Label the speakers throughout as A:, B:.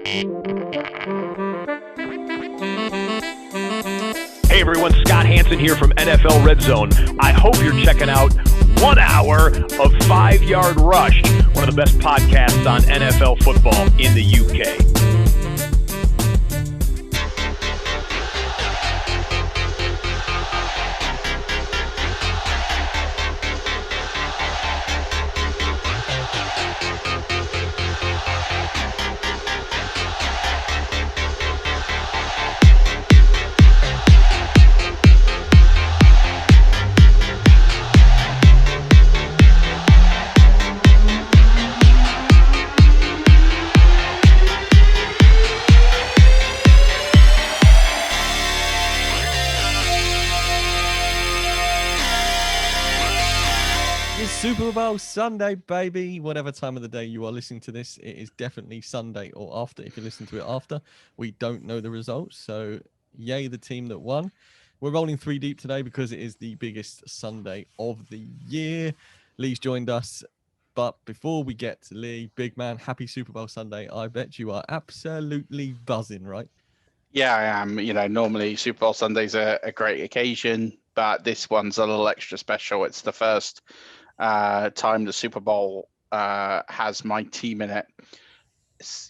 A: Hey everyone, Scott Hansen here from NFL Red Zone. I hope you're checking out 1 hour of 5 Yard Rush, one of the best podcasts on NFL football in the UK.
B: Super Bowl Sunday, baby. Whatever time of the day you are listening to this, it is definitely Sunday or after. If you listen to it after, we don't know the results. So, yay, the team that won. We're rolling 3 deep today because it is the biggest Sunday of the year. Lee's joined us. But before we get to Lee, big man, happy Super Bowl Sunday. I bet you are absolutely buzzing, right?
C: Yeah, I am. You know, normally Super Bowl Sunday's a great occasion, but this one's a little extra special. It's the first time the Super Bowl has my team in it,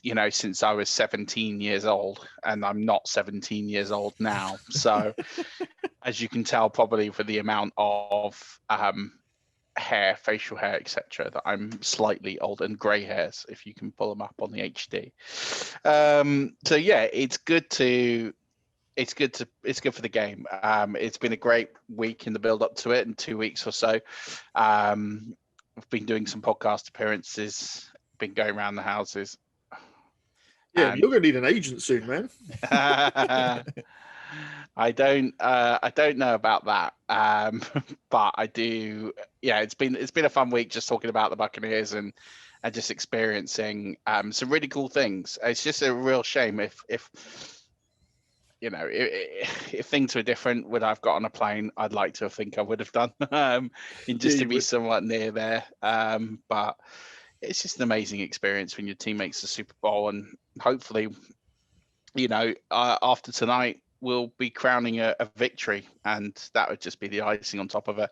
C: you know, since I was 17 years old, and I'm not 17 years old now. So as you can tell, probably for the amount of hair, facial hair, etc., that I'm slightly old, and grey hairs, if you can pull them up on the HD. So yeah, it's good for the game. It's been a great week in the build up to it, in 2 weeks or so. I've been doing some podcast appearances, been going around the houses.
D: Yeah, you're going to need an agent soon, man.
C: I don't know about that, but I do. Yeah, it's been a fun week just talking about the Buccaneers and just experiencing some really cool things. It's just a real shame if you know, if things were different, would I've got on a plane? I'd like to think I would have done, to be somewhat near there. But it's just an amazing experience when your team makes the Super Bowl, and hopefully, you know, after tonight, we'll be crowning a victory, and that would just be the icing on top of a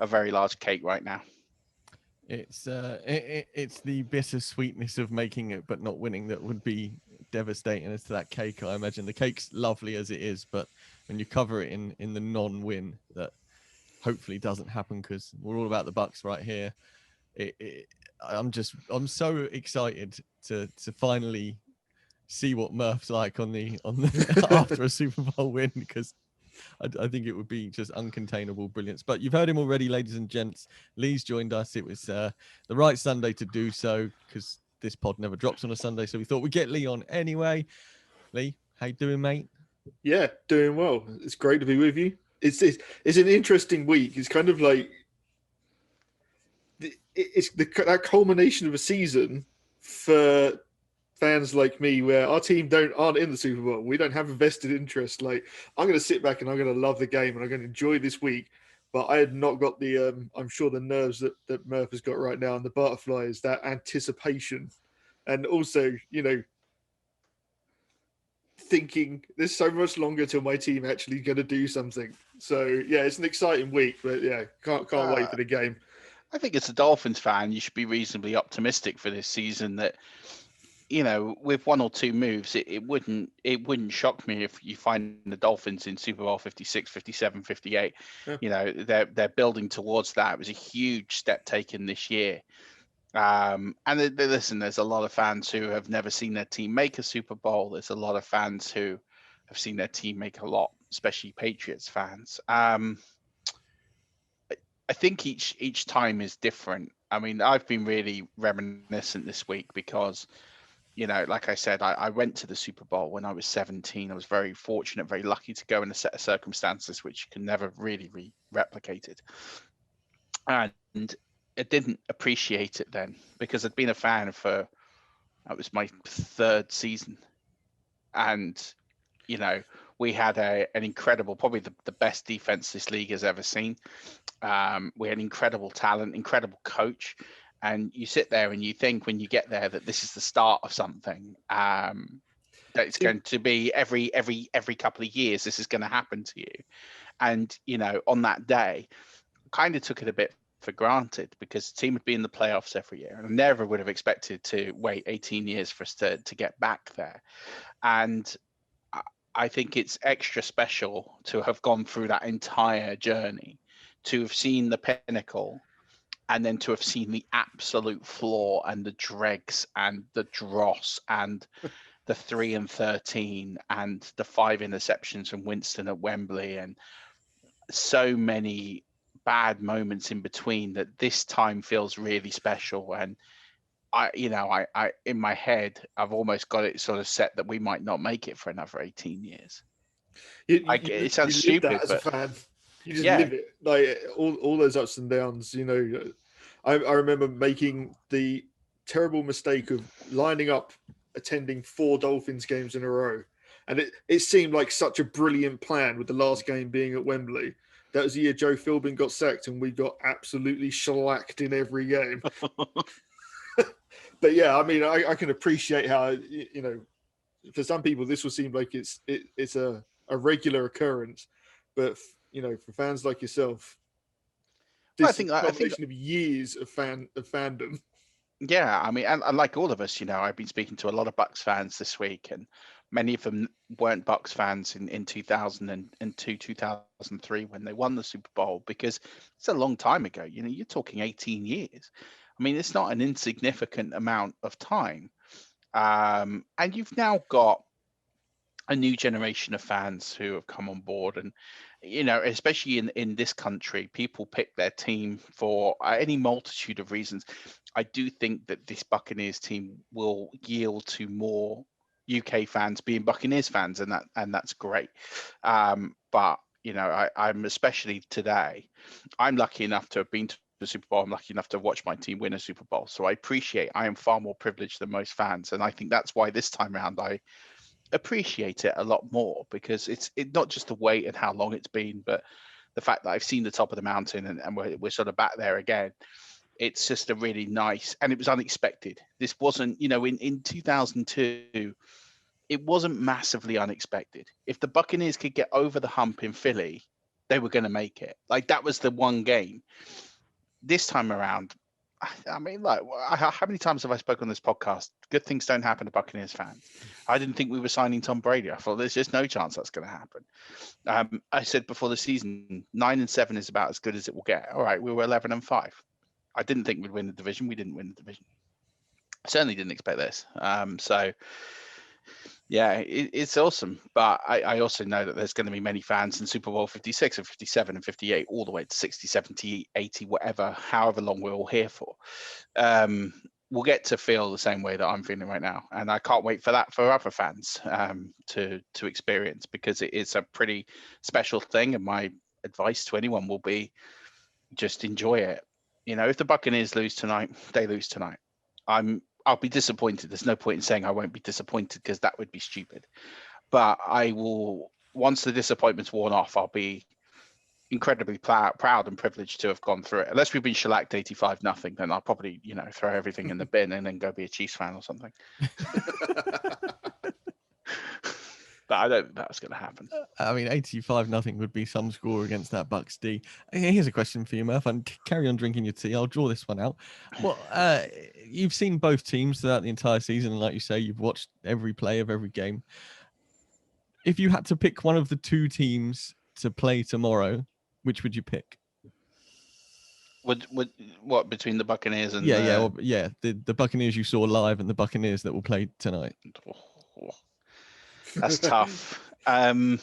C: very large cake right now.
B: It's it's the bittersweetness of making it but not winning that would be devastating as to that cake. I imagine the cake's lovely as it is, but when you cover it in the non-win, that hopefully doesn't happen, because we're all about the Bucs right here. I'm so excited to finally see what Murf's like on the after a Super Bowl win, because I think it would be just uncontainable brilliance. But you've heard him already, ladies and gents. Lee's joined us. It was the right Sunday to do so, because this pod never drops on a Sunday, so we thought we'd get Lee on anyway. Lee, how you doing, mate?
D: Yeah, doing well. It's great to be with you. It's an interesting week. It's kind of like that culmination of a season for fans like me, where our team aren't in the Super Bowl. We don't have a vested interest. Like, I'm going to sit back and I'm going to love the game and I'm going to enjoy this week. But I had not got the, I'm sure the nerves that Murf has got right now, and the butterflies, that anticipation. And also, you know, thinking there's so much longer till my team actually going to do something. So yeah, it's an exciting week, but yeah, can't wait for the game.
C: I think as a Dolphins fan, you should be reasonably optimistic for this season that, you know, with 1 or 2 moves, it wouldn't shock me if you find the Dolphins in Super Bowl 56, 57, 58. Yeah. You know, they're building towards that. It was a huge step taken this year. And listen, there's a lot of fans who have never seen their team make a Super Bowl. There's a lot of fans who have seen their team make a lot, especially Patriots fans. I think each time is different. I mean, I've been really reminiscent this week because, you know, like I said, I went to the Super Bowl when I was 17. I was very fortunate, very lucky to go in a set of circumstances which you can never really be replicated. And I didn't appreciate it then because I'd been a fan for, that was my 3rd season. And, you know, we had an incredible, probably the best defense this league has ever seen. We had incredible talent, incredible coach. And you sit there and you think when you get there that this is the start of something. that it's going to be every couple of years. This is going to happen to you, and on that day, kind of took it a bit for granted because the team would be in the playoffs every year, and I never would have expected to wait 18 years for us to get back there. And I think it's extra special to have gone through that entire journey, to have seen the pinnacle, and then to have seen the absolute floor and the dregs and the dross and the 3-13 and the 5 interceptions from Winston at Wembley and so many bad moments in between, that this time feels really special. And I in my head, I've almost got it sort of set that we might not make it for another 18 years. It sounds stupid,
D: as
C: but
D: a fan, you just live it, like all those ups and downs. I remember making the terrible mistake of lining up attending 4 Dolphins games in a row, and it seemed like such a brilliant plan, with the last game being at Wembley. That was the year Joe Philbin got sacked, and we got absolutely shellacked in every game. But yeah, I mean, I can appreciate how, for some people this will seem like it's a regular occurrence, but for fans like yourself, this is a combination of years of fandom.
C: Yeah, I mean, and like all of us, I've been speaking to a lot of Bucs fans this week, and many of them weren't Bucs fans in 2002, 2003 when they won the Super Bowl, because it's a long time ago. You're talking 18 years. I mean, it's not an insignificant amount of time. And you've now got a new generation of fans who have come on board, and especially in this country, people pick their team for any multitude of reasons. I do think that this Buccaneers team will yield to more UK fans being Buccaneers fans, and that's great. But I'm especially today, I'm lucky enough to have been to the Super Bowl. I'm lucky enough to watch my team win a Super Bowl, so I am far more privileged than most fans, and I think that's why this time around I appreciate it a lot more, because it's not just the wait and how long it's been, but the fact that I've seen the top of the mountain, and we're sort of back there again. It's just a really nice, and it was unexpected. This wasn't, in 2002, it wasn't massively unexpected. If the Buccaneers could get over the hump in Philly, they were going to make it. Like, that was the one game. This time around, I mean, like, how many times have I spoken on this podcast? Good things don't happen to Buccaneers fans. I didn't think we were signing Tom Brady. I thought there's just no chance that's going to happen. I said before the season, 9-7 is about as good as it will get. All right, we were 11-5. I didn't think we'd win the division. We didn't win the division. I certainly didn't expect this. So, yeah, it's awesome. But I also know that there's going to be many fans in Super Bowl 56 and 57 and 58, all the way to 60, 70, 80, whatever, however long we're all here for. We'll get to feel the same way that I'm feeling right now. And I can't wait for that for other fans to experience, because it is a pretty special thing. And my advice to anyone will be just enjoy it. If the Buccaneers lose tonight, they lose tonight. I'll be disappointed. There's no point in saying I won't be disappointed, because that would be stupid. But I will, once the disappointment's worn off, I'll be incredibly proud and privileged to have gone through it. Unless we've been shellacked 85-0, then I'll probably, throw everything in the bin and then go be a Chiefs fan or something. But I don't think that's going to happen.
B: I mean, 85-0 would be some score against that Bucs D. Here's a question for you, Murf, and carry on drinking your tea. I'll draw this one out. Well, you've seen both teams throughout the entire season, and like you say, you've watched every play of every game. If you had to pick one of the two teams to play tomorrow, which would you pick?
C: What, between the Buccaneers and
B: the Buccaneers you saw live and the Buccaneers that will play tonight?
C: That's tough. I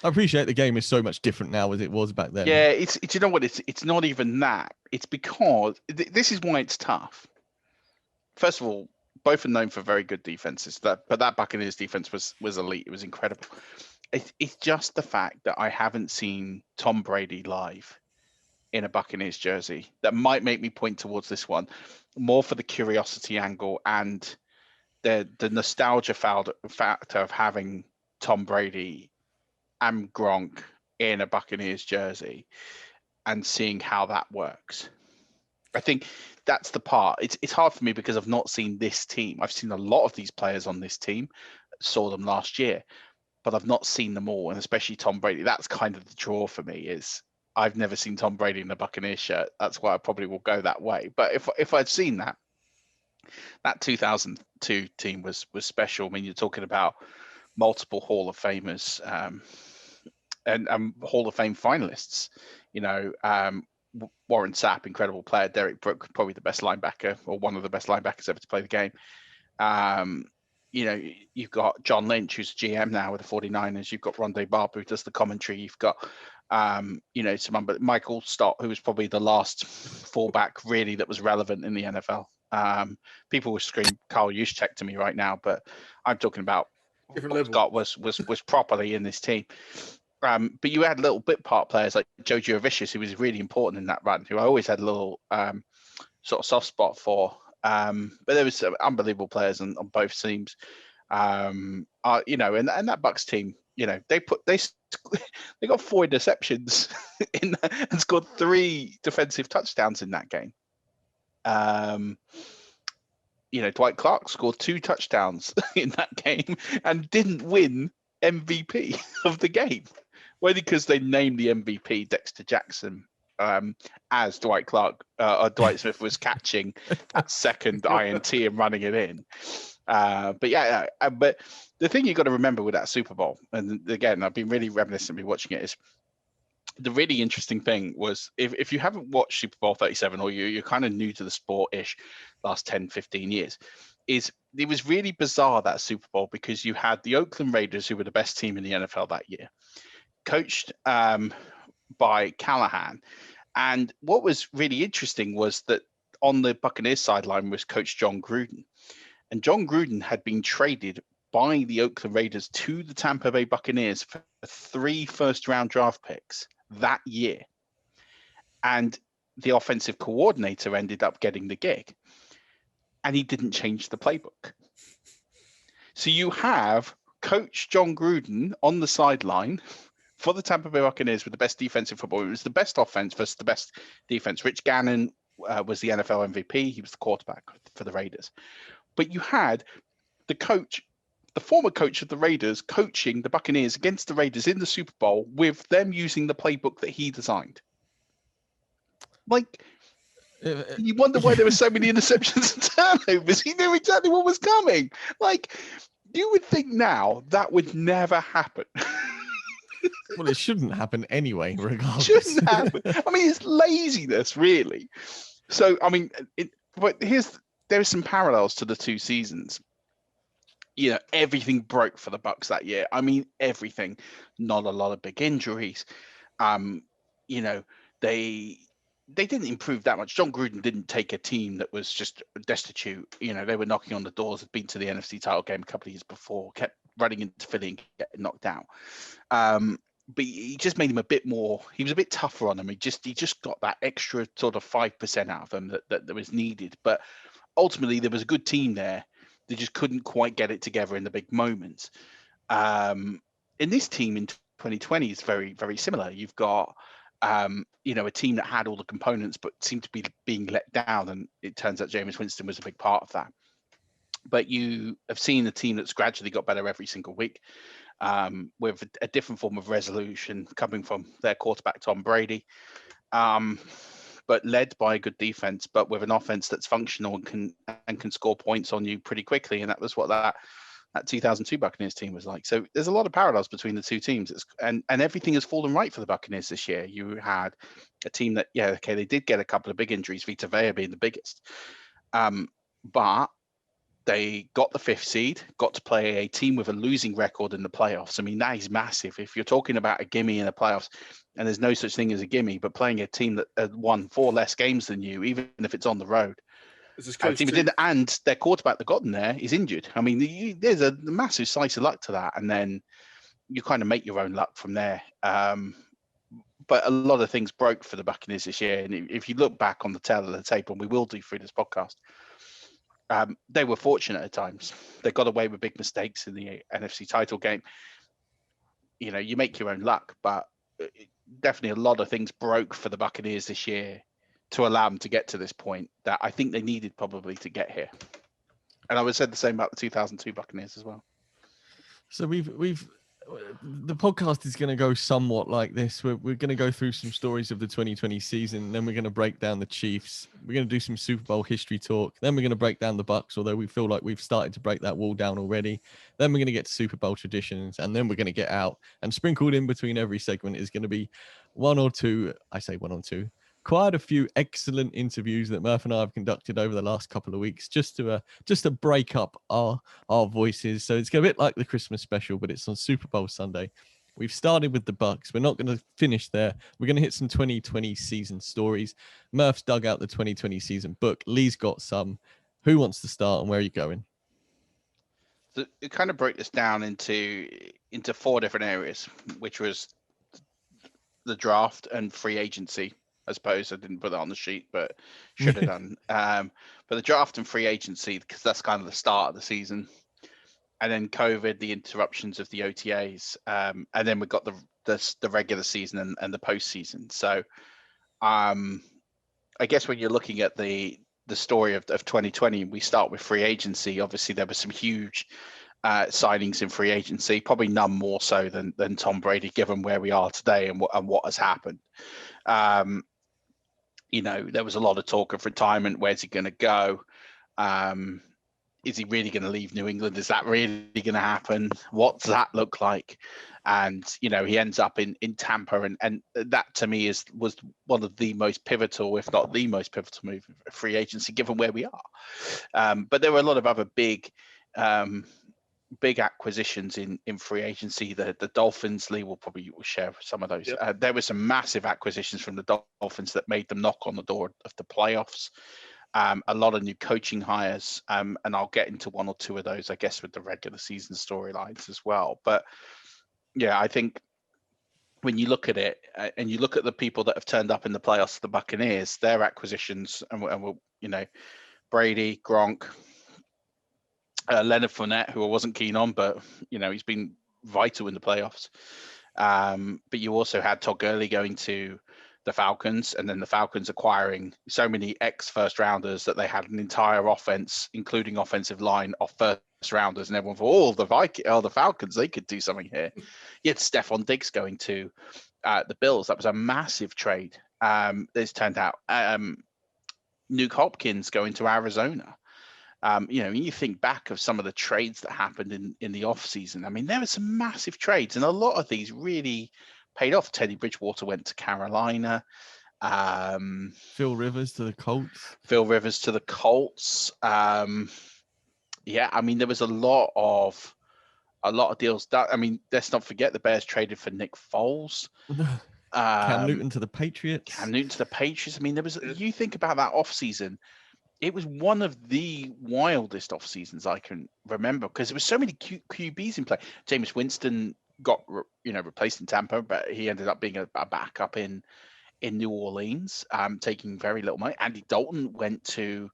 B: appreciate the game is so much different now as it was back then.
C: Yeah, it's you know what? It's not even that. It's because this is why it's tough. First of all, both are known for very good defenses. But that Buccaneers defense was elite. It was incredible. It's just the fact that I haven't seen Tom Brady live in a Buccaneers jersey that might make me point towards this one, more for the curiosity angle and the nostalgia factor of having Tom Brady and Gronk in a Buccaneers jersey and seeing how that works. I think that's the part. It's hard for me because I've not seen this team. I've seen a lot of these players on this team, saw them last year, but I've not seen them all, and especially Tom Brady. That's kind of the draw for me. Is I've never seen Tom Brady in a Buccaneers shirt. That's why I probably will go that way. But if I'd seen that 2002 team was special. I mean, you're talking about multiple Hall of Famers and Hall of Fame finalists. Warren Sapp, incredible player. Derek Brooke, probably the best linebacker or one of the best linebackers ever to play the game. You've got John Lynch, who's GM now with the 49ers. You've got Rondé Barber, who does the commentary. You've got, but Michael Stott, who was probably the last fullback really that was relevant in the NFL. People will scream Carl Juszczyk to me right now, but I'm talking about Scott was properly in this team. But you had little bit part players like Joe Jurevicius, who was really important in that run, who I always had a little sort of soft spot for. But there was some unbelievable players on both teams. And that Bucs team, they got 4 interceptions and scored 3 defensive touchdowns in that game. Dwight Clark scored 2 touchdowns in that game and didn't win MVP of the game. Only because they named the MVP Dexter Jackson as Dwight Smith was catching that second INT and running it in. But the thing you got to remember with that Super Bowl, and again, I've been really reminiscent of watching it, is the really interesting thing was if you haven't watched Super Bowl 37 or you're kind of new to the sport-ish last 10, 15 years, it was really bizarre, that Super Bowl, because you had the Oakland Raiders, who were the best team in the NFL that year, coached by Callahan. And what was really interesting was that on the Buccaneers sideline was Coach John Gruden. And John Gruden had been traded by the Oakland Raiders to the Tampa Bay Buccaneers for 3 first-round draft picks that year. And the offensive coordinator ended up getting the gig. And he didn't change the playbook. So you have Coach John Gruden on the sideline for the Tampa Bay Buccaneers with the best defensive football. It was the best offense versus the best defense. Rich Gannon was the NFL MVP. He was the quarterback for the Raiders. But you had the former coach of the Raiders, coaching the Buccaneers against the Raiders in the Super Bowl with them using the playbook that he designed. You wonder why there were so many interceptions and turnovers. He knew exactly what was coming. You would think now that would never happen.
B: Well, it shouldn't happen anyway, regardless.
C: Shouldn't happen. I mean, it's laziness, really. So, I mean, there are some parallels to the 2 seasons. Everything broke for the Bucs that year. I mean, everything. Not a lot of big injuries. They didn't improve that much. John Gruden didn't take a team that was just destitute. They were knocking on the doors, had been to the NFC title game a couple of years before, kept running into Philly and getting knocked out. But he just made him a bit more. He was a bit tougher on them. He just got that extra sort of 5% out of them that was needed. But ultimately, there was a good team there. They just couldn't quite get it together in the big moments. In this team in 2020 is very, very similar. You've got a team that had all the components but seemed to be being let down, and it turns out Jameis Winston was a big part of that. But you have seen a team that's gradually got better every single week, with a different form of resolution coming from their quarterback, Tom Brady, but led by a good defense, but with an offense that's functional and can score points on you pretty quickly. And that was what that 2002 Buccaneers team was like. So there's a lot of parallels between the 2 teams, and everything has fallen right for the Buccaneers this year. You had a team that, they did get a couple of big injuries, Vita Vea being the biggest, but they got the 5th seed, got to play a team with a losing record in the playoffs. I mean, that is massive. If you're talking about a gimme in the playoffs, and there's no such thing as a gimme, but playing a team that won 4 less games than you, even if it's on the road. And their quarterback that got them there is injured. I mean, there's a massive slice of luck to that, and then you kind of make your own luck from there. But a lot of things broke for the Buccaneers this year, and if you look back on the tail of the tape, and we will do through this podcast, they were fortunate at times. They got away with big mistakes in the NFC title game. You make your own luck, but definitely a lot of things broke for the Buccaneers this year to allow them to get to this point that I think they needed probably to get here. And I would say the same about the 2002 Buccaneers as well.
B: So the podcast is going to go somewhat like this. We're going to go through some stories of the 2020 season. Then we're going to break down the Chiefs. We're going to do some Super Bowl history talk. Then we're going to break down the Bucs, although we feel like we've started to break that wall down already. Then we're going to get to Super Bowl traditions, and then we're going to get out. And sprinkled in between every segment is going to be one or two, quite a few excellent interviews that Murf and I have conducted over the last couple of weeks, just to break up our voices. So it's a bit like the Christmas special, but it's on Super Bowl Sunday. We've started with the Bucs. We're not going to finish there. We're going to hit some 2020 season stories. Murf's dug out the 2020 season book. Lee's got some. Who wants to start, and where are you going?
C: So it kind of broke this down into 4 different areas, which was the draft and free agency. I suppose I didn't put that on the sheet, but should have done. But the draft and free agency, because that's kind of the start of the season, and then COVID, the interruptions of the OTAs, and then we got the regular season and the postseason. So, I guess when you're looking at the story of 2020, we start with free agency. Obviously, there were some huge signings in free agency, probably none more so than Tom Brady, given where we are today and what has happened. There was a lot of talk of retirement. Where's he going to go? Is he really going to leave New England? Is that really going to happen? What does that look like? And, he ends up in Tampa. And that to me was one of the most pivotal, if not the most pivotal move of free agency, given where we are. But there were a lot of other big acquisitions in free agency. The Dolphins, Lee will probably share some of those. Yep. There were some massive acquisitions from the Dolphins that made them knock on the door of the playoffs. A lot of new coaching hires, and I'll get into 1 or 2 of those, I guess, with the regular season storylines as well. But yeah, I think when you look at it and you look at the people that have turned up in the playoffs, the Buccaneers, their acquisitions, and we'll, Brady, Gronk, Leonard Fournette, who I wasn't keen on, but he's been vital in the playoffs. But you also had Todd Gurley going to the Falcons, and then the Falcons acquiring so many ex-first rounders that they had an entire offense, including offensive line, of first rounders, and everyone thought, the Falcons, they could do something here. You had Stephon Diggs going to the Bills. That was a massive trade. It's turned out Nuke Hopkins going to Arizona. You think back of some of the trades that happened in the off season. I mean, there were some massive trades, and a lot of these really paid off. Teddy Bridgewater went to Carolina.
B: Phil Rivers to the
C: Colts. I mean, there was a lot of deals. Let's not forget the Bears traded for Nick Foles.
B: Cam Newton to the Patriots.
C: I mean, you think about that off season. It was one of the wildest off seasons I can remember, because there was so many QBs in play. Jameis Winston got replaced in Tampa, but he ended up being a backup in New Orleans, taking very little money. Andy Dalton went to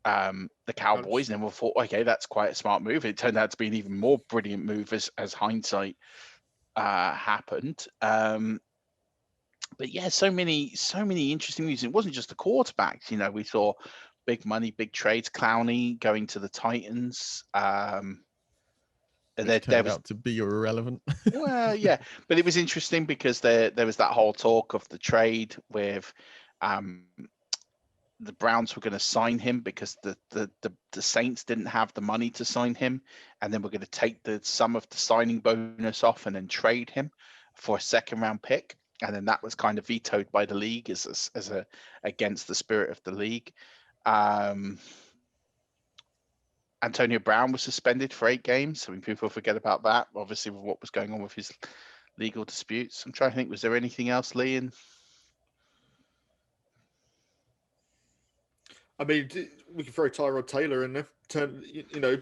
C: the Cowboys, and then we thought, okay, that's quite a smart move. It turned out to be an even more brilliant move as hindsight happened. But yeah, so many interesting moves. It wasn't just the quarterbacks. We saw big money, big trades. Clowney going to the Titans.
B: Turned out to be irrelevant.
C: Well, yeah, but it was interesting because there was that whole talk of the trade with the Browns were going to sign him because the Saints didn't have the money to sign him, and then we're going to take some of the signing bonus off and then trade him for a 2nd-round pick, and then that was kind of vetoed by the league as against the spirit of the league. Antonio Brown was suspended for 8 games. I mean, people forget about that, obviously, with what was going on with his legal disputes. I'm trying to think, was there anything else, Lee?
D: I mean, we can throw Tyrod Taylor in there.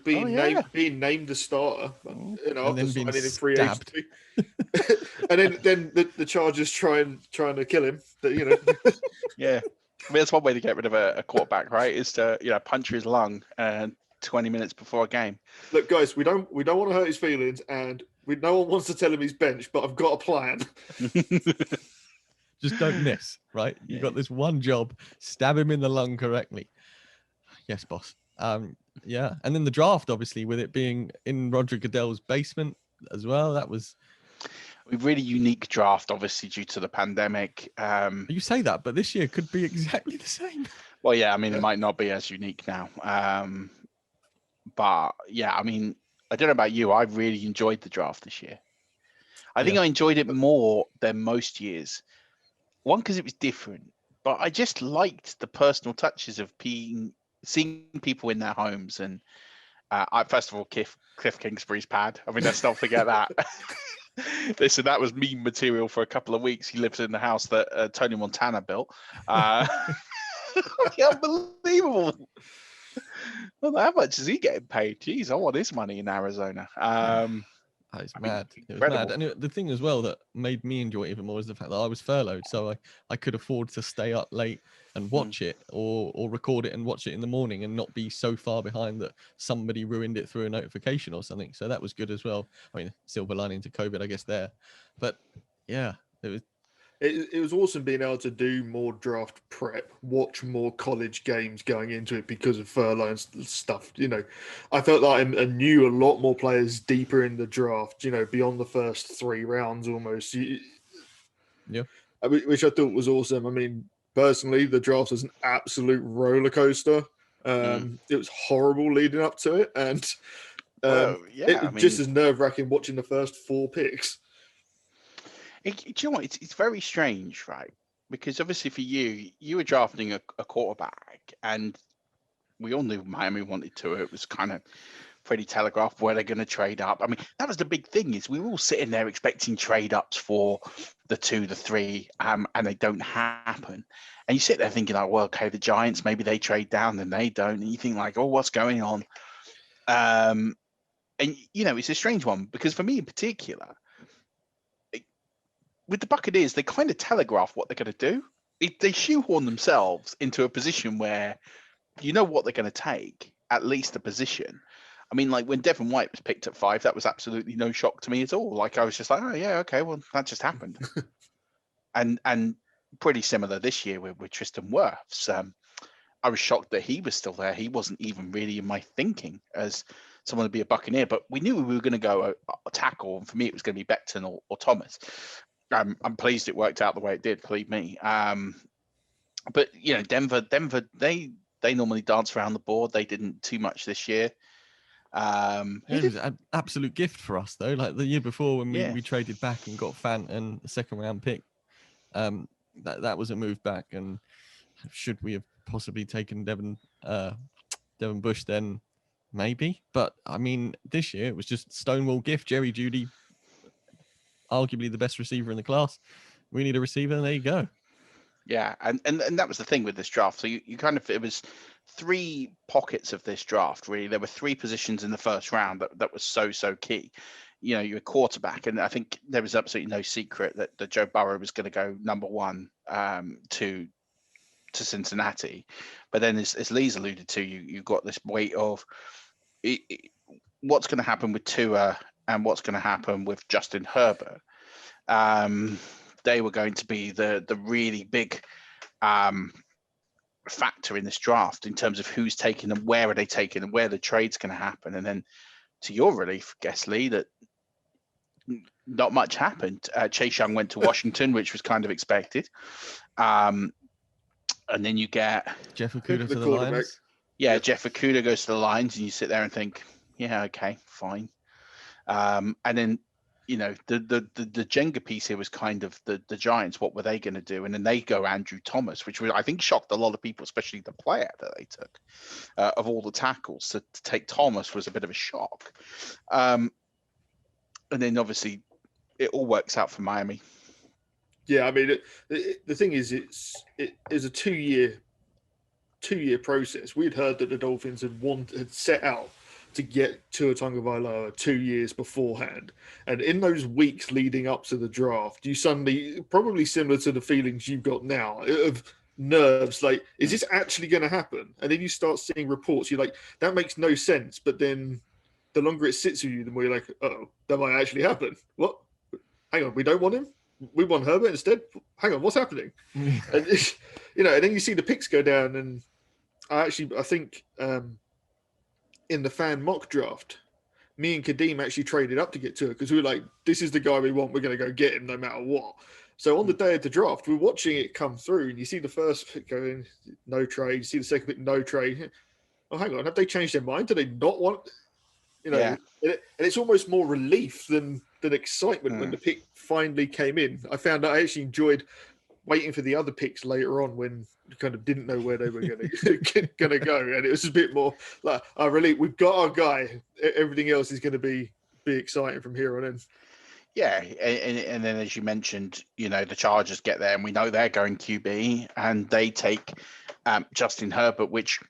D: Being named the starter,
B: and then being
D: in free
B: stabbed.
D: agency, and then the Chargers trying to kill him.
C: Yeah, I mean, that's one way to get rid of a quarterback, right? Is to puncture his lung and 20 minutes before a game.
D: Look, guys, we don't want to hurt his feelings, and no one wants to tell him he's benched, but I've got a plan.
B: Just don't miss, right? You got this one job, stab him in the lung correctly. Yes, boss. Yeah. And then the draft, obviously, with it being in Roger Goodell's basement as well. That was
C: a really unique draft, obviously, due to the pandemic.
B: You say that, but this year could be exactly the same.
C: Well, yeah, I mean, it might not be as unique now. But yeah, I mean, I don't know about you. I really enjoyed the draft this year. I think I enjoyed it more than most years. One, because it was different, but I just liked the personal touches of seeing people in their homes. And first of all, Cliff Kingsbury's pad. I mean, let's not forget that. Listen, that was meme material for a couple of weeks. He lives in the house that Tony Montana built. Unbelievable. Well, how much is he getting paid? Jeez, I want his money in Arizona.
B: It's mad. It was mad. And the thing as well that made me enjoy it even more is the fact that I was furloughed, so I could afford to stay up late and watch it or record it and watch it in the morning and not be so far behind that somebody ruined it through a notification or something. So that was good as well. I mean, silver lining to COVID, I guess, there. But yeah,
D: it was awesome being able to do more draft prep, watch more college games going into it because of furlough and stuff. You know, I felt like I knew a lot more players deeper in the draft, you know, beyond the first 3 rounds almost.
B: Yeah.
D: Which I thought was awesome. I mean, personally, the draft was an absolute roller coaster. It was horrible leading up to it. And just as nerve-wracking watching the first 4 picks.
C: Do you know what? It's very strange, right? Because obviously for you were drafting a quarterback, and we all knew Miami wanted to. It was kind of pretty telegraphed where they're going to trade up. I mean, that was the big thing, is we were all sitting there expecting trade ups for the 2, the 3, and they don't happen. And you sit there thinking like, well, okay, the Giants, maybe they trade down and they don't. And you think like, oh, what's going on? And, you know, it's a strange one because for me in particular, with the Buccaneers, they kind of telegraph what they're going to do. They shoehorn themselves into a position where you know what they're going to take, at least a position. I mean, like when Devin White was picked at 5, that was absolutely no shock to me at all. Like I was just like, oh yeah, okay, well that just happened. and pretty similar this year with Tristan Wirfs. I was shocked that he was still there. He wasn't even really in my thinking as someone to be a Buccaneer, but we knew we were going to go a tackle, and for me it was going to be Becton or Thomas. I'm pleased it worked out the way it did, believe me. But you know, Denver, they normally dance around the board. They didn't too much this year.
B: It was an absolute gift for us though. Like the year before when we traded back and got Fant and a 2nd round pick, that was a move back. And should we have possibly taken Devin Bush then? Maybe. But I mean, this year it was just Stonewall gift. Jerry Jeudy, arguably the best receiver in the class. We need a receiver, and there you go.
C: Yeah, and that was the thing with this draft. So you kind of, it was 3 pockets of this draft, really. There were 3 positions in the first round that was so key. You know, you're a quarterback, and I think there was absolutely no secret that Joe Burrow was going to go number 1 to Cincinnati. But then as Lee's alluded to, you've got this weight of what's going to happen with Tua and what's going to happen with Justin Herbert. They were going to be the really big factor in this draft in terms of who's taking them, where are they taking them, where the trade's going to happen. And then to your relief, guess Lee, that not much happened. Chase Young went to Washington, which was kind of expected. And then you get
B: Jeff Okudah to the Lions.
C: Yeah, Jeff Okudah goes to the Lions, and you sit there and think, yeah, okay, fine. And then, you know, the Jenga piece here was kind of the Giants. What were they going to do? And then they go Andrew Thomas, which I think shocked a lot of people, especially the player that they took of all the tackles. To take Thomas was a bit of a shock. And then obviously it all works out for Miami.
D: Yeah, I mean, the thing is, it is a 2-year process. We'd heard that the Dolphins had set out to get Tua Tagovailoa 2 years beforehand. And in those weeks leading up to the draft, you suddenly, probably similar to the feelings you've got now, of nerves, like, is this actually going to happen? And then you start seeing reports, you're like, that makes no sense. But then the longer it sits with you, the more you're like, oh, that might actually happen. What? Hang on, we don't want him? we want Herbert instead. Hang on, what's happening? And and then you see the picks go down, and I think in the fan mock draft, me and Kadeem actually traded up to get Tua because we were like, this is the guy we want. We're going to go get him no matter what. So on the day of the draft, we're watching it come through, and you see the first pick go in, no trade. You see the second pick, no trade. Oh, hang on, have they changed their mind? Do they not want? And it's almost more relief than excitement when the pick finally came in. I found that I actually enjoyed waiting for the other picks later on when you kind of didn't know where they were going to go, and it was a bit more like, we've got our guy. Everything else is going to be exciting from here on in.
C: Yeah, and then as you mentioned, the Chargers get there, and we know they're going QB, and they take Justin Herbert, which,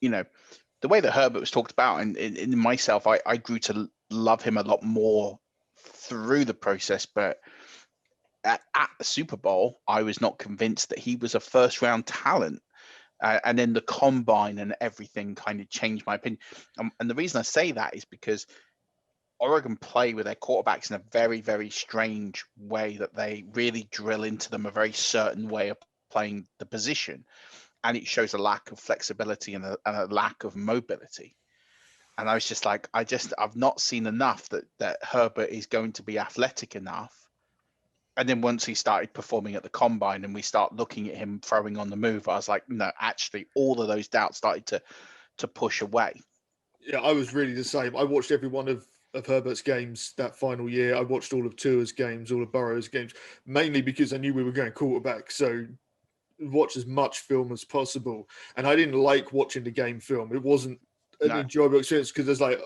C: the way that Herbert was talked about, and in myself, I grew to love him a lot more through the process, but at the Super Bowl, I was not convinced that he was a first-round talent. And then the combine and everything kind of changed my opinion. And the reason I say that is because Oregon play with their quarterbacks in a very, very strange way, that they really drill into them a very certain way of playing the position. And it shows a lack of flexibility and a lack of mobility. And I was just like, I've not seen enough that Herbert is going to be athletic enough. And then once he started performing at the combine and we start looking at him throwing on the move, I was like, no, actually, all of those doubts started to push away.
D: Yeah, I was really the same. I watched every one of Herbert's games that final year. I watched all of Tua's games, all of Burrow's games, mainly because I knew we were going quarterback. So watch as much film as possible. And I didn't like watching the game film. It wasn't an enjoyable experience because there's like,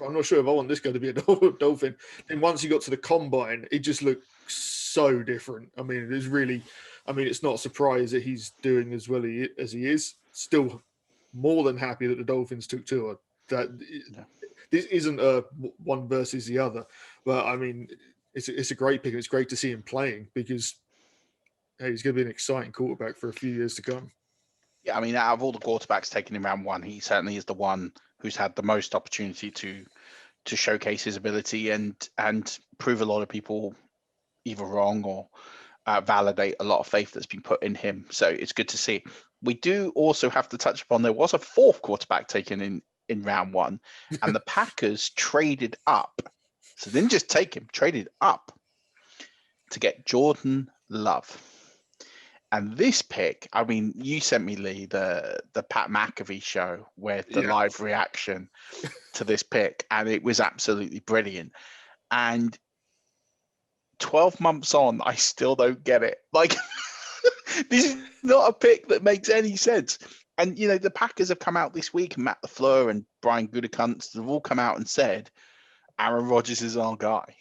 D: I'm not sure if I want this guy to be a Dolphin. And once he got to the combine, it just looked so different. I mean, it's not a surprise that he's doing as well as he is. Still more than happy that the Dolphins took Tua. This isn't a one versus the other, but I mean, it's a great pick. It's great to see him playing because he's going to be an exciting quarterback for a few years to come.
C: Yeah, I mean, out of all the quarterbacks taken in round one, he certainly is the one who's had the most opportunity to showcase his ability and prove a lot of people either wrong or validate a lot of faith that's been put in him. So it's good to see. We do also have to touch upon there was a fourth quarterback taken in round one, and the Packers traded up. So they didn't just take him, traded up to get Jordan Love. And this pick, I mean, you sent me, Lee, the Pat McAfee show with the live reaction to this pick, and it was absolutely brilliant. And 12 months on, I still don't get it. Like, this is not a pick that makes any sense. And, the Packers have come out this week, and Matt LaFleur and Brian Gutekunst have all come out and said, Aaron Rodgers is our guy.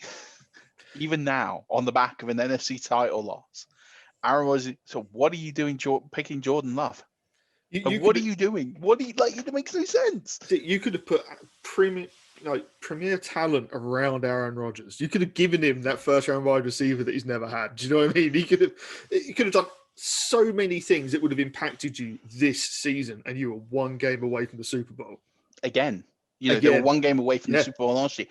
C: Even now, on the back of an NFC title loss. Aaron Rodgers, so what are you doing picking Jordan Love? What are you doing? What do you like? It makes no sense.
D: You could have put premier talent around Aaron Rodgers. You could have given him that first round wide receiver that he's never had. Do you know what I mean? You could have done so many things that would have impacted you this season, and you were one game away from the Super Bowl.
C: Again, they were one game away from the Super Bowl last year.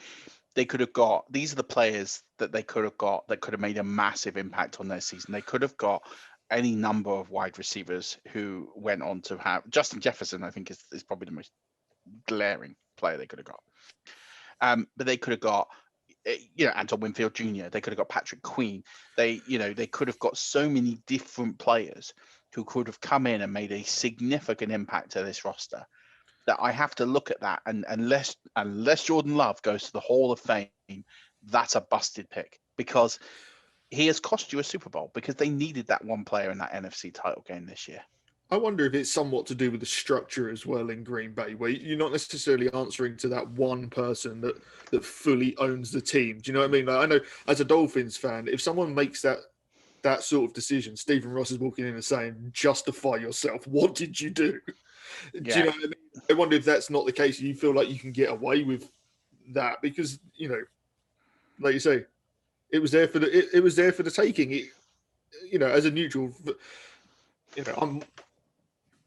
C: They could have got, these are the players that they could have got that could have made a massive impact on their season. They could have got any number of wide receivers who went on to have, Justin Jefferson, I think is probably the most glaring player they could have got. But they could have got, Anton Winfield Jr. They could have got Patrick Queen. They could have got so many different players who could have come in and made a significant impact to this roster. That I have to look at that, and unless Jordan Love goes to the Hall of Fame, that's a busted pick because he has cost you a Super Bowl because they needed that one player in that NFC title game this year.
D: I wonder if it's somewhat to do with the structure as well in Green Bay, where you're not necessarily answering to that one person that fully owns the team. Do you know what I mean? Like, I know as a Dolphins fan, if someone makes that sort of decision, Stephen Ross is walking in and saying, justify yourself. What did you do? Do you know what I mean? I wonder if that's not the case. You feel like you can get away with that because, like you say, it was there for the taking. As a neutral, I'm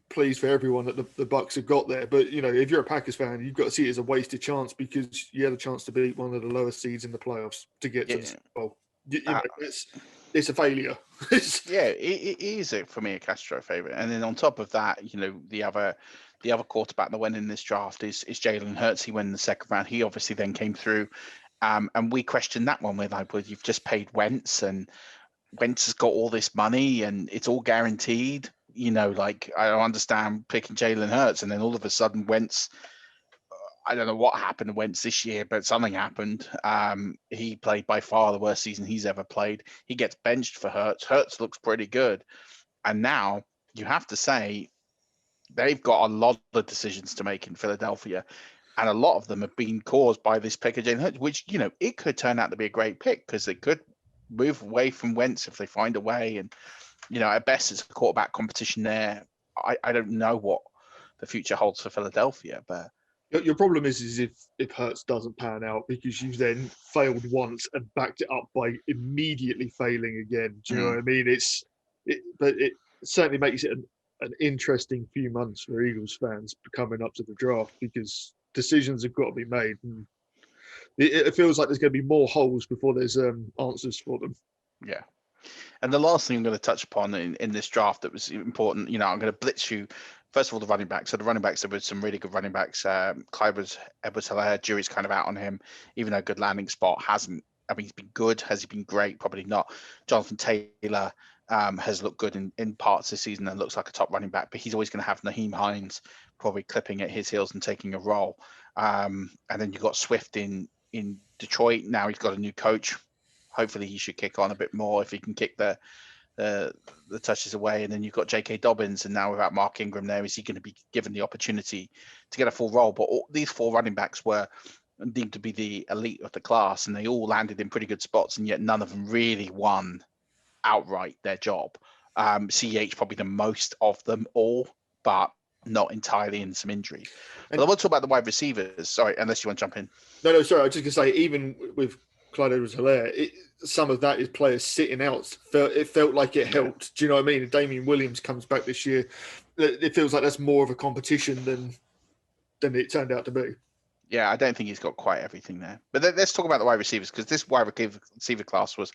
D: pleased for everyone that the Bucs have got there. But, if you're a Packers fan, you've got to see it as a wasted chance because you had a chance to beat one of the lowest seeds in the playoffs to get to the Super Bowl. It's a failure.
C: Yeah, it is for me a Castro favorite. And then on top of that, the other quarterback that went in this draft is Jalen Hurts. He went in the second round. He obviously then came through, and we questioned that one with like, well, you've just paid Wentz, and Wentz has got all this money, and it's all guaranteed. Like I don't understand picking Jalen Hurts, and then all of a sudden Wentz. I don't know what happened to Wentz this year, but something happened. He played by far the worst season he's ever played. He gets benched for Hurts. Hurts looks pretty good. And now you have to say they've got a lot of decisions to make in Philadelphia. And a lot of them have been caused by this pick of Jalen Hurts, which, it could turn out to be a great pick because it could move away from Wentz if they find a way. And, at best, it's a quarterback competition there. I don't know what the future holds for Philadelphia, but
D: your problem is if Hurts doesn't pan out because you've then failed once and backed it up by immediately failing again. Do you know what I mean? But it certainly makes it an interesting few months for Eagles fans coming up to the draft because decisions have got to be made. And it feels like there's going to be more holes before there's answers for them.
C: Yeah. And the last thing I'm going to touch upon in this draft that was important, I'm going to blitz you. First of all, the running backs. So the running backs, there were some really good running backs. Clyde Edwards-Helaire, jury's kind of out on him, even though good landing spot hasn't. I mean, he's been good. Has he been great? Probably not. Jonathan Taylor has looked good in parts this season and looks like a top running back, but he's always going to have Naheem Hines probably clipping at his heels and taking a role. And then you've got Swift in Detroit. Now he's got a new coach. Hopefully he should kick on a bit more if he can kick the touches away. And then you've got J.K. Dobbins, and now without Mark Ingram there, is he going to be given the opportunity to get a full role? But these four running backs were deemed to be the elite of the class, and they all landed in pretty good spots, and yet none of them really won outright their job. CEH probably the most of them all, but not entirely in some injury. But I want to talk about the wide receivers. Sorry, unless you want to jump in.
D: No, sorry. I was just going to say, even with Clyde Edwards-Helaire, some of that is players sitting out. It felt like it helped. Do you know what I mean? And Damian Williams comes back this year. It feels like that's more of a competition than it turned out to be.
C: Yeah, I don't think he's got quite everything there. But let's talk about the wide receivers, because this wide receiver class was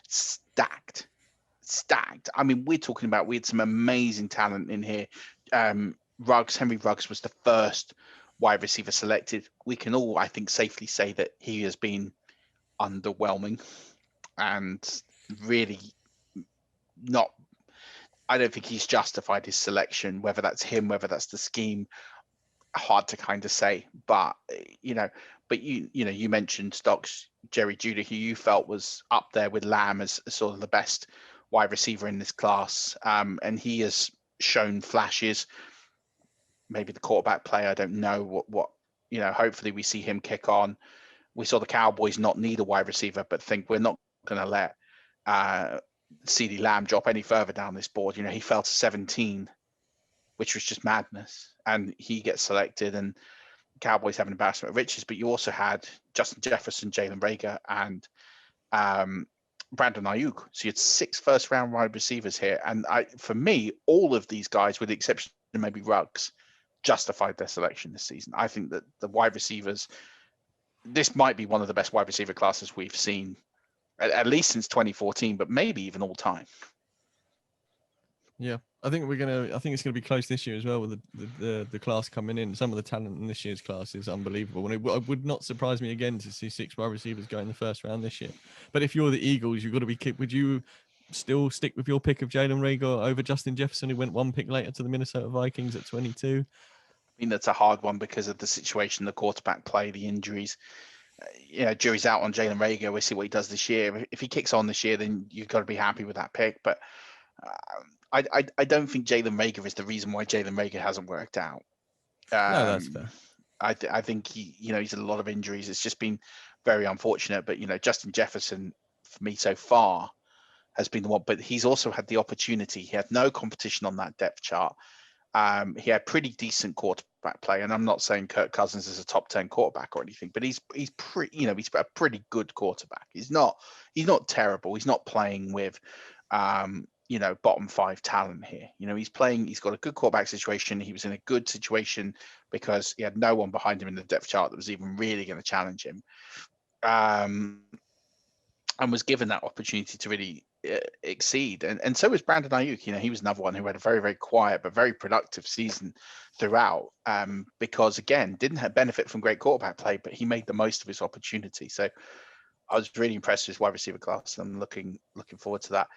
C: stacked. I mean, we had some amazing talent in here. Henry Ruggs was the first wide receiver selected. We can all, I think, safely say that he has been underwhelming and really not. I don't think he's justified his selection, whether that's him, whether that's the scheme. Hard to kind of say, but you mentioned Stocks, Jerry Judy, who you felt was up there with Lamb as sort of the best wide receiver in this class, and he has shown flashes. Maybe the quarterback play, I don't know what hopefully we see him kick on. We saw the Cowboys not need a wide receiver, but think we're not going to let CeeDee Lamb drop any further down this board. He fell to 17, which was just madness, and he gets selected, and Cowboys have an embarrassment of riches. But you also had Justin Jefferson, Jalen Reagor, and Brandon Ayuk. So you had 6 first-round wide receivers here, and for me, all of these guys, with the exception of maybe Ruggs, justified their selection this season. I think that the wide receivers, this might be one of the best wide receiver classes we've seen, at least since 2014, but maybe even all time.
B: Yeah, I think it's gonna be close this year as well with the class coming in. Some of the talent in this year's class is unbelievable, and it would not surprise me again to see 6 wide receivers go in the first round this year. But if you're the Eagles, you've got to be kicked. Would you still stick with your pick of Jalen Reagor over Justin Jefferson, who went 1 pick later to the Minnesota Vikings at 22?
C: I mean, that's a hard one because of the situation, the quarterback play, the injuries. Jury's out on Jalen Reagor. We'll see what he does this year. If he kicks on this year, then you've got to be happy with that pick. But I don't think Jalen Reagor is the reason why Jalen Reagor hasn't worked out.
B: No, that's fair.
C: I think he's had a lot of injuries. It's just been very unfortunate. But Justin Jefferson, for me so far, has been the one. But he's also had the opportunity. He had no competition on that depth chart. He had pretty decent quarterback play, and I'm not saying Kirk Cousins is a top 10 quarterback or anything, but he's pretty, he's a pretty good quarterback. He's not terrible. He's not playing with, bottom 5 talent here. He's got a good quarterback situation. He was in a good situation because he had no one behind him in the depth chart that was even really going to challenge him. and was given that opportunity to really exceed. And so was Brandon Ayuk. You know, he was another one who had a very, very quiet but very productive season throughout, because, again, didn't have benefit from great quarterback play, but he made the most of his opportunity. So I was really impressed with his wide receiver class. I'm looking forward to that.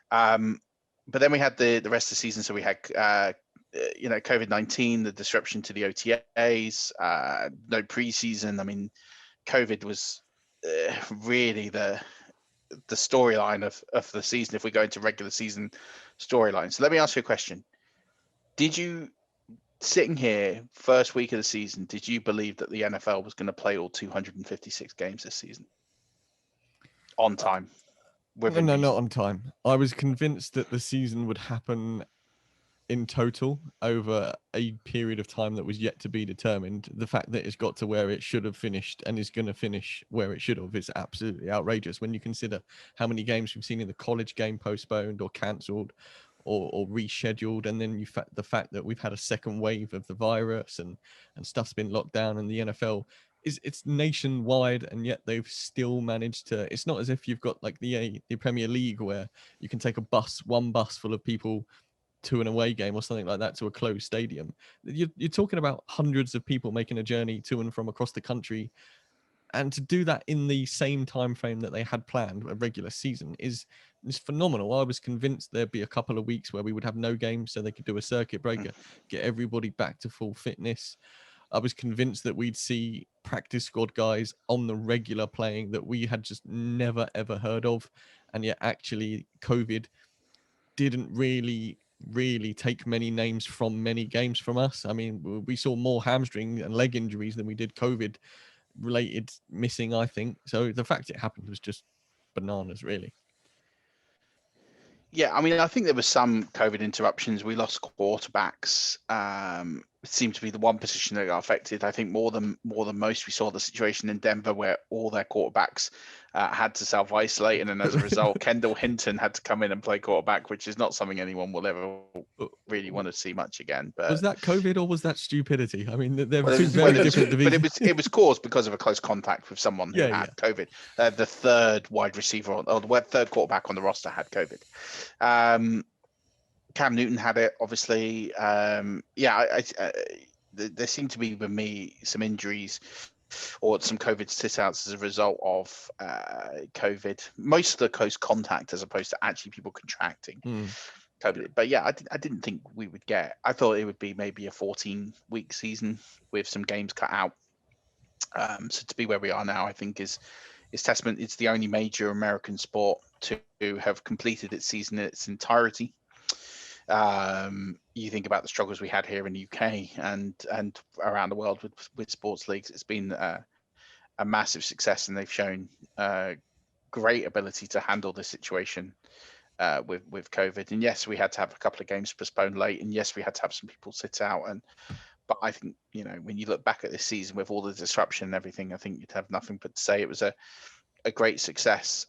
C: But then we had the rest of the season. So we had, COVID-19, the disruption to the OTAs, no preseason. I mean, COVID was really the storyline of the season if we go into regular season storyline. So let me ask you a question. Did you, sitting here first week of the season, did you believe that the NFL was going to play all 256 games this season on time?
B: No, not on time. I was convinced that the season would happen in total over a period of time that was yet to be determined. The fact that it's got to where it should have finished and is going to finish where it should have is absolutely outrageous when you consider how many games we've seen in the college game postponed or cancelled or rescheduled, and then the fact that we've had a second wave of the virus and stuff's been locked down, and the NFL it's nationwide, and yet they've still managed to. It's not as if you've got like the Premier League where you can take one bus full of people to an away game or something like that to a closed stadium. You're talking about hundreds of people making a journey to and from across the country, and to do that in the same time frame that they had planned a regular season is phenomenal. I was convinced there'd be a couple of weeks where we would have no games so they could do a circuit breaker, get everybody back to full fitness. I was convinced that we'd see practice squad guys on the regular playing that we had just never ever heard of, and yet actually COVID didn't really take many names from many games from us. I mean, we saw more hamstring and leg injuries than we did COVID related missing, I think. So the fact it happened was just bananas, really.
C: Yeah, I mean, I think there was some COVID interruptions. We lost quarterbacks. It seemed to be the one position that got affected. I think more than most, we saw the situation in Denver where all their quarterbacks had to self-isolate, and then as a result, Kendall Hinton had to come in and play quarterback, which is not something anyone will ever really want to see much again. But
B: was that COVID or was that stupidity? I mean, they're two very different divisions.
C: But it was caused because of a close contact with someone who had COVID. The third wide receiver or the third quarterback on the roster had COVID. Cam Newton had it, obviously. There seemed to be, with me, some injuries or some COVID sit-outs as a result of COVID. Most of the close contact as opposed to actually people contracting COVID. But yeah, I didn't think we would get. I thought it would be maybe a 14-week season with some games cut out. So to be where we are now, I think is testament. It's the only major American sport to have completed its season in its entirety. You think about the struggles we had here in the UK and around the world with sports leagues. It's been a massive success, and they've shown great ability to handle the situation with COVID. And yes, we had to have a couple of games postponed late, and yes, we had to have some people sit out. But I think, when you look back at this season with all the disruption and everything, I think you'd have nothing but to say it was a great success.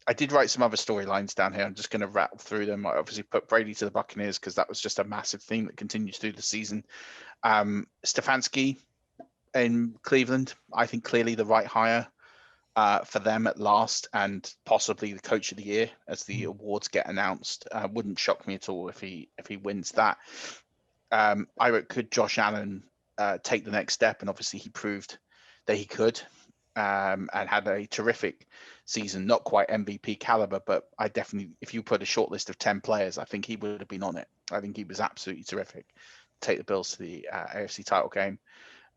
C: I did write some other storylines down here. I'm just going to rattle through them. I obviously put Brady to the Buccaneers because that was just a massive theme that continues through the season. Stefanski in Cleveland, I think clearly the right hire for them at last, and possibly the coach of the year as the awards get announced. Wouldn't shock me at all if he wins that. I wrote, could Josh Allen take the next step? And obviously he proved that he could. And had a terrific season, not quite MVP caliber, but I definitely, if you put a short list of 10 players, I think he would have been on it. I think he was absolutely terrific. Take the Bills to the AFC title game.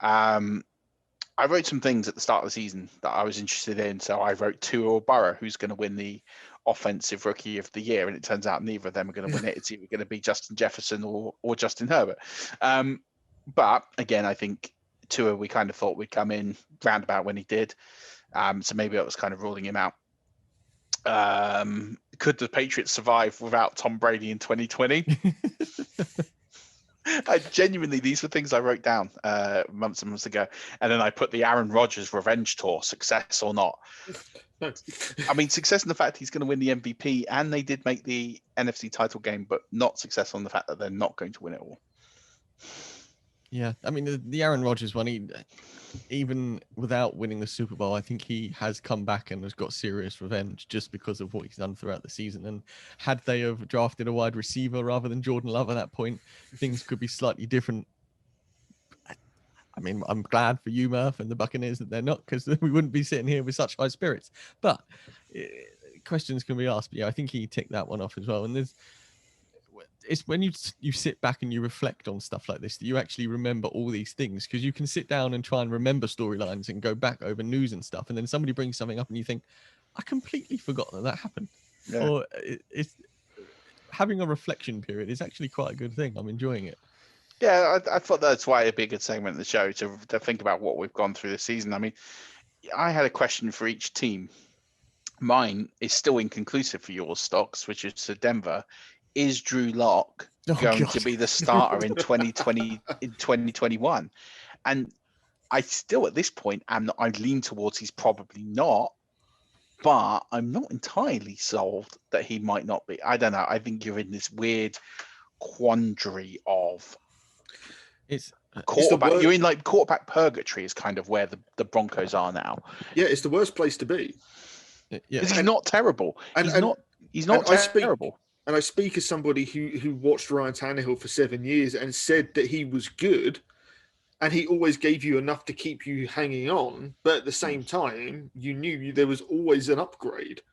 C: I wrote some things at the start of the season that I was interested in. So I wrote Tua Burrow, who's going to win the offensive rookie of the year. And it turns out neither of them are going to win it. It's either going to be Justin Jefferson or Justin Herbert. But again, I think Tua, we kind of thought would come in roundabout when he did. So maybe that was kind of ruling him out. Could the Patriots survive without Tom Brady in 2020? Genuinely, these were things I wrote down months and months ago. And then I put the Aaron Rodgers revenge tour, success or not. I mean, success in the fact he's going to win the MVP, and they did make the NFC title game, but not success on the fact that they're not going to win it all.
B: Yeah, I mean the Aaron Rodgers one, even without winning the Super Bowl, I think he has come back and has got serious revenge just because of what he's done throughout the season. And had they have drafted a wide receiver rather than Jordan Love at that point, things could be slightly different. I mean, I'm glad for you, Murf, and the Buccaneers that they're not, because we wouldn't be sitting here with such high spirits. But questions can be asked. But yeah, I think he ticked that one off as well. And it's when you sit back and you reflect on stuff like this that you actually remember all these things, because you can sit down and try and remember storylines and go back over news and stuff, and then somebody brings something up and you think, I completely forgot that happened. Yeah. Or it's having a reflection period is actually quite a good thing. I'm enjoying it.
C: Yeah, I thought that's why it'd be a good segment of the show to think about what we've gone through this season. I mean, I had a question for each team. Mine is still inconclusive for yours, Stocks, which is to Denver. Is Drew Lock going to be the starter in 2020 in 2021? And I still, at this point, I lean towards he's probably not, but I'm not entirely solved that he might not be. I don't know. I think you're in this weird quandary of quarterback. You're in like quarterback purgatory is kind of where the Broncos are now.
D: Yeah, it's the worst place to be.
C: Because he's not terrible. He's not terrible.
D: And I speak as somebody who watched Ryan Tannehill for 7 years and said that he was good, and he always gave you enough to keep you hanging on. But at the same time, you knew there was always an upgrade.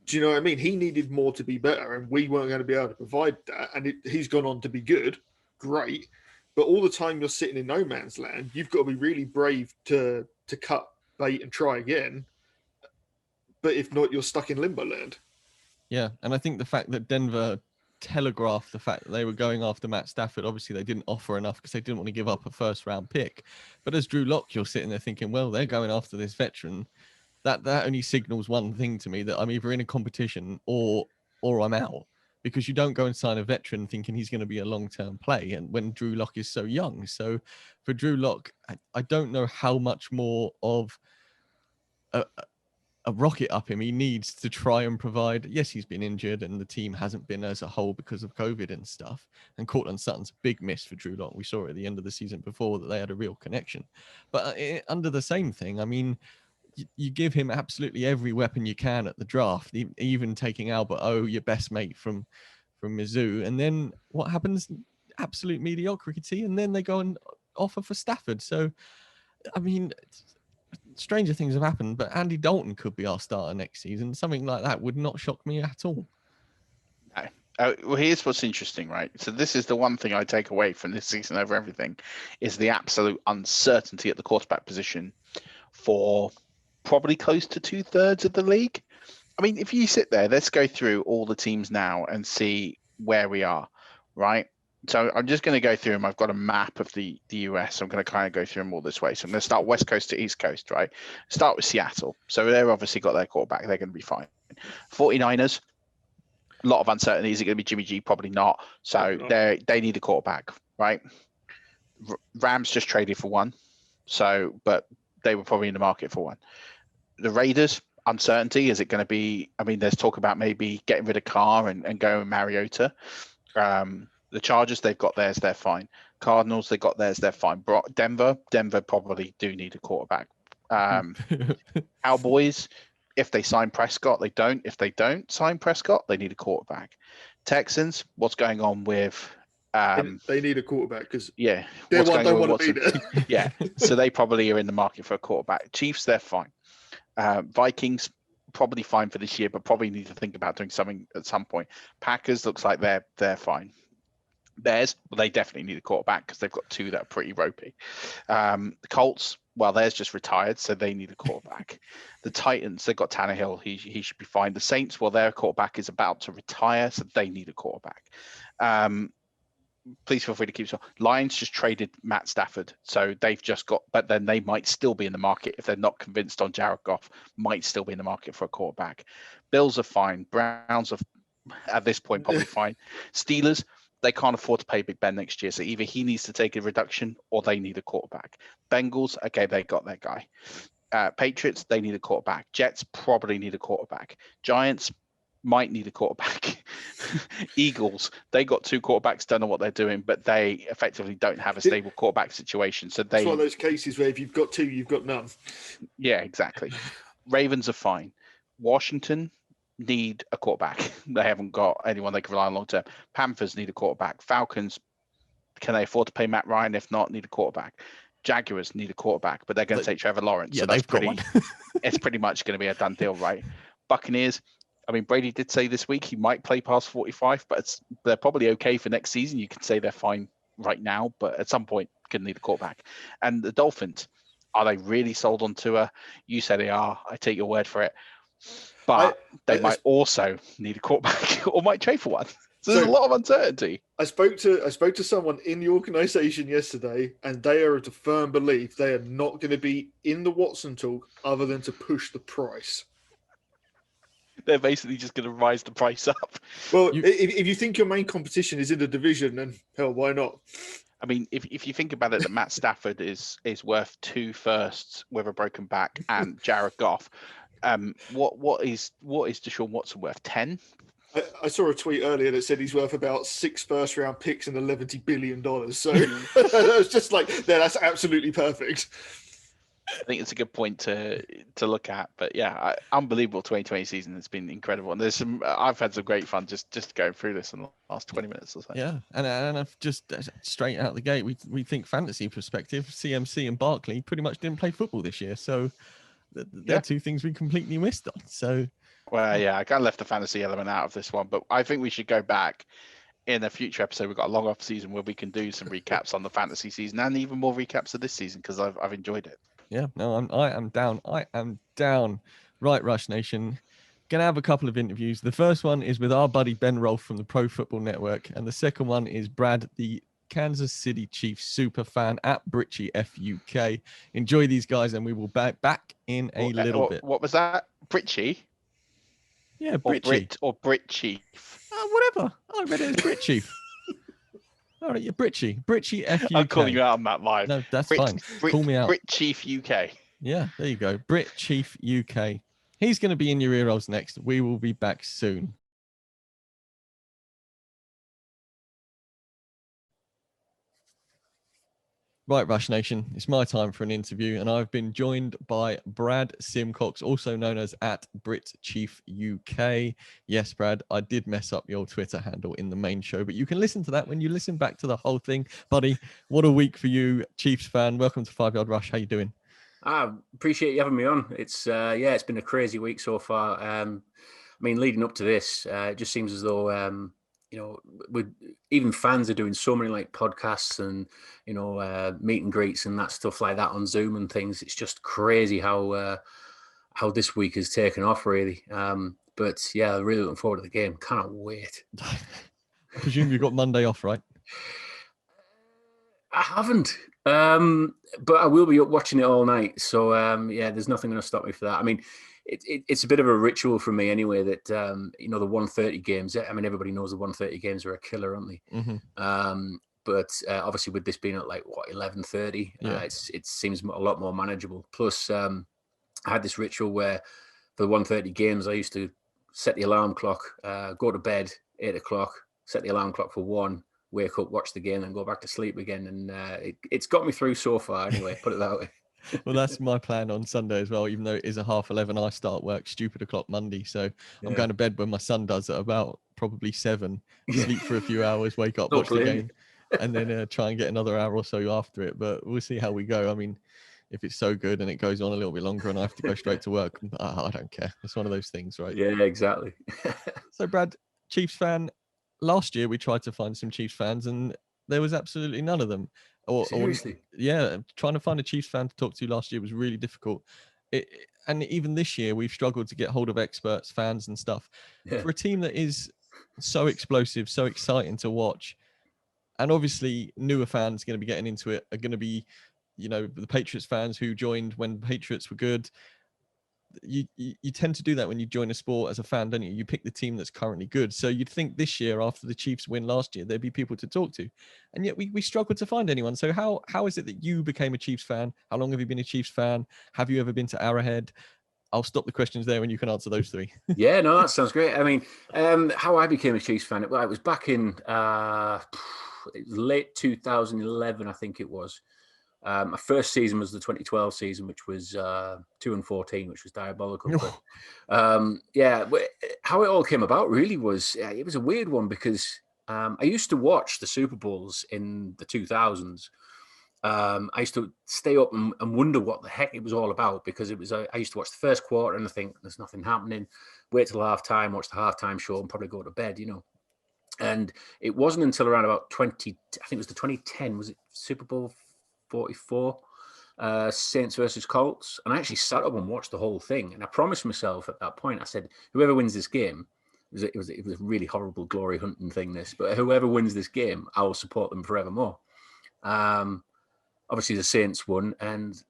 D: Do you know what I mean? He needed more to be better, and we weren't going to be able to provide that. And he's gone on to be good, great. But all the time you're sitting in no man's land, you've got to be really brave to cut bait and try again. But if not, you're stuck in limbo land.
B: Yeah, and I think the fact that Denver telegraphed the fact that they were going after Matt Stafford, obviously they didn't offer enough because they didn't want to give up a first-round pick. But as Drew Lock, you're sitting there thinking, well, they're going after this veteran. That only signals one thing to me, that I'm either in a competition or I'm out, because you don't go and sign a veteran thinking he's going to be a long-term play, and when Drew Lock is so young. So for Drew Lock, I don't know how much more of a rocket up him he needs to try and provide. Yes, he's been injured and the team hasn't been as a whole because of COVID and stuff. And Cortland Sutton's a big miss for Drew Lock. We saw it at the end of the season before that they had a real connection. But under the same thing, I mean, you give him absolutely every weapon you can at the draft, even taking Albert O, your best mate from Mizzou. And then what happens? Absolute mediocrity. And then they go and offer for Stafford. So, I mean, stranger things have happened, but Andy Dalton could be our starter next season. Something like that would not shock me at all.
C: No. Well, here's what's interesting, right? So this is the one thing I take away from this season over everything, is the absolute uncertainty at the quarterback position for probably close to 2/3 of the league. I mean, if you sit there, let's go through all the teams now and see where we are, right? So I'm just going to go through them. I've got a map of the US. I'm going to kind of go through them all this way. So I'm going to start West Coast to East Coast, right? Start with Seattle. So they've obviously got their quarterback. They're going to be fine. 49ers, a lot of uncertainty. Is it going to be Jimmy G? Probably not. So they need a quarterback, right? Rams just traded for one. So, but they were probably in the market for one. The Raiders, uncertainty. Is it going to be, I mean, there's talk about maybe getting rid of Carr and going Mariota. The Chargers, they've got theirs, they're fine. Cardinals, they got theirs, they're fine. Denver probably do need a quarterback. Cowboys, if they sign Prescott, they don't. If they don't sign Prescott, they need a quarterback. Texans, what's going on with...
D: they need a quarterback because
C: yeah,
D: they don't want to be there.
C: Yeah, so they probably are in the market for a quarterback. Chiefs, they're fine. Vikings, probably fine for this year, but probably need to think about doing something at some point. Packers, looks like they're fine. Bears, well, they definitely need a quarterback because they've got two that are pretty ropey. The Colts, well, theirs just retired, so they need a quarterback. The Titans, they've got Tannehill. He should be fine. The Saints, well, their quarterback is about to retire, so they need a quarterback. Please feel free to keep so. Lions just traded Matt Stafford, so they've just got, but then they might still be in the market if they're not convinced on Jared Goff, might still be in the market for a quarterback. Bills are fine. Browns are, at this point, probably fine. Steelers, they can't afford to pay Big Ben next year. So either he needs to take a reduction or they need a quarterback. Bengals, okay, they got their guy. Patriots, they need a quarterback. Jets probably need a quarterback. Giants, might need a quarterback. Eagles, they got 2 quarterbacks, don't know what they're doing, but they effectively don't have a stable quarterback situation. So
D: it's one of those cases where if you've got 2, you've got none.
C: Yeah, exactly. Ravens are fine. Washington need a quarterback. They haven't got anyone they can rely on long term. Panthers need a quarterback. Falcons, can they afford to pay Matt Ryan? If not, need a quarterback. Jaguars need a quarterback, but they're going to take Trevor Lawrence.
B: Yeah,
C: so that's
B: they've got one.
C: it's pretty much going to be a done deal, right? Buccaneers, I mean, Brady did say this week he might play past 45, but they're probably okay for next season. You can say they're fine right now, but at some point, going to need a quarterback. And the Dolphins, are they really sold on Tua? You say they are. I take your word for it. But they might also need a quarterback or might trade for one. So there's a lot of uncertainty.
D: I spoke to someone in the organization yesterday, and they are of the firm belief they are not going to be in the Watson talk other than to push the price.
C: They're basically just going to rise the price up.
D: Well, if you think your main competition is in the division, then hell, why not?
C: I mean, if you think about it, that Matt Stafford is worth 2 firsts with a broken back and Jared Goff. What is Deshaun Watson worth? 10?
D: I saw a tweet earlier that said he's worth about 6 first-round picks and $11 billion. So that was just like, yeah, that's absolutely perfect.
C: I think it's a good point to look at. But yeah, unbelievable 2020 season. It's been incredible, and I've had some great fun just going through this in the last 20 minutes or so.
B: Yeah, and I've just straight out the gate, we think fantasy perspective, CMC and Barkley pretty much didn't play football this year, so they're 2 things we completely missed on. So.
C: Well, yeah, I kind of left the fantasy element out of this one, but I think we should go back in a future episode. We've got a long off season where we can do some recaps on the fantasy season and even more recaps of this season because I've enjoyed it.
B: Yeah, no, I am down. I am down. Right, Rush Nation. Gonna have a couple of interviews. The first one is with our buddy Ben Rolfe from the Pro Football Network, and the second one is Brad, the Kansas City Chiefs super fan at Britchie FUK. Enjoy these guys, and we will back in a little bit.
C: What was that? Britchie?
B: Yeah, Britchie.
C: Or Brit Chief.
B: Whatever. I read it as Brit Chief. All right, yeah, Britchie FUK.
C: I'm calling you out on that live.
B: No, that's fine. Call me out.
C: Brit Chief UK.
B: Yeah, there you go. Brit Chief UK. He's going to be in your ear rolls next. We will be back soon. Right, Rush Nation, it's my time for an interview, and I've been joined by Brad Symcox, also known as at Brit Chief UK. Yes, Brad, I did mess up your Twitter handle in the main show, but you can listen to that when you listen back to the whole thing. Buddy, what a week for you, Chiefs fan. Welcome to 5 Yard Rush. How you doing?
E: I appreciate you having me on. It's it's been a crazy week so far. I mean, leading up to this, it just seems as though even fans are doing so many like podcasts and meet and greets and that stuff like that on Zoom and things. It's just crazy how this week has taken off, really. But yeah, really looking forward to the game. Cannot wait.
B: I presume you got Monday off, right?
E: I haven't, but I will be up watching it all night. So there's nothing going to stop me for that. I mean, it's a bit of a ritual for me anyway that the 1:30 games. I mean, everybody knows the 1:30 games are a killer, aren't they?
B: Mm-hmm.
E: But obviously with this being at like 11:30, it seems a lot more manageable. Plus, I had this ritual where for the 1:30 games, I used to set the alarm clock, go to bed 8 o'clock, set the alarm clock for 1, wake up, watch the game, and go back to sleep again. And it's got me through so far anyway, put it that way.
B: Well, that's my plan on Sunday as well, even though it is a 11:30. I start work stupid o'clock Monday. So I'm going to bed when my son does at about probably 7, sleep for a few hours, wake up, watch the game, and then try and get another hour or so after it. But we'll see how we go. I mean, if it's so good and it goes on a little bit longer and I have to go straight to work, I don't care. It's one of those things, right?
E: Yeah, exactly.
B: So, Brad, Chiefs fan, last year we tried to find some Chiefs fans and there was absolutely none of them.
E: Seriously?
B: Trying to find a Chiefs fan to talk to last year was really difficult. And even this year, we've struggled to get hold of experts, fans and stuff. Yeah. For a team that is so explosive, so exciting to watch, and obviously newer fans going to be getting into it are going to be, the Patriots fans who joined when the Patriots were good. You tend to do that when you join a sport as a fan, don't you? You pick the team that's currently good. So you'd think this year, after the Chiefs win last year, there'd be people to talk to. And yet we struggled to find anyone. So how is it that you became a Chiefs fan? How long have you been a Chiefs fan? Have you ever been to Arrowhead? I'll stop the questions there and you can answer those three.
E: Yeah, no, that sounds great. I mean, how I became a Chiefs fan, it was back in late 2011, I think it was. My first season was the 2012 season, which was 2-14, which was diabolical. But how it all came about really was it was a weird one because I used to watch the Super Bowls in the 2000s. I used to stay up and wonder what the heck it was all about because it was. I used to watch the first quarter and I think there's nothing happening. Wait till halftime, watch the halftime show, and probably go to bed. And it wasn't until around about I think it was the 2010. Was it Super Bowl 44? Saints versus Colts, and I actually sat up and watched the whole thing. And I promised myself at that point, I said, whoever wins this game, it was a really horrible glory hunting thing. But whoever wins this game, I will support them forevermore. Obviously, the Saints won, and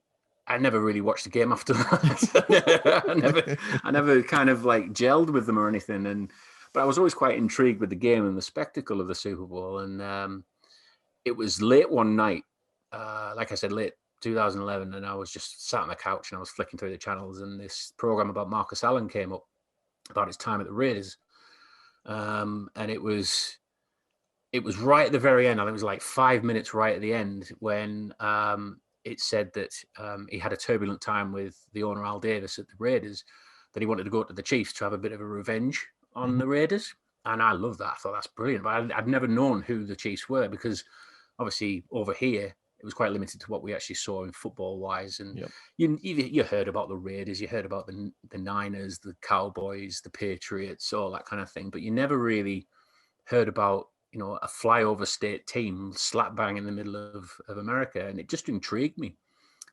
E: I never really watched the game after that. I never kind of like gelled with them or anything. But I was always quite intrigued with the game and the spectacle of the Super Bowl. And it was late one night, like I said, late 2011, and I was just sat on the couch and I was flicking through the channels, and this program about Marcus Allen came up about his time at the Raiders, and it was right at the very end. I think it was like 5 minutes right at the end when it said that he had a turbulent time with the owner Al Davis at the Raiders, that he wanted to go to the Chiefs to have a bit of a revenge on the Raiders. And I love that. I thought that's brilliant. But I'd never known who the Chiefs were because obviously over here it was quite limited to what we actually saw in football wise. And you heard about the Raiders, you heard about the Niners, the Cowboys, the Patriots, all that kind of thing. But you never really heard about, a flyover state team slap bang in the middle of America. And it just intrigued me.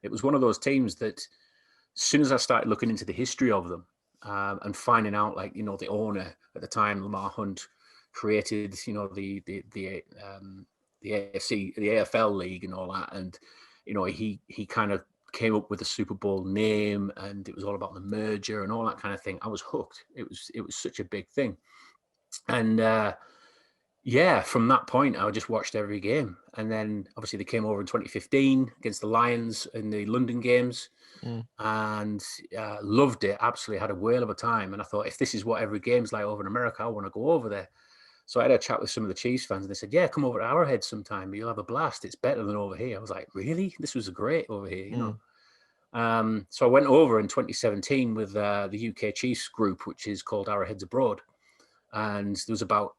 E: It was one of those teams that as soon as I started looking into the history of them and finding out, like, the owner at the time, Lamar Hunt, created, the AFC, the AFL league and all that. And, he kind of came up with the Super Bowl name, and it was all about the merger and all that kind of thing. I was hooked. It was such a big thing. And, from that point, I just watched every game. And then obviously they came over in 2015 against the Lions in the London games and loved it. Absolutely had a whale of a time. And I thought, if this is what every game's like over in America, I want to go over there. So I had a chat with some of the Chiefs fans and they said, yeah, come over to Arrowhead sometime. You'll have a blast. It's better than over here. I was like, really? This was great over here, So I went over in 2017 with the UK Chiefs group, which is called Arrowheads Abroad. And there was about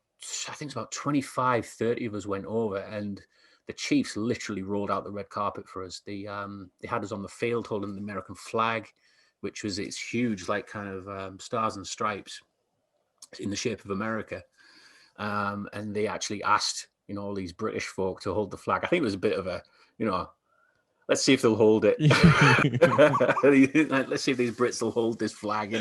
E: 25, 30 of us went over, and the Chiefs literally rolled out the red carpet for us. They had us on the field holding the American flag, which was its huge, like, kind of stars and stripes in the shape of America. And they actually asked, all these British folk to hold the flag. I think it was a bit of a, let's see if they'll hold it. Let's see if these Brits will hold this flag,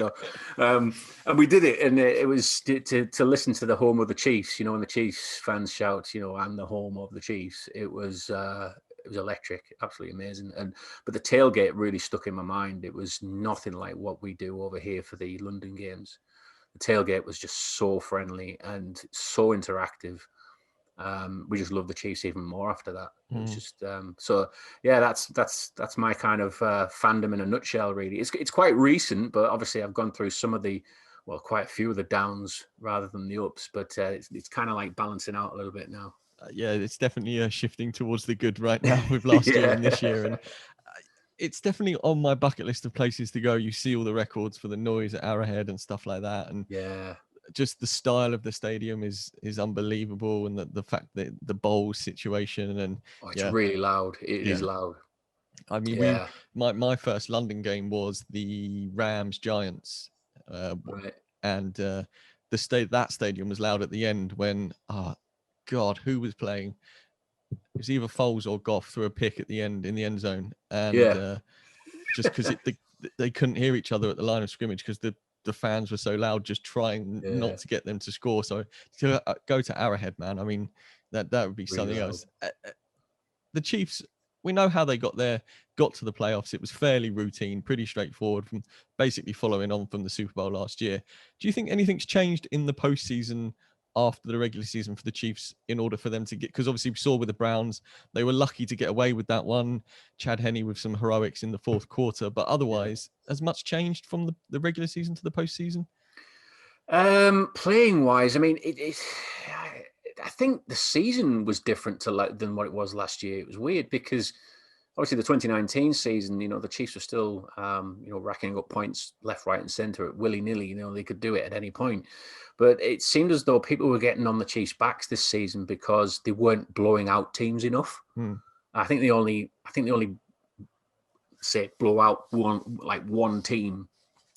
E: And we did it, and it was to listen to the home of the Chiefs, when the Chiefs fans shout, I'm the home of the Chiefs. It was electric, absolutely amazing. But the tailgate really stuck in my mind. It was nothing like what we do over here for the London games. The tailgate was just so friendly and so interactive. We just love the Chiefs even more after that. It's just that's my kind of fandom in a nutshell, really. It's quite recent, but obviously I've gone through quite a few of the downs rather than the ups, but it's kind of like balancing out a little bit now.
B: It's definitely shifting towards the good right now with last year and this year, and it's definitely on my bucket list of places to go. You see all the records for the noise at Arrowhead and stuff like that, and just the style of the stadium is unbelievable, and the fact that the bowl situation and
E: it's really loud. It is loud.
B: I mean, my first London game was the Rams Giants, and that stadium was loud at the end when who was playing? It was either Foles or Goff threw a pick at the end in the end zone, and just because they couldn't hear each other at the line of scrimmage because the fans were so loud, just trying not to get them to score. So to go to Arrowhead, man, I mean, that would be really something else. The Chiefs, we know how they got to the playoffs. It was fairly routine, pretty straightforward, from basically following on from the Super Bowl last year. Do you think anything's changed in the postseason after the regular season for the Chiefs in order for them to get, because obviously we saw with the Browns, they were lucky to get away with that one. Chad Henne with some heroics in the fourth quarter, but otherwise, has much changed from the regular season to the postseason?
E: Playing wise, I mean, I think the season was different than what it was last year. It was weird because obviously the 2019 season, the Chiefs were still, racking up points left, right, and centre at willy-nilly. They could do it at any point. But it seemed as though people were getting on the Chiefs' backs this season because they weren't blowing out teams enough. I think they only say blow out one team,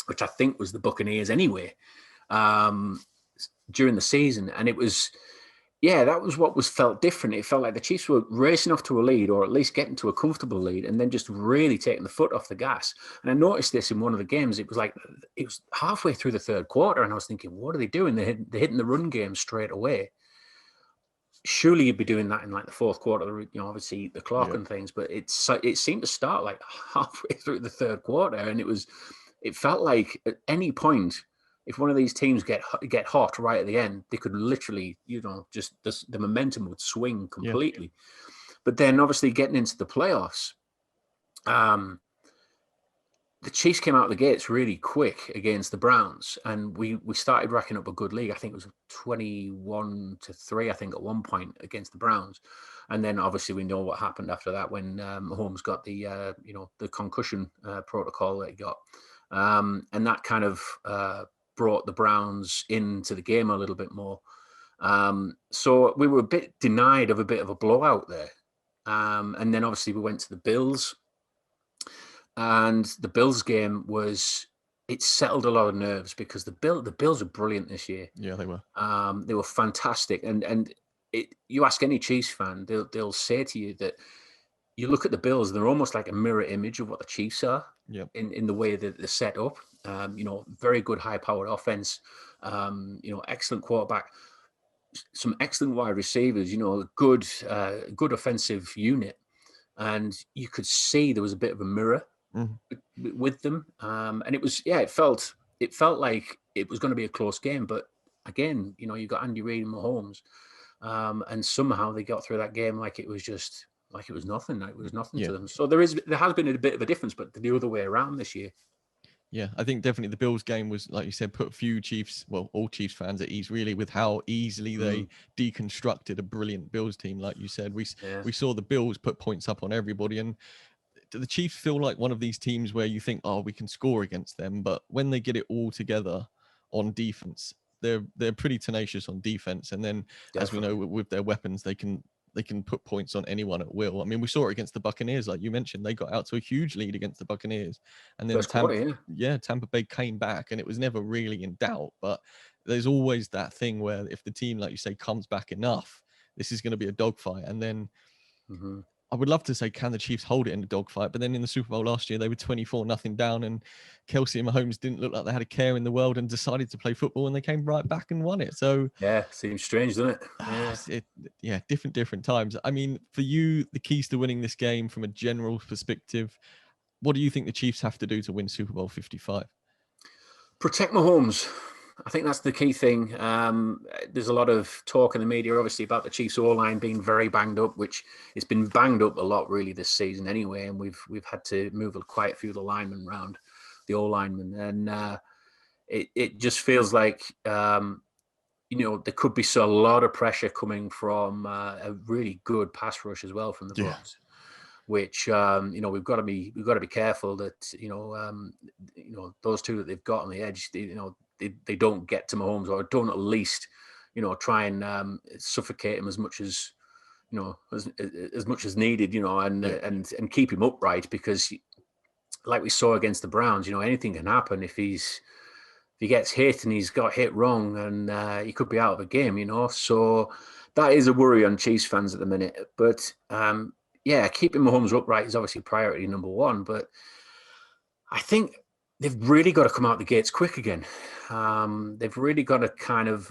E: which I think was the Buccaneers anyway, during the season. And it was, that was what felt different. It felt like the Chiefs were racing off to a lead, or at least getting to a comfortable lead, and then just really taking the foot off the gas. And I noticed this in one of the games. It was halfway through the third quarter, and I was thinking, what are they doing? They're hitting the run game straight away. Surely you'd be doing that in like the fourth quarter, obviously the clock and things. But it seemed to start like halfway through the third quarter, and it felt like at any point, if one of these teams get hot right at the end, they could literally, just the momentum would swing completely. Yeah. But then obviously getting into the playoffs, the Chiefs came out of the gates really quick against the Browns, and we started racking up a good lead. I think it was 21-3, I think, at one point against the Browns. And then obviously we know what happened after that when Mahomes got the concussion protocol that he got. And that kind of brought the Browns into the game a little bit more. So we were a bit denied of a bit of a blowout there. And then obviously we went to the Bills. And the Bills game it settled a lot of nerves because the Bills are brilliant this year.
B: Yeah, they were.
E: They were fantastic. And you ask any Chiefs fan, they'll say to you that you look at the Bills, they're almost like a mirror image of what the Chiefs are. Yep. In the way that they're set up. Very good high-powered offense, excellent quarterback, some excellent wide receivers, a good offensive unit. And you could see there was a bit of a mirror with them. And it was, it felt like it was going to be a close game. But again, you got Andy Reid and Mahomes. And somehow they got through that game like it was nothing. It was nothing to them. So there has been a bit of a difference, but the other way around this year.
B: Yeah, I think definitely the Bills game was, like you said, put a few all Chiefs fans at ease, really, with how easily they deconstructed a brilliant Bills team. Like you said, we saw the Bills put points up on everybody. And do the Chiefs feel like one of these teams where you think, we can score against them, but when they get it all together on defense, they're pretty tenacious on defense. And then, as we know, with their weapons, they can put points on anyone at will. I mean, we saw it against the Buccaneers, like you mentioned. They got out to a huge lead against the Buccaneers. And then Tampa Bay came back, and it was never really in doubt. But there's always that thing where if the team, like you say, comes back enough, this is going to be a dogfight. And then I would love to say, can the Chiefs hold it in the dogfight? But then in the Super Bowl last year, they were 24-0 down, and Kelsey and Mahomes didn't look like they had a care in the world and decided to play football, and they came right back and won it. So
E: seems strange, doesn't it?
B: Different times. I mean, for you, the keys to winning this game from a general perspective, what do you think the Chiefs have to do to win Super Bowl 55?
E: Protect Mahomes. I think that's the key thing. There's a lot of talk in the media, obviously, about the Chiefs O-line being very banged up, which it's been banged up a lot really this season anyway, and we've had to move quite a few of the linemen around, the O-linemen, and it just feels like there could be a lot of pressure coming from a really good pass rush as well from the Bucs. Which we've got to be careful that those two that they've got on the edge, they don't get to Mahomes, or don't at least try and suffocate him as much as as much as needed, and keep him upright, because like we saw against the Browns, anything can happen if he gets hit and he's got hit wrong, and he could be out of a game, So that is a worry on Chiefs fans at the minute, but. Keeping Mahomes upright is obviously priority number one, but I think they've really got to come out the gates quick again. They've really got to kind of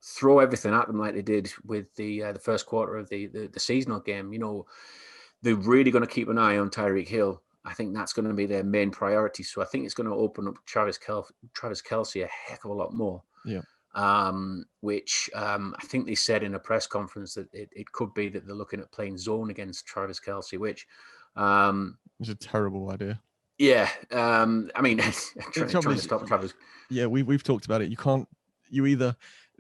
E: throw everything at them like they did with the first quarter of the seasonal game. They're really going to keep an eye on Tyreek Hill. I think that's going to be their main priority. So I think it's going to open up Travis Kelce a heck of a lot more. Yeah. which I think they said in a press conference that it could be that they're looking at playing zone against Travis Kelce, which
B: it's a terrible idea.
E: Yeah, I mean, trying to
B: is,
E: stop Travis.
B: Yeah, we've talked about it.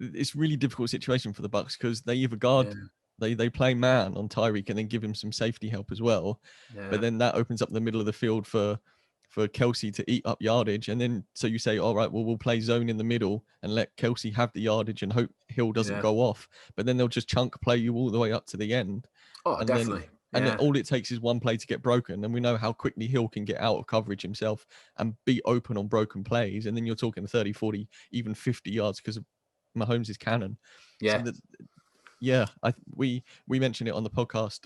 B: It's a really difficult situation for the Bucs because they either guard, they play man on Tyreek and then give him some safety help as well.
E: Yeah.
B: But then that opens up the middle of the field for Kelce to eat up yardage. And then so you say, all right, well, we'll play zone in the middle and let Kelce have the yardage and hope Hill doesn't go off. But then they'll just chunk play you all the way up to the end.
E: Oh,
B: and
E: definitely.
B: Then all it takes is one play to get broken. And we know how quickly Hill can get out of coverage himself and be open on broken plays. And then you're talking 30, 40, even 50 yards because of Mahomes' cannon.
E: Yeah.
B: So we mentioned it on the podcast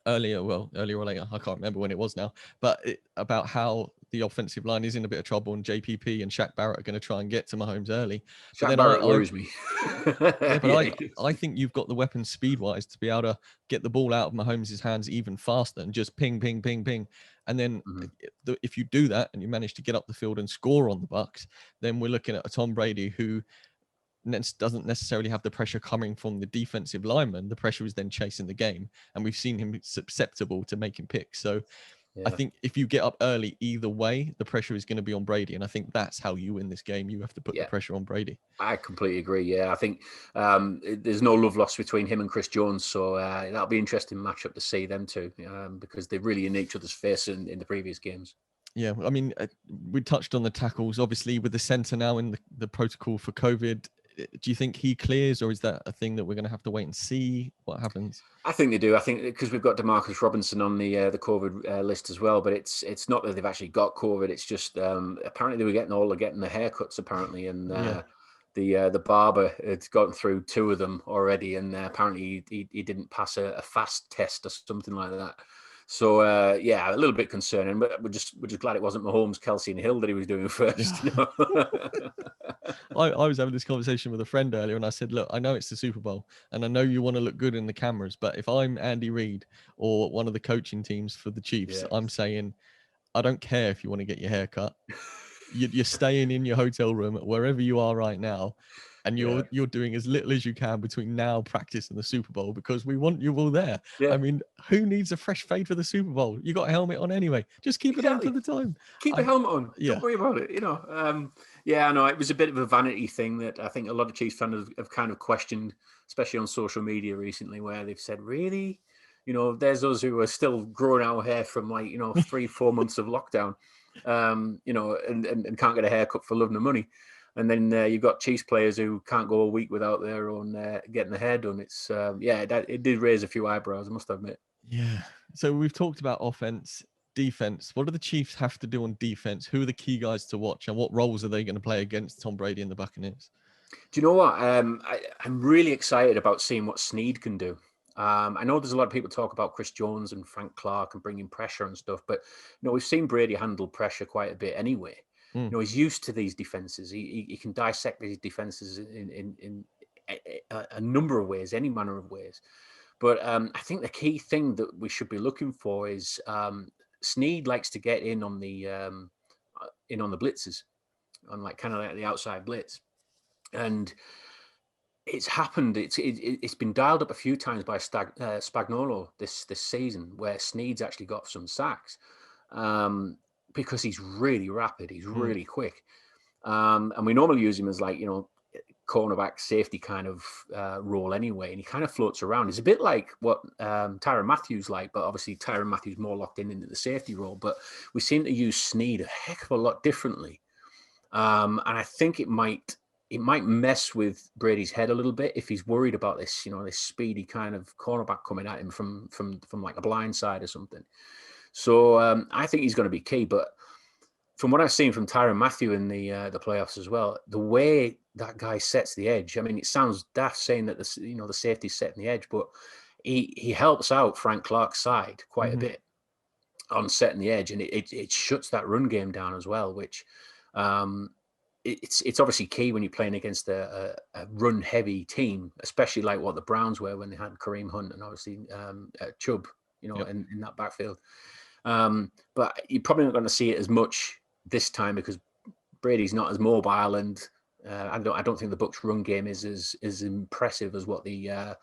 B: earlier or later. I can't remember when it was now. But about how the offensive line is in a bit of trouble and JPP and Shaq Barrett are going to try and get to Mahomes early.
E: Shaq Barrett worries me.
B: I think you've got the weapons speed-wise to be able to get the ball out of Mahomes' hands even faster and just ping, ping, ping, ping. And then if you do that and you manage to get up the field and score on the Bucs, then we're looking at a Tom Brady who doesn't necessarily have the pressure coming from the defensive lineman. The pressure is then chasing the game. And we've seen him susceptible to making picks. So I think if you get up early, either way, the pressure is going to be on Brady. And I think that's how you win this game. You have to put the pressure on Brady.
E: I completely agree. Yeah, I think there's no love lost between him and Chris Jones. So that'll be an interesting matchup to see them two because they're really in each other's face in the previous games.
B: Yeah, I mean, we touched on the tackles, obviously, with the center now in the protocol for COVID. Do you think he clears, or is that a thing that we're going to have to wait and see what happens?
E: I think they do. I think because we've got Demarcus Robinson on the COVID list as well, but it's not that they've actually got COVID. It's just apparently they were getting the haircuts apparently, and the barber had gotten through 2 of them already, and apparently he didn't pass a fast test or something like that. So a little bit concerning, but we're just glad it wasn't Mahomes, Kelce, and Hill that he was doing first. You know?
B: I was having this conversation with a friend earlier, and I said, "Look, I know it's the Super Bowl, and I know you want to look good in the cameras, but if I'm Andy Reid or one of the coaching teams for the Chiefs, I'm saying, I don't care if you want to get your hair cut. You're staying in your hotel room wherever you are right now." And you're doing as little as you can between now, practice, and the Super Bowl because we want you all there. Yeah. I mean, who needs a fresh fade for the Super Bowl? You got a helmet on anyway. Just keep it on for the time.
E: Keep the helmet on. Don't worry about it. You know. I know it was a bit of a vanity thing that I think a lot of Chiefs fans have kind of questioned, especially on social media recently, where they've said, "Really, you know, there's us who are still growing our hair from 3-4 months of lockdown, and can't get a haircut for love nor money." And then you've got Chiefs players who can't go a week without their own getting the hair done. It's it did raise a few eyebrows, I must admit.
B: Yeah. So we've talked about offense, defense. What do the Chiefs have to do on defense? Who are the key guys to watch, and what roles are they going to play against Tom Brady and the Buccaneers?
E: Do you know what? I'm really excited about seeing what Snead can do. I know there's a lot of people talk about Chris Jones and Frank Clark and bringing pressure and stuff, but we've seen Brady handle pressure quite a bit anyway. He's used to these defenses. He can dissect these defenses in a number of ways, any manner of ways. But I think the key thing that we should be looking for is Snead likes to get in on the blitzes, on kind of the outside blitz, and it's happened. It's been dialed up a few times by Spagnuolo this season, where Snead's actually got some sacks. Because he's really rapid, he's really quick. And we normally use him as cornerback safety kind of role anyway. And he kind of floats around. He's a bit like what Tyrann Mathieu like, but obviously Tyrann Mathieu more locked into the safety role. But we seem to use Snead a heck of a lot differently. And I think it might mess with Brady's head a little bit if he's worried about this, this speedy kind of cornerback coming at him from like a blind side or something. So I think he's going to be key. But from what I've seen from Tyrann Mathieu in the playoffs as well, the way that guy sets the edge, I mean, it sounds daft saying that the safety's setting the edge, but he helps out Frank Clark's side quite a bit on setting the edge, and it shuts that run game down as well, which it's obviously key when you're playing against a run heavy team, especially like what the Browns were when they had Kareem Hunt and obviously Chubb, in that backfield. But you're probably not going to see it as much this time because Brady's not as mobile, and I don't think the Bucs run game is as impressive as what the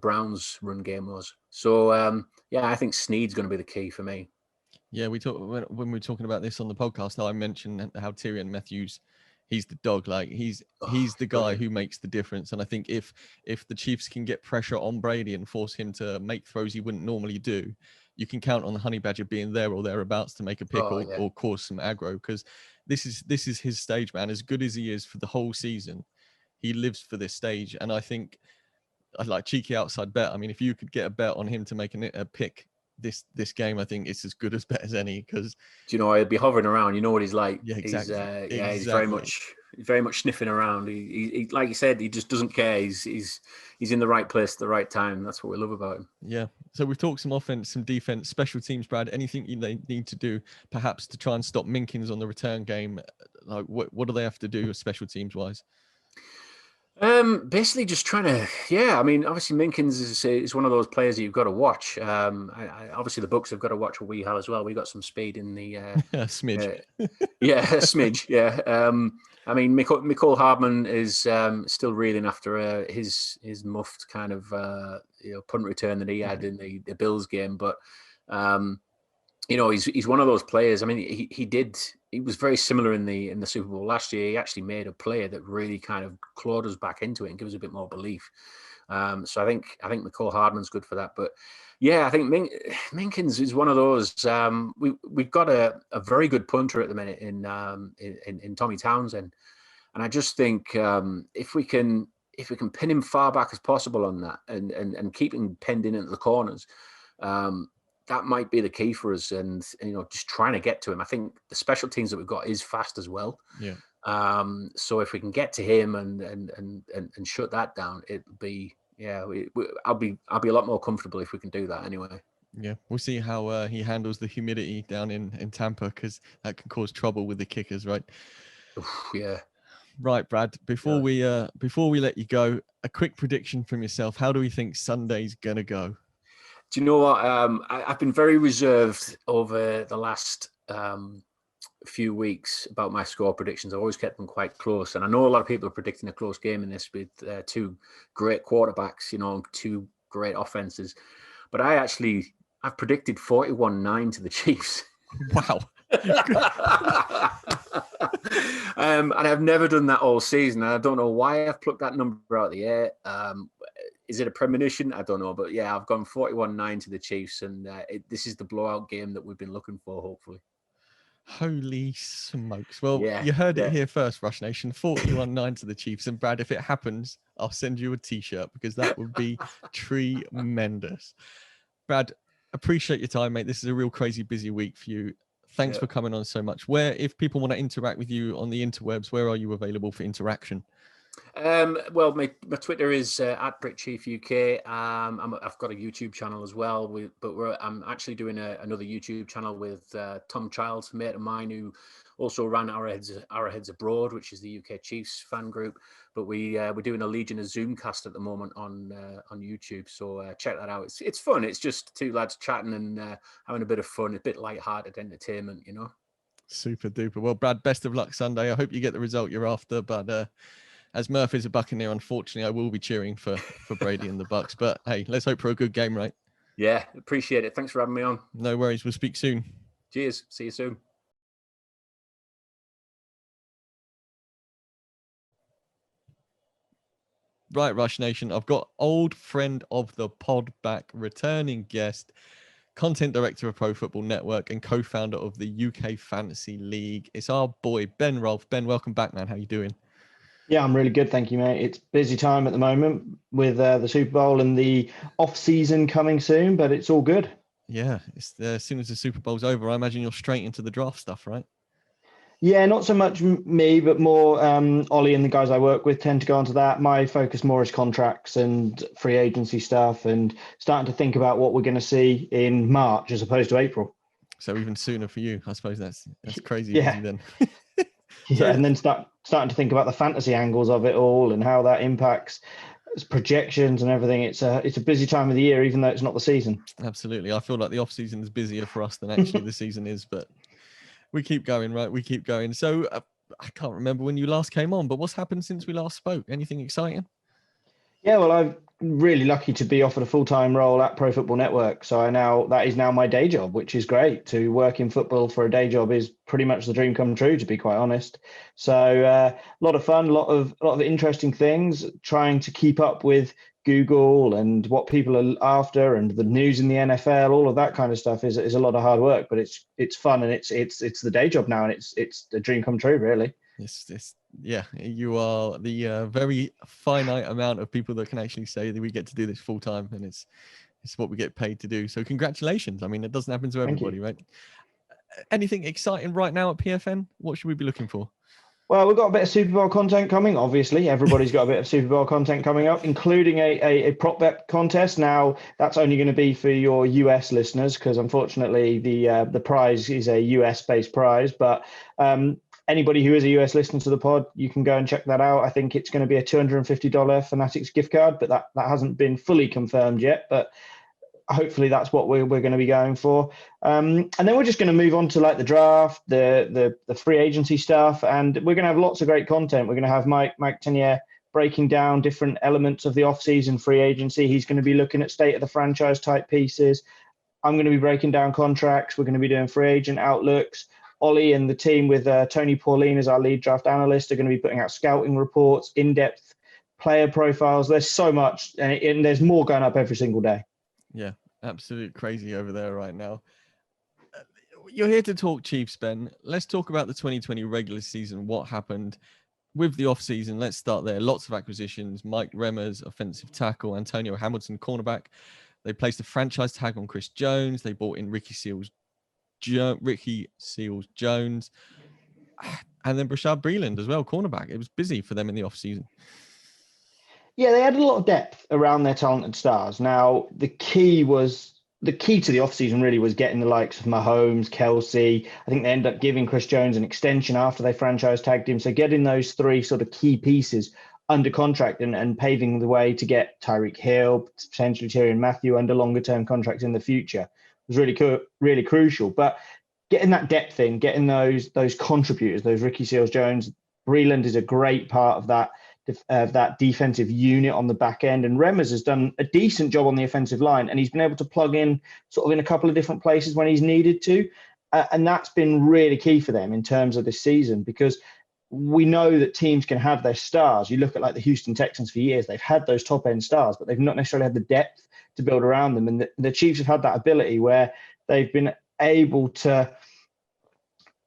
E: Browns run game was. So I think Snead's going to be the key for me.
B: Yeah, when we were talking about this on the podcast, I mentioned how Tyrann Mathieu, he's the dog. Like he's the guy who makes the difference. And I think if the Chiefs can get pressure on Brady and force him to make throws he wouldn't normally do, you can count on the Honey Badger being there or thereabouts to make a pick or cause some aggro, because this is his stage, man. As good as he is for the whole season, he lives for this stage. And I think I'd like cheeky outside bet. I mean, if you could get a bet on him to make a pick this game, I think it's as good as bet as any, because
E: he'll be hovering around. You know what he's like.
B: Yeah, exactly.
E: He's very much sniffing around. He like you said, he just doesn't care. He's in the right place at the right time. That's what we love about him.
B: Yeah. So we've talked some offense, some defense, special teams, Brad. Anything they need to do perhaps to try and stop Minkins on the return game? Like what do they have to do special teams wise?
E: Basically just trying to, I mean, obviously Minkins is one of those players that you've got to watch. Obviously the Bucs have got to watch what we have as well. We got some speed in the
B: smidge.
E: A smidge. Yeah. I mean, Mecole Hardman is still reeling after his muffed kind of punt return that he had in the Bills game, but he's one of those players. I mean, he was very similar in the Super Bowl last year. He actually made a play that really kind of clawed us back into it and gives us a bit more belief. So I think Mecole Hardman's good for that. But I think Minkins is one of those. We've got a very good punter at the minute in Tommy Townsend, and I just think if we can pin him far back as possible on that and keep him penned in at the corners. That might be the key for us, and just trying to get to him. I think the special teams that we've got is fast as well.
B: Yeah.
E: So if we can get to him and shut that down, it'll be I'll be a lot more comfortable if we can do that anyway.
B: Yeah, we'll see how he handles the humidity down in Tampa, because that can cause trouble with the kickers, right?
E: Yeah.
B: Right, Brad. Before we let you go, a quick prediction from yourself. How do we think Sunday's gonna go?
E: Do you know what? I've been very reserved over the last few weeks about my score predictions. I've always kept them quite close. And I know a lot of people are predicting a close game in this with two great quarterbacks, two great offenses. But I've predicted 41-9 to the Chiefs.
B: Wow.
E: And I've never done that all season. I don't know why I've plucked that number out of the air. Is it a premonition? I don't know. But I've gone 41-9 to the Chiefs. And this is the blowout game that we've been looking for, hopefully.
B: Holy smokes. Well, you heard it here first, Rush Nation. 41-9 to the Chiefs. And Brad, if it happens, I'll send you a T-shirt, because that would be tremendous. Brad, appreciate your time, mate. This is a real crazy busy week for you. Thanks for coming on so much. If people want to interact with you on the interwebs, where are you available for interaction?
E: Well, my Twitter is at BritChiefUK. I've got a YouTube channel as well. I'm actually doing another YouTube channel with Tom Childs, a mate of mine who also ran Arrowheads Abroad, which is the UK Chiefs fan group. But we're doing a Legion of Zoomcast at the moment on YouTube. So check that out. It's fun. It's just two lads chatting and having a bit of fun, a bit light-hearted entertainment,
B: Super duper. Well, Brad, best of luck Sunday. I hope you get the result you're after. But as Murf is a Buccaneer, unfortunately, I will be cheering for Brady and the Bucs. But hey, let's hope for a good game, right?
E: Yeah, appreciate it. Thanks for having me on.
B: No worries. We'll speak soon.
E: Cheers. See you soon.
B: Right, Rush Nation. I've got old friend of the pod back, returning guest, content director of Pro Football Network and co-founder of the UK Fantasy League. It's our boy, Ben Rolfe. Ben, welcome back, man. How you doing?
F: Yeah, I'm really good. Thank you, mate. It's busy time at the moment with the Super Bowl and the off season coming soon, but it's all good.
B: Yeah, it's as soon as the Super Bowl's over, I imagine you're straight into the draft stuff, right?
F: Yeah, not so much me, but more Ollie and the guys I work with tend to go onto that. My focus more is contracts and free agency stuff and starting to think about what we're going to see in March as opposed to April.
B: So even sooner for you. I suppose that's crazy
F: yeah.
B: easy then.
F: Yeah, and then starting to think about the fantasy angles of it all and how that impacts projections and everything. It's a busy time of the year, even though it's not the season.
B: Absolutely. I feel like the off season is busier for us than actually the season is, but we keep going, right? We keep going. So I can't remember when you last came on, but what's happened since we last spoke? Anything exciting?
F: Yeah, well, I'm really lucky to be offered a full-time role at Pro Football Network. So that is now my day job, which is great. To work in football for a day job is pretty much the dream come true, to be quite honest. So a lot of fun, a lot of interesting things, trying to keep up with Google and what people are after and the news in the NFL, all of that kind of stuff is a lot of hard work, but it's fun, and it's the day job now, and it's the dream come true, really.
B: Yeah, you are the very finite amount of people that can actually say that we get to do this full time, and it's what we get paid to do. So congratulations. I mean, it doesn't happen to everybody, right? Anything exciting right now at PFN? What should we be looking for?
F: Well, we've got a bit of Super Bowl content coming. Obviously, everybody's got a bit of Super Bowl content coming up, including a prop bet contest. Now, that's only going to be for your US listeners, because unfortunately, the prize is a US-based prize. But anybody who is a US listener to the pod, you can go and check that out. I think it's going to be a $250 Fanatics gift card, but that hasn't been fully confirmed yet. But hopefully that's what we're going to be going for. And then we're just going to move on to like the draft, the free agency stuff. And we're going to have lots of great content. We're going to have Mike Tenier breaking down different elements of the offseason free agency. He's going to be looking at state of the franchise type pieces. I'm going to be breaking down contracts. We're going to be doing free agent outlooks. Ollie and the team with Tony Pauline as our lead draft analyst are going to be putting out scouting reports, in-depth player profiles. There's so much, and there's more going up every single day.
B: Yeah, absolute crazy over there right now. You're here to talk Chiefs, Ben. Let's talk about the 2020 regular season. What happened with the offseason? Let's start there. Lots of acquisitions. Mike Remmers, offensive tackle. Antonio Hamilton, cornerback. They placed a franchise tag on Chris Jones. They bought in Ricky Seals Jones. And then Brashad Breeland as well, cornerback. It was busy for them in the offseason.
F: Yeah, they had a lot of depth around their talented stars. Now, the key to the offseason really was getting the likes of Mahomes, Kelsey. I think they ended up giving Chris Jones an extension after they franchise tagged him. So getting those three sort of key pieces under contract and paving the way to get Tyreek Hill, potentially Tyrann Mathieu under longer-term contracts in the future was really crucial. But getting that depth in, getting those contributors, those Ricky Seals-Jones, Breeland is a great part of that defensive unit on the back end, and Remmers has done a decent job on the offensive line, and he's been able to plug in sort of in a couple of different places when he's needed to, and that's been really key for them in terms of this season, because we know that teams can have their stars. You look at like the Houston Texans for years, they've had those top end stars, but they've not necessarily had the depth to build around them, and the Chiefs have had that ability where they've been able to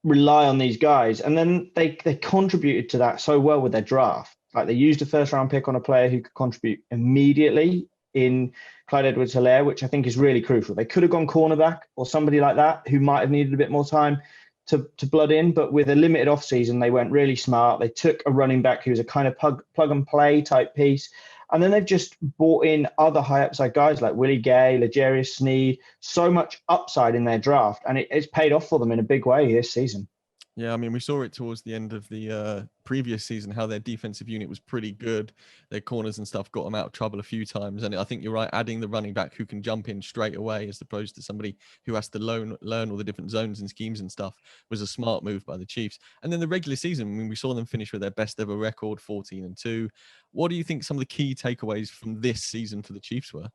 F: rely on these guys, and then they contributed to that so well with their draft. Like they used a first-round pick on a player who could contribute immediately in Clyde Edwards-Helaire, which I think is really crucial. They could have gone cornerback or somebody like that who might have needed a bit more time to blood in, but with a limited offseason, they went really smart. They took a running back who was a kind of plug-and-play type piece, and then they've just brought in other high-upside guys like Willie Gay, L'Jarius Sneed, so much upside in their draft, and it's paid off for them in a big way this season.
B: Yeah, I mean, we saw it towards the end of the previous season, how their defensive unit was pretty good. Their corners and stuff got them out of trouble a few times. And I think you're right, adding the running back who can jump in straight away as opposed to somebody who has to learn all the different zones and schemes and stuff was a smart move by the Chiefs. And then the regular season, when we saw them finish with their best ever record, 14-2. What do you think some of the key takeaways from this season for the Chiefs were?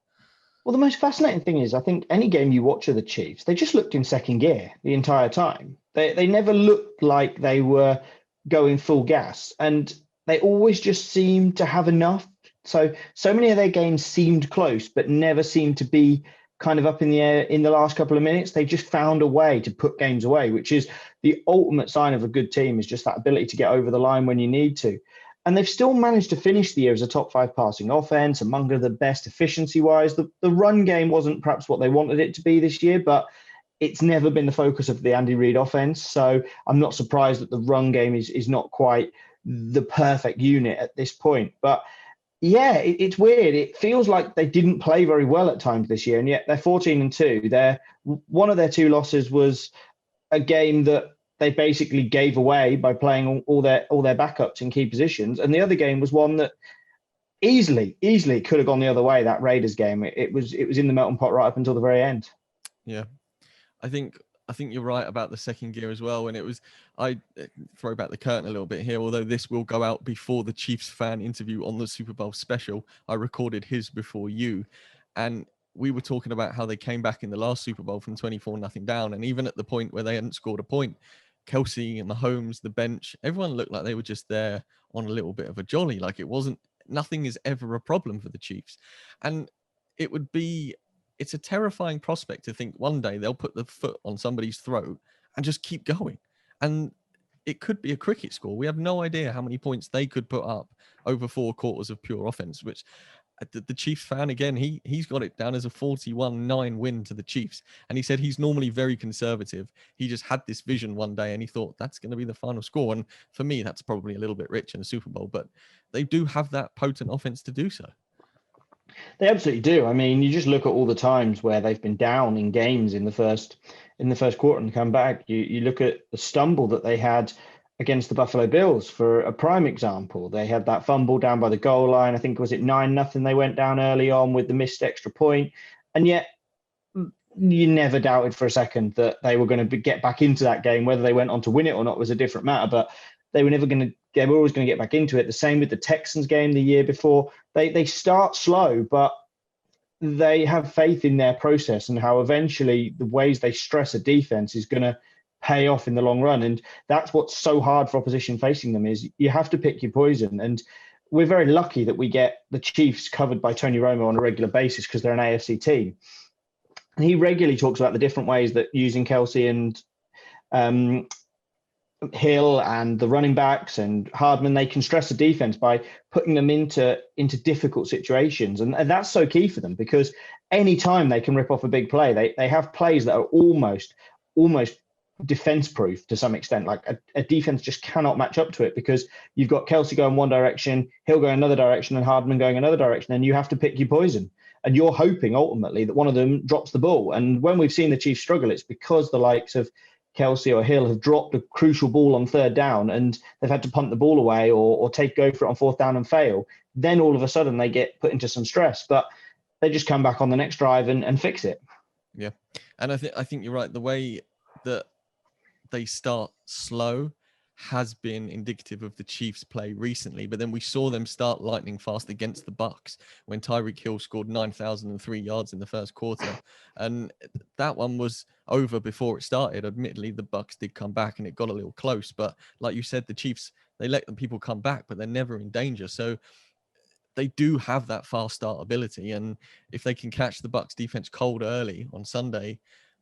F: Well, the most fascinating thing is I think any game you watch of the Chiefs, they just looked in second gear the entire time. They never looked like they were going full gas, and they always just seemed to have enough. So many of their games seemed close, but never seemed to be kind of up in the air in the last couple of minutes. They just found a way to put games away, which is the ultimate sign of a good team, is just that ability to get over the line when you need to. And they've still managed to finish the year as a top 5 passing offense, among the best efficiency-wise. The run game wasn't perhaps what they wanted it to be this year, but it's never been the focus of the Andy Reid offense. So I'm not surprised that the run game is not quite the perfect unit at this point. But yeah, it's weird. It feels like they didn't play very well at times this year, and yet they're 14-2. One of their 2 losses was a game that they basically gave away by playing all their backups in key positions. And the other game was one that easily could have gone the other way, that Raiders game. It was in the melting pot right up until the very end.
B: Yeah. I think I think you're right about the second gear as well. And it was, I throw back the curtain a little bit here, although this will go out before the Chiefs fan interview on the Super Bowl special. I recorded his before you. And we were talking about how they came back in the last Super Bowl from 24-0 down. And even at the point where they hadn't scored a point, Kelsey and Mahomes, the bench, everyone looked like they were just there on a little bit of a jolly. Like nothing is ever a problem for the Chiefs. And it's a terrifying prospect to think one day they'll put the foot on somebody's throat and just keep going. And it could be a cricket score. We have no idea how many points they could put up over 4 quarters of pure offense, which the Chiefs fan, again, he's got it down as a 41-9 win to the Chiefs. And he said he's normally very conservative. He just had this vision one day and he thought that's going to be the final score. And for me, that's probably a little bit rich in a Super Bowl, but they do have that potent offense to do so.
F: They absolutely do. I mean, you just look at all the times where they've been down in games in the first quarter and come back. You look at the stumble that they had against the Buffalo Bills for a prime example. They had that fumble down by the goal line. I think, was it 9-0? They went down early on with the missed extra point. And yet you never doubted for a second that they were going to get back into that game. Whether they went on to win it or not was a different matter, but they were always going to get back into it. The same with the Texans game the year before. They start slow, but they have faith in their process and how eventually the ways they stress a defense is going to pay off in the long run. And that's what's so hard for opposition facing them, is you have to pick your poison. And we're very lucky that we get the Chiefs covered by Tony Romo on a regular basis because they're an AFC team. And he regularly talks about the different ways that using Kelsey and Hill and the running backs and Hardman, they can stress the defense by putting them into difficult situations. And that's so key for them, because any time they can rip off a big play, they have plays that are almost defense proof to some extent. Like a defense just cannot match up to it, because you've got Kelsey going one direction, Hill going another direction, and Hardman going another direction, and you have to pick your poison. And you're hoping ultimately that one of them drops the ball. And when we've seen the Chiefs struggle, it's because the likes of Kelsey or Hill have dropped a crucial ball on 3rd down and they've had to punt the ball away or go for it on 4th down and fail. Then all of a sudden they get put into some stress, but they just come back on the next drive and fix it.
B: Yeah. And I think you're right. The way that they start slow has been indicative of the Chiefs' play recently, but then we saw them start lightning fast against the Bucs when Tyreek Hill scored 9,003 yards in the first quarter, and that one was over before it started. Admittedly, the Bucs did come back and it got a little close, but like you said, the Chiefs, they let the people come back, but they're never in danger. So they do have that fast start ability, and if they can catch the Bucs defense cold early on Sunday,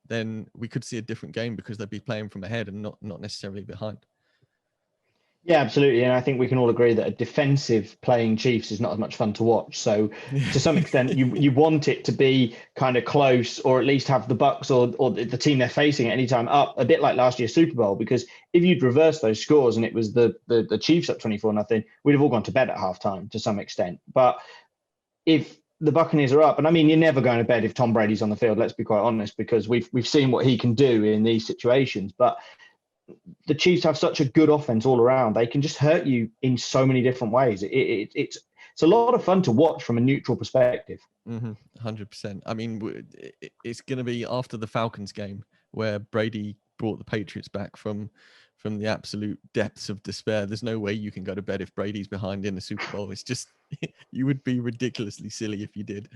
B: then we could see a different game because they'd be playing from ahead and not necessarily behind.
F: Yeah, absolutely. And I think we can all agree that a defensive playing Chiefs is not as much fun to watch. So to some extent, you want it to be kind of close, or at least have the Bucs or the team they're facing at any time up, a bit like last year's Super Bowl. Because if you'd reverse those scores and it was the Chiefs up 24-0, we'd have all gone to bed at halftime to some extent. But if the Buccaneers are up, and I mean, you're never going to bed if Tom Brady's on the field, let's be quite honest, because we've seen what he can do in these situations. But the Chiefs have such a good offense all around. They can just hurt you in so many different ways. It's a lot of fun to watch from a neutral perspective.
B: 100%. I mean, it's going to be after the Falcons game where Brady brought the Patriots back from the absolute depths of despair. There's no way you can go to bed if Brady's behind in the Super Bowl. It's just, you would be ridiculously silly if you did.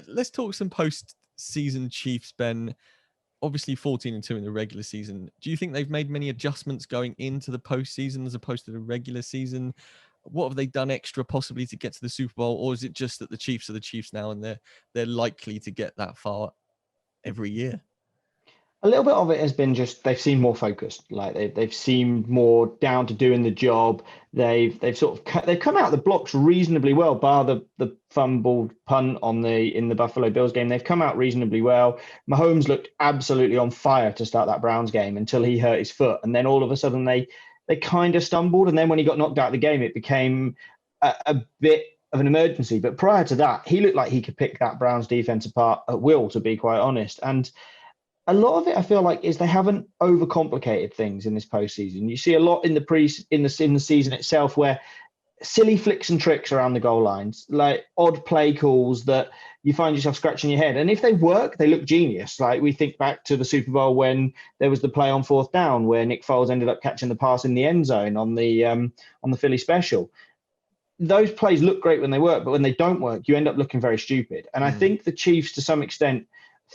B: Let's talk some post-season Chiefs, Ben. Obviously 14-2 in the regular season. Do you think they've made many adjustments going into the postseason as opposed to the regular season? What have they done extra possibly to get to the Super Bowl? Or is it just that the Chiefs are the Chiefs now and they're likely to get that far every year?
F: A little bit of it has been just they've seemed more focused. Like they've seemed more down to doing the job. They've come out of the blocks reasonably well, bar the fumbled punt in the Buffalo Bills game. They've come out reasonably well. Mahomes looked absolutely on fire to start that Browns game until he hurt his foot, and then all of a sudden they kind of stumbled. And then when he got knocked out of the game, it became a bit of an emergency. But prior to that, he looked like he could pick that Browns defense apart at will, to be quite honest. And a lot of it, I feel like, is they haven't overcomplicated things in this postseason. You see a lot in the season itself where silly flicks and tricks around the goal lines, like odd play calls that you find yourself scratching your head. And if they work, they look genius. Like we think back to the Super Bowl when there was the play on 4th down where Nick Foles ended up catching the pass in the end zone on the Philly special. Those plays look great when they work, but when they don't work, you end up looking very stupid. And I think the Chiefs, to some extent,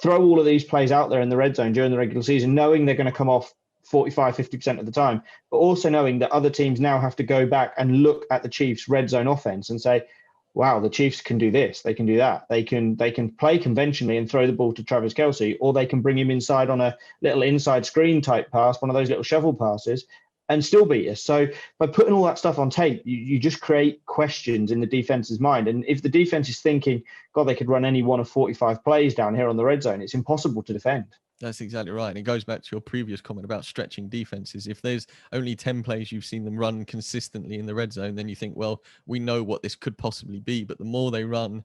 F: throw all of these plays out there in the red zone during the regular season, knowing they're going to come off 45, 50% of the time, but also knowing that other teams now have to go back and look at the Chiefs' red zone offense and say, wow, the Chiefs can do this, they can do that. They can play conventionally and throw the ball to Travis Kelce, or they can bring him inside on a little inside screen type pass, one of those little shovel passes, and still beat us. So by putting all that stuff on tape, you just create questions in the defense's mind. And if the defense is thinking, God, they could run any one of 45 plays down here on the red zone, it's impossible to defend.
B: That's exactly right. And it goes back to your previous comment about stretching defenses. If there's only 10 plays you've seen them run consistently in the red zone, then you think, well, we know what this could possibly be. But the more they run,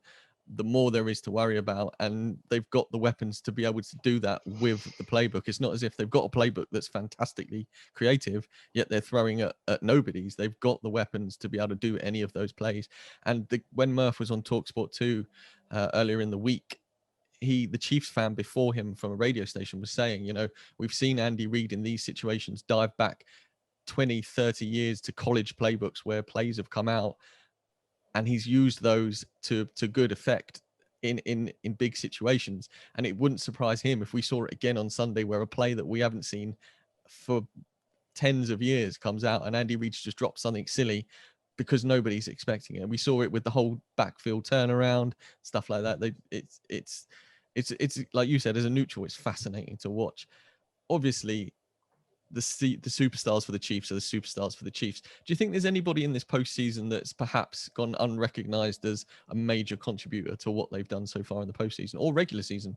B: the more there is to worry about. And they've got the weapons to be able to do that with the playbook. It's not as if they've got a playbook that's fantastically creative, yet they're throwing at nobodies. They've got the weapons to be able to do any of those plays. And when Murf was on TalkSport 2 earlier in the week, the Chiefs fan before him from a radio station was saying, we've seen Andy Reid in these situations dive back 20, 30 years to college playbooks where plays have come out, and he's used those to good effect in big situations. And it wouldn't surprise him if we saw it again on Sunday, where a play that we haven't seen for tens of years comes out and Andy Reid just drops something silly because nobody's expecting it. And we saw it with the whole backfield turnaround, stuff like that. It's like you said, as a neutral, it's fascinating to watch. Obviously, the superstars for the Chiefs are the superstars for the Chiefs. Do you think there's anybody in this postseason that's perhaps gone unrecognized as a major contributor to what they've done so far in the postseason or regular season?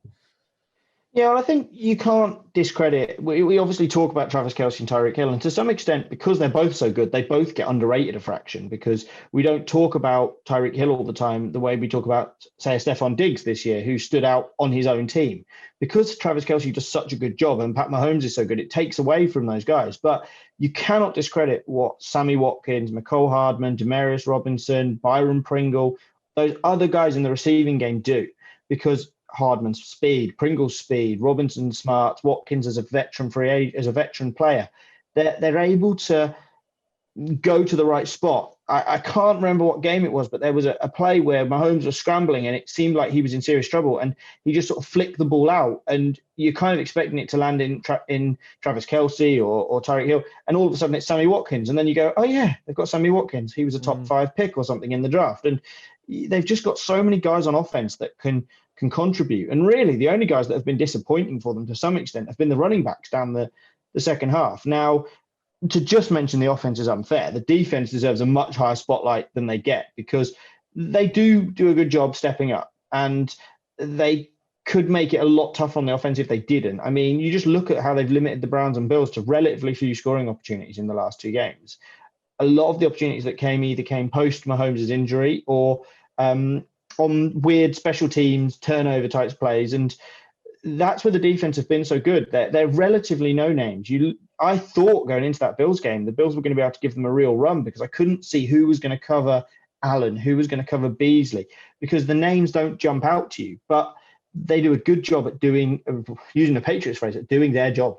F: Yeah, well, I think you can't discredit. We obviously talk about Travis Kelce and Tyreek Hill, and to some extent, because they're both so good, they both get underrated a fraction, because we don't talk about Tyreek Hill all the time the way we talk about, say, Stephon Diggs this year, who stood out on his own team. Because Travis Kelce does such a good job and Pat Mahomes is so good, it takes away from those guys. But you cannot discredit what Sammy Watkins, Mecole Hardman, Demaryius Robinson, Byron Pringle, those other guys in the receiving game do, because Hardman's speed, Pringle's speed, Robinson's smart, Watkins as a veteran player, they're able to go to the right spot. I can't remember what game it was, but there was a play where Mahomes was scrambling and it seemed like he was in serious trouble, and he just sort of flicked the ball out, and you're kind of expecting it to land in Travis Kelce or Tyreek Hill, and all of a sudden it's Sammy Watkins, and then you go, oh yeah, they've got Sammy Watkins. He was a top 5 pick or something in the draft, and they've just got so many guys on offense that can contribute. And really, the only guys that have been disappointing for them to some extent have been the running backs down the second half. Now, to just mention the offense is unfair. The defense deserves a much higher spotlight than they get, because they do a good job stepping up, and they could make it a lot tougher on the offense if they didn't. I mean, you just look at how they've limited the Browns and Bills to relatively few scoring opportunities in the last 2 games. A lot of the opportunities that came post Mahomes' injury or on weird special teams, turnover types plays. And that's where the defense have been so good. They're relatively no names. I thought going into that Bills game, the Bills were going to be able to give them a real run, because I couldn't see who was going to cover Allen, who was going to cover Beasley, because the names don't jump out to you, but they do a good job at using the Patriots phrase, at doing their job.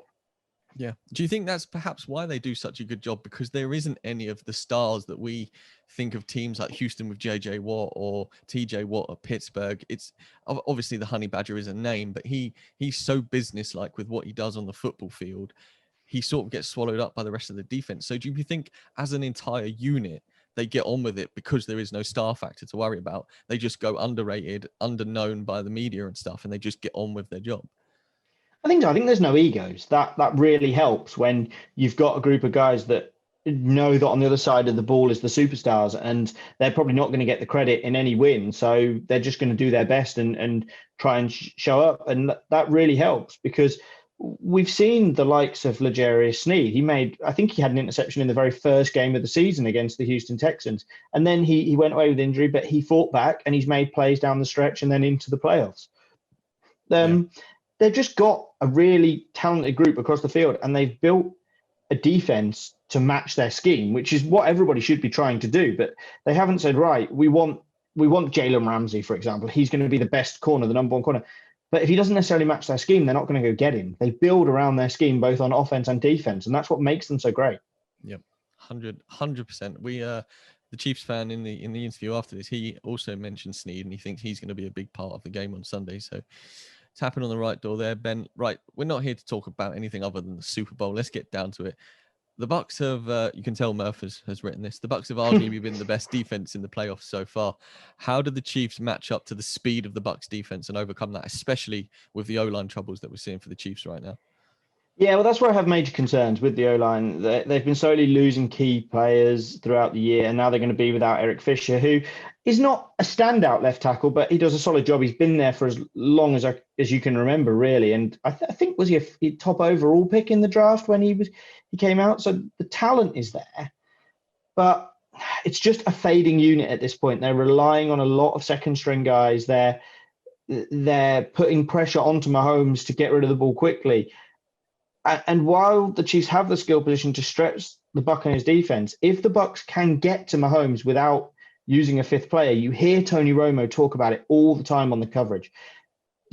B: Yeah. Do you think that's perhaps why they do such a good job? Because there isn't any of the stars that we think of teams like Houston with JJ Watt or TJ Watt or Pittsburgh. It's obviously the Honey Badger is a name, but he's so businesslike with what he does on the football field. He sort of gets swallowed up by the rest of the defense. So do you think as an entire unit, they get on with it because there is no star factor to worry about? They just go underrated, underknown by the media and stuff, and they just get on with their job?
F: I think so. I think there's no egos. That really helps when you've got a group of guys that know that on the other side of the ball is the superstars, and they're probably not going to get the credit in any win. So they're just going to do their best and try and show up. And that really helps, because we've seen the likes of L'Jarius Sneed. I think he had an interception in the very first game of the season against the Houston Texans. And then he went away with injury, but he fought back and he's made plays down the stretch and then into the playoffs. They've just got a really talented group across the field, and they've built a defense to match their scheme, which is what everybody should be trying to do. But they haven't said, right, we want Jalen Ramsey, for example. He's going to be the best corner, the number one corner. But if he doesn't necessarily match their scheme, they're not going to go get him. They build around their scheme, both on offense and defense. And that's what makes them so great.
B: Yep. 100%. We, the Chiefs fan in the interview after this, he also mentioned Snead, and he thinks he's going to be a big part of the game on Sunday. So tapping on the right door there, Ben. Right, we're not here to talk about anything other than the Super Bowl. Let's get down to it. The Bucs have, you can tell Murf has written this, the Bucs have arguably been the best defense in the playoffs so far. How did the Chiefs match up to the speed of the Bucs defense and overcome that, especially with the O-line troubles that we're seeing for the Chiefs right now?
F: Yeah, well, that's where I have major concerns with the O-line. They've been slowly losing key players throughout the year, and now they're going to be without Eric Fisher, who is not a standout left tackle, but he does a solid job. He's been there for as long as you can remember, really. And I think was he a top overall pick in the draft when he came out? So the talent is there, but it's just a fading unit at this point. They're relying on a lot of second string guys. They're putting pressure onto Mahomes to get rid of the ball quickly. And while the Chiefs have the skill position to stretch the Buccaneers defense, if the Bucs can get to Mahomes without using a fifth player, you hear Tony Romo talk about it all the time on the coverage.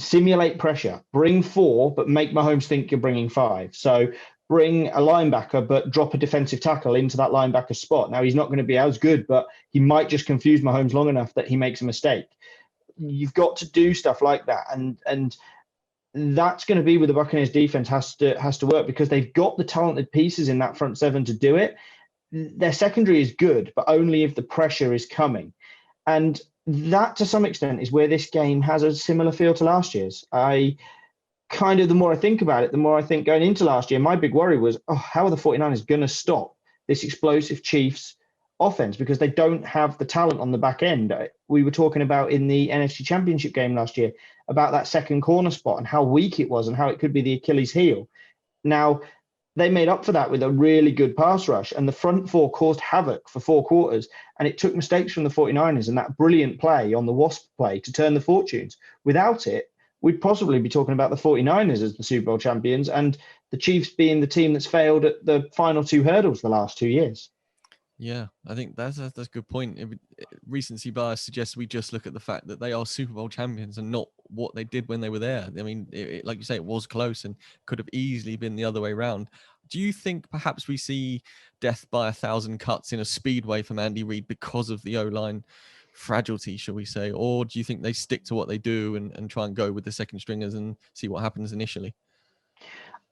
F: Simulate pressure, bring 4, but make Mahomes think you're bringing 5. So bring a linebacker, but drop a defensive tackle into that linebacker spot. Now, he's not going to be as good, but he might just confuse Mahomes long enough that he makes a mistake. You've got to do stuff like that. And that's going to be where the Buccaneers defense has to work, because they've got the talented pieces in that front seven to do it. Their secondary is good, but only if the pressure is coming. And that, to some extent, is where this game has a similar feel to last year's. The more I think about it, the more I think going into last year, my big worry was, how are the 49ers going to stop this explosive Chiefs offense? Because they don't have the talent on the back end. We were talking about in the NFC Championship game last year about that second corner spot and how weak it was and how it could be the Achilles heel. Now, they made up for that with a really good pass rush, and the front four caused havoc for 4 quarters, and it took mistakes from the 49ers and that brilliant play on the Wasp play to turn the fortunes. Without it, we'd possibly be talking about the 49ers as the Super Bowl champions and the Chiefs being the team that's failed at the final 2 hurdles the last 2 years.
B: Yeah, I think that's a good point. Recency bias suggests we just look at the fact that they are Super Bowl champions and not what they did when they were there. I mean, like you say, it was close and could have easily been the other way around. Do you think perhaps we see death by 1,000 cuts in a speedway from Andy Reid because of the O-line fragility, shall we say? Or do you think they stick to what they do and try and go with the second stringers and see what happens initially?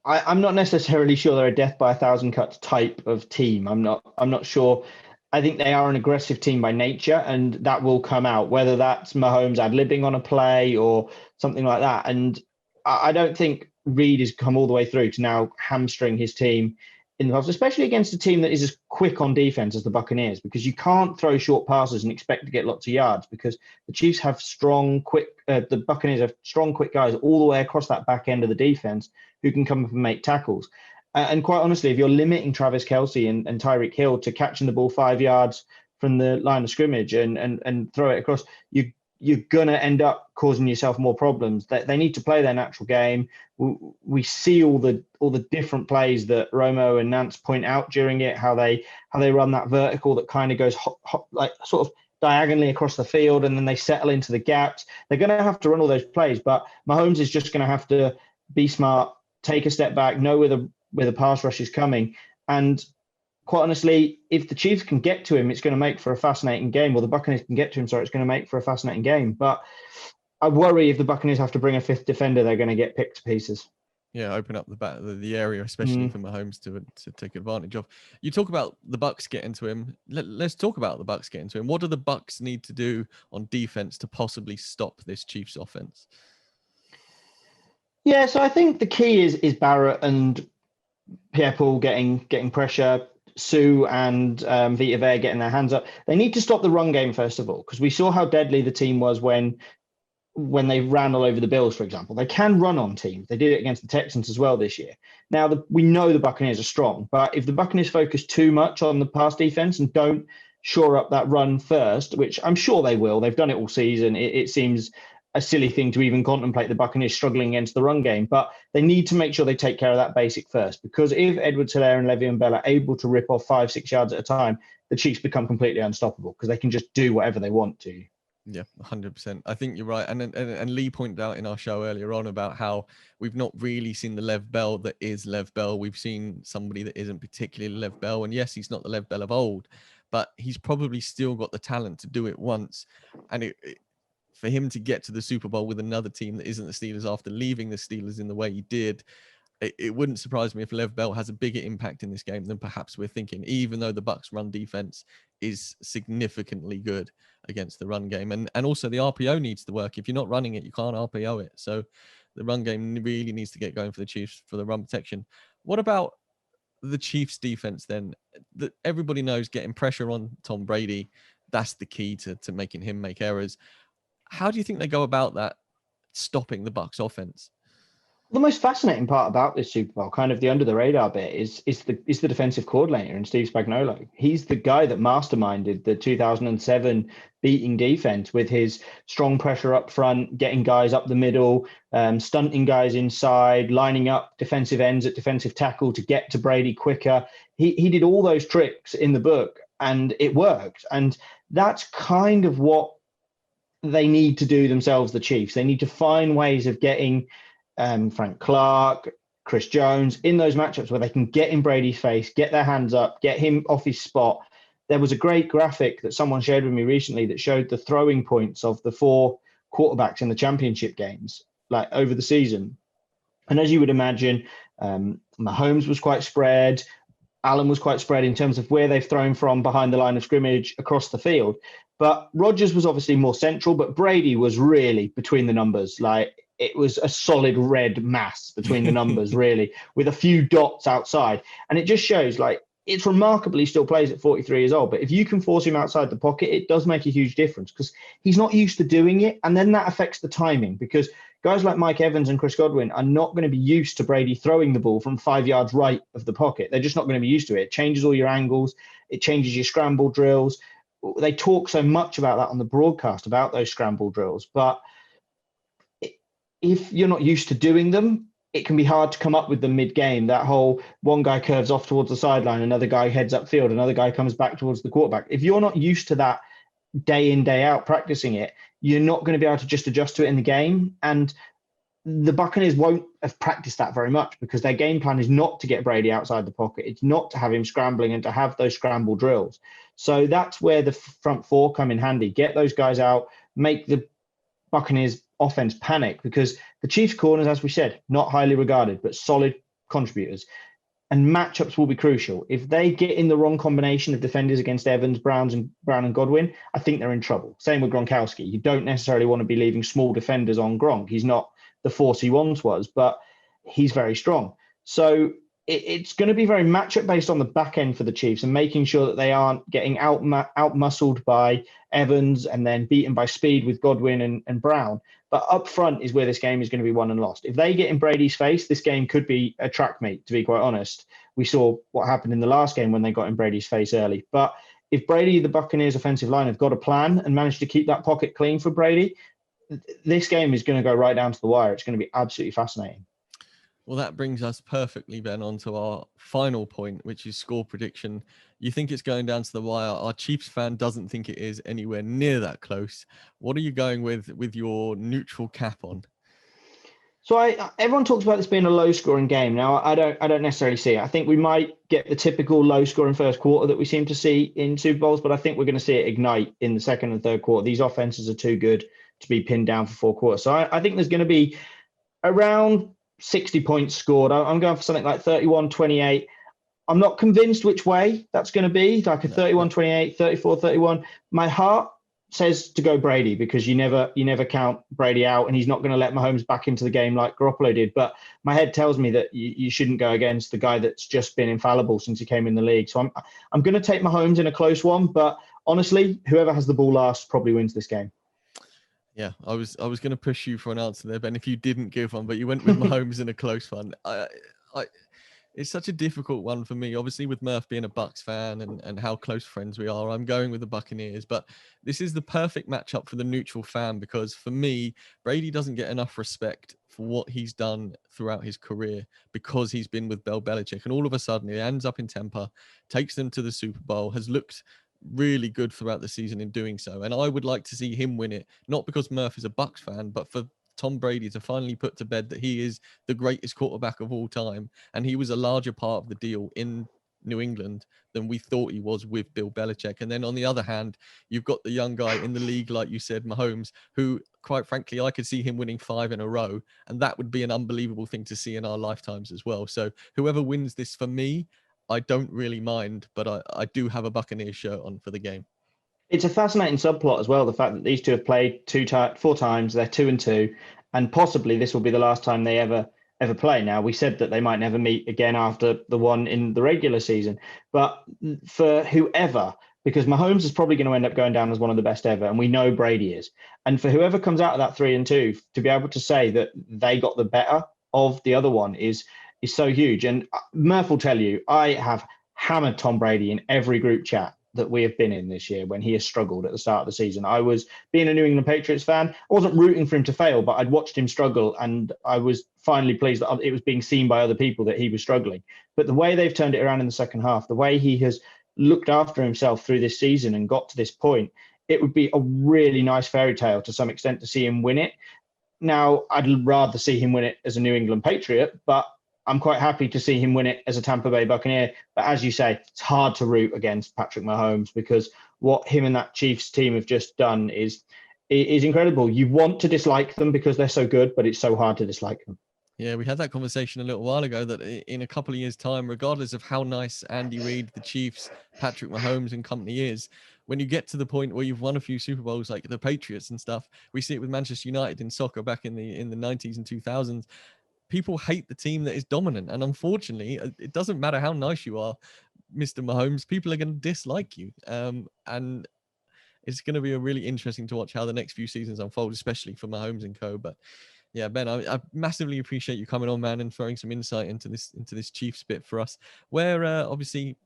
F: I'm not necessarily sure they're a death by 1,000 cuts type of team. I'm not sure. I think they are an aggressive team by nature, and that will come out, whether that's Mahomes ad-libbing on a play or something like that. And I don't think Reid has come all the way through to now hamstring his team in the past, especially against a team that is as quick on defense as the Buccaneers, because you can't throw short passes and expect to get lots of yards, because the Chiefs have the Buccaneers have strong, quick guys all the way across that back end of the defense who can come up and make tackles. And quite honestly, if you're limiting Travis Kelce and Tyreek Hill to catching the ball 5 yards from the line of scrimmage and throw it across, you're going to end up causing yourself more problems. They need to play their natural game. We see all the different plays that Romo and Nance point out during it, how they run that vertical that kind of goes like sort of diagonally across the field, and then they settle into the gaps. They're going to have to run all those plays, but Mahomes is just going to have to be smart, take a step back, know where the pass rush is coming. And quite honestly, if the Chiefs can get to him, it's going to make for a fascinating game. Or the Buccaneers can get to him, it's going to make for a fascinating game. But I worry if the Buccaneers have to bring a 5th defender, they're going to get picked to pieces.
B: Yeah, open up the area, especially for Mahomes to take advantage of. You talk about the Bucs getting to him. Let's talk about the Bucs getting to him. What do the Bucs need to do on defense to possibly stop this Chiefs offense?
F: Yeah, so I think the key is Barrett and Pierre-Paul getting pressure, Sue and Vita Vea getting their hands up. They need to stop the run game, first of all, because we saw how deadly the team was when they ran all over the Bills, for example. They can run on teams. They did it against the Texans as well this year. Now, we know the Buccaneers are strong, but if the Buccaneers focus too much on the pass defense and don't shore up that run first, which I'm sure they will, they've done it all season, it seems a silly thing to even contemplate the Buccaneers struggling against the run game, but they need to make sure they take care of that basic first, because if Edwards-Helaire and Le'Veon Bell are able to rip off 5-6 yards at a time, the Chiefs become completely unstoppable because they can just do whatever they want to.
B: Yeah, 100%. I think you're right. And Lee pointed out in our show earlier on about how we've not really seen the Lev Bell that is Lev Bell. We've seen somebody that isn't particularly Lev Bell. And yes, he's not the Lev Bell of old, but he's probably still got the talent to do it once. And for him to get to the Super Bowl with another team that isn't the Steelers after leaving the Steelers in the way he did, it wouldn't surprise me if Lev Bell has a bigger impact in this game than perhaps we're thinking, even though the Bucs run defense is significantly good against the run game. And also the RPO needs to work. If you're not running it, you can't RPO it. So the run game really needs to get going for the Chiefs for the run protection. What about the Chiefs defense then? That everybody knows getting pressure on Tom Brady, that's the key to making him make errors. How do you think they go about that, stopping the Bucs offense?
F: The most fascinating part about this Super Bowl, kind of the under the radar bit, is the defensive coordinator in Steve Spagnuolo. He's the guy that masterminded the 2007 beating defense with his strong pressure up front, getting guys up the middle, stunting guys inside, lining up defensive ends at defensive tackle to get to Brady quicker. He did all those tricks in the book, and it worked. And that's kind of what they need to do themselves, the Chiefs. They need to find ways of getting Frank Clark, Chris Jones in those matchups where they can get in Brady's face, get their hands up, get him off his spot. There was a great graphic that someone shared with me recently that showed the throwing points of the 4 quarterbacks in the championship games, like over the season. And as you would imagine, Mahomes was quite spread. Allen was quite spread in terms of where they've thrown from behind the line of scrimmage across the field. But Rodgers was obviously more central, but Brady was really between the numbers. Like, it was a solid red mass between the numbers, really, with a few dots outside. And it just shows, like, it's remarkable he still plays at 43 years old. But if you can force him outside the pocket, it does make a huge difference because he's not used to doing it. And then that affects the timing because guys like Mike Evans and Chris Godwin are not going to be used to Brady throwing the ball from 5 yards right of the pocket. They're just not going to be used to it. It changes all your angles. It changes your scramble drills. They talk so much about that on the broadcast, about those scramble drills. But if you're not used to doing them, it can be hard to come up with them mid-game. That whole one guy curves off towards the sideline, another guy heads upfield, another guy comes back towards the quarterback. If you're not used to that day in, day out practicing it, you're not going to be able to just adjust to it in the game. And the Buccaneers won't have practiced that very much because their game plan is not to get Brady outside the pocket. It's not to have him scrambling and to have those scramble drills. So that's where the front 4 come in handy. Get those guys out, make the Buccaneers offense panic because the Chiefs corners, as we said, not highly regarded, but solid contributors. And matchups will be crucial. If they get in the wrong combination of defenders against Evans, Brown and Godwin, I think they're in trouble. Same with Gronkowski. You don't necessarily want to be leaving small defenders on Gronk. He's not the force he once was, but he's very strong. So it's going to be very matchup based on the back end for the Chiefs and making sure that they aren't getting out-muscled by Evans and then beaten by speed with Godwin and Brown. But up front is where this game is going to be won and lost. If they get in Brady's face, this game could be a track meet, to be quite honest. We saw what happened in the last game when they got in Brady's face early. But if Brady, the Buccaneers offensive line, have got a plan and managed to keep that pocket clean for Brady, this game is going to go right down to the wire. It's going to be absolutely fascinating.
B: Well, that brings us perfectly, Ben, onto our final point, which is score prediction. You think it's going down to the wire. Our Chiefs fan doesn't think it is anywhere near that close. What are you going with your neutral cap on?
F: So everyone talks about this being a low-scoring game. Now, I don't necessarily see it. I think we might get the typical low-scoring first quarter that we seem to see in Super Bowls, but I think we're going to see it ignite in the second and third quarter. These offenses are too good to be pinned down for 4 quarters. So I think there's going to be around 60 points scored. I'm going for something like 31-28. I'm not convinced which way that's going to be, like a 31-28, 34-31. My heart says to go Brady because you never count Brady out, and he's not going to let Mahomes back into the game like Garoppolo did. But my head tells me that you shouldn't go against the guy that's just been infallible since he came in the league. So I'm going to take Mahomes in a close one, but honestly, whoever has the ball last probably wins this game.
B: Yeah, I was going to push you for an answer there, Ben, if you didn't give one, but you went with Mahomes in a close one. It's such a difficult one for me. Obviously, with Murf being a Bucs fan and how close friends we are, I'm going with the Buccaneers. But this is the perfect matchup for the neutral fan because for me, Brady doesn't get enough respect for what he's done throughout his career because he's been with Bill Belichick. And all of a sudden, he ends up in Tampa, takes them to the Super Bowl, has looked really good throughout the season in doing so. And I would like to see him win it, not because Murf is a Bucs fan, but for Tom Brady to finally put to bed that he is the greatest quarterback of all time. And he was a larger part of the deal in New England than we thought he was with Bill Belichick. And then on the other hand, you've got the young guy in the league, like you said, Mahomes, who quite frankly, I could see him winning 5 in a row. And that would be an unbelievable thing to see in our lifetimes as well. So whoever wins this for me, I don't really mind, but I do have a Buccaneers shirt on for the game.
F: It's a fascinating subplot as well. The fact that these two have played 4 times, they're 2-2, and possibly this will be the last time they ever play. Now, we said that they might never meet again after the one in the regular season, but for whoever, because Mahomes is probably going to end up going down as one of the best ever, and we know Brady is. And for whoever comes out of that 3-2, to be able to say that they got the better of the other one is so huge. And Murph will tell you, I have hammered Tom Brady in every group chat that we have been in this year when he has struggled at the start of the season. I was, being a New England Patriots fan, I wasn't rooting for him to fail, but I'd watched him struggle, and I was finally pleased that it was being seen by other people that he was struggling. But the way they've turned it around in the second half, the way he has looked after himself through this season and got to this point, it would be a really nice fairy tale to some extent to see him win it. Now, I'd rather see him win it as a New England Patriot, but I'm quite happy to see him win it as a Tampa Bay Buccaneer. But as you say, it's hard to root against Patrick Mahomes because what him and that Chiefs team have just done is incredible. You want to dislike them because they're so good, but it's so hard to dislike them.
B: Yeah, we had that conversation a little while ago that in a couple of years' time, regardless of how nice Andy Reid, the Chiefs, Patrick Mahomes and company is, when you get to the point where you've won a few Super Bowls like the Patriots and stuff, we see it with Manchester United in soccer back in the 90s and 2000s. People hate the team that is dominant. And unfortunately, it doesn't matter how nice you are, Mr. Mahomes, people are going to dislike you. And it's going to be a really interesting to watch how the next few seasons unfold, especially for Mahomes and co. But yeah, Ben, I massively appreciate you coming on, man, and throwing some insight into this Chiefs bit for us. Where obviously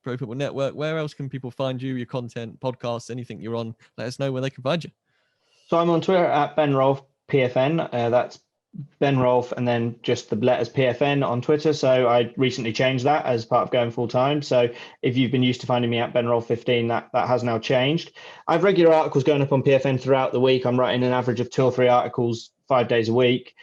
B: Pro Football Network, where else can people find you, your content, podcasts, anything you're on? Let us know where they can find you.
F: So I'm on Twitter at Ben Rolfe PFN. That's Ben Rolfe and then just the letters PFN on Twitter. So I recently changed that as part of going full time. So if you've been used to finding me at Ben Rolfe 15, that has now changed. I have regular articles going up on PFN throughout the week. I'm writing an average of 2 or 3 articles 5 days a week.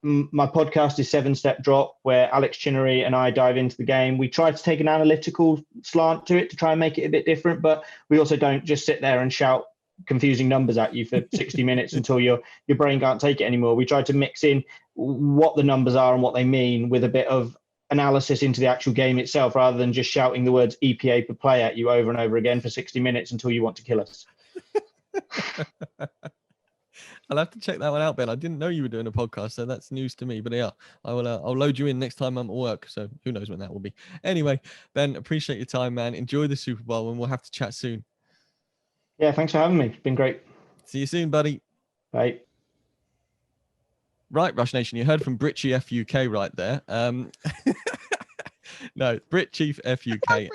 F: My podcast is 7 Step Drop, where Alex Chinnery and I dive into the game. We try to take an analytical slant to it to try and make it a bit different, but we also don't just sit there and shout confusing numbers at you for 60 minutes until your brain can't take it anymore. We try to mix in what the numbers are and what they mean with a bit of analysis into the actual game itself, rather than just shouting the words EPA per play at you over and over again for 60 minutes until you want to kill us.
B: I'll have to check that one out, Ben. I didn't know you were doing a podcast, so that's news to me. But yeah, I'll load you in next time I'm at work. So who knows when that will be. Anyway, Ben, appreciate your time, man. Enjoy the Super Bowl, and we'll have to chat soon.
F: Yeah, thanks for having me. It's been great.
B: See you soon, buddy.
F: Bye.
B: Right, Rush Nation, you heard from Brit Chief FUK right there. No, Brit Chief FUK.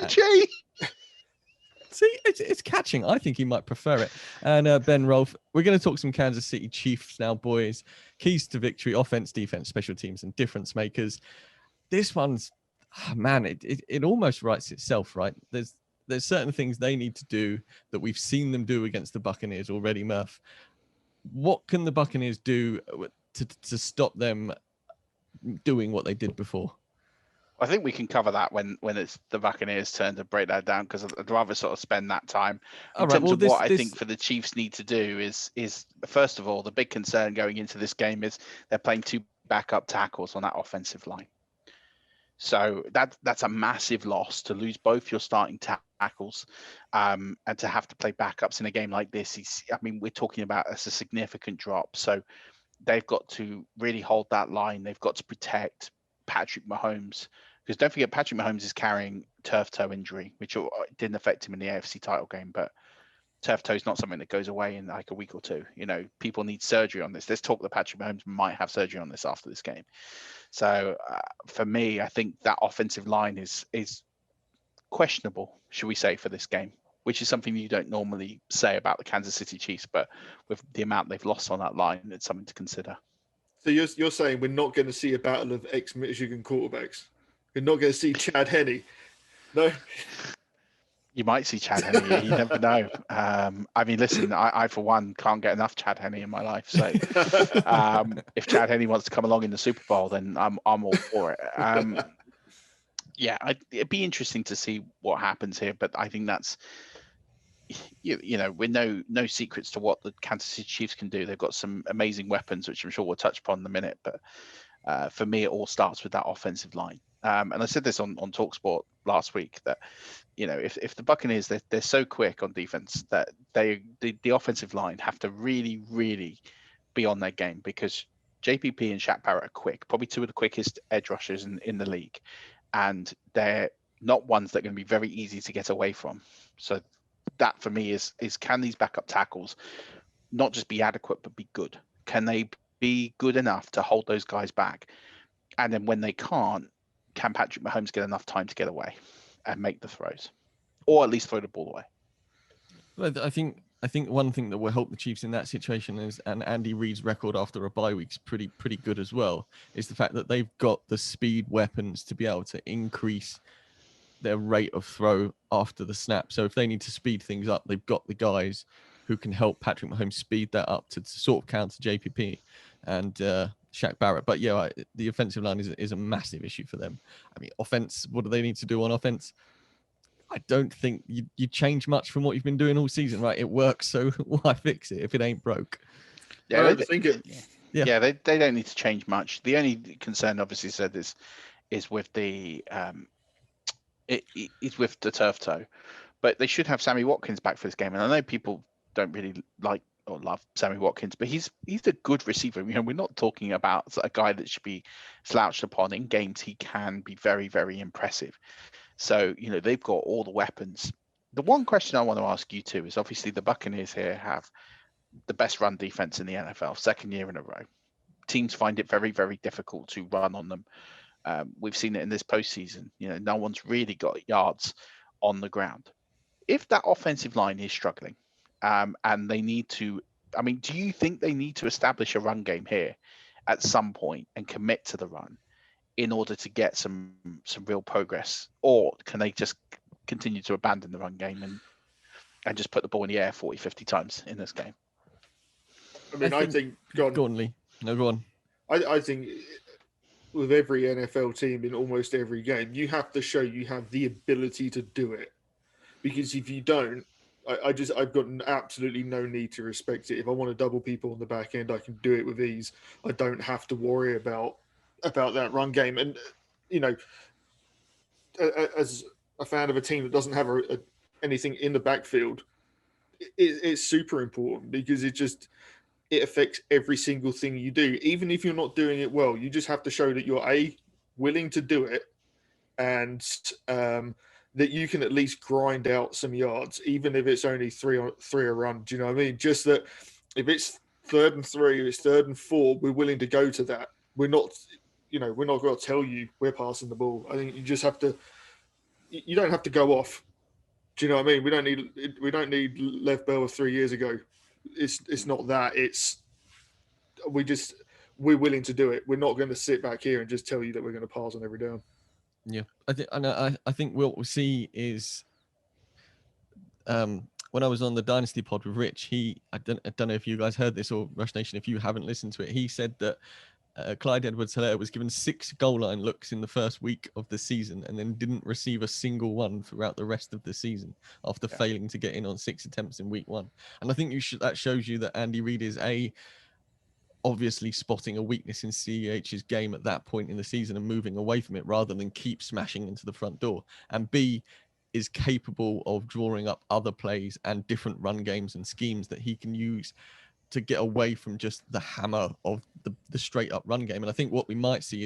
B: See, it's catching. I think he might prefer it. And Ben Rolfe, we're going to talk some Kansas City Chiefs now, boys. Keys to victory, offense, defense, special teams, and difference makers. This one's, man, it almost writes itself, right? There's certain things they need to do that we've seen them do against the Buccaneers already, Murf. What can the Buccaneers do to stop them doing what they did before?
C: I think we can cover that when it's the Buccaneers' turn to break that down, because I'd rather sort of spend that time. In terms of what I think for the Chiefs need to do is first of all, the big concern going into this game is they're playing 2 backup tackles on that offensive line. So that's a massive loss to lose both your starting tackles, and to have to play backups in a game like this. We're talking about a significant drop. So they've got to really hold that line. They've got to protect Patrick Mahomes, because don't forget Patrick Mahomes is carrying turf toe injury, which didn't affect him in the AFC title game, but turf toe is not something that goes away in like a week or two. People need surgery on this. There's talk that Patrick Mahomes might have surgery on this after this game. So for me, I think that offensive line is questionable, should we say, for this game, which is something you don't normally say about the Kansas City Chiefs, but with the amount they've lost on that line, it's something to consider.
D: So you're saying we're not going to see a battle of ex-Michigan quarterbacks? We're not going to see Chad Henne? No?
C: You might see Chad Henne. You never know. I mean, listen, I for one can't get enough Chad Henne in my life. So if Chad Henne wants to come along in the Super Bowl, then I'm all for it. It'd be interesting to see what happens here. But I think that's, with no secrets to what the Kansas City Chiefs can do. They've got some amazing weapons, which I'm sure we'll touch upon in a minute. But for me, it all starts with that offensive line. And I said this on TalkSport last week that, if the Buccaneers, they're so quick on defense that the offensive line have to really, really be on their game, because JPP and Shaq Barrett are quick, probably two of the quickest edge rushers in the league. And they're not ones that are going to be very easy to get away from. So that for me is can these backup tackles not just be adequate, but be good? Can they be good enough to hold those guys back? And then when they can't, can Patrick Mahomes get enough time to get away and make the throws, or at least throw the ball away?
B: Well, I think one thing that will help the Chiefs in that situation is, and Andy Reid's record after a bye week's pretty good as well, is the fact that they've got the speed weapons to be able to increase their rate of throw after the snap. So if they need to speed things up, they've got the guys who can help Patrick Mahomes speed that up to sort of counter JPP and Shaq Barrett. But yeah, the offensive line is a massive issue for them. I mean, offense, what do they need to do on offense? I don't think you change much from what you've been doing all season, right? It works, so why fix it if it ain't broke?
C: Yeah,
B: they
C: don't need to change much. The only concern, obviously, said is with the is with the turf toe, but they should have Sammy Watkins back for this game. And I know people don't really like or love Sammy Watkins, but he's a good receiver. We're not talking about a guy that should be slouched upon. In games, he can be very, very impressive. So, they've got all the weapons. The one question I want to ask you too is, obviously the Buccaneers here have the best run defense in the NFL, second year in a row. Teams find it very, very difficult to run on them. We've seen it in this postseason. No one's really got yards on the ground. If that offensive line is struggling, and they need to, do you think they need to establish a run game here at some point and commit to the run in order to get some real progress? Or can they just continue to abandon the run game and just put the ball in the air 40, 50 times in this game?
D: I think go on,
B: Lee. No, go on.
D: I think with every NFL team in almost every game, you have to show you have the ability to do it. Because if you don't, I've got absolutely no need to respect it. If I want to double people on the back end, I can do it with ease. I don't have to worry about that run game. And, as a fan of a team that doesn't have anything in the backfield, it's super important, because it affects every single thing you do. Even if you're not doing it well, you just have to show that you're willing to do it, and that you can at least grind out some yards, even if it's only three a run. Do you know what I mean? Just that if it's 3rd and 3, if it's 3rd and 4, we're willing to go to that. We're not going to tell you we're passing the ball. I think you just have to. You don't have to go off. Do you know what I mean? We don't need Lev Bell of 3 years ago. It's not that. We're willing to do it. We're not going to sit back here and just tell you that we're going to pass on every down.
B: Yeah, I think what we'll see is, when I was on the Dynasty pod with Rich, I don't know if you guys heard this, or Rush Nation, if you haven't listened to it, he said that Clyde Edwards-Helaire was given 6 goal line looks in the first week of the season, and then didn't receive a single one throughout the rest of the season after failing to get in on 6 attempts in week 1. And I think that shows you that Andy Reid is obviously spotting a weakness in CEH's game at that point in the season and moving away from it rather than keep smashing into the front door. And B, is capable of drawing up other plays and different run games and schemes that he can use to get away from just the hammer of the straight up run game. And I think what we might see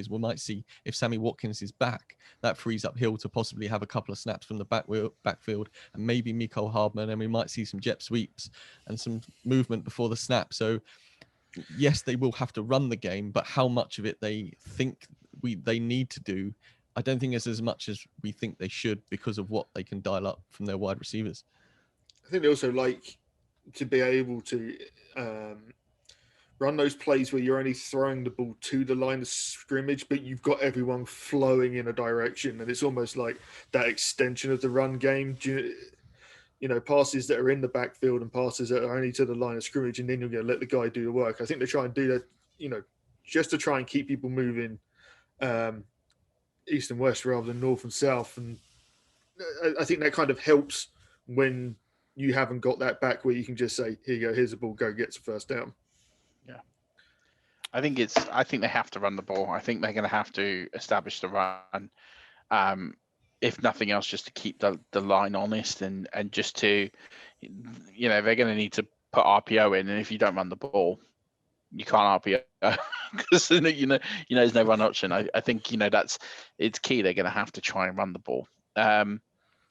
B: if Sammy Watkins is back, that frees up Hill to possibly have a couple of snaps from the backfield, and maybe Miko Hardman, and we might see some jet sweeps and some movement before the snap. So yes, they will have to run the game, but how much of it they think they need to do, I don't think it's as much as we think they should, because of what they can dial up from their wide receivers.
D: I think they also like to be able to run those plays where you're only throwing the ball to the line of scrimmage, but you've got everyone flowing in a direction, and it's almost like that extension of the run game. You know, passes that are in the backfield and passes that are only to the line of scrimmage, and then you're going to let the guy do the work. I think they try and do that, you know, just to try and keep people moving east and west rather than north and south. And I think that kind of helps when you haven't got that back where you can just say, here you go, here's the ball, go get some first down.
C: Yeah. I think they have to run the ball. I think they're going to have to establish the run. If nothing else, just to keep the line honest and just to, you know, they're going to need to put RPO in. And if you don't run the ball, you can't RPO because, you know, there's no run option. I think, you know, it's key. They're going to have to try and run the ball.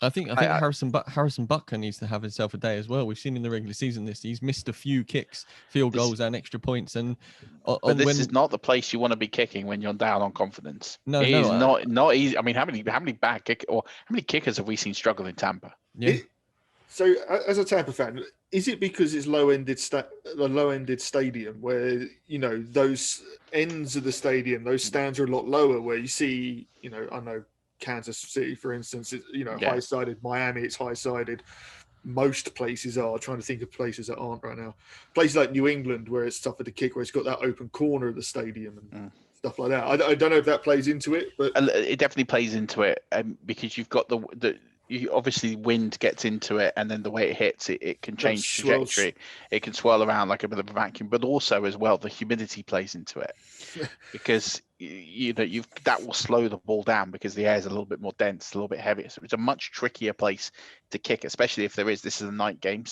B: I think Harrison Butker needs to have himself a day as well. We've seen in the regular season he's missed a few kicks, field goals, and extra points. And
C: but this is not the place you want to be kicking when you're down on confidence.
B: No,
C: it is not easy. I mean, how many bad kick or how many kickers have we seen struggle in Tampa?
B: Yeah.
D: So, as a Tampa fan, is it because it's low-ended stadium where, you know, those ends of the stadium, those stands are a lot lower, where you see, you know, I know Kansas City, for instance, it's, you know, high-sided. Miami, it's high-sided. Most places are. Trying to think of places that aren't right now. Places like New England, where it's tougher to kick, where it's got that open corner of the stadium and stuff like that. I don't know if that plays into it, but
C: it definitely plays into it, because you've got obviously wind gets into it, and then the way it hits it can change trajectory. It can swirl around like a bit of a vacuum, but also as well the humidity plays into it, because you know that will slow the ball down because the air is a little bit more dense, a little bit heavier. So it's a much trickier place to kick, especially if this is a night game,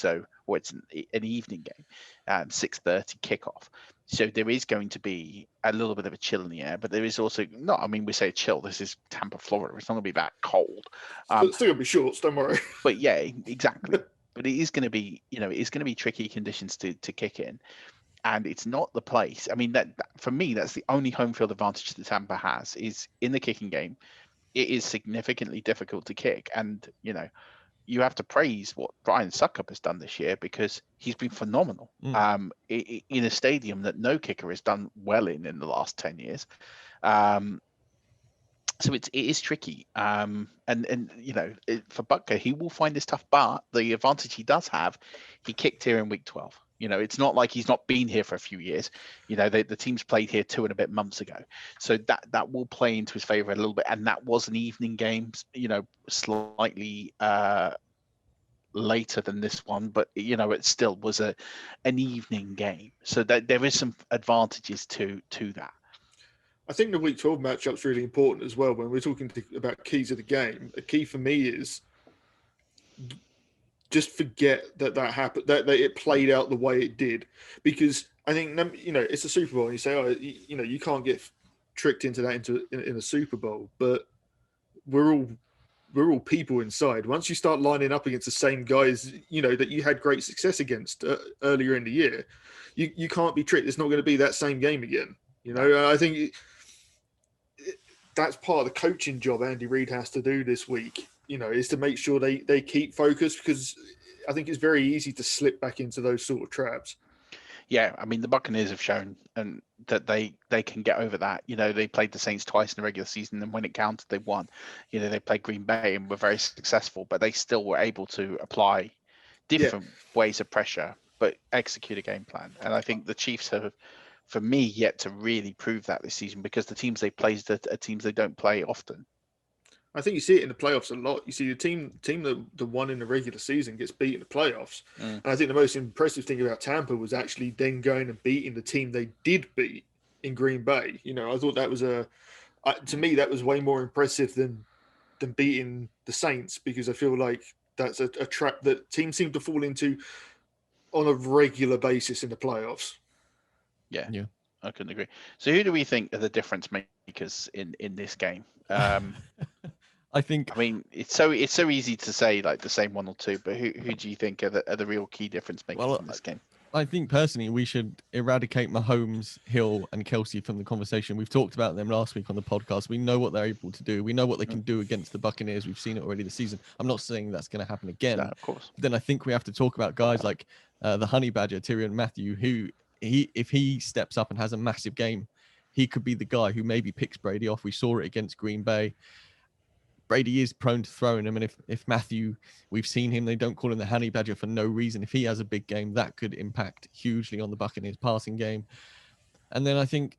C: or it's an evening game, 6:30 kickoff. So there is going to be a little bit of a chill in the air, but there is also not. I mean, we say chill. This is Tampa, Florida. It's not going to be that cold.
D: It's still going to be shorts. Don't worry.
C: But yeah, exactly. But it is going to be, you know, it's going to be tricky conditions to kick in, and it's not the place. I mean, that for me, that's the only home field advantage that Tampa has is in the kicking game. It is significantly difficult to kick, and you know, you have to praise what Brian Suckup has done this year because he's been phenomenal in a stadium that no kicker has done well in the last 10 years. So it is tricky. And you know, for Butker, he will find this tough, but the advantage he does have, he kicked here in week 12. You know, it's not like he's not been here for a few years. You know, the team's played here 2 and a bit months ago. So that will play into his favor a little bit. And that was an evening game, you know, slightly later than this one, but you know, it still was an evening game. So that there is some advantages to that.
D: I think the week 12 matchup's really important as well. When we're talking about keys of the game, a key for me is just forget that happened, that it played out the way it did, because I think, you know, it's a Super Bowl and you say, oh, you know, you can't get tricked into that in a Super Bowl, but we're all people inside. Once you start lining up against the same guys, you know, that you had great success against earlier in the year, you can't be tricked. It's not going to be that same game again. You know, I think that's part of the coaching job Andy Reid has to do this week, you know, is to make sure they keep focused, because I think it's very easy to slip back into those sort of traps.
C: Yeah, I mean, the Buccaneers have shown that they can get over that. You know, they played the Saints twice in the regular season, and when it counted, they won. You know, they played Green Bay and were very successful, but they still were able to apply different ways of pressure, but execute a game plan. And I think the Chiefs have, for me, yet to really prove that this season, because the teams they play are teams they don't play often.
D: I think you see it in the playoffs a lot. You see the team that won in the regular season gets beat in the playoffs. And I think the most impressive thing about Tampa was actually then going and beating the team they did beat in Green Bay. You know, I thought that was to me, that was way more impressive than beating the Saints, because I feel like that's a trap that teams seem to fall into on a regular basis in the playoffs.
C: Yeah.
B: Yeah.
C: I couldn't agree. So who do we think are the difference makers in this game?
B: I think
C: I mean, it's so easy to say like the same one or two, but who do you think are the real key difference makers in this game?
B: I think personally we should eradicate Mahomes, Hill, and Kelsey from the conversation. We've talked about them last week on the podcast. We know what they're able to do. We know what they can do against the Buccaneers. We've seen it already this season. I'm not saying that's going to happen again.
C: No, of course.
B: Then I think we have to talk about guys like the Honey Badger, Tyrion Matthew, who if he steps up and has a massive game, he could be the guy who maybe picks Brady off. We saw it against Green Bay. Brady is prone to throwing him, and if Matthew, we've seen him, they don't call him the Honey Badger for no reason. If he has a big game, that could impact hugely on the Buccaneers passing game. And then I think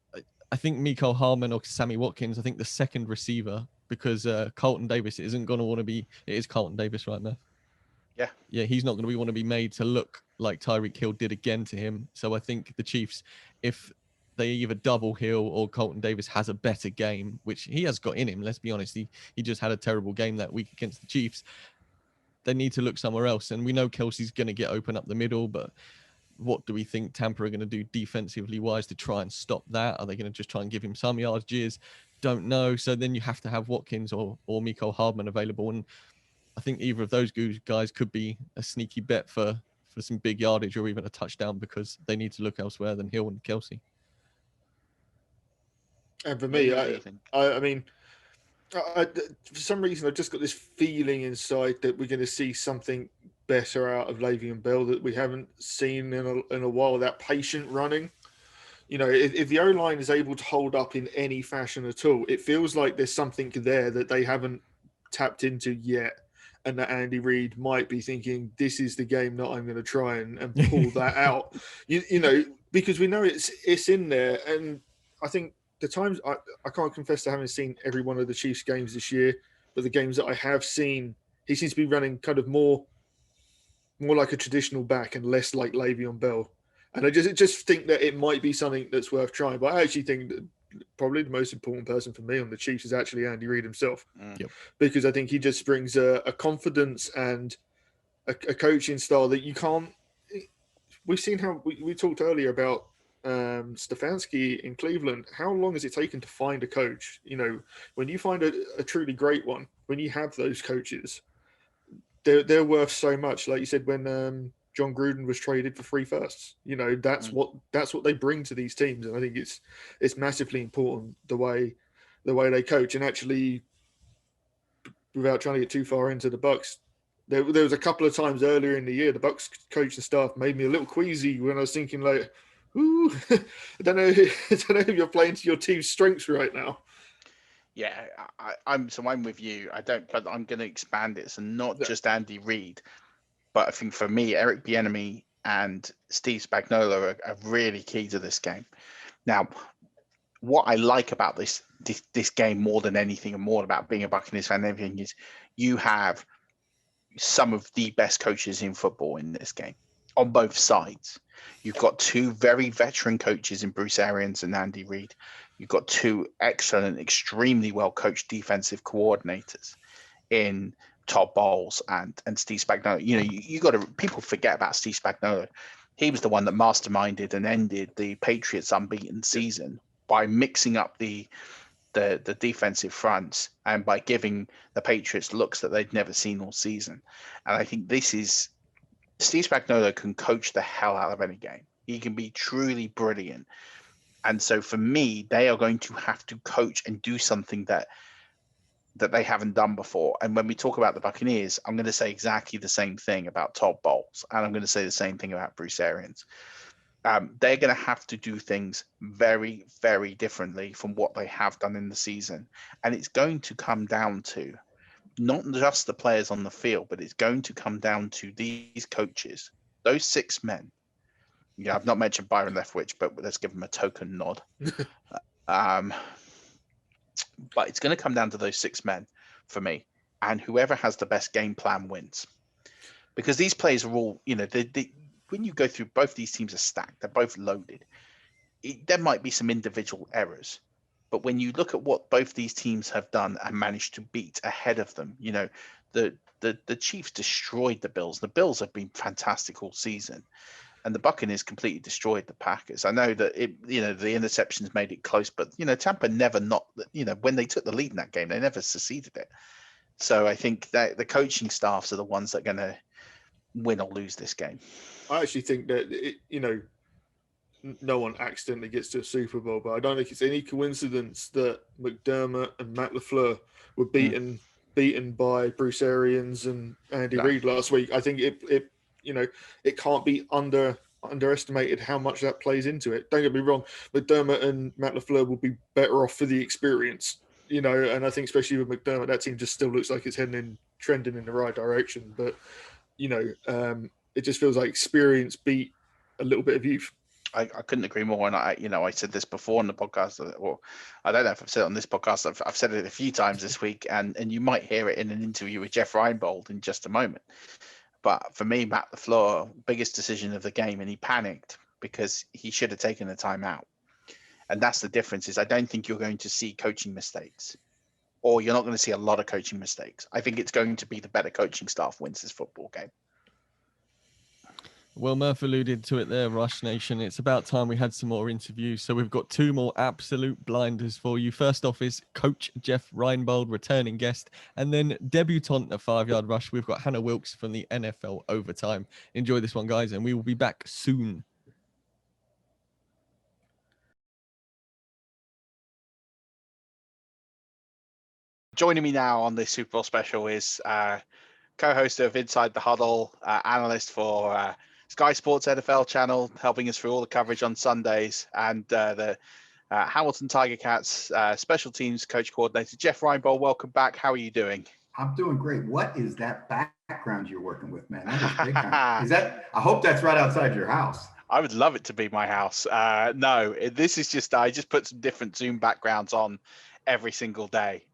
B: Mecole Hardman or Sammy Watkins, I think the second receiver, because Carlton Davis isn't going to want to be, it is Carlton Davis, right, Murf? Yeah, he's not going to want to be made to look like Tyreek Hill did again to him. So I think the Chiefs, if they either double Hill or Carlton Davis has a better game, which he has got in him, let's be honest, he just had a terrible game that week against the Chiefs, they need to look somewhere else. And we know Kelsey's going to get open up the middle, but what do we think Tampa are going to do defensively wise to try and stop that? Are they going to just try and give him some yardages? Don't know. So then you have to have Watkins or Mecole Hardman available. And I think either of those guys could be a sneaky bet for some big yardage or even a touchdown, because they need to look elsewhere than Hill and Kelsey.
D: And for me, I mean, for some reason, I've just got this feeling inside that we're going to see something better out of Le'Veon Bell that we haven't seen in a while. That patient running, if the O-line is able to hold up in any fashion at all, it feels like there's something there that they haven't tapped into yet, and that Andy Reid might be thinking, this is the game that I'm going to try and pull that out. Because we know it's in there, and I think. The times I can't confess to having seen every one of the Chiefs games this year, but the games that I have seen, he seems to be running kind of more like a traditional back and less like Le'Veon Bell. And I just think that it might be something that's worth trying. But I actually think that probably the most important person for me on the Chiefs is actually Andy Reid himself, because I think he just brings a confidence and a coaching style that you can't. We've seen how we talked earlier about. Stefanski in Cleveland, how long has it taken to find a coach? When you find a truly great one, when you have those coaches, they're worth so much. Like you said, when John Gruden was traded for 3 firsts, that's what they bring to these teams, and I think it's massively important the way they coach. And actually, without trying to get too far into the Bucs, there was a couple of times earlier in the year the Bucs coach and staff made me a little queasy when I was thinking like, ooh, I don't know if you're playing to your team's strengths right now.
C: Yeah, I'm with you. But I'm going to expand it. So not just Andy Reid, but I think for me, Eric Bieniemy and Steve Spagnuolo are really key to this game. Now, what I like about this game more than anything, and more about being a Buccaneers fan than everything, is you have some of the best coaches in football in this game on both sides. You've got 2 very veteran coaches in Bruce Arians and Andy Reid. You've got 2 excellent, extremely well-coached defensive coordinators in Todd Bowles and Steve Spagnuolo. People forget about Steve Spagnuolo. He was the one that masterminded and ended the Patriots' unbeaten season by mixing up the defensive fronts and by giving the Patriots looks that they'd never seen all season. And I think Steve Spagnuolo can coach the hell out of any game. He can be truly brilliant. And so for me, they are going to have to coach and do something that they haven't done before. And when we talk about the Buccaneers, I'm going to say exactly the same thing about Todd Bowles. And I'm going to say the same thing about Bruce Arians. They're going to have to do things very, very differently from what they have done in the season. And it's going to come down to not just the players on the field, but it's going to come down to these coaches, those 6 men. Yeah, I've not mentioned Byron Leftwich, but let's give him a token nod. But it's going to come down to those 6 men for me, and whoever has the best game plan wins. Because these players are all, when you go through, both these teams are stacked. They're both loaded. There might be some individual errors. But when you look at what both these teams have done and managed to beat ahead of them, the Chiefs destroyed the Bills. The Bills have been fantastic all season, and the Buccaneers completely destroyed the Packers. I know that the interceptions made it close, but Tampa never when they took the lead in that game, they never seceded it. So I think that the coaching staffs are the ones that are going to win or lose this game.
D: I actually think that no one accidentally gets to a Super Bowl, but I don't think it's any coincidence that McDermott and Matt LaFleur were beaten by Bruce Arians and Andy Reid last week. I think it can't be underestimated how much that plays into it. Don't get me wrong, McDermott and Matt LaFleur will be better off for the experience, and I think especially with McDermott, that team just still looks like it's trending in the right direction. But it just feels like experience beat a little bit of youth.
C: I couldn't agree more. And I said this before on the podcast, or I don't know if I've said it on this podcast. I've said it a few times this week, and you might hear it in an interview with Jeff Reinbold in just a moment. But for me, Matt LaFleur, biggest decision of the game, and he panicked because he should have taken the time out. And that's the difference. Is I don't think you're going to see coaching mistakes, or you're not going to see a lot of coaching mistakes. I think it's going to be the better coaching staff wins this football game.
B: Well, Murf alluded to it there, Rush Nation. It's about time we had some more interviews. So we've got 2 more absolute blinders for you. First off is Coach Jeff Reinbold, returning guest. And then debutant at 5 Yard Rush, we've got Hannah Wilkes from the NFL Overtime. Enjoy this one, guys, and we will be back soon.
C: Joining me now on this Super Bowl special is co-host of Inside the Huddle, analyst for Sky Sports NFL channel, helping us through all the coverage on Sundays, and the Hamilton Tigercats special teams coach coordinator, Jeff Reinbold. Welcome back. How are you doing?
G: I'm doing great. What is that background you're working with, man? That is big time. Is that? I hope that's right outside your house.
C: I would love it to be my house. No, this is just, I just put some different Zoom backgrounds on every single day,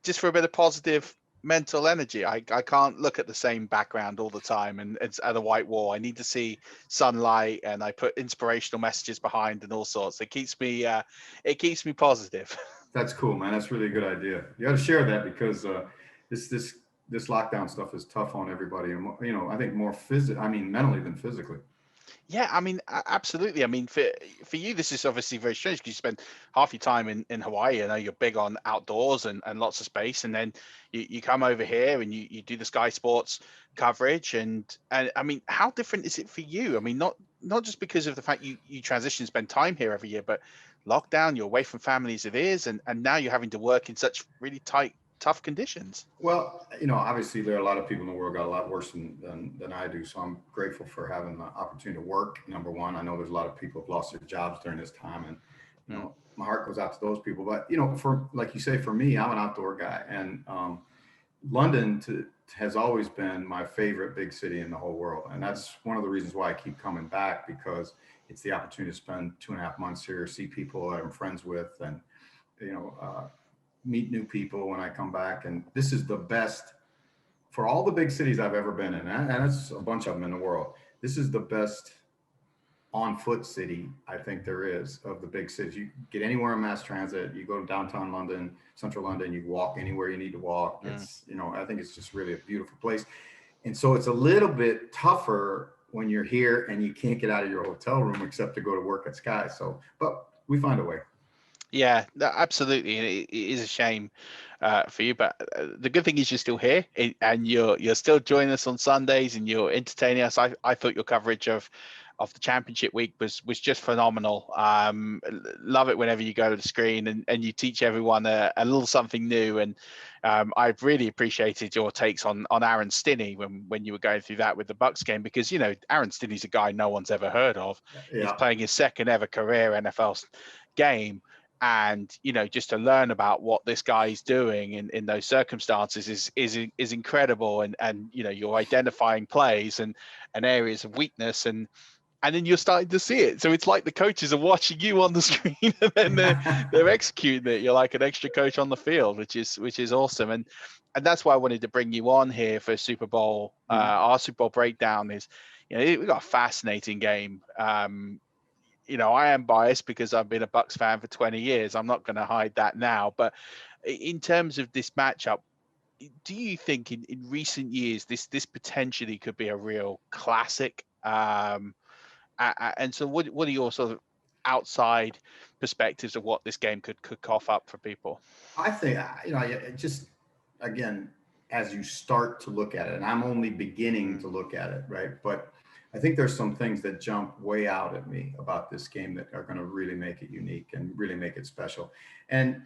C: just for a bit of positive mental energy. I can't look at the same background all the time and it's at a white wall. I need to see sunlight, and I put inspirational messages behind and all sorts. It keeps me positive.
G: That's cool, man. That's really a good idea. You got to share that, because this lockdown stuff is tough on everybody, and I think more mentally than physically.
C: Yeah, I mean, absolutely. I mean, for you, this is obviously very strange because you spend half your time in Hawaii. I know you're big on outdoors and lots of space. And then you come over here and you do the Sky Sports coverage. And I mean, how different is it for you? I mean, not just because of the fact you transition and spend time here every year, but lockdown, you're away from family as it is. And now you're having to work in such really tough conditions.
G: Well, obviously there are a lot of people in the world got a lot worse than I do. So I'm grateful for having the opportunity to work. Number one, I know there's a lot of people who've lost their jobs during this time, and my heart goes out to those people. But for, like you say, for me, I'm an outdoor guy, and London has always been my favorite big city in the whole world. And that's one of the reasons why I keep coming back, because it's the opportunity to spend 2.5 months here, see people that I'm friends with, and meet new people when I come back. And this is the best for all the big cities I've ever been in, and it's a bunch of them in the world. This is the best on foot city I think there is of the big cities. You get anywhere in mass transit, you go to downtown London, central London, you walk anywhere you need to walk. It's, I think it's just really a beautiful place. And so it's a little bit tougher when you're here and you can't get out of your hotel room except to go to work at Sky. So, but we find a way. Yeah, absolutely. It is a shame for you, but the good thing is you're still here and you're still joining us on Sundays and you're entertaining us. I thought your coverage of the championship week was just phenomenal. Love it whenever you go to the screen and you teach everyone a little something new. And I've really appreciated your takes on Aaron Stinney when you were going through that with the Bucs game, because Aaron Stinney's a guy no one's ever heard of. Yeah. He's playing his second ever career NFL game. And, just to learn about what this guy's doing in those circumstances is incredible. And you're identifying plays and areas of weakness, and then you're starting to see it. So it's like the coaches are watching you on the screen and then they're executing it. You're like an extra coach on the field, which is awesome. And that's why I wanted to bring you on here for Super Bowl. Our Super Bowl breakdown is, we've got a fascinating game. I am biased because I've been a Bucs fan for 20 years. I'm not going to hide that now. But in terms of this matchup,
C: do you think in recent years this potentially could be a real classic? And so what are your sort of outside perspectives of what this game could cough up for people?
G: I think, just again, as you start to look at it, and I'm only beginning to look at it, right? But I think there's some things that jump way out at me about this game that are going to really make it unique and really make it special. And,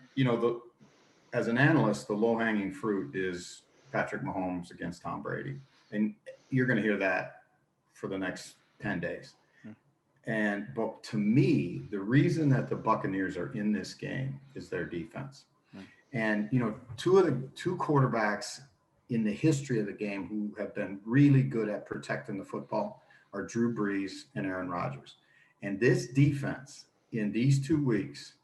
G: as an analyst, the low-hanging fruit is Patrick Mahomes against Tom Brady. And you're going to hear that for the next 10 days. But to me, the reason that the Buccaneers are in this game is their defense. And, two quarterbacks in the history of the game who have been really good at protecting the football are Drew Brees and Aaron Rodgers. And this defense in these 2 weeks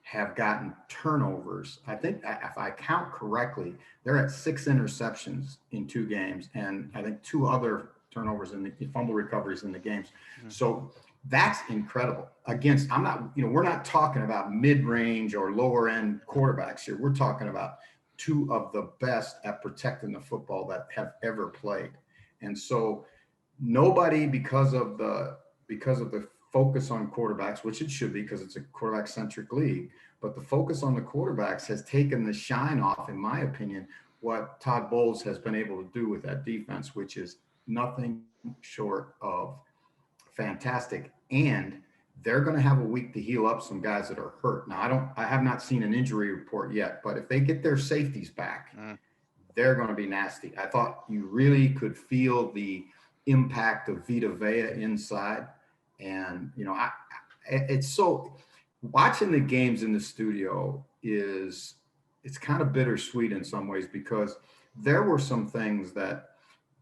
G: have gotten turnovers. I think if I count correctly, they're at 6 interceptions in 2 games. And I think 2 other turnovers in the fumble recoveries in the games. So that's incredible. We're not talking about mid-range or lower end quarterbacks here. We're talking about 2 of the best at protecting the football that have ever played. And so nobody, because of the focus on quarterbacks, which it should be because it's a quarterback centric league, but the focus on the quarterbacks has taken the shine off, in my opinion, what Todd Bowles has been able to do with that defense, which is nothing short of fantastic. And they're going to have a week to heal up some guys that are hurt. Now, I have not seen an injury report yet, but if they get their safeties back, they're going to be nasty. I thought you really could feel the impact of Vita Vea inside. And, it's so watching the games in the studio it's kind of bittersweet in some ways, because there were some things that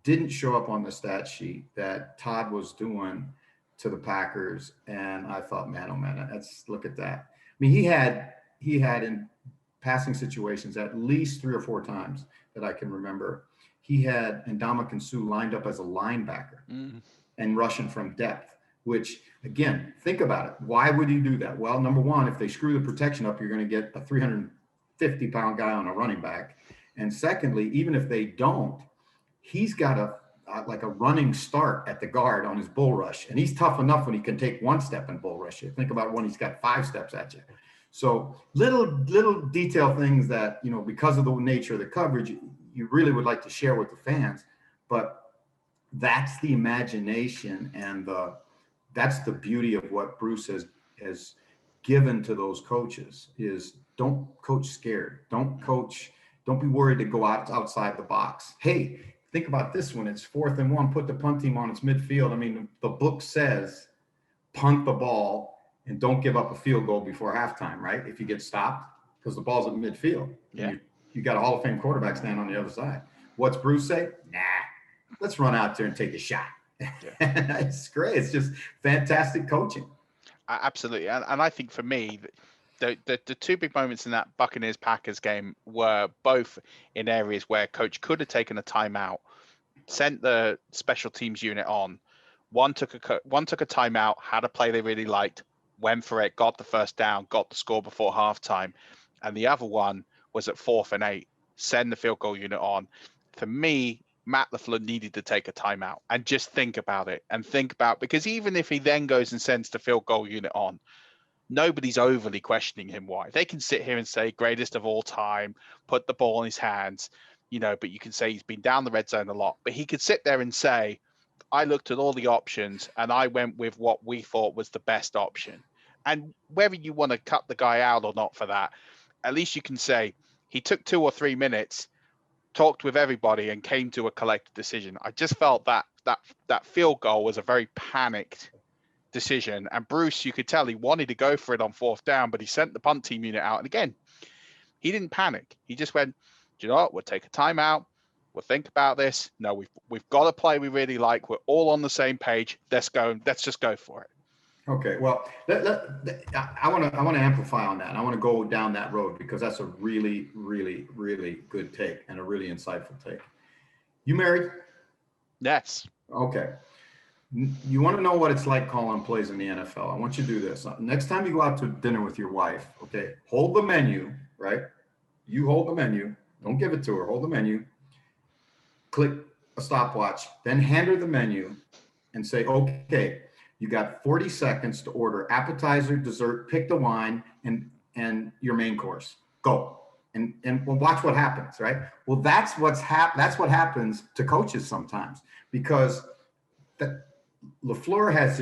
G: didn't show up on the stat sheet that Todd was doing to the Packers. And I thought, man, oh man, let's look at that. I mean, he had in passing situations at least 3 or 4 times that I can remember. He had Ndamukong Suh lined up as a linebacker and rushing from depth, which, again, think about it. Why would you do that? Well, number one, if they screw the protection up, you're going to get a 350-pound guy on a running back. And secondly, even if they don't, he's got a running start at the guard on his bull rush. And he's tough enough when he can take 1 step and bull rush you. Think about when he's got 5 steps at you. So little detail things that, because of the nature of the coverage, you really would like to share with the fans. But that's the imagination and that's the beauty of what Bruce has given to those coaches is don't coach scared. Don't be worried to go outside the box. Hey, think about this one. It's 4th and 1, put the punt team on its midfield. I mean, the book says punt the ball and don't give up a field goal before halftime, right? If you get stopped, because the ball's at midfield.
C: Yeah.
G: You got a Hall of Fame quarterback standing on the other side. What's Bruce say? Nah, let's run out there and take a shot. Yeah. It's great. It's just fantastic coaching.
C: Absolutely. And I think for me, the 2 big moments in that Buccaneers-Packers game were both in areas where coach could have taken a timeout, sent the special teams unit on. One took a timeout, had a play they really liked, went for it, got the first down, got the score before halftime. And the other one was at 4th and 8, send the field goal unit on. For me, Matt LaFleur needed to take a timeout and just think about it because even if he then goes and sends the field goal unit on, nobody's overly questioning him why. They can sit here and say greatest of all time, put the ball in his hands, but you can say he's been down the red zone a lot. But he could sit there and say, I looked at all the options and I went with what we thought was the best option. And whether you want to cut the guy out or not for that, at least you can say he took 2 or 3 minutes, talked with everybody and came to a collective decision. I just felt that field goal was a very panicked decision. And Bruce, you could tell he wanted to go for it on 4th down, but he sent the punt team unit out. And again, he didn't panic. He just went, do you know what? We'll take a timeout. We'll think about this. No, we've got a play we really like. We're all on the same page. Let's go. Let's just go for it.
G: Okay. Well, I want to amplify on that. And I want to go down that road because that's a really, really, really good take and a really insightful take. You married?
C: Yes.
G: Okay. You want to know what it's like calling plays in the NFL. I want you to do this. Next time you go out to dinner with your wife, okay, hold the menu, right? You hold the menu Don't give it to her. Hold the menu. Click a stopwatch. Then hand her the menu and say, okay, you got 40 seconds to order appetizer, dessert, pick the wine, and your main course. Go. And we'll watch what happens, right? Well, that's what happens to coaches sometimes, because LaFleur has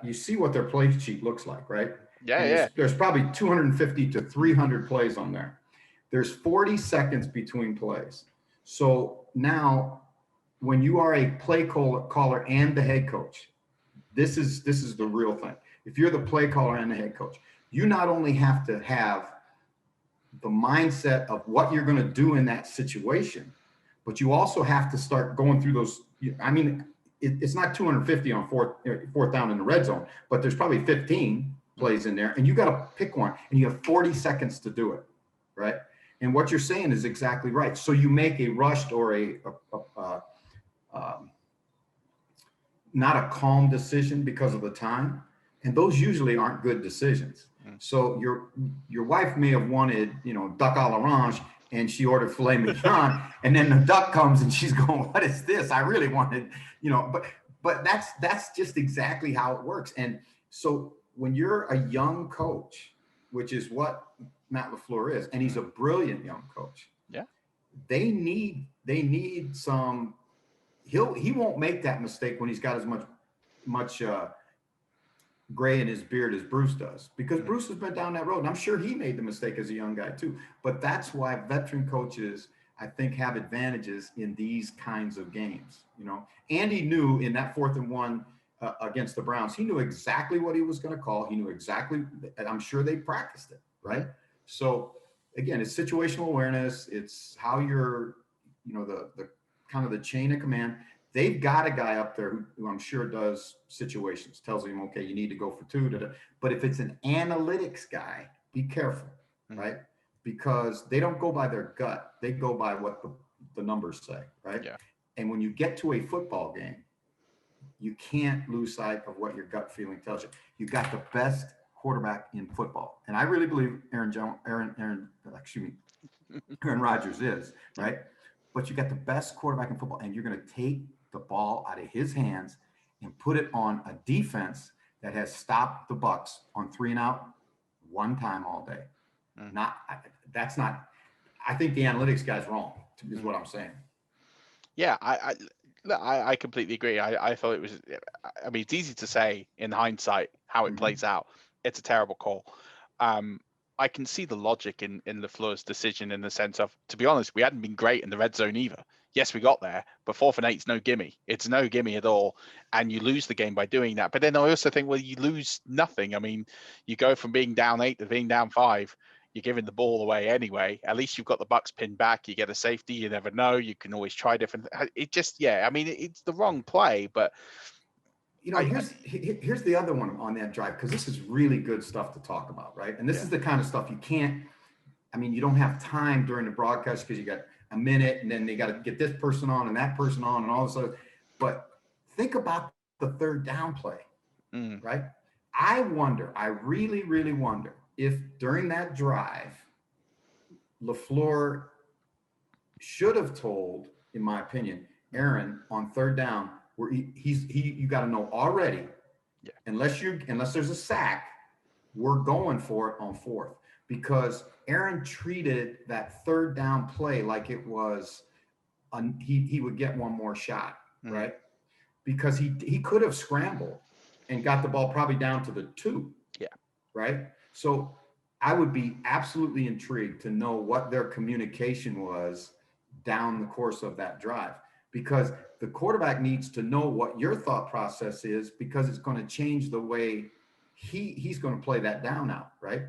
G: you see what their play sheet looks like, right?
C: Yeah.
G: There's probably 250 to 300 plays on there. There's 40 seconds between plays. So now when you are a play caller and the head coach, this is the real thing. If you're the play caller and the head coach, you not only have to have the mindset of what you're going to do in that situation, but you also have to start going through those. I mean, it's not 250 on fourth down in the red zone, but there's probably 15 plays in there, and you got to pick one, and you have 40 seconds to do it, right? And what you're saying is exactly right. So you make a rushed or not a calm decision because of the time, and those usually aren't good decisions. So your wife may have wanted, duck à l'orange, and she ordered filet mignon, and then the duck comes and she's going, what is this? I really wanted, but that's just exactly how it works. And so when you're a young coach, which is what Matt LaFleur is, and he's a brilliant young coach.
C: Yeah.
G: They need some, he won't make that mistake when he's got as much gray in his beard as Bruce does, because Bruce has been down that road, and I'm sure he made the mistake as a young guy too. But that's why veteran coaches, I think, have advantages in these kinds of games. Andy knew in that 4th and 1 against the Browns, he knew exactly what he was going to call. He knew exactly, and I'm sure they practiced it, right? So again, it's situational awareness. It's how you're, the kind of the chain of command. They've got a guy up there who I'm sure does situations, tells him, okay, you need to go for 2. But if it's an analytics guy, be careful, right? Because they don't go by their gut. They go by what the numbers say, right?
C: Yeah. And
G: when you get to a football game, you can't lose sight of what your gut feeling tells you. You got the best quarterback in football. And I really believe Aaron Rodgers is, right? But you got the best quarterback in football, and you're going to take the ball out of his hands and put it on a defense that has stopped the Bucs on 3 and out one time all day. I think the analytics guy's wrong, is what I'm saying.
C: Yeah, I completely agree. I thought it was, it's easy to say in hindsight how it plays out. It's a terrible call. I can see the logic in LaFleur's decision, in the sense of, to be honest, we hadn't been great in the red zone either. Yes, we got there, but 4th and 8's no gimme. It's no gimme at all. And you lose the game by doing that. But then I also think, well, you lose nothing. I mean, you go from being down 8 to being down 5. You're giving the ball away anyway. At least you've got the Bucs pinned back. You get a safety. You never know. You can always try different. It just, it's the wrong play, but
G: here's the other one on that drive, because this is really good stuff to talk about, right? And this is the kind of stuff you don't have time during the broadcast, because you got a minute, and then they got to get this person on and that person on and all this other. But think about the 3rd down play, right? I really, really wonder if during that drive, LaFleur should have told, in my opinion, Aaron on 3rd down, where you got to know already, unless there's a sack, we're going for it on 4th, because Aaron treated that 3rd down play like it was he would get one more shot, right? Because he could have scrambled and got the ball probably down to the 2, right? So I would be absolutely intrigued to know what their communication was down the course of that drive, because the quarterback needs to know what your thought process is, because it's going to change the way he's going to play that down out, right?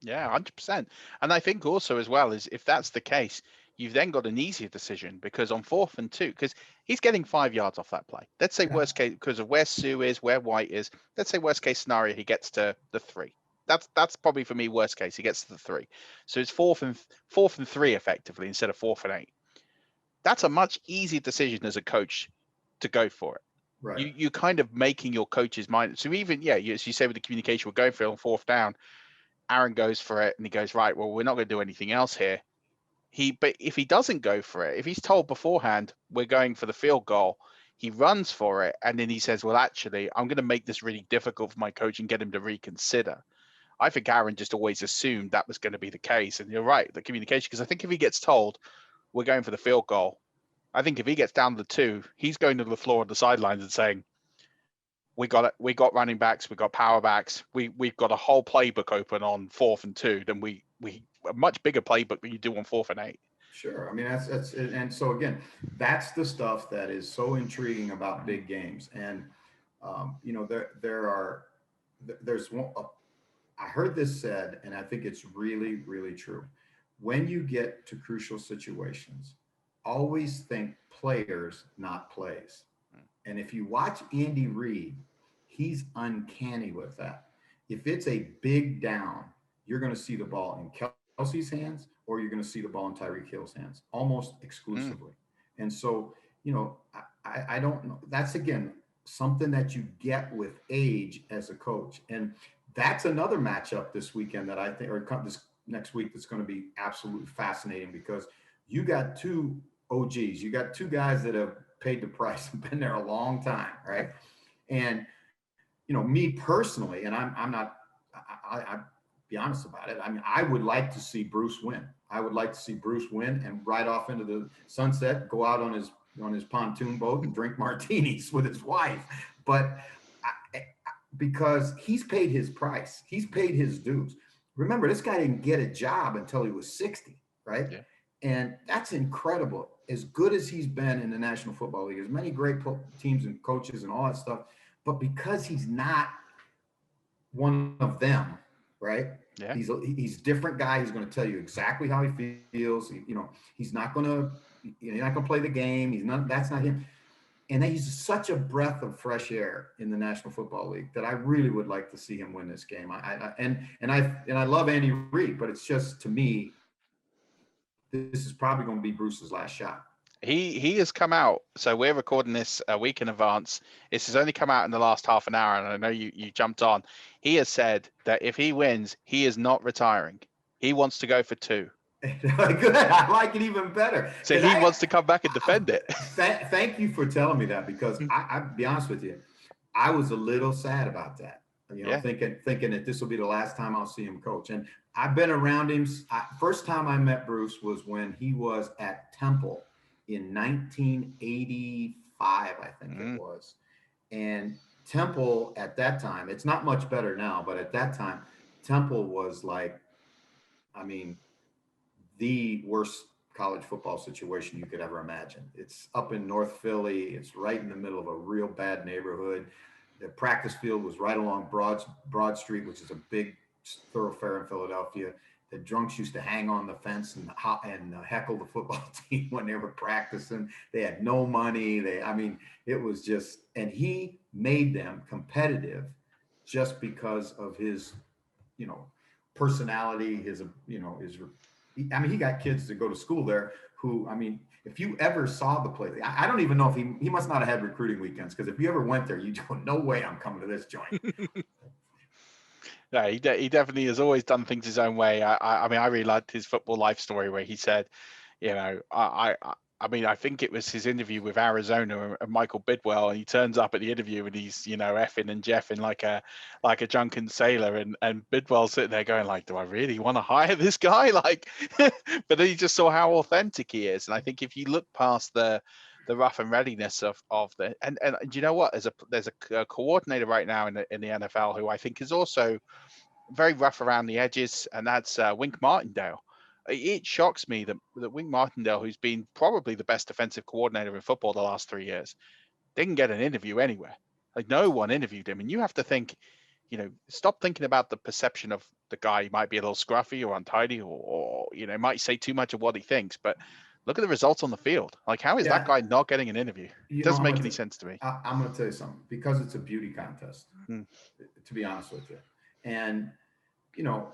C: Yeah, 100%. And I think also as well is, if that's the case, you've then got an easier decision, because on 4th and 2, because he's getting 5 yards off that play. Let's say worst case, because of where Sue is, where White is, let's say worst case scenario, he gets to the 3. That's probably, for me, worst case, he gets to the 3. So it's 4th and 3 effectively, instead of 4th and 8. That's a much easier decision as a coach to go for it.
G: Right.
C: You're kind of making your coach's mind. So even, as you say with the communication, we're going for it on 4th down. Aaron goes for it, and he goes, right, well, we're not going to do anything else here. But if he doesn't go for it, if he's told beforehand, we're going for the field goal, he runs for it, and then he says, well, actually, I'm going to make this really difficult for my coach and get him to reconsider. I think Aaron just always assumed that was going to be the case. And you're right, the communication, because I think if he gets told we're going for the field goal, I think if he gets down to the 2, he's going to the floor on the sidelines and saying, we got running backs, we got power backs, we've got a whole playbook open on 4th and 2 than we a much bigger playbook than you do on 4th and 8.
G: Sure. I mean, that's and so again, that's the stuff that is so intriguing about big games. And you know, there's one. I heard this said, and I think it's really, really true. When you get to crucial situations, always think players, not plays. And if you watch Andy Reid, he's uncanny with that. If it's a big down, you're going to see the ball in Kelsey's hands, or you're going to see the ball in Tyreek Hill's hands, almost exclusively. And so, you know, I don't know. That's, again, something that you get with age as a coach. And that's another matchup this weekend that I think, or this next week, that's going to be absolutely fascinating, because you got 2 OGs. You got 2 guys that have paid the price and been there a long time, right? And, you know, me personally, and I'll be honest about it. I mean, I would like to see Bruce win. I would like to see Bruce win and ride off into the sunset, go out on his pontoon boat and drink martinis with his wife. But because he's paid his price, he's paid his dues. Remember, this guy didn't get a job until he was 60, right? Yeah. And that's incredible. As good as he's been in the National Football League, as many great teams and coaches and all that stuff, but because he's not one of them, right? Yeah. He's a different guy. He's going to tell you exactly how he feels. You know, he's not going to play the game. That's not him. And he's such a breath of fresh air in the National Football League that I really would like to see him win this game. I love Andy Reid, but it's just, to me, this is probably going to be Bruce's last shot.
C: He has come out. So we're recording this a week in advance. This has only come out in the last half an hour, and I know you jumped on. He has said that if he wins, he is not retiring. He wants to go for 2.
G: Good. I like it even better.
C: So he wants to come back and defend it.
G: Thank you for telling me that, because I'll be honest with you, I was a little sad about that. You know, thinking that this will be the last time I'll see him coach. And I've been around him. First time I met Bruce was when he was at Temple in 1985, I think it was. And Temple at that time, it's not much better now, but at that time, Temple was like, I mean, the worst college football situation you could ever imagine. It's up in North Philly. It's right in the middle of a real bad neighborhood. The practice field was right along Broad Street, which is a big thoroughfare in Philadelphia. The drunks used to hang on the fence and heckle the football team when they were practicing. They had no money. It was just, and he made them competitive just because of his, you know, personality, he got kids that go to school there who, if you ever saw the place, I don't even know if he must not have had recruiting weekends, because if you ever went there, you go, no way I'm coming to this joint.
C: Yeah, he definitely has always done things his own way. I really liked his football life story where he said, you know, I think it was his interview with Arizona and Michael Bidwell, and he turns up at the interview and he's, you know, effing and jeffing like a drunken sailor, and Bidwell's sitting there going like, do I really want to hire this guy? Like, but then he just saw how authentic he is. And I think if you look past the rough and readiness of the, and you know what, there's a coordinator right now in the NFL who I think is also very rough around the edges, and that's Wink Martindale. It shocks me that Wink Martindale, who's been probably the best defensive coordinator in football the last 3 years, didn't get an interview anywhere. Like, no one interviewed him. And you have to think, you know, stop thinking about the perception of the guy. He might be a little scruffy or untidy, or you know, might say too much of what he thinks, but look at the results on the field. Like, how is that guy not getting an interview? It doesn't make any sense to me.
G: I'm going to tell you something, because it's a beauty contest, to be honest with you. And, you know,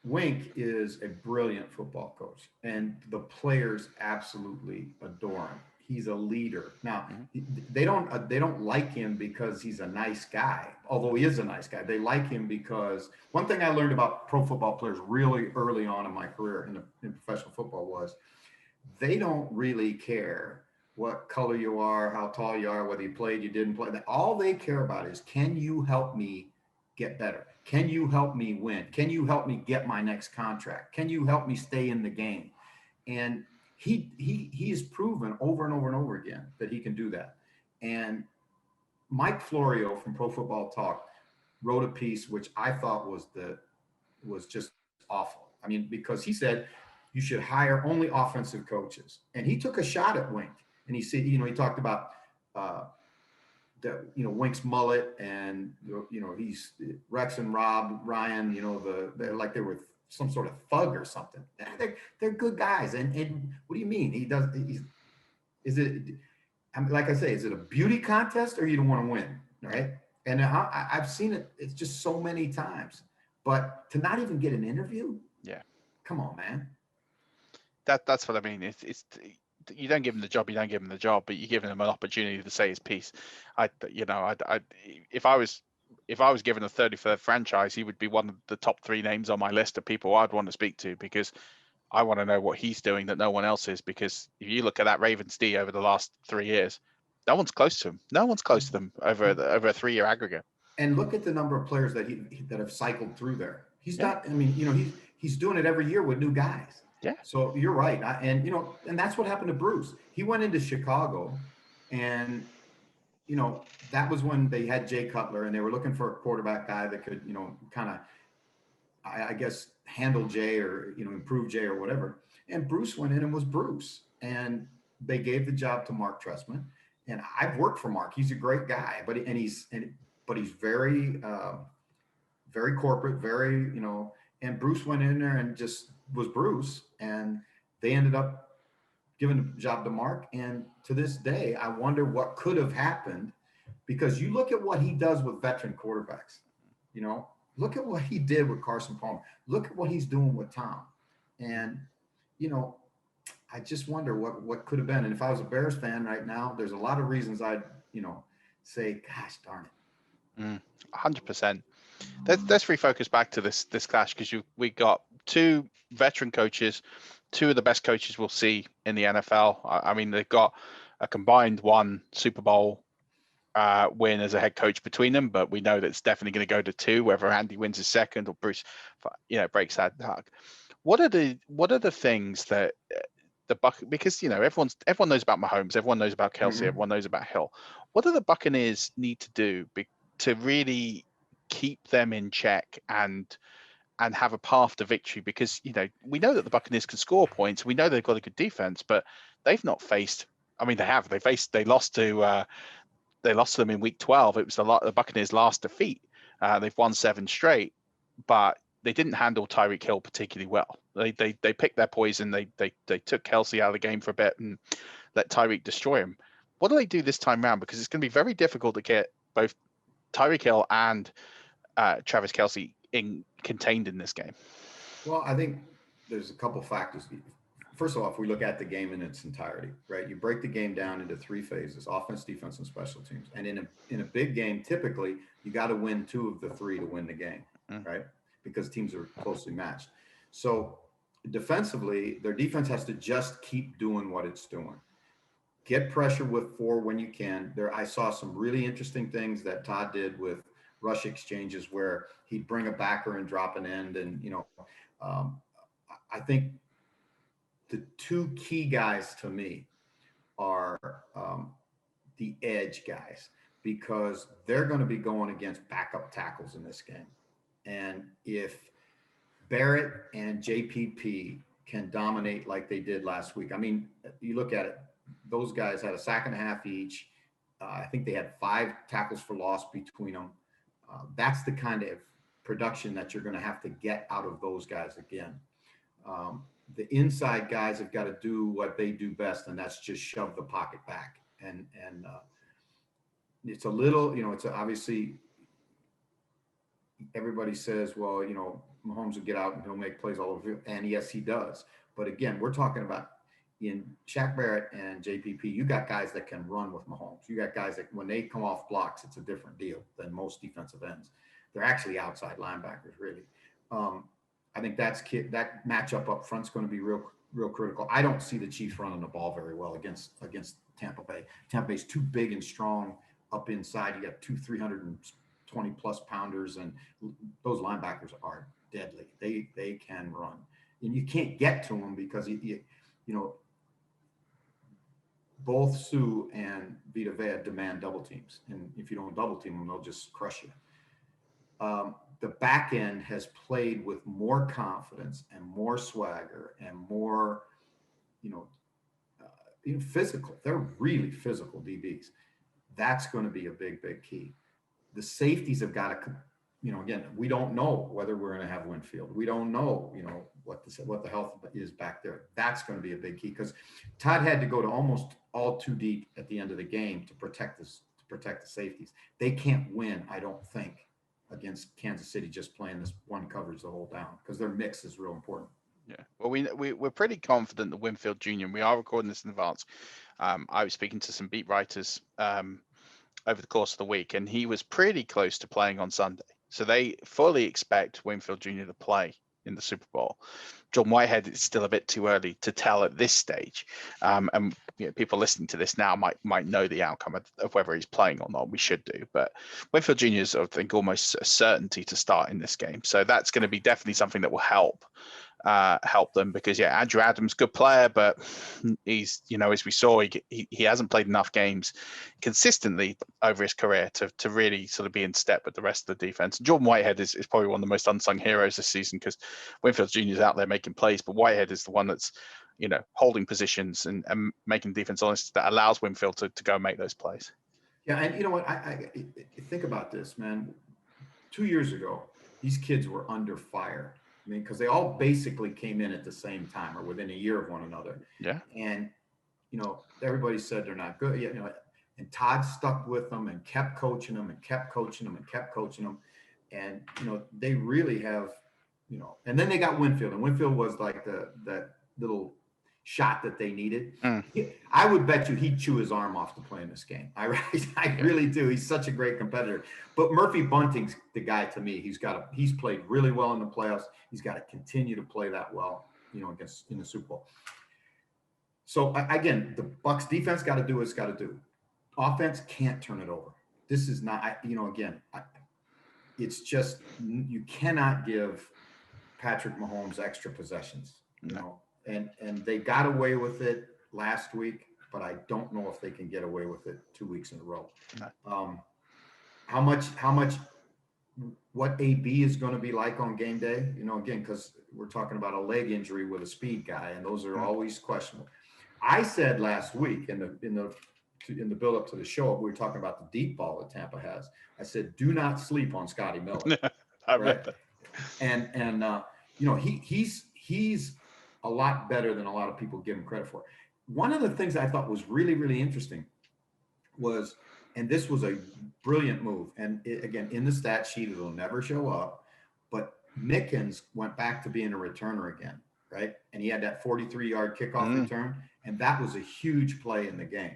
G: Wink is a brilliant football coach, and the players absolutely adore him. He's a leader. Now, they don't like him because he's a nice guy, although he is a nice guy. They like him because one thing I learned about pro football players really early on in my career in professional football was they don't really care what color you are, how tall you are, whether you played, you didn't play. All they care about is, can you help me get better? Can you help me win? Can you help me get my next contract? Can you help me stay in the game? And he has proven over and over and over again that he can do that. And Mike Florio from Pro Football Talk wrote a piece which I thought was just awful. I mean, because he said you should hire only offensive coaches, and he took a shot at Wink. And he said, he talked about Wink's mullet, and he's Rex and Rob Ryan. They're like they were some sort of thug or something. They're good guys. And what do you mean? Is it, like I say, is it a beauty contest or you don't want to win? Right. And I've seen it. It's just so many times, but to not even get an interview.
C: Yeah.
G: Come on, man.
C: That's what I mean. It's you don't give him the job, but you're giving him an opportunity to say his piece. If I was given a 33rd franchise, he would be one of the top 3 names on my list of people I'd want to speak to, because I want to know what he's doing that no one else is. Because if you look at that Ravens D over the last 3 years, no one's close to him. No one's close to them over a 3-year aggregate.
G: And look at the number of players that have cycled through there. He's not. I mean, he's doing it every year with new guys.
C: Yeah.
G: So you're right. And that's what happened to Bruce. He went into Chicago, and that was when they had Jay Cutler, and they were looking for a quarterback guy that could, kind of, I guess, handle Jay or, improve Jay or whatever. And Bruce went in and was Bruce. And they gave the job to Mark Trestman. And I've worked for Mark. He's a great guy, but he's very, very corporate, very, and Bruce went in there and just was Bruce. And they ended up giving the job to Mark. And to this day, I wonder what could have happened, because you look at what he does with veteran quarterbacks, look at what he did with Carson Palmer. Look at what he's doing with Tom. And, I just wonder what could have been. And if I was a Bears fan right now, there's a lot of reasons I'd, say, gosh darn it.
C: 100%. Let's refocus back to this clash, because we got 2 veteran coaches, 2 of the best coaches we'll see in the NFL. I mean, they've got a combined 1 Super Bowl win as a head coach between them, but we know that it's definitely going to go to 2, whether Andy wins his second or Bruce, breaks that duck. What are the things that the because everyone knows about Mahomes, everyone knows about Kelsey, everyone knows about Hill. What do the Buccaneers need to do to really keep them in check and have a path to victory? Because we know that the Buccaneers can score points, we know they've got a good defense, but they've not faced. I mean, they lost to them in week 12. It was the Buccaneers' last defeat. They've won 7 straight, but they didn't handle Tyreek Hill particularly well. They picked their poison. They took Kelsey out of the game for a bit and let Tyreek destroy him. What do they do this time around? Because it's going to be very difficult to get both Tyreek Hill and Travis Kelsey contained in this game.
G: Well, I think there's a couple factors. First of all, if we look at the game in its entirety, right? You break the game down into 3 phases: offense, defense, and special teams. And in a big game, typically you got to win 2 of the 3 to win the game, right? Because teams are closely matched. So defensively, their defense has to just keep doing what it's doing. Get pressure with 4 when you can. I saw some really interesting things that Todd did with rush exchanges where he'd bring a backer and drop an end. And, I think the 2 key guys to me are the edge guys, because they're going to be going against backup tackles in this game. And if Barrett and JPP can dominate like they did last week, I mean, you look at it, those guys had a sack and a half each. I think they had 5 tackles for loss between them. That's the kind of production that you're going to have to get out of those guys again. The inside guys have got to do what they do best, and that's just shove the pocket back. And it's a little, it's obviously everybody says, well, Mahomes will get out and he'll make plays all over. And yes, he does. But again, we're talking about in Shaq Barrett and JPP, you got guys that can run with Mahomes. You got guys that when they come off blocks, it's a different deal than most defensive ends. They're actually outside linebackers, really. I think that matchup up front is going to be real critical. I don't see the Chiefs running the ball very well against Tampa Bay. Tampa Bay's too big and strong up inside. You got 320 plus pounders, and those linebackers are deadly. They can run, and you can't get to them because you know, both Sue and Vita Vea demand double teams, and if you don't double team them, they'll just crush you. The back end has played with more confidence and more swagger and more, physical. They're really physical DBs. That's going to be a big key. The safeties have got to, again, we don't know whether we're going to have Winfield. We don't know, what the health is back there. That's going to be a big key because Todd had to go to almost all too deep at the end of the game to protect the safeties. They can't win, I don't think, against Kansas City just playing this one coverage the whole down because their mix is real important.
C: Yeah, well, we're pretty confident that Winfield Jr. We are recording this in advance. I was speaking to some beat writers over the course of the week, and he was pretty close to playing on Sunday. So they fully expect Winfield Jr. to play in the Super Bowl. John Whitehead, it's still a bit too early to tell at this stage. And people listening to this now might know the outcome of whether he's playing or not. We should do. But Winfield Jr. is, I think, almost a certainty to start in this game. So that's going to be definitely something that will help them because Andrew Adams, good player, but he's, as we saw, he hasn't played enough games consistently over his career to really sort of be in step with the rest of the defense. Jordan Whitehead is probably one of the most unsung heroes this season because Winfield Jr. is out there making plays, but Whitehead is the one that's, holding positions and making defense honest that allows Winfield to go and make those plays.
G: Yeah, and you know what? I think about this, man. 2 years ago, these kids were under fire. I mean, because they all basically came in at the same time or within a year of one another. Yeah. And, everybody said they're not good. And Todd stuck with them and kept coaching them and kept coaching them and kept coaching them. And, they really have, and then they got Winfield. And Winfield was like that little shot that they needed. I would bet you he'd chew his arm off to play in this game. I really do. He's such a great competitor. But Murphy Bunting's the guy to me. He's played really well in the playoffs. He's got to continue to play that well, against in the Super Bowl. So again, the Bucs defense got to do what it's got to do. Offense can't turn it over. This is not, it's just you cannot give Patrick Mahomes extra possessions, And they got away with it last week, but I don't know if they can get away with it 2 weeks in a row. What AB is going to be like on game day, again, because we're talking about a leg injury with a speed guy, and those are always questionable. I said last week in the build up to the show, we were talking about the deep ball that Tampa has. I said, do not sleep on Scotty Miller.
C: I read that.
G: And he's a lot better than a lot of people give him credit for. One of the things I thought was really, really interesting was, and this was a brilliant move, and again, in the stat sheet, it'll never show up, but Mickens went back to being a returner again, right? And he had that 43-yard kickoff return, and that was a huge play in the game.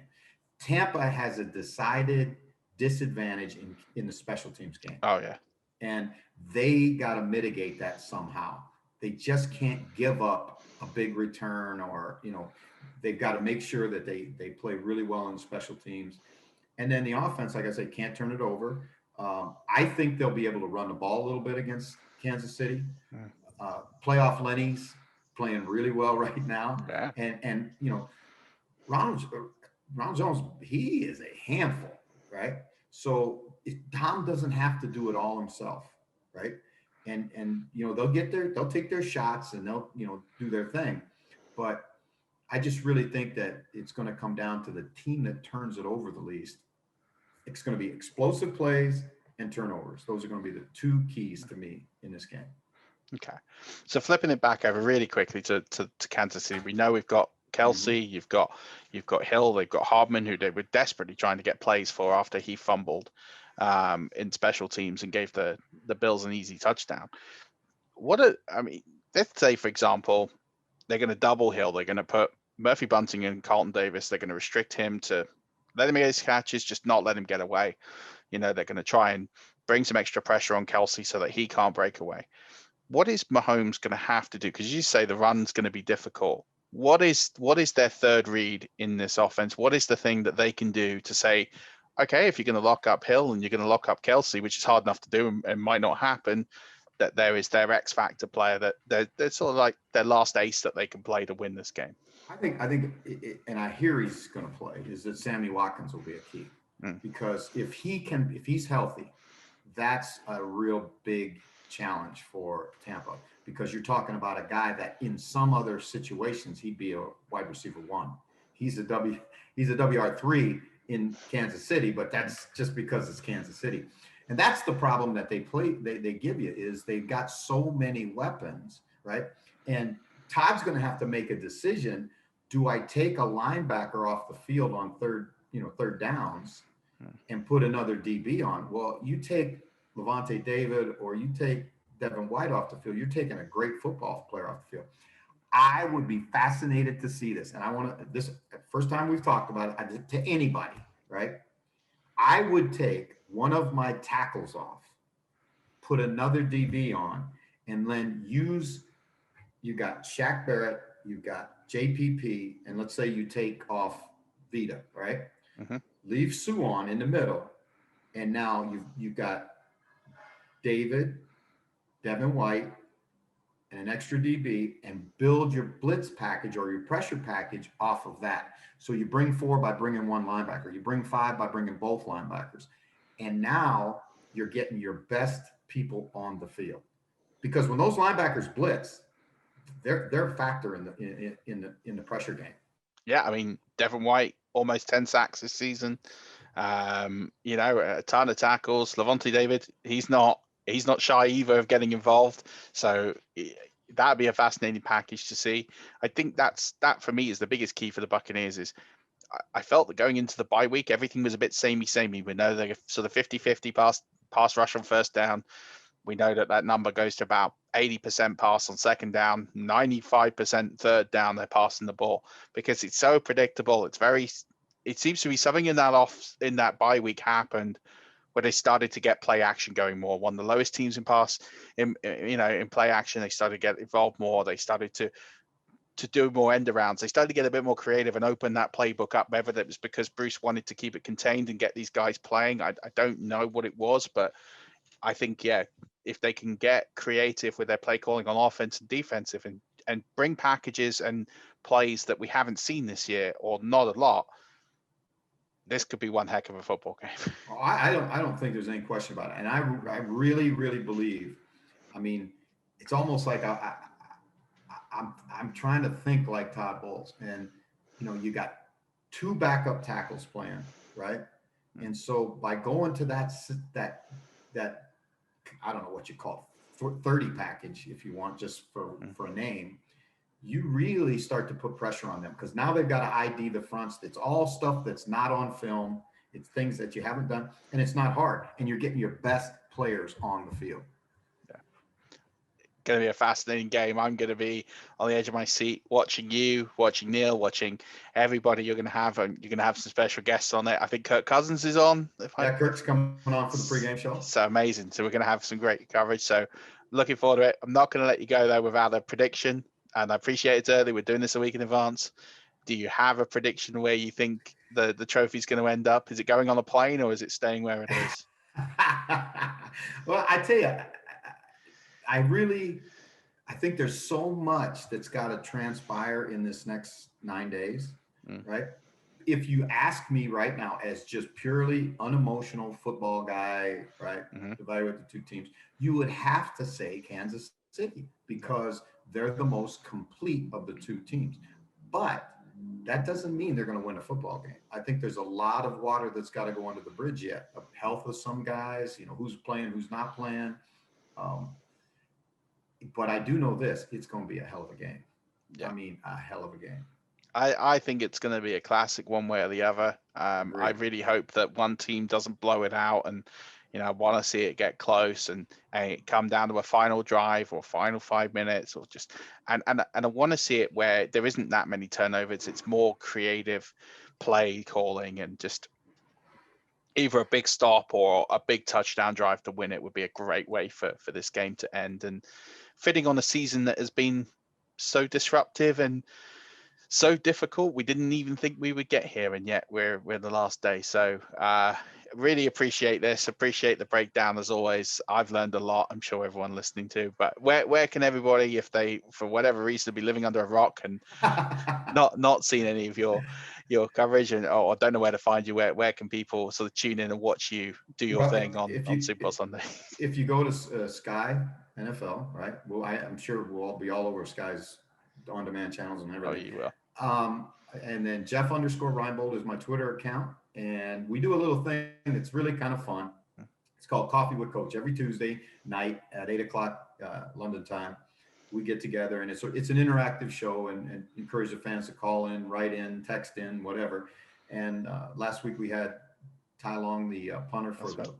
G: Tampa has a decided disadvantage in the special teams game.
C: Oh, yeah.
G: And they got to mitigate that somehow. They just can't give up a big return or, they've got to make sure that they play really well in special teams. And then the offense, like I said, can't turn it over. I think they'll be able to run the ball a little bit against Kansas City. Playoff Lenny's playing really well right now.
C: Yeah.
G: And Ronald Jones, he is a handful, right? So Tom doesn't have to do it all himself, right? And they'll take their shots and they'll do their thing, but I just really think that it's going to come down to the team that turns it over the least. It's going to be explosive plays and turnovers. Those are going to be the two keys to me in this game.
C: Okay, so flipping it back over really quickly to Kansas City, we know we've got Kelsey, you've got Hill, they've got Hardman, who they were desperately trying to get plays for after he fumbled in special teams and gave the Bills an easy touchdown. Let's say, for example, they're going to double Hill. They're going to put Murphy Bunting and Carlton Davis, they're going to restrict him to let him get his catches, just not let him get away. They're going to try and bring some extra pressure on Kelsey so that he can't break away. What is Mahomes going to have to do? Because you say the run's going to be difficult. What is their third read in this offense? What is the thing that they can do to say, okay, if you're going to lock up Hill and you're going to lock up Kelsey, which is hard enough to do and might not happen, that there is their X factor player, that they're sort of like their last ace that they can play to win this game.
G: I think, and I hear he's going to play, is that Sammy Watkins will be a key. Because if he's healthy, that's a real big challenge for Tampa, because you're talking about a guy that in some other situations he'd be a wide receiver 1. He's a WR3 in Kansas City, but that's just because it's Kansas City. And that's the problem that they give you, is they've got so many weapons, right? And Todd's going to have to make a decision. Do I take a linebacker off the field on third downs and put another DB on? Well, you take Levante David or you take Devin White off the field, you're taking a great football player off the field. I would be fascinated to see this. And I want to, this first time we've talked about it to anybody, right? I would take one of my tackles off, put another DB on, and then you got Shaq Barrett, you got JPP, and let's say you take off Vita, right? Leave Sue on in the middle, and now you've got Devin White, and an extra DB, and build your blitz package or your pressure package off of that. So you bring 4 by bringing 1 linebacker. You bring 5 by bringing both linebackers. And now you're getting your best people on the field. Because when those linebackers blitz, they're a factor in the pressure game.
C: Yeah, I mean, Devin White, almost 10 sacks this season. A ton of tackles. Levante David, he's not shy either of getting involved. So that'd be a fascinating package to see. I think that for me is the biggest key for the Buccaneers. Is I felt that going into the bye week, everything was a bit samey. We know they're sort of 50-50 pass rush on first down. We know that number goes to about 80% pass on second down, 95% third down. They're passing the ball because it's so predictable. It seems to be something in that bye week happened where they started to get play action going more. One of the lowest teams in play action. They started to get involved more. They started to do more end arounds. They started to get a bit more creative and open that playbook up, whether that was because Bruce wanted to keep it contained and get these guys playing. I don't know what it was, but I think, if they can get creative with their play calling on offense and defensive and bring packages and plays that we haven't seen this year or not a lot, this could be one heck of a football game.
G: I don't think there's any question about it. And I really, really believe, I mean, it's almost like I'm trying to think like Todd Bowles, and you got 2 backup tackles playing, right? And so by going to that I don't know what you call it, 30 package, if you want, just for a name, you really start to put pressure on them, because now they've got to ID the fronts. It's all stuff that's not on film. It's things that you haven't done, and it's not hard. And you're getting your best players on the field.
C: Going to be a fascinating game. I'm going to be on the edge of my seat watching you, watching Neil, watching everybody. You're going to have some special guests on it. I think Kirk Cousins is on.
G: Kirk's coming on for the pregame show.
C: So amazing. So we're going to have some great coverage. So looking forward to it. I'm not going to let you go though without a prediction, and I appreciate it's early. We're doing this a week in advance. Do you have a prediction where you think the trophy's going to end up? Is it going on a plane or is it staying where it is?
G: Well, I tell you, I think there's so much that's got to transpire in this next 9 days, right? If you ask me right now, as just purely unemotional football guy, right, evaluate the 2 teams, you would have to say Kansas City, because they're the most complete of the 2 teams. But that doesn't mean they're going to win a football game. I think there's a lot of water that's got to go under the bridge yet. The health of some guys, who's playing, who's not playing. But I do know this, it's going to be a hell of a game. Yeah. I mean, a hell of a game.
C: I think it's going to be a classic one way or the other. I really hope that one team doesn't blow it out, and I want to see it get close and it come down to a final drive or final 5 minutes, or just and I want to see it where there isn't that many turnovers. It's more creative play calling, and just either a big stop or a big touchdown drive to win it would be a great way for this game to end, and fitting on a season that has been so disruptive and so difficult. We didn't even think we would get here, and yet we're the last day. So really appreciate this. Appreciate the breakdown as always. I've learned a lot. I'm sure everyone listening too. But where can everybody, if they for whatever reason be living under a rock and not seen any of your coverage or don't know where to find you, where can people sort of tune in and watch you do your thing on Super Bowl Sunday?
G: If you go to Sky NFL, right? Well, I'm sure we'll all be all over Sky's on-demand channels and everything.
C: Oh, you will.
G: And then Jeff_Reinbold is my Twitter account. And we do a little thing that's really kind of fun. It's called Coffee with Coach. Every Tuesday night at 8:00 London time, we get together, and it's an interactive show, and encourage the fans to call in, write in, text in, whatever. And last week we had Ty Long, the punter for the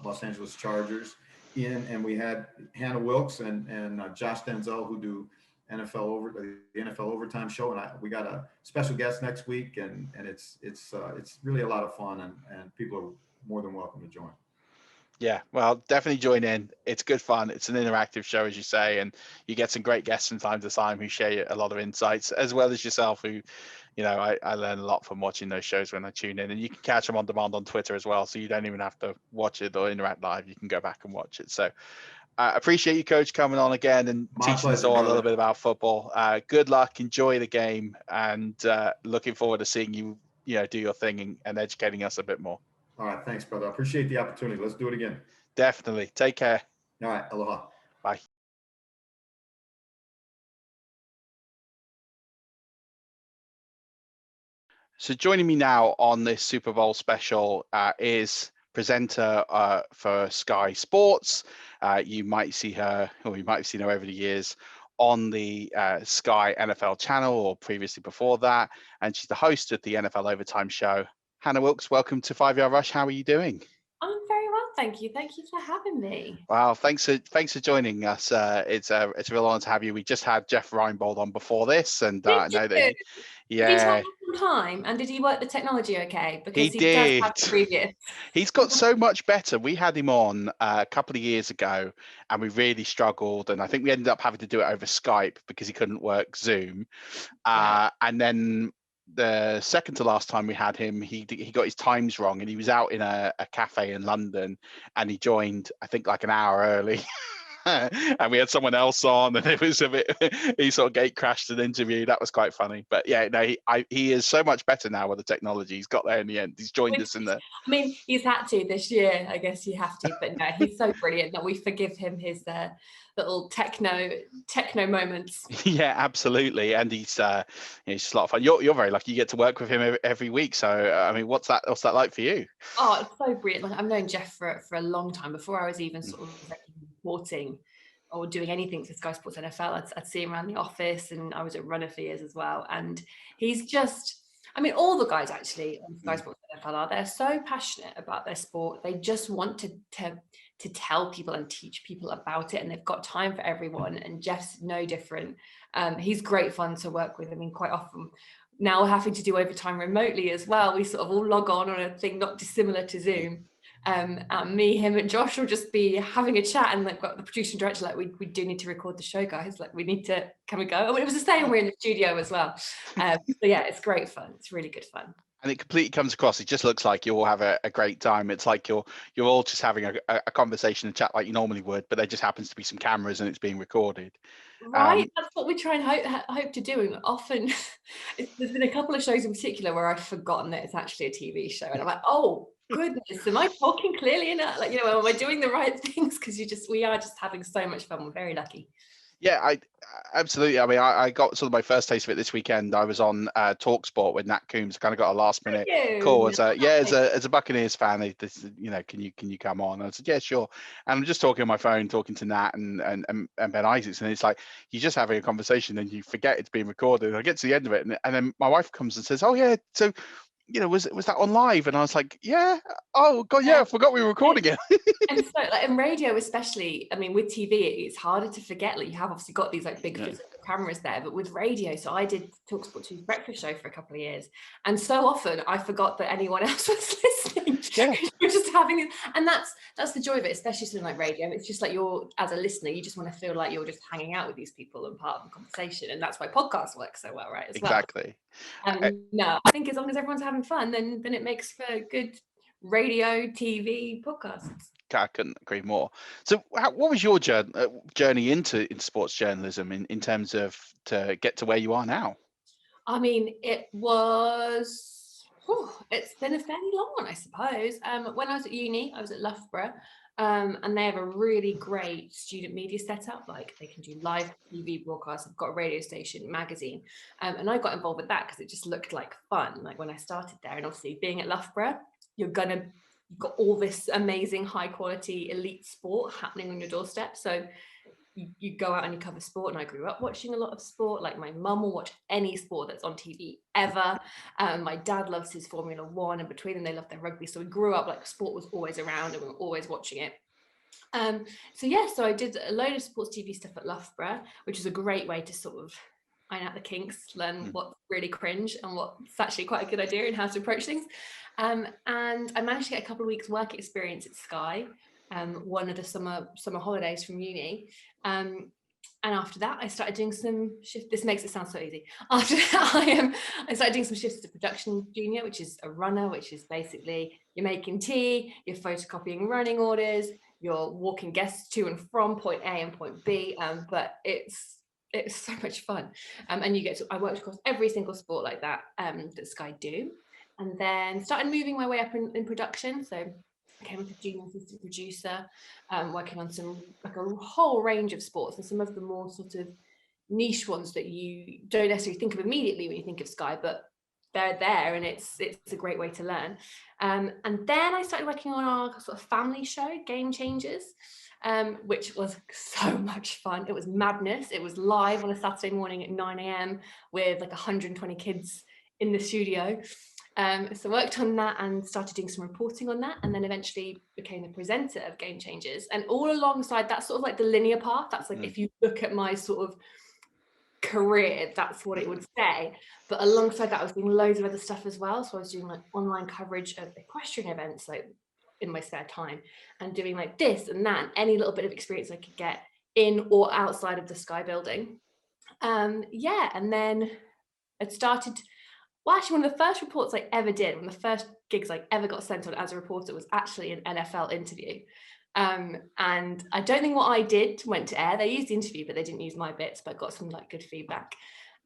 G: Los Angeles Chargers, in, and we had Hannah Wilkes and Josh Denzel, who do the NFL Overtime show, and we got a special guest next week, and it's really a lot of fun, and people are more than welcome to join.
C: Yeah, well, definitely join in. It's good fun. It's an interactive show, as you say, and you get some great guests from time to time who share a lot of insights, as well as yourself, who, I learn a lot from watching those shows when I tune in, and you can catch them on demand on Twitter as well, so you don't even have to watch it or interact live. You can go back and watch it. So I appreciate you, Coach, coming on again and teaching us all a little bit about football. Good luck, enjoy the game, and looking forward to seeing you, do your thing and educating us a bit more.
G: All right, thanks, brother. I appreciate the opportunity. Let's do it again.
C: Definitely. Take care.
G: All right, aloha.
C: Bye. So joining me now on this Super Bowl special is presenter for Sky Sports. You might see her, or you might have seen her over the years on the Sky NFL channel, or previously before that. And she's the host of the NFL Overtime show. Hannah Wilkes, welcome to 5 Yard Rush. How are you doing?
H: I'm very well, thank you. Thank you for having me.
C: Wow, thanks for joining us. It's a real honor to have you. We just had Jeff Reinbold on before this, and I know that
H: Did he take some time, and did he work the technology okay? Because he
C: did.
H: Does have the previous.
C: He's got so much better. We had him on a couple of years ago, and we really struggled, and I think we ended up having to do it over Skype because he couldn't work Zoom.
H: Right.
C: And then the second to last time we had him, he got his times wrong, and he was out in a cafe in London, and he joined, I think, like an hour early. And we had someone else on, and it was a bit, he sort of gate crashed an interview. That was quite funny. But yeah, no, he is so much better now with the technology. He's got there in the end. He's joined us in the.
H: I mean, he's had to this year. I guess you have to, but no, he's so brilliant that we forgive him his little techno moments.
C: Yeah, absolutely. And he's just a lot of fun. You're very lucky. You get to work with him every week. So I mean, what's that like for you?
H: Oh, it's so brilliant. Like, I've known Jeff for a long time, before I was even sort of reporting or doing anything for Sky Sports NFL. I'd see him around the office, and I was at Runner for years as well. And he's just, I mean, all the guys actually on Sky Sports NFL they're so passionate about their sport. They just want to tell people and teach people about it, and they've got time for everyone. And Jeff's no different. He's great fun to work with. I mean, quite often now we're having to do overtime remotely as well. We sort of all log on a thing not dissimilar to Zoom. And me, him, and Josh will just be having a chat, and like got the producer and director, like, we do need to record the show, guys. Like, we need to, can we go? I mean, it was the same when we're in the studio as well. So yeah, it's great fun. It's really good fun.
C: And it completely comes across. It just looks like you all have a great time. It's like you're all just having a conversation and chat like you normally would, but there just happens to be some cameras and it's being recorded.
H: Right, that's what we try and hope to do. And often, there's been a couple of shows in particular where I've forgotten that it's actually a TV show, and I'm like, oh goodness, am I talking clearly enough? Like, am I doing the right things? Because we are just having so much fun. We're very lucky.
C: Yeah, I absolutely. I mean, I got sort of my first taste of it this weekend. I was on Talksport with Nat Coombs. Kind of got a last minute call as a Buccaneers fan. This, can you come on? And I said, yeah, sure. And I'm just talking on my phone, talking to Nat and Ben Isaacs, and it's like you're just having a conversation, and you forget it's being recorded. And I get to the end of it, and then my wife comes and says, oh yeah, so. Was that on live? And I was like, yeah. Oh God, yeah. I forgot we were recording it.
H: And so, like in radio, especially, I mean, with TV, it's harder to forget. Like you have obviously got these like big physical cameras there, but with radio, so I did Talksport 2's breakfast show for a couple of years, and so often I forgot that anyone else was listening.
C: Yeah,
H: we're just having it, and that's the joy of it, especially something like radio. It's just like you're, as a listener, you just want to feel like you're just hanging out with these people and part of the conversation, and that's why podcasts work so well, right?
C: Exactly.
H: No, I think as long as everyone's having fun, then it makes for good radio, TV, podcasts.
C: I couldn't agree more. So what was your journey into sports journalism in terms of to get to where you are now?
H: I mean, it's been a fairly long one, I suppose. When I was at uni, I was at Loughborough, and they have a really great student media setup. Like they can do live TV broadcasts. They've got a radio station, magazine, and I got involved with that because it just looked like fun. Like when I started there, and obviously being at Loughborough, you've got all this amazing, high quality, elite sport happening on your doorstep. So you go out and you cover sport, and I grew up watching a lot of sport. Like my mum will watch any sport that's on TV ever. My dad loves his Formula One, and between them they love their rugby. So we grew up like sport was always around and we were always watching it. So I did a load of sports TV stuff at Loughborough, which is a great way to sort of iron out the kinks, learn what's really cringe and what's actually quite a good idea and how to approach things. And I managed to get a couple of weeks work experience at Sky, one of the summer holidays from uni. And after that, I started doing some shifts. This makes it sound so easy. After that, I started doing some shifts as a production junior, which is a runner, which is basically you're making tea, you're photocopying running orders, you're walking guests to and from point A and point B. But it's so much fun. And I worked across every single sport like that that Sky do. And then started moving my way up in production. So I came up as junior assistant producer, working on a whole range of sports, and some of the more sort of niche ones that you don't necessarily think of immediately when you think of Sky, but they're there, and it's a great way to learn. And then I started working on our sort of family show, Game Changers, which was so much fun. It was madness. It was live on a Saturday morning at 9 a.m. with like 120 kids in the studio. So worked on that and started doing some reporting on that, and then eventually became the presenter of Game Changers. And all alongside that, sort of like the linear path, that's like if you look at my sort of career, that's what it would say. But alongside that, I was doing loads of other stuff as well. So I was doing like online coverage of equestrian events, like in my spare time, and doing like this and that, and any little bit of experience I could get in or outside of the Sky building. And then it started. Well, actually, one of the first reports I ever did, one of the first gigs I ever got sent on as a reporter was actually an NFL interview. And I don't think what I did went to air. They used the interview, but they didn't use my bits, but got some like good feedback.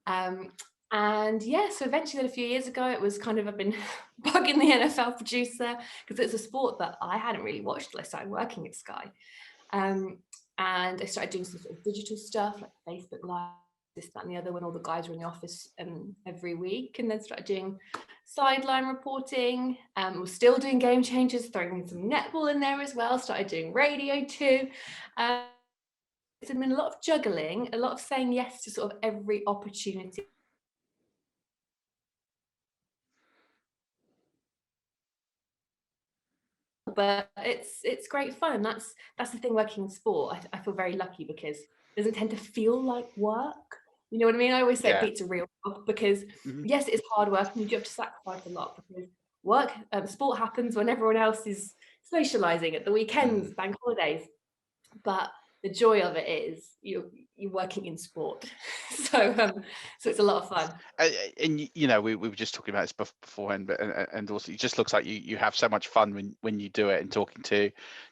H: So eventually a few years ago, it was kind of, I've been bugging the NFL producer because it's a sport that I hadn't really watched till I started working at Sky. And I started doing some sort of digital stuff like Facebook Live, this, that, and the other, when all the guys were in the office every week, and then started doing sideline reporting. We're still doing Game Changers, throwing in some netball in there as well. Started doing radio too. It's been a lot of juggling, a lot of saying yes to sort of every opportunity. But it's great fun. That's the thing working in sport. I feel very lucky because it doesn't tend to feel like work. You know what I mean? I always say it beats a real job because yes, it's hard work and you do have to sacrifice a lot because sport happens when everyone else is socializing at the weekends, bank holidays. But the joy of it is you're working in sport. So it's a lot of fun.
C: And we were just talking about this beforehand, but and also it just looks like you have so much fun when you do it, and talking to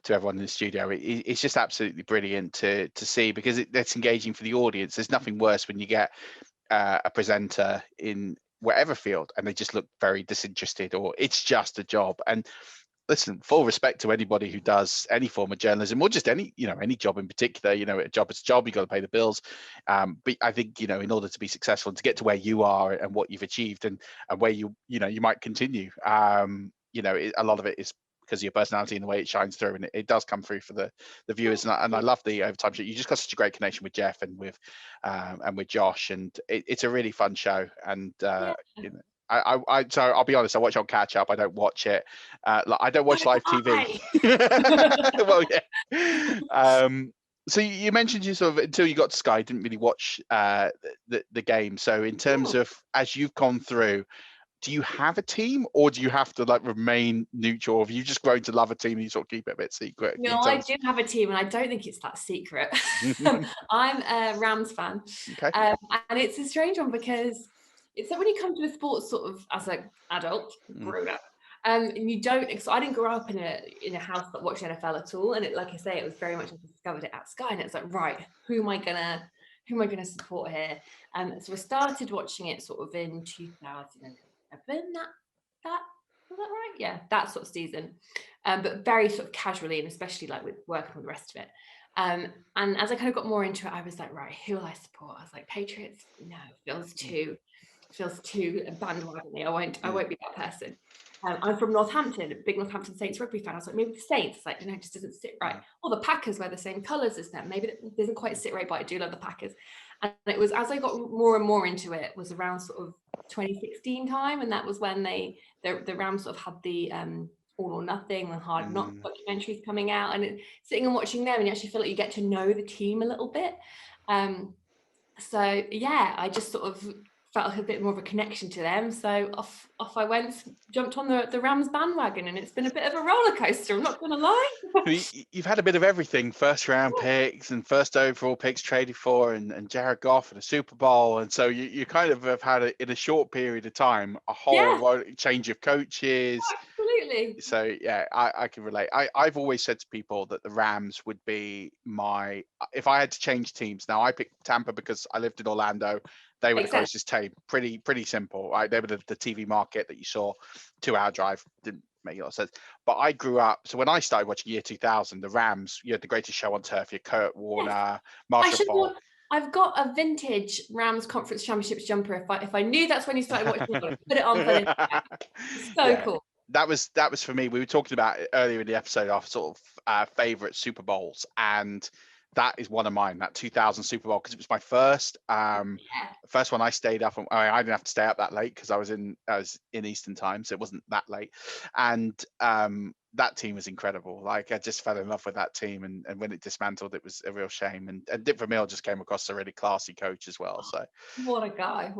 C: everyone in the studio. It's just absolutely brilliant to see, because that's engaging for the audience. There's nothing worse when you get a presenter in whatever field and they just look very disinterested, or it's just a job. And listen, full respect to anybody who does any form of journalism or just any job in particular. A job is a job, you got to pay the bills. But I think, in order to be successful and to get to where you are and what you've achieved and where you might continue, a lot of it is because of your personality and the way it shines through, and it does come through for the viewers. And I love the overtime show. You just got such a great connection with Jeff and with Josh, and it's a really fun show. And so I'll be honest, I watch on catch up. I don't watch it. I don't watch live TV. Well, yeah. So you mentioned you sort of, until you got to Sky, didn't really watch the game. So in terms of, as you've gone through, do you have a team, or do you have to remain neutral? Or have you just grown to love a team and you sort of keep it a bit secret?
H: No, I do have a team, and I don't think it's that secret. I'm a Rams fan.
C: Okay.
H: And it's a strange one because it's that when you come to a sport sort of as an adult, grown up, and you don't. Because I didn't grow up in a house that watched NFL at all, and like I say, it was very much I discovered it at Sky, and it's like, right, who am I gonna support here? So I started watching it sort of in 2011. That was that right? Yeah, that sort of season. But very sort of casually, and especially with working with the rest of it. And as I kind of got more into it, I was like, right, who will I support? I was like, Patriots? No, feels too bandwagon-y. I won't be that person. I'm from Northampton, a big Northampton Saints rugby fan. I was like, maybe the Saints. Like, it just doesn't sit right. Or the Packers wear the same colours as them. Maybe it doesn't quite sit right, but I do love the Packers. And it was, as I got more and more into it, was around sort of 2016 time, and that was when the Rams sort of had the All or Nothing and Hard Knock documentaries coming out, and sitting and watching them, and you actually feel like you get to know the team a little bit. So yeah, I just sort of felt a bit more of a connection to them. So off I went, jumped on the Rams bandwagon, and it's been a bit of a roller coaster. I'm not going to lie.
C: You've had a bit of everything: first round picks and first overall picks traded for, and Jared Goff and a Super Bowl, and so you kind of have had in a short period of time a whole change of coaches.
H: Absolutely.
C: So yeah, I can relate. I've always said to people that the Rams would be if I had to change teams. Now I picked Tampa because I lived in Orlando. They were the closest team. Pretty simple, right? They were the TV market that you saw. 2-hour drive didn't make a lot of sense. But I grew up. So when I started watching year 2000, the Rams, you had the greatest show on turf. You had Kurt Warner, Marshall Falk.
H: I've got a vintage Rams Conference Championships jumper. If I knew that's when you started watching, I'd put it on. Cool.
C: That was for me. We were talking about it earlier in the episode, our sort of favorite Super Bowls, and that is one of mine, that 2000 Super Bowl, because it was my first one I stayed up. I didn't have to stay up that late because I was in Eastern time, so it wasn't that late. And that team was incredible. I just fell in love with that team, and when it dismantled, it was a real shame. And Dick Vermeil just came across a really classy coach as well. So
H: what a guy!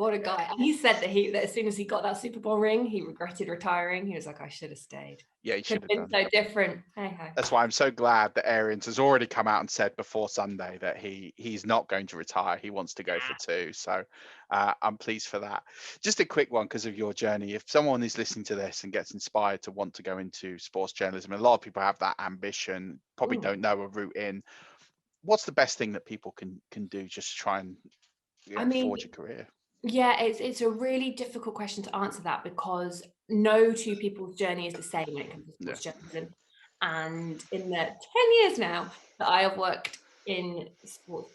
H: And he said that as soon as he got that Super Bowl ring, he regretted retiring. He was like, I should have stayed.
C: Yeah, he should have
H: been so different. Hey.
C: That's why I'm so glad that Arians has already come out and said before Sunday that he's not going to retire. He wants to go for 2. So I'm pleased for that. Just a quick one because of your journey. If someone is listening to this and gets inspired to want to go into sports journalism, and a lot of people have that ambition, probably don't know a route in, what's the best thing that people can do just to try and forge a career?
H: Yeah, it's a really difficult question to answer that, because no two people's journey is the same when it comes to sports journalism. And in the 10 years now that I have worked in sports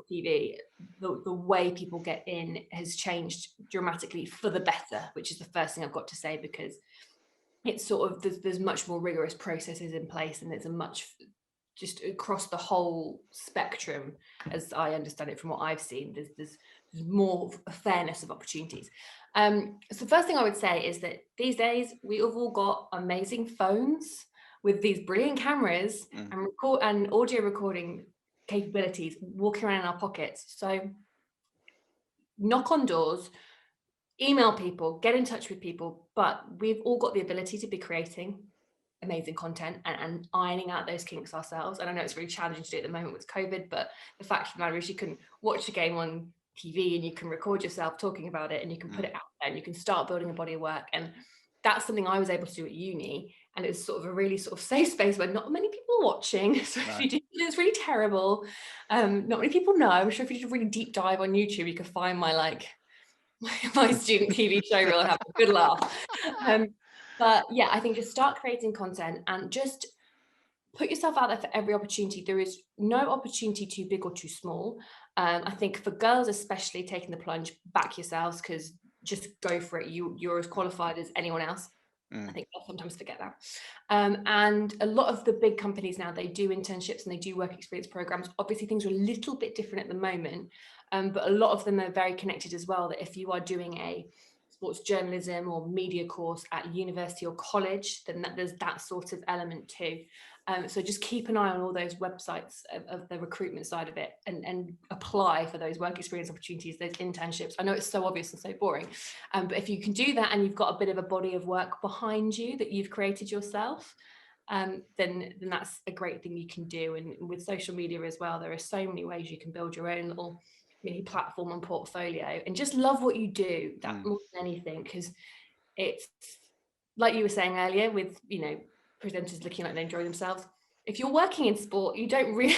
H: TV, the way people get in has changed dramatically for the better, which is the first thing I've got to say, because it's sort of there's much more rigorous processes in place, and there's a much just across the whole spectrum, as I understand it from what I've seen, there's more fairness of opportunities. So the first thing I would say is that these days we have all got amazing phones with these brilliant cameras and audio recording capabilities walking around in our pockets. So knock on doors, email people, get in touch with people, but we've all got the ability to be creating amazing content and ironing out those kinks ourselves. And I know it's really challenging to do at the moment with COVID, but the fact of the matter is you can watch the game on TV and you can record yourself talking about it, and you can put it out there, and you can start building a body of work. And that's something I was able to do at uni, and it's sort of a really sort of safe space where not many people are watching. So if you do, it's really terrible. Not many people know. I'm sure if you did a really deep dive on YouTube, you could find my student TV show reel and have a good laugh. But yeah, I think just start creating content and just put yourself out there for every opportunity. There is no opportunity too big or too small. I think for girls, especially, taking the plunge, back yourselves, because just go for it. You're as qualified as anyone else. I think I sometimes forget that. And a lot of the big companies now, they do internships and they do work experience programs. Obviously, things are a little bit different at the moment, but a lot of them are very connected as well, that if you are doing a sports journalism or media course at university or college, then there's that sort of element too. So just keep an eye on all those websites of the recruitment side of it, and apply for those work experience opportunities, those internships. I know it's so obvious and so boring, but if you can do that and you've got a bit of a body of work behind you that you've created yourself, then that's a great thing you can do. And with social media as well, there are so many ways you can build your own little mini platform and portfolio, and just love what you do, that more than anything, because it's like you were saying earlier with, presenters looking like they enjoy themselves. If you're working in sport, you don't really,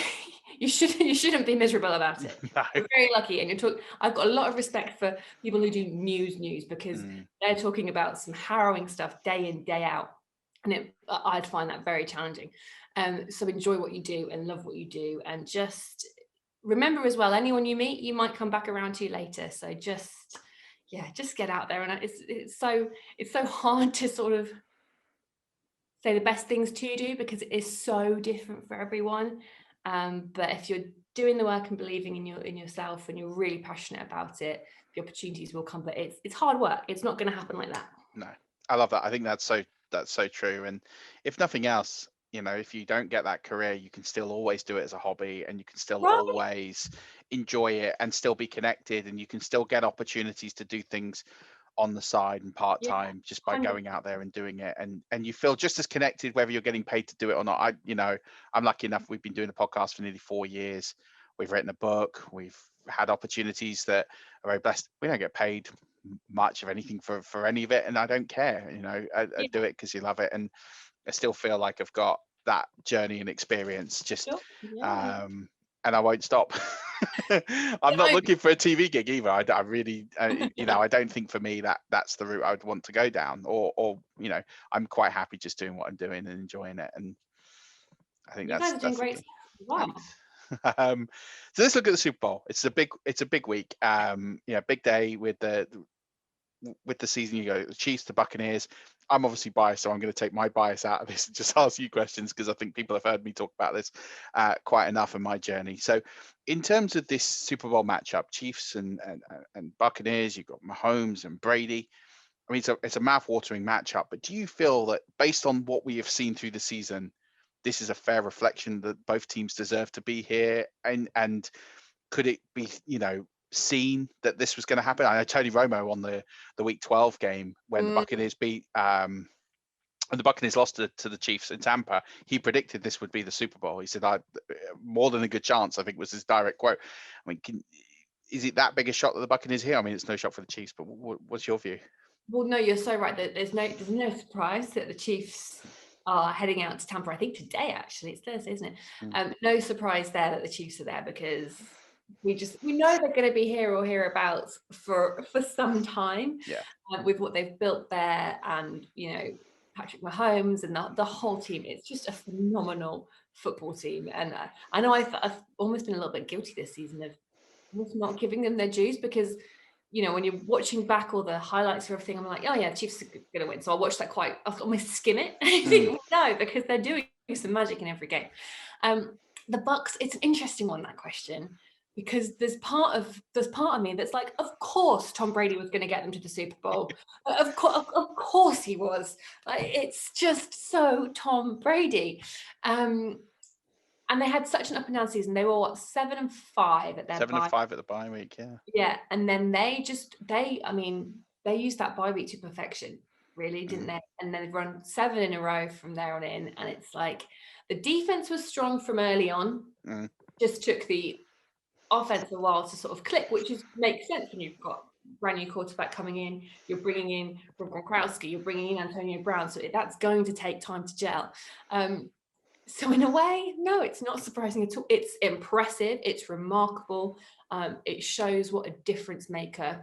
H: you shouldn't be miserable about it.
C: No.
H: You're very lucky, and I've got a lot of respect for people who do news because they're talking about some harrowing stuff day in, day out, and I'd find that very challenging. So enjoy what you do and love what you do, and just remember as well, anyone you meet, you might come back around to later. So just get out there, and it's so hard to sort of say the best things to do because it is so different for everyone. But if you're doing the work and believing in yourself and you're really passionate about it, the opportunities will come. But it's hard work. It's not going to happen like that.
C: No, I love that. I think that's so true. And if nothing else, if you don't get that career, you can still always do it as a hobby, and you can still always enjoy it and still be connected, and you can still get opportunities to do things on the side and part-time just by going out there and doing it, and you feel just as connected whether you're getting paid to do it or not. I'm lucky enough, we've been doing a podcast for nearly 4 years. We've written a book, we've had opportunities that are very blessed. We don't get paid much of anything for any of it, and I don't care. I do it because you love it, and I still feel like I've got that journey and experience and I won't stop. I'm not looking for a TV gig either. I really, I don't think for me that's the route I would want to go down, or I'm quite happy just doing what I'm doing and enjoying it. And I think
H: you
C: that's
H: guys are doing great. Wow.
C: So let's look at the Super Bowl. It's a big week. Big day with the season. You go the Chiefs, the Buccaneers. I'm obviously biased, so I'm going to take my bias out of this and just ask you questions, because I think people have heard me talk about this quite enough in my journey. So in terms of this Super Bowl matchup, Chiefs and Buccaneers, you've got Mahomes and Brady. I mean, it's a mouth-watering matchup, but do you feel that based on what we have seen through the season, this is a fair reflection that both teams deserve to be here? And could it be, seen that this was going to happen? I know Tony Romo on the Week 12 game when the Buccaneers beat and the Buccaneers lost to the Chiefs in Tampa, he predicted this would be the Super Bowl. He said, more than a good chance, I think was his direct quote. I mean, is it that big a shot that the Buccaneers here? I mean, it's no shot for the Chiefs, but what's your view?
H: Well, no, you're so right. There's no surprise that the Chiefs are heading out to Tampa. I think today, actually, it's Thursday, isn't it? No surprise there that the Chiefs are there, because we know they're going to be here or hereabouts for some time. With what they've built there, and Patrick Mahomes and the whole team. It's just a phenomenal football team, and I know I've almost been a little bit guilty this season of not giving them their dues, because when you're watching back all the highlights of everything, I'm like, oh yeah, Chiefs are going to win. So I'll watch that I'll almost skim it. I think no, because they're doing some magic in every game. The Bucs, it's an interesting one, that question, because there's part of me that's like, of course Tom Brady was going to get them to the Super Bowl. Of course he was. It's just so Tom Brady. And they had such an up and down season. They were 7-5 at their
C: 7-5 at the bye week,
H: yeah. And then they used that bye week to perfection, really, didn't they? And they've run 7 in a row from there on in. And it's like the defense was strong from early on. Just took the offense a while to sort of click, which makes sense when you've got brand new quarterback coming in. You're bringing in Rob Gronkowski, you're bringing in Antonio Brown, so that's going to take time to gel. So in a way, no, it's not surprising at all. It's impressive. It's remarkable. It shows what a difference maker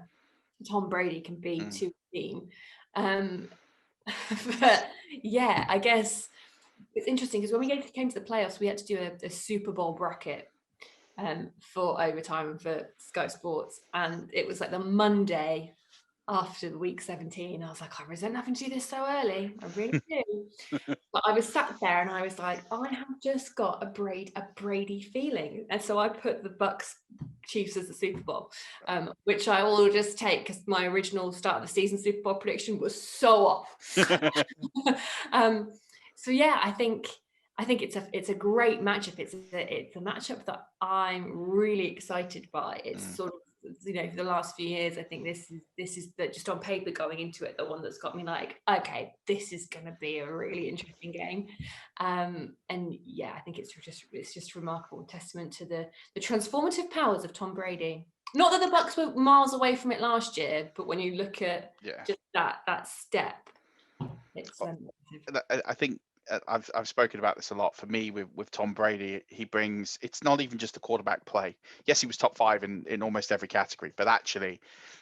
H: Tom Brady can be to a team. But yeah, I guess it's interesting because when we came to the playoffs, we had to do a Super Bowl bracket for overtime for Sky Sports, and it was like the Monday after the week 17. I was like, I resent having to do this so early. I really do. But I was sat there and I was like, I have just got a Brady feeling. And so I put the Bucs Chiefs as the Super Bowl, which I will just take because my original start of the season Super Bowl prediction was so off. So yeah, I think it's a great matchup. It's a matchup that I'm really excited by. It's sort of, you know, for the last few years, I think this is the, just on paper going into it, the one that's got me like, okay, this is going to be a really interesting game. And yeah, I think it's just remarkable testament to the transformative powers of Tom Brady. Not that the Bucs were miles away from it last year, but when you look at just that step, it's.
C: I think I've spoken about this a lot. For me, with Tom Brady, he brings, it's not even just a quarterback play. Yes, he was top 5 in almost every category, but actually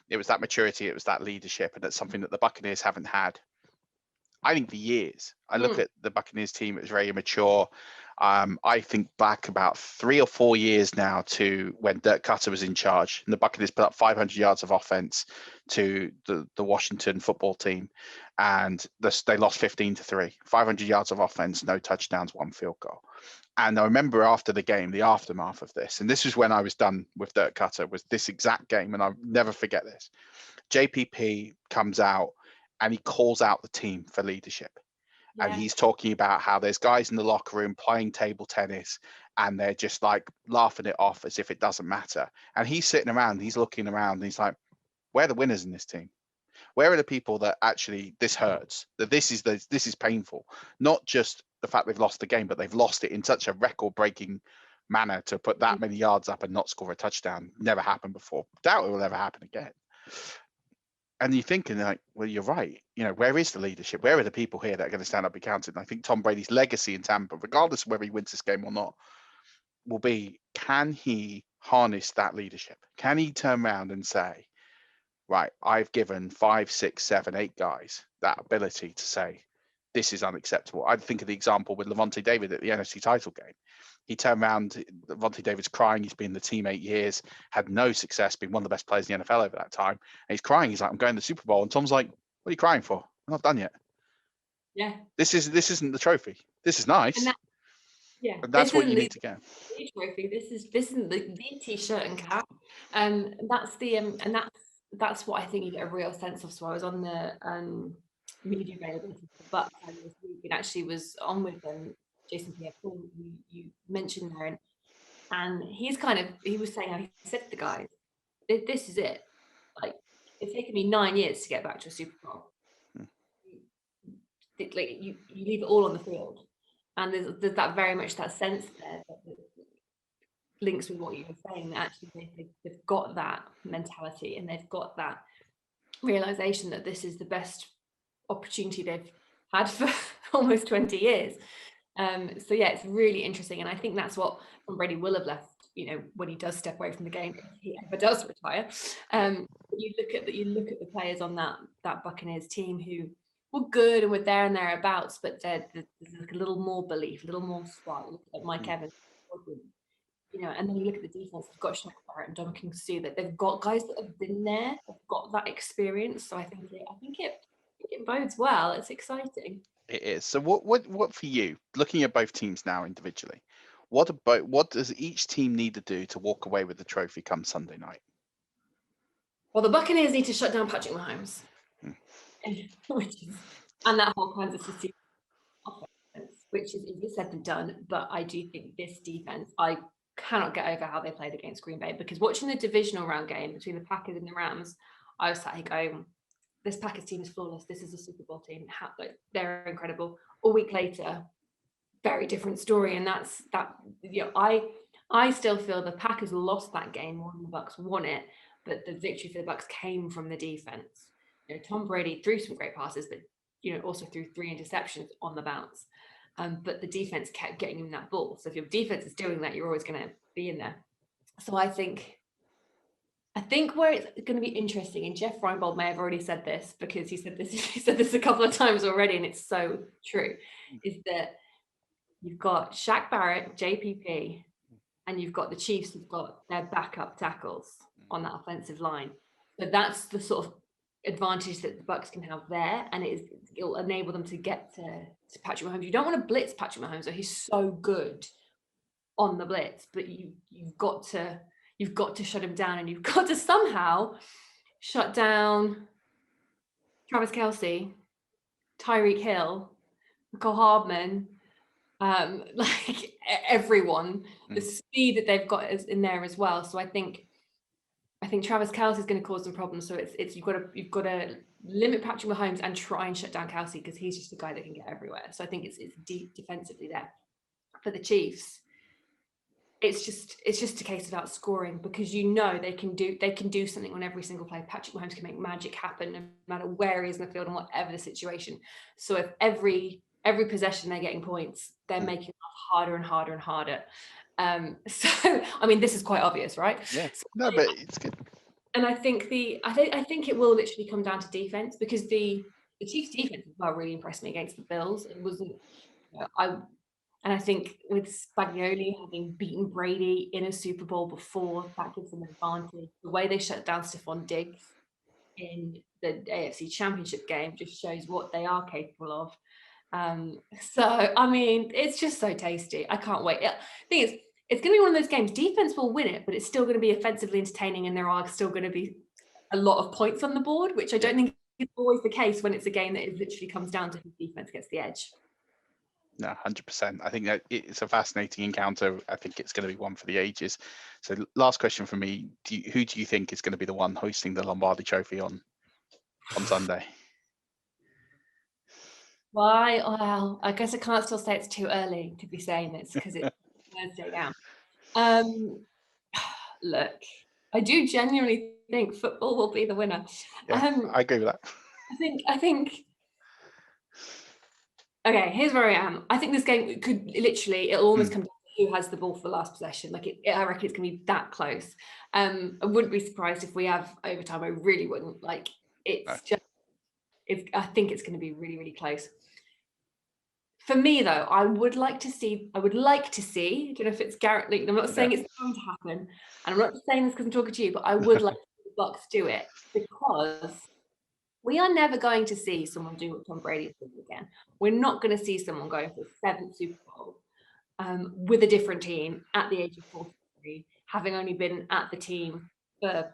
C: it was that maturity, it was that leadership, and that's something that the Buccaneers haven't had, I think, for years. I look at the Buccaneers team, it was very immature. I think back about 3 or 4 years now to when Dirk Cutter was in charge, and the Buccaneers put up 500 yards of offense to the Washington football team, and they lost 15-3. 500 yards of offense, no touchdowns, 1 field goal. And I remember after the game, the aftermath of this, and this is when I was done with Dirk Cutter, was this exact game, and I'll never forget this. JPP comes out and he calls out the team for leadership. Yeah. And he's talking about how there's guys in the locker room playing table tennis and they're just like laughing it off as if it doesn't matter. And he's sitting around, he's looking around, and he's like, where are the winners in this team? Where are the people that actually this hurts, that this is painful? Not just the fact they've lost the game, but they've lost it in such a record-breaking manner to put that many yards up and not score a touchdown. Never happened before. Doubt it will ever happen again. And you're thinking like, well, you're right. You know, where is the leadership? Where are the people here that are going to stand up and counted? And I think Tom Brady's legacy in Tampa, regardless of whether he wins this game or not, will be, can he harness that leadership? Can he turn around and say, right, I've given 5, 6, 7, 8 guys that ability to say, this is unacceptable. I think of the example with Levante David at the NFC title game. He turned around, Levante David's crying. He's been the team 8 years, had no success, been one of the best players in the NFL over that time. And he's crying. He's like, I'm going to the Super Bowl. And Tom's like, what are you crying for? I'm not done yet.
H: Yeah.
C: This isn't the trophy. This is nice. And that's what you need to get.
H: Trophy. This isn't the t-shirt and cap. That's the and that's what I think you get a real sense of. So I was on the media availability for the Bucs this week, and actually was on with Jason Pierre-Paul, who you mentioned there, and he was saying, he said to the guys, this is it. Like, it's taken me 9 years to get back to a Super Bowl. Like, you leave it all on the field, and there's that very much that sense there that links with what you were saying, that actually they've got that mentality and they've got that realization that this is the best opportunity they've had for almost 20 years. So yeah, it's really interesting, and I think that's what Tom Brady will have left, you know, when he does step away from the game, if he ever does retire. You look at the players on that Buccaneers team who were good and were there and thereabouts, but there's like a little more belief, a little more spark. Look at Mike Evans, you know, and then you look at the defense. They've got Shaq Barrett and Dominican Sue, that they've got guys that have been there, have got that experience. So I think it bodes well. It's exciting.
C: It is. So what for you, looking at both teams now individually, what does each team need to do to walk away with the trophy come Sunday night?
H: Well, the Buccaneers need to shut down Patrick Mahomes, and that whole Kansas City offense, which is easier said than done. But I do think this defense, I cannot get over how they played against Green Bay, because watching the divisional round game between the Packers and the Rams, I was sat here going, this Packers team is flawless. This is a Super Bowl team. They're incredible. A week later, very different story. And that's that. You know, I still feel the Packers lost that game more than the Bucs won it, but the victory for the Bucs came from the defense. You know, Tom Brady threw some great passes, but you know, also threw 3 interceptions on the bounce. But the defense kept getting him that ball. So if your defense is doing that, you're always going to be in there. So I think I think where it's going to be interesting, and Jeff Reinbold may have already said this because he said this a couple of times already, and it's so true, is that you've got Shaq Barrett, JPP, and you've got the Chiefs who've got their backup tackles on that offensive line. So that's the sort of advantage that the Bucs can have there, and it'll enable them to get to Patrick Mahomes. You don't want to blitz Patrick Mahomes, so he's so good on the blitz, but you've got to shut him down, and you've got to somehow shut down Travis Kelce, Tyreek Hill, Michael Hardman, like everyone. The speed that they've got is in there as well. So I think Travis Kelce is going to cause some problems. So it's you've got to limit Patrick Mahomes and try and shut down Kelce, because he's just a guy that can get everywhere. So I think it's deep defensively there. For the Chiefs, it's just a case of outscoring, because they can do something on every single play. Patrick Mahomes can make magic happen no matter where he is in the field and whatever the situation. So if every possession they're getting points, they're making it harder and harder and harder. So I mean, this is quite obvious, right?
C: Yeah.
H: So,
C: No, but it's good.
H: And I think it will literally come down to defense, because the Chiefs' defense as well really impressed me against the Bills. It wasn't, and I think with Spagnoli having beaten Brady in a Super Bowl before, that gives them an advantage. The way they shut down Stephon Diggs in the AFC Championship game just shows what they are capable of. So I mean, it's just so tasty. I can't wait. The thing is, it's going to be one of those games. Defense will win it, but it's still going to be offensively entertaining, and there are still going to be a lot of points on the board, which I don't think is always the case when it's a game that it literally comes down to whose defense gets the edge.
C: No, 100%. I think that it's a fascinating encounter. I think it's going to be one for the ages. So last question from me. Who do you think is going to be the one hosting the Lombardi Trophy on Sunday?
H: Why? Well, I guess I can't still say it's too early to be saying this, because it's Thursday now. Look, I do genuinely think football will be the winner.
C: Yeah, I agree with that.
H: I think. Okay, here's where I am. I think this game could literally, it'll almost come down to who has the ball for the last possession. Like I reckon it's going to be that close. I wouldn't be surprised if we have overtime. I really wouldn't. Like I think it's going to be really, really close. For me, though, I would like to see, I don't know if it's Garrett Leak, I'm not saying it's going to happen, and I'm not saying this because I'm talking to you, but I would like to see the Bucs do it, because we are never going to see someone do what Tom Brady did again. We're not going to see someone go for the 7th Super Bowl with a different team at the age of 43, having only been at the team for,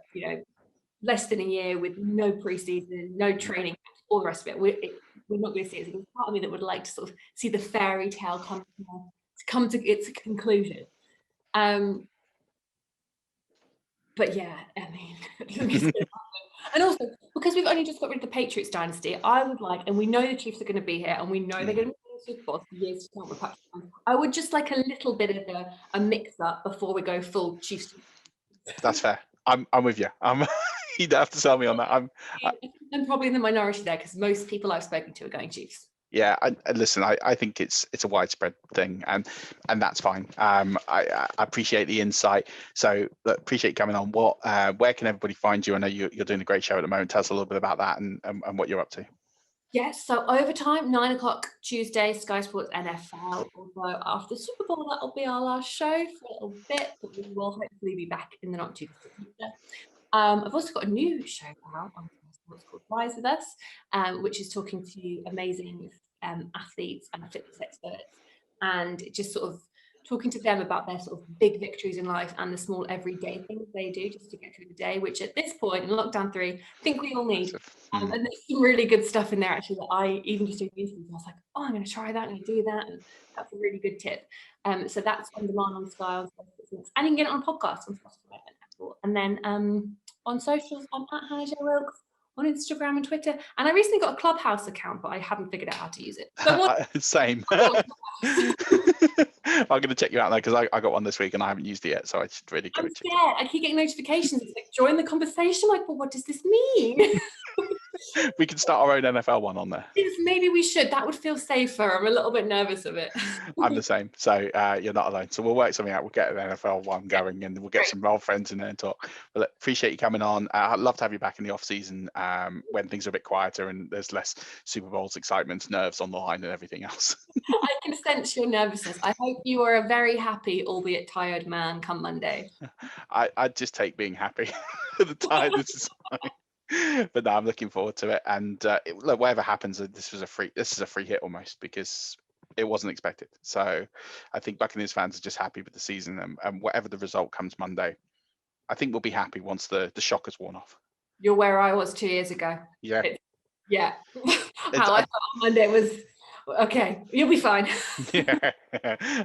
H: less than a year, with no preseason, no training, all the rest of it. We're not going to see it. There's part of me that would like to sort of see the fairy tale come to its conclusion. But yeah, I mean, and also because we've only just got rid of the Patriots dynasty, I would like, and we know the Chiefs are going to be here, and we know they're going to be in the Super Bowl for years to come with Patrick Mahomes. I would just like a little bit of a mix up before we go full Chiefs. That's fair.
C: I'm with you. You don't have to sell me on that.
H: I'm probably in the minority there, because most people I've spoken to are going Chiefs.
C: Yeah, listen, I think it's a widespread thing, and that's fine. I appreciate the insight. So appreciate you coming on. Where can everybody find you? I know you're doing a great show at the moment. Tell us a little bit about that and what you're up to.
H: Yes, so overtime, 9:00 Tuesday, Sky Sports NFL. Although after the Super Bowl, that'll be our last show for a little bit, but we will hopefully be back in the not too distant future. I've also got a new show out on Sports called Rise With Us, which is talking to amazing athletes and fitness experts, and just sort of talking to them about their sort of big victories in life and the small everyday things they do just to get through the day, which at this point in lockdown 3, I think we all need. And there's some really good stuff in there actually that I even just doing interviews, I was like, oh, I'm going to try that, I'm going to do that, and that's a really good tip. So that's on demand on Sky, and you can get it on podcasts on Spotify and Apple. And then on socials, I'm at Hannah J. Wilkes on Instagram and Twitter. And I recently got a Clubhouse account, but I haven't figured out how to use it.
C: Same. I'm going to check you out there, because I got one this week and I haven't used it yet, so I should really go.
H: I'm scared. I keep getting notifications. It's like, join the conversation. I'm like, well, what does this mean?
C: We can start our own NFL one on there.
H: Maybe we should. That would feel safer. I'm a little bit nervous of it.
C: I'm the same. So you're not alone. So we'll work something out. We'll get an NFL one going and we'll get some role friends in there and talk. But look, appreciate you coming on. I'd love to have you back in the off season when things are a bit quieter and there's less Super Bowls excitement, nerves on the line and everything else.
H: I can sense your nervousness. I hope you are a very happy, albeit tired man come Monday.
C: I'd just take being happy. The tiredness is fine. But no, I'm looking forward to it. And look, whatever happens, this is a free hit almost because it wasn't expected. So I think Buccaneers fans are just happy with the season and whatever the result comes Monday, I think we'll be happy once the shock has worn off.
H: You're where I was 2 years ago.
C: Yeah.
H: How I felt on Monday was, okay, you'll be fine.
C: Yeah,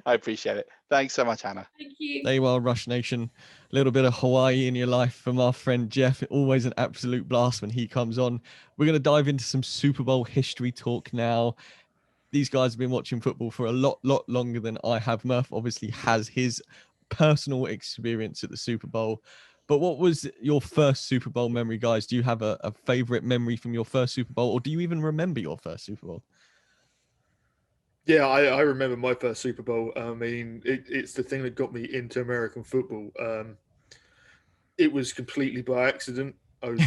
C: I appreciate it. Thanks so much, Hannah.
H: Thank you.
B: They well, Rush Nation. A little bit of Hawaii in your life from our friend Jeff. Always an absolute blast when he comes on. We're going to dive into some Super Bowl history talk now. These guys have been watching football for a lot longer than I have. Murf obviously has his personal experience at the Super Bowl. But what was your first Super Bowl memory, guys? Do you have a favorite memory from your first Super Bowl, or do you even remember your first Super Bowl?
D: Yeah, I remember my first Super Bowl. I mean, it's the thing that got me into American football. It was completely by accident. I was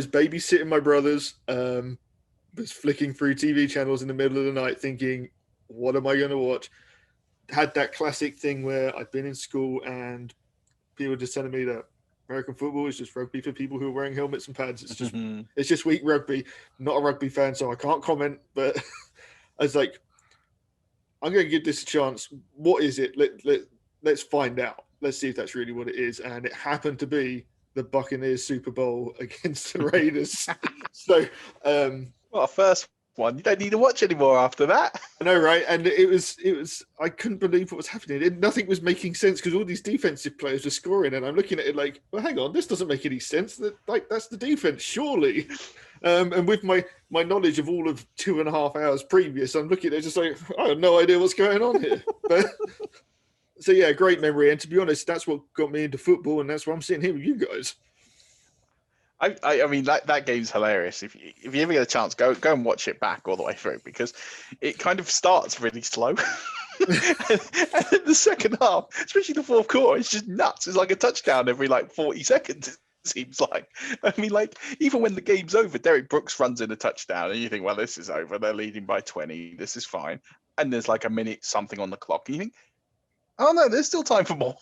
D: babysitting my brothers. Was flicking through TV channels in the middle of the night, thinking, "What am I going to watch?" Had that classic thing where I'd been in school and people were just telling me that American football is just rugby for people who are wearing helmets and pads. It's just weak rugby. Not a rugby fan, so I can't comment, but. I was like, I'm going to give this a chance. What is it? Let's find out. Let's see if that's really what it is. And it happened to be the Buccaneers Super Bowl against the Raiders. So,
C: what a first one. You don't need to watch anymore after that.
D: I know, right? And it was. I couldn't believe what was happening. Nothing was making sense because all these defensive players were scoring, and I'm looking at it like, well, hang on, this doesn't make any sense. That's the defense, surely. And with my knowledge of all of 2.5 hours previous, I'm looking at it just like, I have no idea what's going on here. But so yeah, great memory. And to be honest, that's what got me into football, and that's why I'm sitting here with you guys.
C: I mean that game's hilarious. If you ever get a chance, go and watch it back all the way through because it kind of starts really slow. and in the second half, especially the fourth quarter, it's just nuts. It's like a touchdown every 40 seconds. It seems like. I mean, even when the game's over, Derek Brooks runs in a touchdown, and you think, well, this is over. They're leading by 20. This is fine. And there's a minute something on the clock, and you think, oh no, there's still time for more.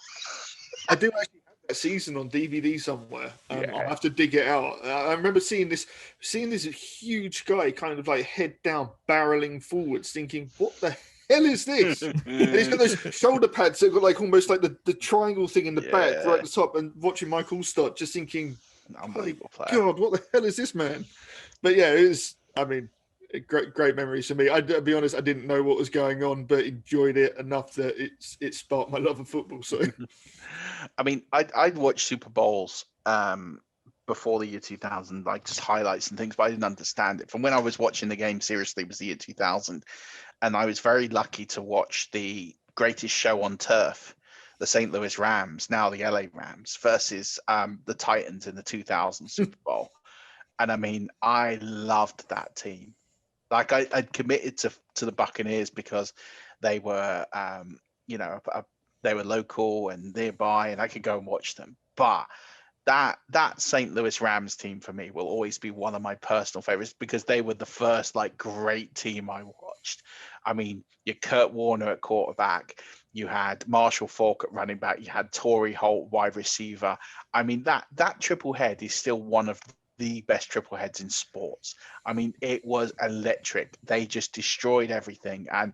D: I do actually have that season on DVD somewhere. I'll have to dig it out. I remember seeing this huge guy kind of head down, barreling forwards, thinking, what the hell is this? And he's got those shoulder pads that got almost like the triangle thing in the back right at the top, and watching Michael start just thinking,
C: unbelievable player.
D: God, what the hell is this man? But yeah, it was, I mean, great memories for me. I'll be honest, I didn't know what was going on, but enjoyed it enough that it sparked my love of football. So
C: I mean, I'd watch Super Bowls before the year 2000, just highlights and things, but I didn't understand it. From when I was watching the game seriously was the year 2000. And I was very lucky to watch the greatest show on turf, the St. Louis Rams, now the LA Rams, versus the Titans in the 2000 Super Bowl. And I mean, I loved that team. I'd committed to the Buccaneers because they were, they were local and nearby, and I could go and watch them. But that St. Louis Rams team for me will always be one of my personal favorites because they were the first great team I watched. I mean, you Kurt Warner at quarterback, you had Marshall Faulk at running back, you had Torrey Holt wide receiver. I mean, that triple head is still one of the best triple heads in sports. I mean, it was electric. They just destroyed everything. And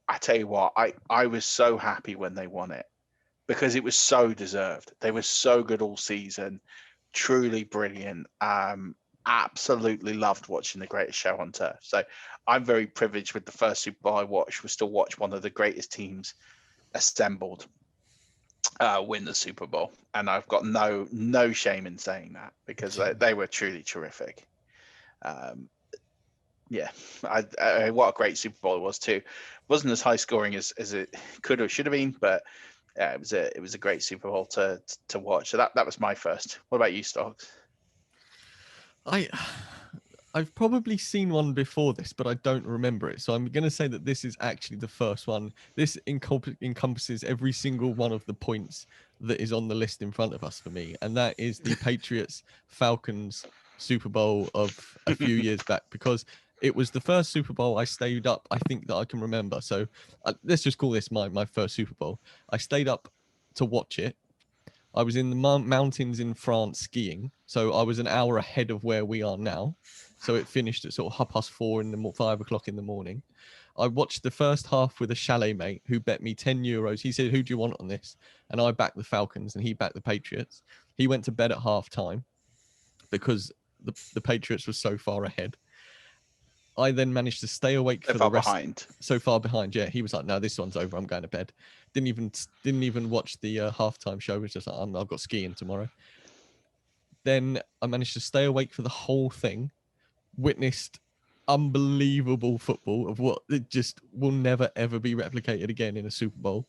C: I tell you what, I was so happy when they won it because it was so deserved. They were so good all season, truly brilliant. Absolutely loved watching the greatest show on turf. So I'm very privileged with the first Super Bowl I watched. We still watch one of the greatest teams assembled win the Super Bowl, and I've got no shame in saying that because they were truly terrific. What a great Super Bowl it was too. Wasn't as high scoring as it could or should have been, but it was a great Super Bowl to watch. So that was my first. What about you, Stokes?
B: I've probably seen one before this, but I don't remember it. So I'm going to say that this is actually the first one. This encompasses every single one of the points that is on the list in front of us for me. And that is the Patriots Falcons Super Bowl of a few years back, because it was the first Super Bowl I stayed up, I think, that I can remember. So let's just call this my first Super Bowl. I stayed up to watch it. I was in the mountains in France skiing. So I was an hour ahead of where we are now. So it finished at sort of 4:30 in the 5 o'clock in the morning. I watched the first half with a chalet mate who bet me €10. He said, "Who do you want on this?" And I backed the Falcons and he backed the Patriots. He went to bed at half time because the Patriots were so far ahead. I then managed to stay awake for the rest. So far behind, yeah. He was like, "No, this one's over. I'm going to bed." Didn't even watch the halftime show. It was just like, I've got skiing tomorrow. Then I managed to stay awake for the whole thing. Witnessed unbelievable football of what it just will never ever be replicated again in a Super Bowl.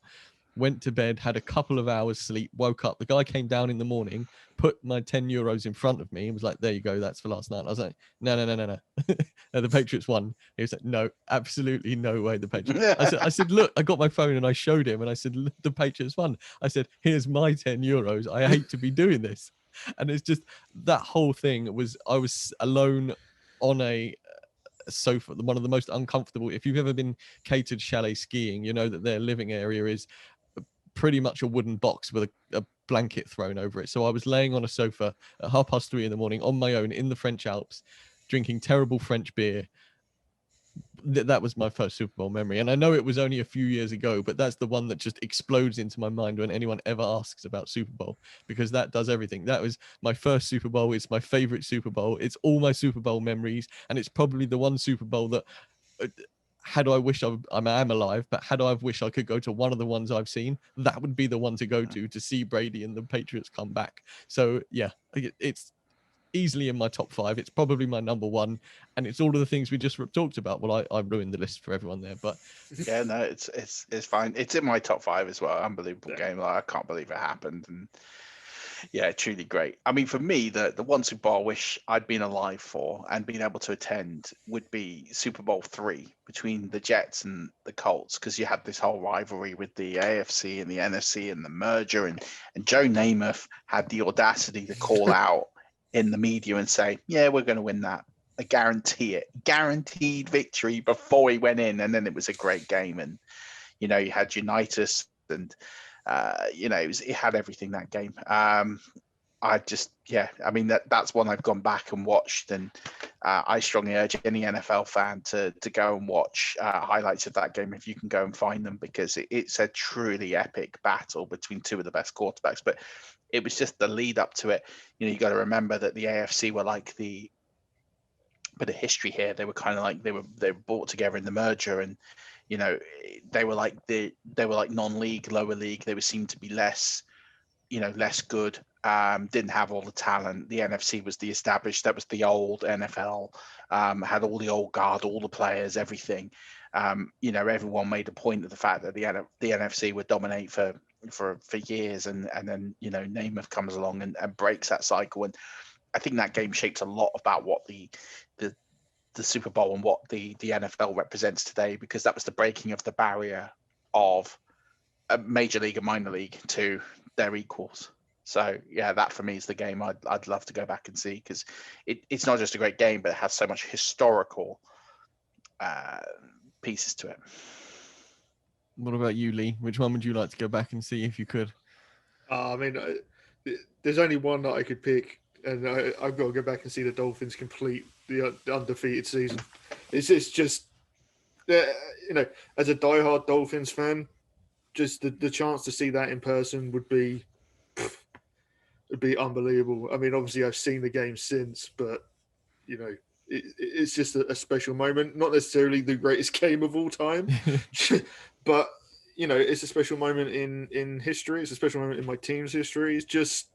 B: Went to bed, had a couple of hours sleep, woke up. The guy came down in the morning, put my €10 in front of me and was like, "There you go, that's for last night." I was like, no. The Patriots won. He was like, "No, absolutely no way the Patriots." I said, "Look," I got my phone and I showed him and I said, "Look, the Patriots won." I said, "Here's my €10. I hate to be doing this." And it's just that whole thing I was alone on a sofa, one of the most uncomfortable. If you've ever been catered chalet skiing, you know that their living area is pretty much a wooden box with a blanket thrown over it. So I was laying on a sofa at 3:30 in the morning on my own in the French Alps, drinking terrible French beer. That was my first Super Bowl memory. And I know it was only a few years ago, but that's the one that just explodes into my mind when anyone ever asks about Super Bowl, because that does everything. That was my first Super Bowl. It's my favorite Super Bowl. It's all my Super Bowl memories. And it's probably the one Super Bowl that had I wished I am alive, but had I wished I could go to one of the ones I've seen, that would be the one to go to see Brady and the Patriots come back. So yeah, it's easily in my top 5. It's probably my number 1, and it's all of the things we just talked about. Well, I ruined the list for everyone there, but
C: yeah, no, it's fine. It's in my top 5 as well. Unbelievable game. Like, I can't believe it happened, and yeah, truly great. I mean, for me, the one Super Bowl I wish I'd been alive for and been able to attend would be Super Bowl 3 between the Jets and the Colts, because you had this whole rivalry with the AFC and the NFC and the merger, and Joe Namath had the audacity to call out in the media and say, "Yeah, we're going to win that. I guarantee it. Guaranteed victory," before he went in. And then it was a great game. And, you know, you had Unitas and, you know, it had everything, that game. I mean, that's one I've gone back and watched. And I strongly urge any NFL fan to go and watch highlights of that game if you can go and find them, because it's a truly epic battle between two of the best quarterbacks. But it was just the lead up to it. You know, you got to remember that the AFC were like the bit of history here. They were kind of like they were brought together in the merger, and you know, they were like non-league, lower league. They would seem to be less good. Didn't have all the talent. The NFC was the established. That was the old NFL. Had all the old guard, all the players, everything. You know, everyone made a point of the fact that the NFC would dominate for years, and then, you know, Namath comes along and breaks that cycle. And I think that game shaped a lot about what the Super Bowl and what the NFL represents today, because that was the breaking of the barrier of a major league and minor league to their equals. So yeah, that for me is the game I'd love to go back and see, because it's not just a great game, but it has so much historical pieces to it.
B: What about you, Lee? Which one would you like to go back and see if you could?
D: I mean, there's only one that I could pick, and I've got to go back and see the Dolphins complete the undefeated season. It's just, you know, as a diehard Dolphins fan, just the chance to see that in person would be unbelievable. I mean, obviously I've seen the game since, but you know, it's just a special moment. Not necessarily the greatest game of all time, but you know, it's a special moment in history. It's a special moment in my team's history. It's just,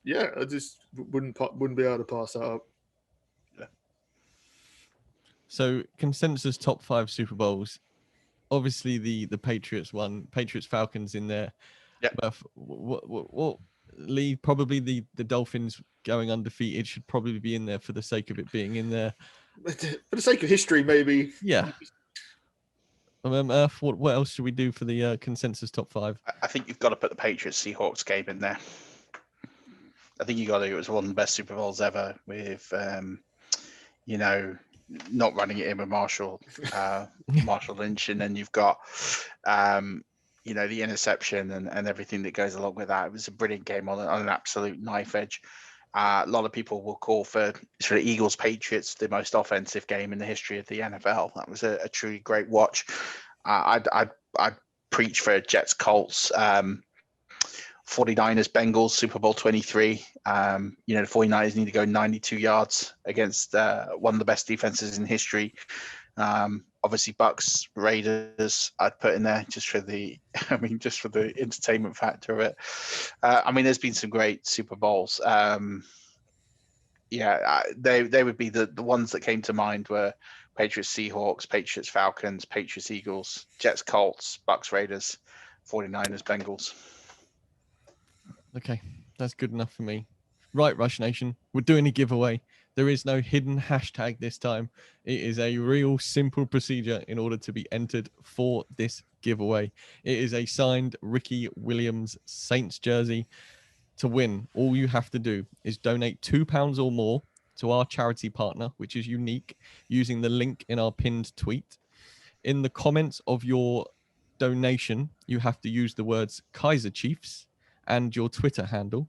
D: yeah, I just wouldn't be able to pass that up.
C: Yeah.
B: So consensus top 5 Super Bowls. Obviously the Patriots won. Patriots Falcons in there.
C: Yeah.
B: But what Lee, probably the Dolphins going undefeated should probably be in there for the sake of it being in there.
D: For the sake of history, maybe.
B: Yeah. Murf, what else should we do for the consensus top 5?
C: I think you've got to put the Patriots Seahawks game in there. I think you got to. It was one of the best Super Bowls ever with, not running it in with Marshall Lynch, and then you've got, the interception and everything that goes along with that. It was a brilliant game on an absolute knife edge. A lot of people will call for the Eagles Patriots the most offensive game in the history of the NFL. That was a truly great watch. I'd preach for Jets Colts. 49ers Bengals Super Bowl 23. The 49ers need to go 92 yards against one of the best defenses in history. Obviously Bucs Raiders I'd put in there just for the entertainment factor of it. There's been some great Super Bowls. They would be the ones that came to mind were Patriots Seahawks, Patriots Falcons, Patriots Eagles, Jets Colts, Bucs Raiders, 49ers Bengals.
B: Okay, that's good enough for me. Right, Rush Nation, we're doing a giveaway. There is no hidden hashtag this time. It is a real simple procedure in order to be entered for this giveaway. It is a signed Ricky Williams Saints jersey. To win, all you have to do is donate £2 or more to our charity partner, which is unique, using the link in our pinned tweet. In the comments of your donation, you have to use the words Kaiser Chiefs and your Twitter handle.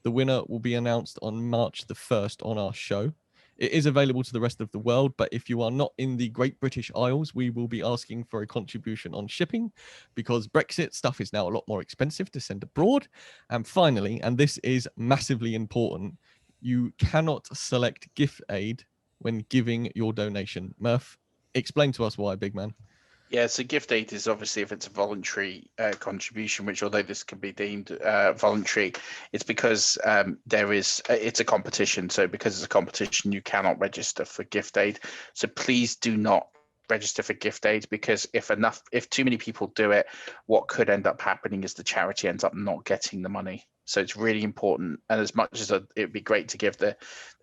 B: The winner will be announced on March the 1st on our show. It is available to the rest of the world, but if you are not in the Great British Isles, we will be asking for a contribution on shipping because Brexit stuff is now a lot more expensive to send abroad. And finally, and this is massively important, you cannot select gift aid when giving your donation. Murf, explain to us why, big man.
C: Yeah, so gift aid is obviously if it's a voluntary contribution, which although this can be deemed voluntary, it's because it's a competition. So because it's a competition, you cannot register for gift aid. So please do not register for gift aid because if too many people do it, what could end up happening is the charity ends up not getting the money. So it's really important. And as much as it'd be great to give the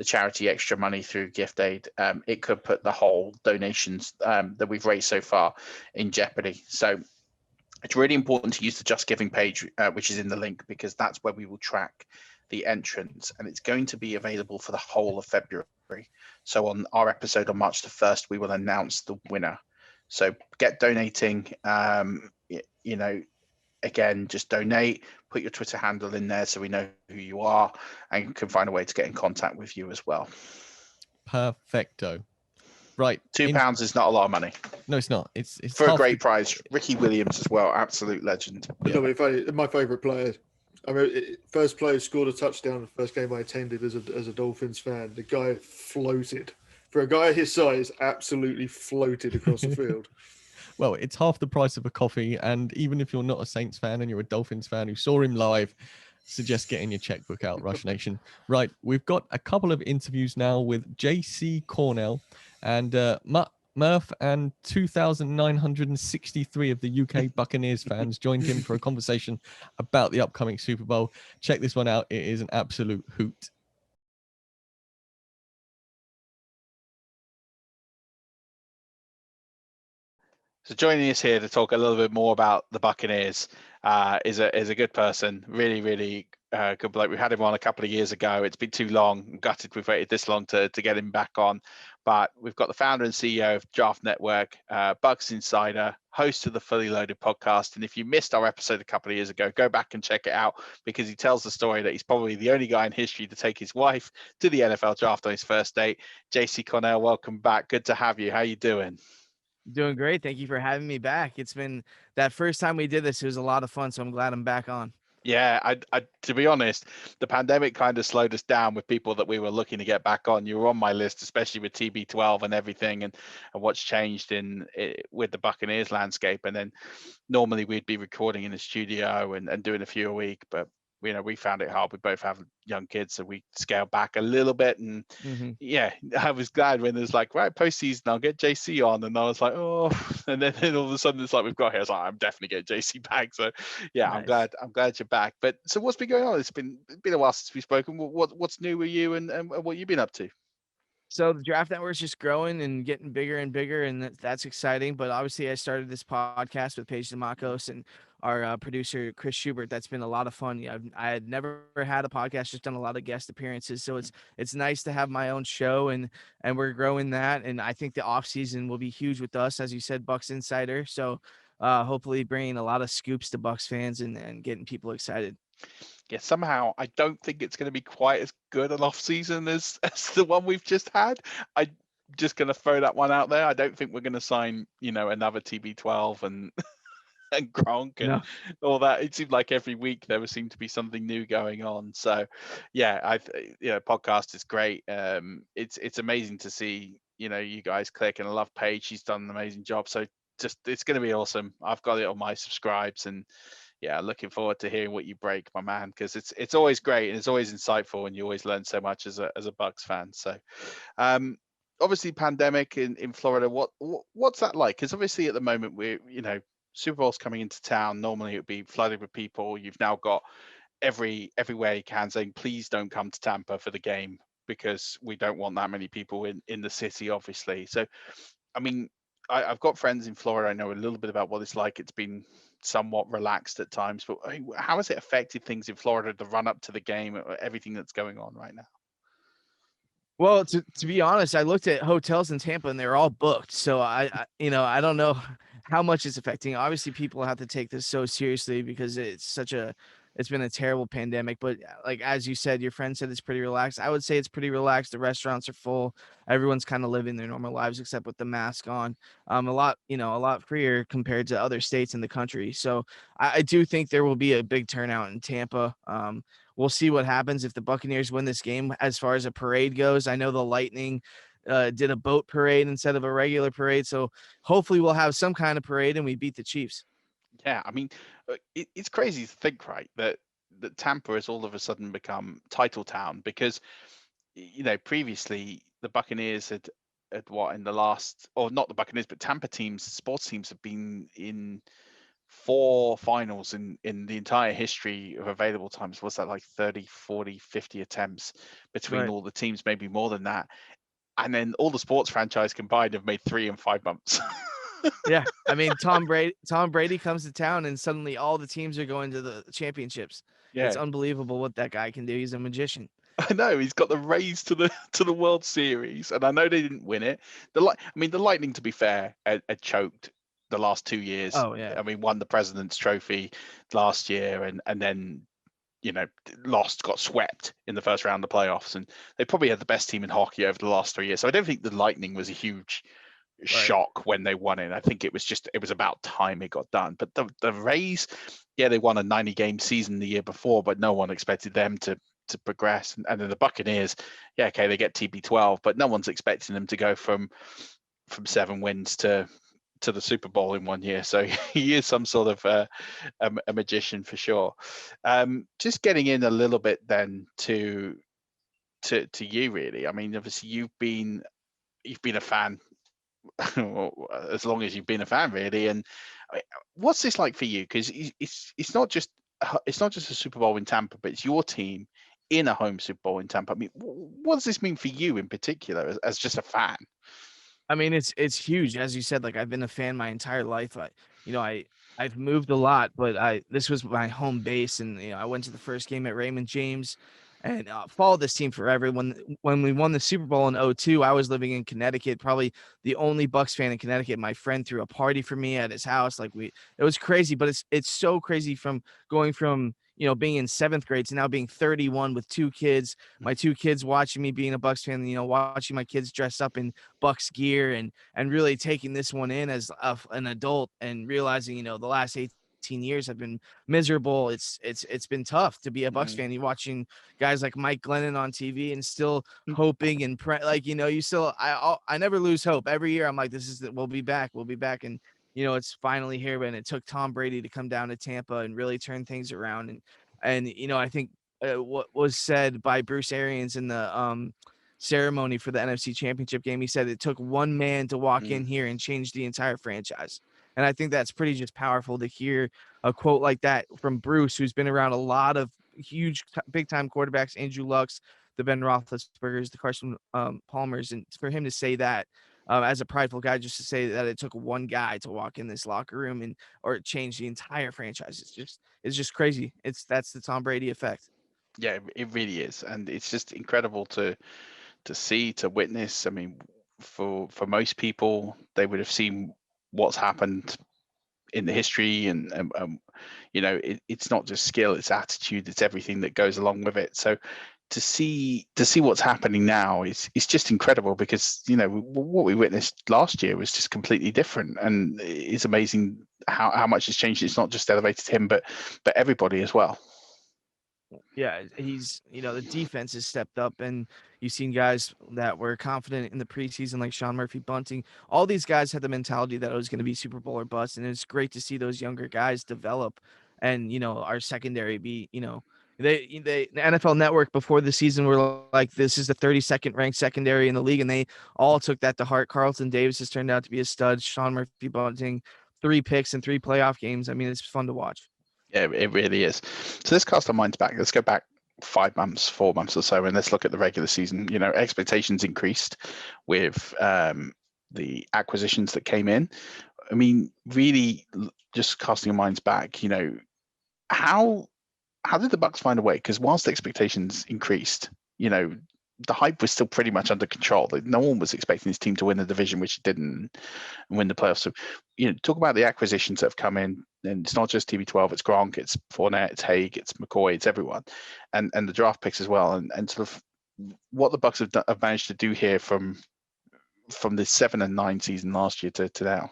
C: charity extra money through gift aid, it could put the whole donations that we've raised so far in jeopardy. So it's really important to use the Just Giving page, which is in the link, because that's where we will track the entrants. And it's going to be available for the whole of February. So on our episode on March the 1st, we will announce the winner. So get donating, again, just donate, put your Twitter handle in there so we know who you are and can find a way to get in contact with you as well.
B: Perfecto. Right.
C: £2 is not a lot of money.
B: No, it's not. It's
C: for a great prize. Ricky Williams as well. Absolute legend.
D: Yeah. My favourite player. First player scored a touchdown the first game I attended as a Dolphins fan. The guy floated. For a guy his size, absolutely floated across the field.
B: Well, it's half the price of a coffee. And even if you're not a Saints fan and you're a Dolphins fan who saw him live, suggest getting your checkbook out, Rush Nation. Right. We've got a couple of interviews now with JC Cornell and Murf, and 2,963 of the UK Buccaneers fans joined him for a conversation about the upcoming Super Bowl. Check this one out. It is an absolute hoot.
C: So joining us here to talk a little bit more about the Buccaneers is a good person, really, really good bloke. We had him on a couple of years ago. It's been too long. I'm gutted we've waited this long to get him back on. But we've got the founder and CEO of Draft Network, Bucs Insider, host of the Fully Loaded podcast. And if you missed our episode a couple of years ago, go back and check it out because he tells the story that he's probably the only guy in history to take his wife to the NFL draft on his first date. JC Cornell, welcome back. Good to have you. How you doing?
I: Doing great. Thank you for having me back. It's been that first time we did this. It was a lot of fun. So I'm glad I'm back on.
C: Yeah, I to be honest, the pandemic kind of slowed us down with people that we were looking to get back on. You were on my list, especially with TB12 and everything and what's changed with the Buccaneers landscape. And then normally we'd be recording in the studio and doing a few a week. But we found it hard. We both have young kids, so we scaled back a little bit. And yeah, I was glad when there's like, right, postseason, I'll get JC on, and I was like, oh, and then all of a sudden it's like we've got here. I was like, I'm definitely getting JC back. So yeah,
I: Nice.
C: I'm glad you're back. But so what's been going on? It's been a while since we've spoken. What's new with you, and what you've been up to?
I: So the Draft Network's just growing and getting bigger and bigger, and that's exciting. But obviously, I started this podcast with Paige Demakos and our producer Chris Schubert. That's been a lot of fun. Yeah, I had never had a podcast, just done a lot of guest appearances. So it's nice to have my own show, and we're growing that. And I think the off season will be huge with us, as you said, Bucs Insider. So hopefully, bringing a lot of scoops to Bucs fans and getting people excited.
C: Yeah, somehow I don't think it's going to be quite as good an off season as the one we've just had. I'm just going to throw that one out there. I don't think we're going to sign, another TB12 and and Gronk and all that. It seemed like every week there seemed to be something new going on. So, yeah, podcast is great. It's amazing to see, you guys click, and I love Paige. She's done an amazing job. So just it's going to be awesome. I've got it on my subscribes, and yeah, looking forward to hearing what you break, my man, because it's always great and it's always insightful, and you always learn so much as a Bucs fan. So, obviously, pandemic in Florida. What's that like? Because obviously, at the moment, we're Super Bowl's coming into town. Normally, it would be flooded with people. You've now got everywhere you can saying, please don't come to Tampa for the game, because we don't want that many people in the city, obviously. So, I mean, I've got friends in Florida. I know a little bit about what it's like. It's been somewhat relaxed at times, but how has it affected things in Florida, the run up to the game, everything that's going on right now?
I: Well, to be honest, I looked at hotels in Tampa and they're all booked. So I don't know how much it's affecting. Obviously, people have to take this so seriously because it's been a terrible pandemic. But like as you said, your friend said it's pretty relaxed. I would say it's pretty relaxed. The restaurants are full. Everyone's kind of living their normal lives except with the mask on. A lot freer compared to other states in the country. So I do think there will be a big turnout in Tampa. We'll see what happens if the Buccaneers win this game. As far as a parade goes, I know the Lightning did a boat parade instead of a regular parade. So hopefully we'll have some kind of parade and we beat the Chiefs.
C: Yeah, I mean, it's crazy to think, right, that Tampa has all of a sudden become title town, because, previously the Buccaneers had what in the last, or not the Buccaneers, but Tampa teams, sports teams have been in 4 finals in the entire history of available times. Was that like 30, 40, 50 attempts between
I: Right.
C: all the teams, maybe more than that? And then all the sports franchise combined have made 3 in 5 months.
I: Yeah, I mean Tom Brady comes to town and suddenly all the teams are going to the championships. It's
C: Yeah,
I: unbelievable what that guy can do. He's a magician.
C: I know he's got the Rays to the World Series, and I know they didn't win it. The Lightning, to be fair, had choked the last 2 years.
I: Oh yeah.
C: I mean, won the President's Trophy last year, and then lost, got swept in the first round of the playoffs, and they probably had the best team in hockey over the last 3 years. So I don't think the Lightning was a huge shock when they won it. I think it was about time it got done. But the Rays, yeah, they won a 90-game season the year before, but no one expected them to progress. And then the Buccaneers, yeah, okay, they get TB12, but no one's expecting them to go from 7 wins to the Super Bowl in 1 year. So he is some sort of a magician for sure. Just getting in a little bit then to you, really. I mean, obviously you've been a fan as long as you've been a fan, really. And what's this like for you? Because it's not just a Super Bowl in Tampa, but it's your team in a home Super Bowl in Tampa. I mean, what does this mean for you in particular as just a fan?
I: I mean, it's huge. As you said, like I've been a fan my entire life. I've moved a lot, but this was my home base, and I went to the first game at Raymond James, and followed this team forever. When we won the Super Bowl in 2002, I was living in Connecticut, probably the only Bucs fan in Connecticut. My friend threw a party for me at his house. It was crazy, but it's so crazy from going from being in 7th grade to now being 31 with 2 kids. My 2 kids watching me being a Bucs fan, watching my kids dress up in Bucs gear and really taking this one in as an adult and realizing, the last 18 years have been miserable. It's been tough to be a Bucs fan. You're watching guys like Mike Glennon on TV and still hoping and you still, I never lose hope. Every year I'm like, we'll be back. And it's finally here, and it took Tom Brady to come down to Tampa and really turn things around. And I think what was said by Bruce Arians in the ceremony for the NFC Championship game, he said it took one man to walk in here and change the entire franchise. And I think that's pretty just powerful to hear a quote like that from Bruce, who's been around a lot of huge, big time quarterbacks, Andrew Luck's, the Ben Roethlisbergers, the Carson Palmers, and for him to say that as a prideful guy, just to say that it took one guy to walk in this locker room and or change the entire franchise, it's just crazy. That's the Tom Brady effect.
C: Yeah, it really is, and it's just incredible to see, to witness. I mean, for most people, they would have seen what's happened in the history, and it's not just skill, it's attitude, it's everything that goes along with it. So to see what's happening now is just incredible, because what we witnessed last year was just completely different, and it's amazing how much has changed. It's not just elevated him, but everybody as well.
I: Yeah, he's the defense has stepped up, and you've seen guys that were confident in the preseason like Sean Murphy Bunting. All these guys had the mentality that it was going to be Super Bowl or bust, and it's great to see those younger guys develop, and our secondary be they the NFL Network before the season were like, this is the 32nd ranked secondary in the league, and they all took that to heart. Carlton Davis has turned out to be a stud. Sean Murphy Bunting, 3 picks in 3 playoff games. I mean, it's fun to watch.
C: Yeah, it really is. So let's cast our minds back. Let's go back 5 months, 4 months or so, and let's look at the regular season. Expectations increased with the acquisitions that came in. I mean, really, just casting our minds back, how did the Bucs find a way? Because whilst the expectations increased, the hype was still pretty much under control. No one was expecting this team to win the division, which it didn't, and win the playoffs. So, talk about the acquisitions that have come in, and it's not just TB12, it's Gronk, it's Fournette, it's Haig, it's McCoy, it's everyone, and the draft picks as well, and sort of what the Bucs have managed to do here from the 7-9 season last year to now.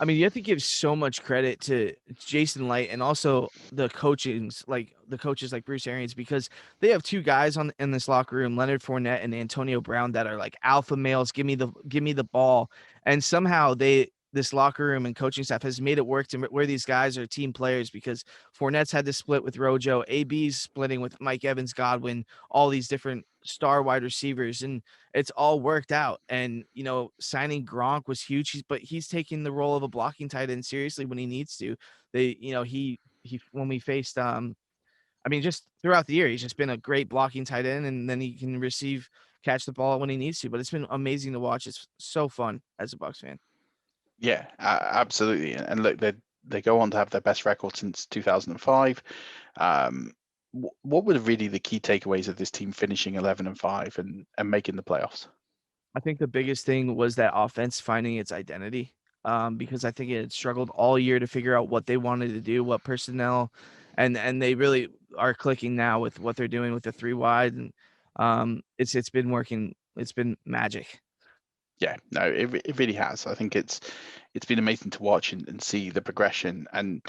I: I mean, you have to give so much credit to Jason Light and also the coaches like Bruce Arians, because they have 2 guys in this locker room, Leonard Fournette and Antonio Brown, that are like alpha males. Give me the ball, and somehow this locker room and coaching staff has made it work to where these guys are team players, because Fournette's had to split with Rojo, AB's splitting with Mike Evans, Godwin, all these different star wide receivers, and it's all worked out. And signing Gronk was huge, but he's taking the role of a blocking tight end seriously when he needs to. He when we faced just throughout the year, he's just been a great blocking tight end, and then he can catch the ball when he needs to. But it's been amazing to watch. It's so fun as a Bucs fan.
C: Yeah, absolutely. And look, they go on to have their best record since 2005. What were really the key takeaways of this team finishing 11-5 and making the playoffs?
I: I think the biggest thing was that offense finding its identity, because I think it had struggled all year to figure out what they wanted to do, what personnel, and they really are clicking now with what they're doing with the 3 wide, and it's been working. It's been magic.
C: Yeah, no, it really has. I think it's been amazing to watch and see the progression. And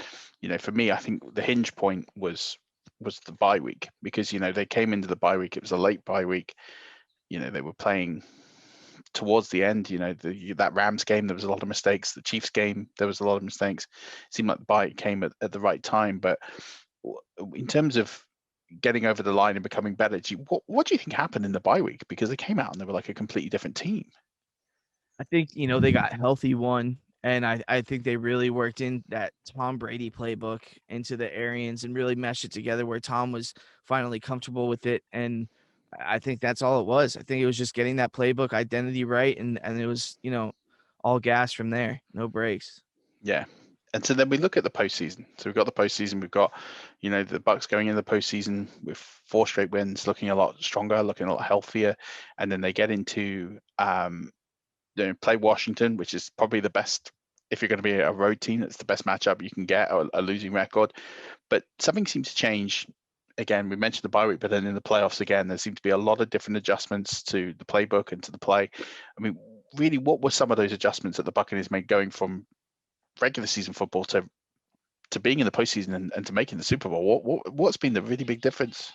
C: for me, I think the hinge point was the bye week, because they came into the bye week. It was a late bye week. They were playing towards the end. That Rams game, there was a lot of mistakes. The Chiefs game, there was a lot of mistakes. It seemed like the bye came at the right time. But in terms of getting over the line and becoming better, what do you think happened in the bye week? Because they came out and they were like a completely different team.
I: I think, they got healthy one, and I think they really worked in that Tom Brady playbook into the Arians and really meshed it together where Tom was finally comfortable with it. And I think that's all it was. I think it was just getting that playbook identity right, and it was, all gas from there, no breaks.
C: Yeah. And so then we look at the postseason. So we've got the postseason. We've got, the Bucs going in the postseason with 4 straight wins, looking a lot stronger, looking a lot healthier. And then they get into play Washington, which is probably the best. If you're going to be a road team, it's the best matchup you can get, a losing record. But something seems to change. Again, we mentioned the bye week, but then in the playoffs again, there seem to be a lot of different adjustments to the playbook and to the play. I mean, really, what were some of those adjustments that the Buccaneers made going from regular season football to being in the postseason and to making the Super Bowl? What's been the really big difference?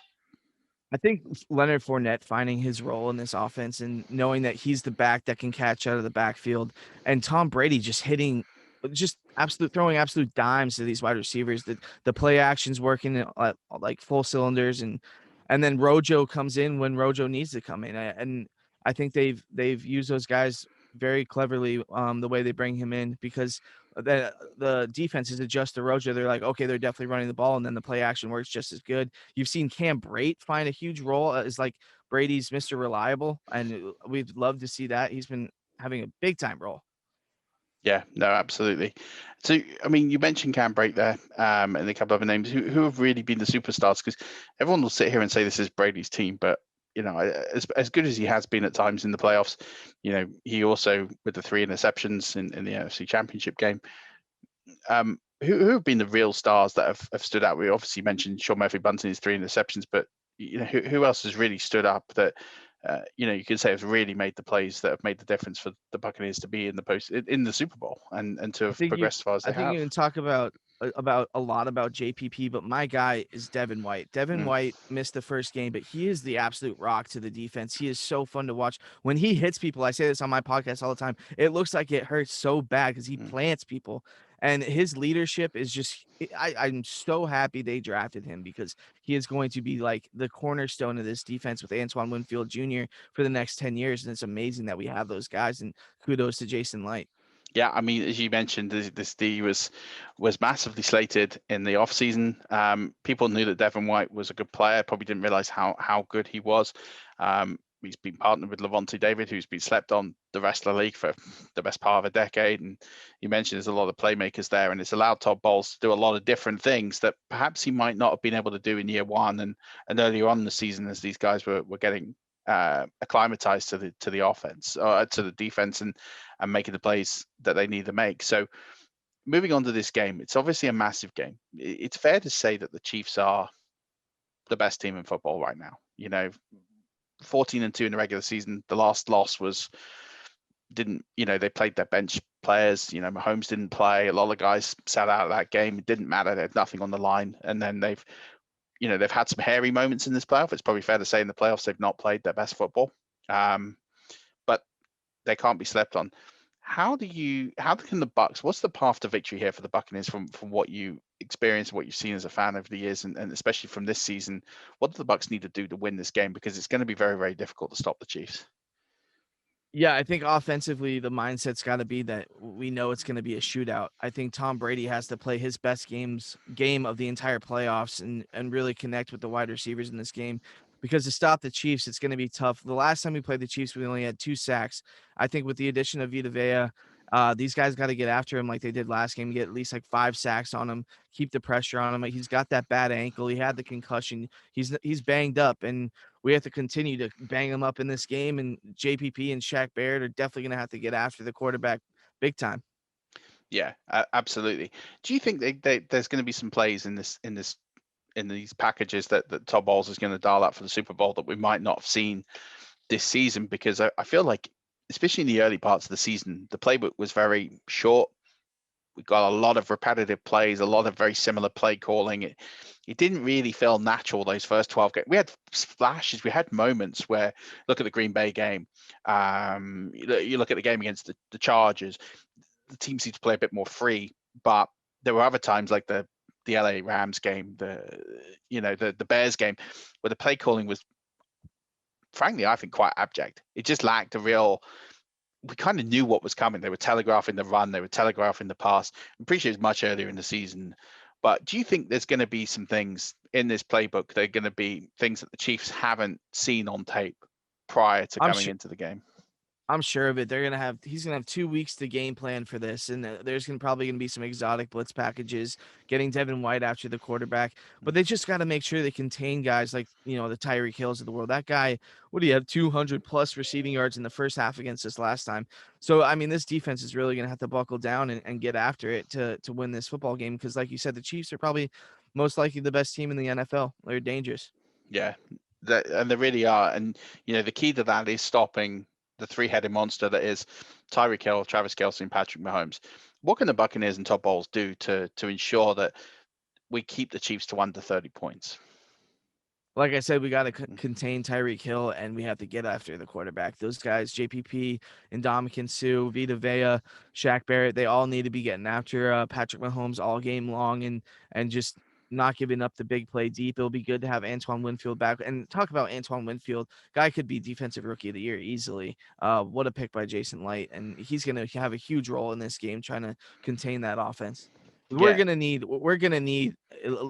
I: I think Leonard Fournette finding his role in this offense and knowing that he's the back that can catch out of the backfield, and Tom Brady just hitting just throwing absolute dimes to these wide receivers. The play action's working at like full cylinders, and then Rojo comes in when Rojo needs to come in. And I think they've used those guys very cleverly, the way they bring him in, because the defense is adjust to Rojo. They're like, okay, they're definitely running the ball, and then the play action works just as good. You've seen Cam Brate find a huge role as like Brady's Mr. Reliable, and we'd love to see that. He's been having a big time role.
C: Yeah, no, absolutely. So, I mean, you mentioned Cam Brate there, and a couple of other names who have really been the superstars, because everyone will sit here and say this is Brady's team, but as good as he has been at times in the playoffs, he also, with the 3 interceptions in the NFC Championship game, who have been the real stars that have stood out? We obviously mentioned Sean Murphy-Bunting, his 3 interceptions, but who else has really stood up that you could say have really made the plays that have made the difference for the Buccaneers to be in the Super Bowl and to have progressed as far as they
I: I think
C: have?
I: you can talk about a lot about JPP, but my guy is Devin White. Devin White missed the first game, but he is the absolute rock to the defense. He is so fun to watch. When he hits people, I say this on my podcast all the time, it looks like it hurts so bad because he plants people. And his leadership is just, I'm so happy they drafted him, because he is going to be like the cornerstone of this defense with Antoine Winfield Jr. for the next 10 years. And it's amazing that we have those guys, and kudos to Jason Light.
C: Yeah, I mean, as you mentioned, this D was massively slated in the offseason. People knew that Devin White was a good player, probably didn't realize how good he was. He's been partnered with Levante David, who's been slept on the rest of the league for the best part of a decade. And you mentioned there's a lot of playmakers there, and it's allowed Todd Bowles to do a lot of different things that perhaps he might not have been able to do in year one and earlier on in the season, as these guys were getting acclimatized to the offense, to the defense, and making the plays that they need to make. So moving on to this game, it's obviously a massive game. It's fair to say that the Chiefs are the best team in football right now. 14-2 in the regular season. The last loss they played their bench players. Mahomes didn't play. A lot of guys sat out of that game. It didn't matter. They had nothing on the line. And then they've had some hairy moments in this playoff. It's probably fair to say in the playoffs they've not played their best football. But they can't be slept on. How can the Bucs, what's the path to victory here for the Buccaneers from what you experienced, what you've seen as a fan over the years, and especially from this season? What do the Bucs need to do to win this game? Because it's going to be very, very difficult to stop the Chiefs.
I: Yeah, I think offensively, the mindset's got to be that we know it's going to be a shootout. I think Tom Brady has to play his best game of the entire playoffs and really connect with the wide receivers in this game, because to stop the Chiefs, it's going to be tough. The last time we played the Chiefs, we only had 2 sacks. I think with the addition of Vita Vea, these guys got to get after him like they did last game, get at least like 5 sacks on him, keep the pressure on him. He's got that bad ankle. He had the concussion. He's banged up, and we have to continue to bang him up in this game. And JPP and Shaq Barrett are definitely going to have to get after the quarterback big time.
C: Yeah, absolutely. Do you think there's going to be some plays in these packages that Todd Bowles is going to dial up for the Super Bowl that we might not have seen this season? Because I feel like, especially in the early parts of the season, the playbook was very short. We got a lot of repetitive plays, a lot of very similar play calling. It didn't really feel natural those first 12 games. We had flashes, we had moments where, look at the Green Bay game, you look at the game against the Chargers, the team seemed to play a bit more free, but there were other times like the LA Rams game, the Bears game, where the play calling was, frankly, I think quite abject. It just lacked we kind of knew what was coming. They were telegraphing the run, they were telegraphing the pass. I'm pretty sure it was much earlier in the season. But do you think there's going to be some things in this playbook that are going to be things that the Chiefs haven't seen on tape prior to coming into the game?
I: I'm sure of it. He's gonna have 2 weeks to game plan for this, and there's probably gonna be some exotic blitz packages, getting Devin White after the quarterback. But they just got to make sure they contain guys like the Tyreek Hills of the world. That guy, what do you have, 200 plus receiving yards in the first half against us last time? So I mean, this defense is really gonna have to buckle down and get after it to win this football game, because like you said, the Chiefs are probably most likely the best team in the NFL. They're dangerous.
C: Yeah, and they really are. And the key to that is stopping the 3-headed monster that is Tyreek Hill, Travis Kelce, and Patrick Mahomes. What can the Buccaneers and Todd Bowles do to ensure that we keep the Chiefs to under 30 points?
I: like I said, we got to contain Tyreek Hill, and we have to get after the quarterback. Those guys, JPP, Ndamukong Suh, Vita Vea, Shaq Barrett, they all need to be getting after Patrick Mahomes all game long, and just not giving up the big play deep. It'll be good to have Antoine Winfield back. And talk about Antoine Winfield, guy could be defensive rookie of the year easily. What a pick by Jason Light, and he's going to have a huge role in this game trying to contain that offense. We're gonna need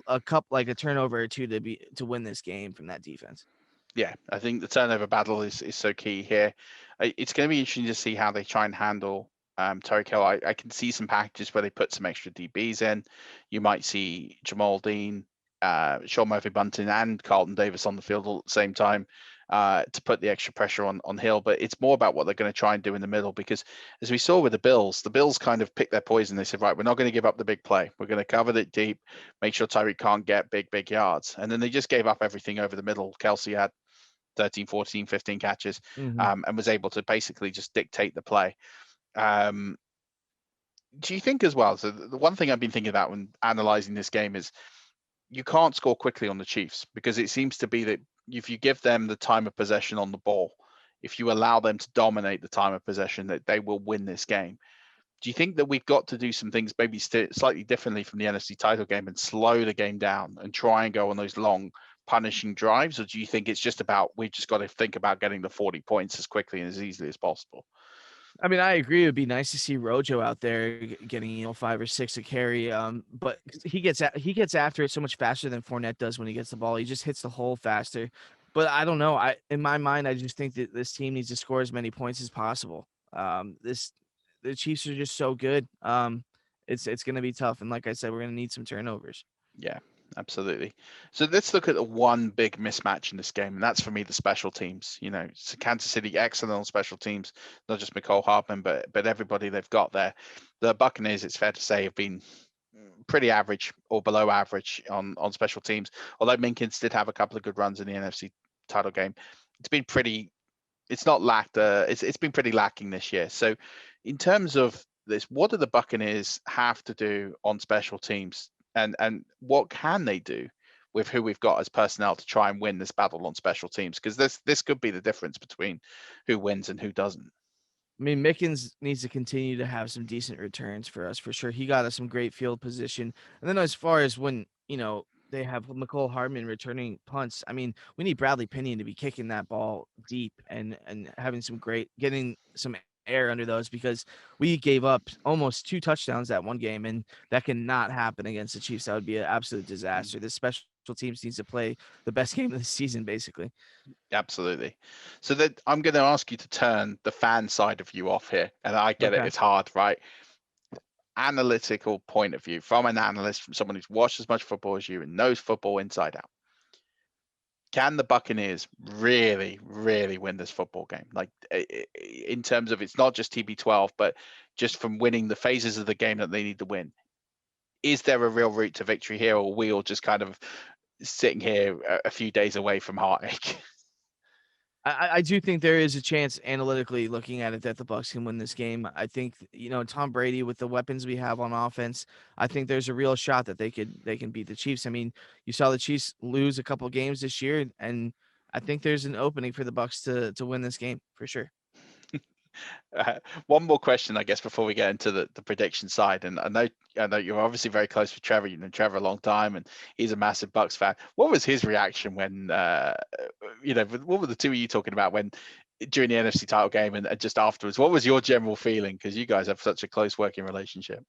I: a cup, like a turnover or two to win this game from that defense.
C: Yeah, I think the turnover battle is so key here. It's going to be interesting to see how they try and handle Tyreek Hill. I can see some packages where they put some extra DBs in. You might see Jamal Dean, Sean Murphy-Bunting, and Carlton Davis on the field all at the same time to put the extra pressure on Hill. But it's more about what they're going to try and do in the middle, because as we saw with the Bills kind of picked their poison. They said, right, we're not going to give up the big play. We're going to cover it deep, make sure Tyreek can't get big yards. And then they just gave up everything over the middle. Kelsey had 13, 14, 15 catches and was able to basically just dictate the play. Do you think as well, so the one thing I've been thinking about when analyzing this game is you can't score quickly on the Chiefs, because it seems to be that if you give them the time of possession on the ball, if you allow them to dominate the time of possession, that they will win this game. Do you think that we've got to do some things maybe slightly differently from the NFC title game and slow the game down and try and go on those long punishing drives? Or do you think it's just about, we've just got to think about getting the 40 points as quickly and as easily as possible?
I: I mean, I agree. It would be nice to see Rojo out there getting 5 or 6 a carry. But he gets after it so much faster than Fournette does when he gets the ball. He just hits the hole faster. But I don't know. In my mind, I just think that this team needs to score as many points as possible. The Chiefs are just so good. It's going to be tough, and like I said, we're going to need some turnovers.
C: Yeah, absolutely. So let's look at the one big mismatch in this game, and that's for me the special teams. You know, so Kansas City excellent on special teams, not just Mecole Hardman, but everybody they've got there. The Buccaneers, it's fair to say, have been pretty average or below average on special teams. Although Minkins did have a couple of good runs in the NFC title game, it's been pretty lacking this year. So in terms of this, what do the Buccaneers have to do on special teams, and what can they do with who we've got as personnel to try and win this battle on special teams? Because this could be the difference between who wins and who doesn't.
I: I mean, Mickens needs to continue to have some decent returns for us, for sure. He got us some great field position. And then as far as when, they have Mecole Hardman returning punts, I mean, we need Bradley Pinion to be kicking that ball deep and having getting some air under those, because we gave up almost 2 touchdowns that one game, and that cannot happen against the Chiefs. That would be an absolute disaster. This special teams needs to play the best game of the season, basically.
C: Absolutely. So that I'm going to ask you to turn the fan side of you off here, and I get it, it's hard, right? Analytical point of view, from an analyst, from someone who's watched as much football as you and knows football inside out, can the Buccaneers really, really win this football game? Like, in terms of, it's not just TB12, but just from winning the phases of the game that they need to win. Is there a real route to victory here, or are we all just kind of sitting here a few days away from heartache?
I: I do think there is a chance, analytically looking at it, that the Bucs can win this game. I think, Tom Brady, with the weapons we have on offense, I think there's a real shot that they can beat the Chiefs. I mean, you saw the Chiefs lose a couple of games this year, and I think there's an opening for the Bucs to win this game for sure.
C: One more question, I guess, before we get into the prediction side. And I know you're obviously very close with Trevor. You've known Trevor a long time, and he's a massive Bucs fan. What was his reaction when, what were the two of you talking about when during the NFC title game and just afterwards? What was your general feeling? Because you guys have such a close working relationship.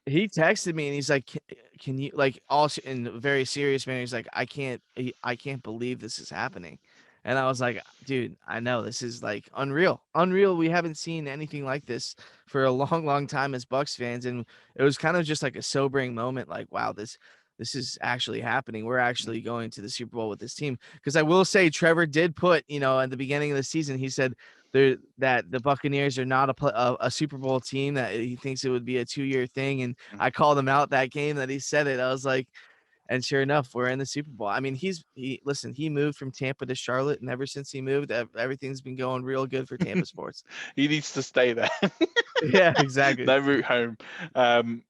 I: He texted me and he's like, "Can you," like, also in a very serious manner, he's like, I can't believe this is happening." And I was like, dude, I know this is like unreal. We haven't seen anything like this for a long, long time as Bucs fans. And it was kind of just like a sobering moment. Like, wow, this is actually happening. We're actually going to the Super Bowl with this team. Because I will say, Trevor did put, at the beginning of the season, he said that the Buccaneers are not a Super Bowl team, that he thinks it would be a 2-year thing. And I called him out that game that he said it. I was like, And sure enough, we're in the Super Bowl. I mean, he moved from Tampa to Charlotte, and ever since he moved, everything's been going real good for Tampa sports.
C: He needs to stay there.
I: Yeah, exactly.
C: No route home.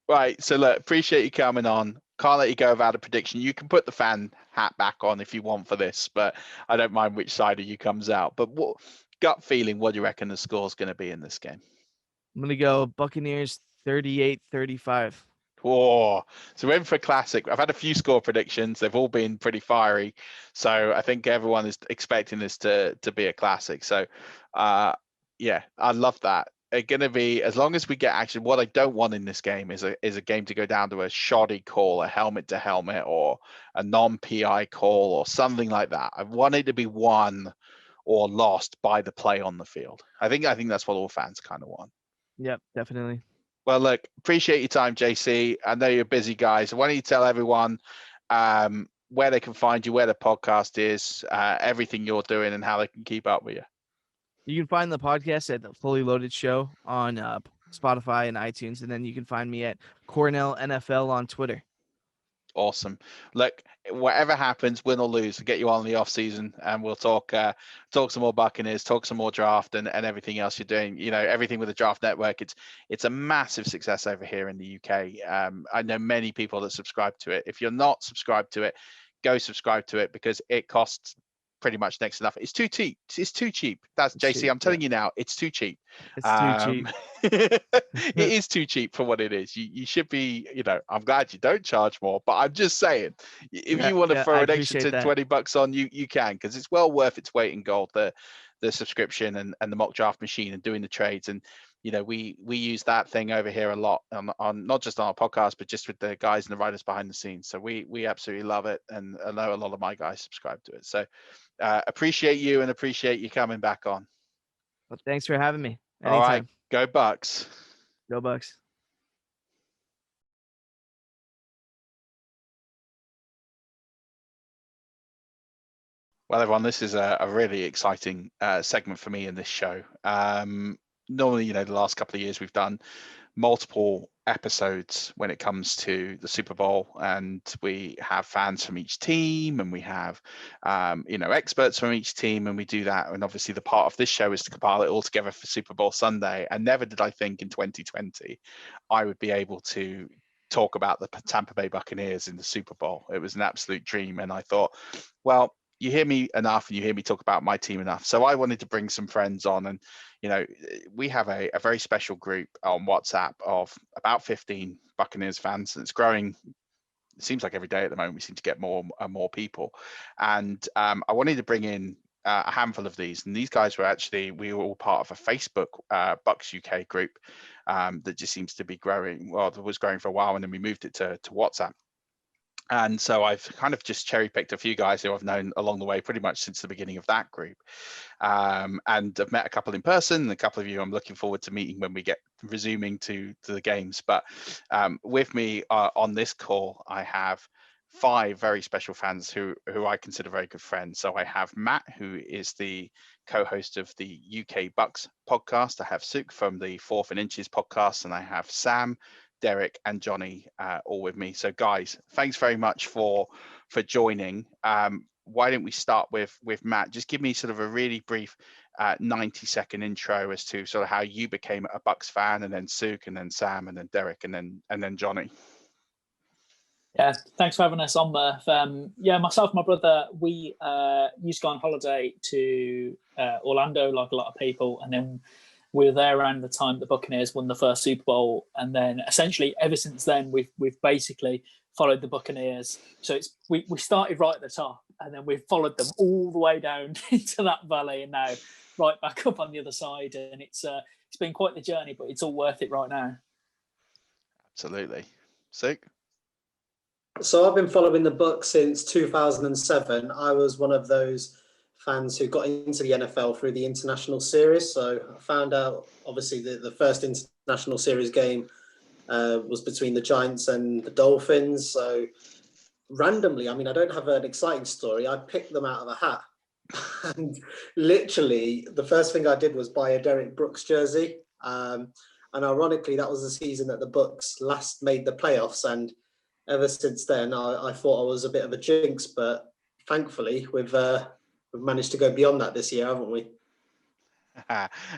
C: Right. So look, appreciate you coming on. Can't let you go without a prediction. You can put the fan hat back on if you want for this, but I don't mind which side of you comes out. But what gut feeling, what do you reckon the score's going to be in this game?
I: I'm going to go Buccaneers 38-35.
C: Oh, so we're in for a classic. I've had a few score predictions. They've all been pretty fiery. So I think everyone is expecting this to be a classic. So yeah, I love that. It's going to be, as long as we get action. What I don't want in this game is a game to go down to a shoddy call, a helmet to helmet, or a non-PI call, or something like that. I want it to be won or lost by the play on the field. I think that's what all fans kind of want.
I: Yep, definitely.
C: Well, look, appreciate your time, JC. I know you're busy, guys. So why don't you tell everyone where they can find you, where the podcast is, everything you're doing, and how they can keep up with you.
I: You can find the podcast at the Fully Loaded Show on Spotify and iTunes, and then you can find me at Cornell NFL on Twitter.
C: Awesome. Look, whatever happens, win or lose, we'll get you on in the off season, and we'll talk some more Buccaneers, talk some more draft, and everything else you're doing. You know, everything with the Draft Network. It's a massive success over here in the UK. I know many people that subscribe to it. If you're not subscribed to it, go subscribe to it, because it costs pretty much next to nothing. It's too cheap. It's too cheap. That's JC. I'm telling you now, it's too cheap.
I: It's too cheap.
C: It is too cheap for what it is. You should be, I'm glad you don't charge more, but I'm just saying, if you want to throw an extra $20 on, you can, because it's well worth its weight in gold, the subscription and the mock draft machine and doing the trades. And we use that thing over here a lot on not just on our podcast, but just with the guys and the writers behind the scenes. So we absolutely love it, and I know a lot of my guys subscribe to it. So appreciate you, and appreciate you coming back on.
I: Well, thanks for having me. Anytime.
C: All right, go Bucs.
I: Go Bucs.
C: Well, everyone, this is a really exciting segment for me in this show. Normally, the last couple of years we've done multiple episodes when it comes to the Super Bowl, and we have fans from each team, and we have experts from each team, and we do that. And obviously the part of this show is to compile it all together for Super Bowl Sunday. And never did I think in 2020 I would be able to talk about the Tampa Bay Buccaneers in the Super Bowl. It was an absolute dream, and I thought, well, you hear me enough and you hear me talk about my team enough. So I wanted to bring some friends on, and we have a very special group on WhatsApp of about 15 Buccaneers fans, and it's growing. It seems like every day at the moment we seem to get more and more people. And I wanted to bring in a handful of these, and these guys we were all part of a Facebook Bucs UK group that just seems to be growing. Well, it was growing for a while, and then we moved it to WhatsApp. And so I've kind of just cherry picked a few guys who I've known along the way pretty much since the beginning of that group. And I've met a couple in person, and a couple of you I'm looking forward to meeting when we get resuming to the games. But with me on this call, I have 5 very special fans who I consider very good friends. So I have Matt, who is the co-host of the UK Bucs podcast. I have Suk from the 4th and Inches podcast, and I have Sam, Derek, and Johnny all with me. So guys, thanks very much for joining. Why don't we start with Matt? Just give me sort of a really brief 90-second intro as to sort of how you became a Bucs fan, and then Suk, and then Sam, and then Derek, and then Johnny.
J: Yeah, thanks for having us on, Murf. Myself and my brother, we used to go on holiday to Orlando, like a lot of people, and then we were there around the time the Buccaneers won the first Super Bowl, and then essentially ever since then we've basically followed the Buccaneers. So we started right at the top, and then we've followed them all the way down into that valley, and now right back up on the other side. And it's been quite the journey, but it's all worth it right now.
C: Absolutely. Suk?
K: So I've been following the Bucs since 2007. I was one of those fans who got into the NFL through the international series. So I found out, obviously, the first international series game was between the Giants and the Dolphins. So randomly, I mean, I don't have an exciting story. I picked them out of a hat. And literally, the first thing I did was buy a Derek Brooks jersey. And ironically, that was the season that the Bucs last made the playoffs. And ever since then, I thought I was a bit of a jinx, but thankfully we've managed to go beyond that this year, haven't we?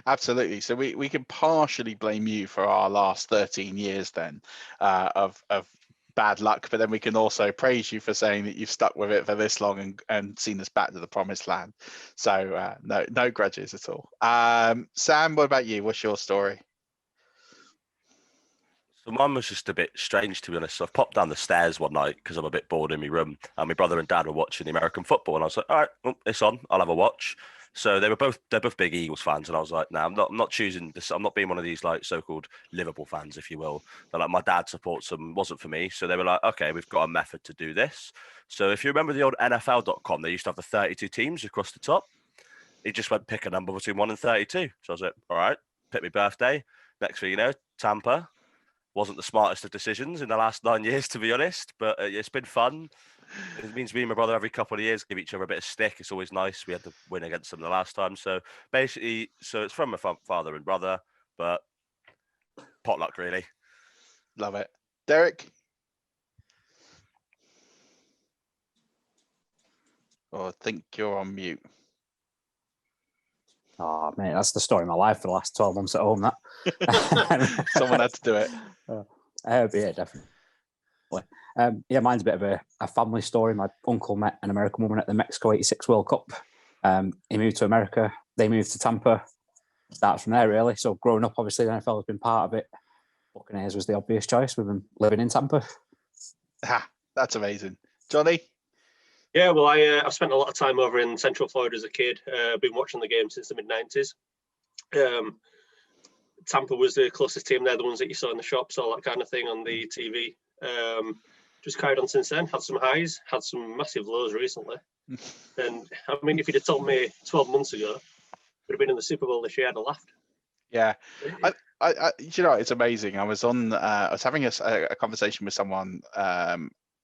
C: Absolutely. So we can partially blame you for our last 13 years then of bad luck, but then we can also praise you for saying that you've stuck with it for this long and seen us back to the promised land. So no grudges at all. Sam, what about you? What's your story?
L: So mine was just a bit strange, to be honest. So I've popped down the stairs one night because I'm a bit bored in my room, and my brother and dad were watching the American football, and I was like, all right, well, it's on, I'll have a watch. So they're both big Eagles fans, and I was like, no, I'm not choosing this. I'm not being one of these like so-called Liverpool fans, if you will. They're like, my dad supports them, wasn't for me. So they were like, okay, we've got a method to do this. So if you remember the old NFL.com, they used to have the 32 teams across the top. He just went pick a number between 1 and 32. So I was like, all right, pick my birthday. Next thing you know, Tampa. Wasn't the smartest of decisions in the last 9 years, to be honest, but it's been fun. It means me and my brother every couple of years give each other a bit of stick. It's always nice. We had to win against them the last time. So basically, it's from my father and brother, but potluck, really.
C: Love it. Derek? Oh, I think you're on mute.
M: Oh, mate, that's the story of my life for the last 12 months at home, that.
C: Someone had to do it.
M: Yeah, definitely. Mine's a bit of a family story. My uncle met an American woman at the Mexico 86 World Cup. He moved to America. They moved to Tampa. Starts from there, really. So growing up, obviously, the NFL has been part of it. Buccaneers was the obvious choice with them living in Tampa.
C: That's amazing. Johnny?
N: Yeah, well, I've spent a lot of time over in Central Florida as a kid. I've been watching the game since the mid-90s. Tampa was the closest team. They're the ones that you saw in the shops, all that kind of thing on the TV. Just carried on since then. Had some highs, had some massive lows recently. And I mean, if you'd have told me 12 months ago, we'd have been in the Super Bowl this year, I'd have laughed.
C: Yeah, I you know, it's amazing. I was having a conversation with someone.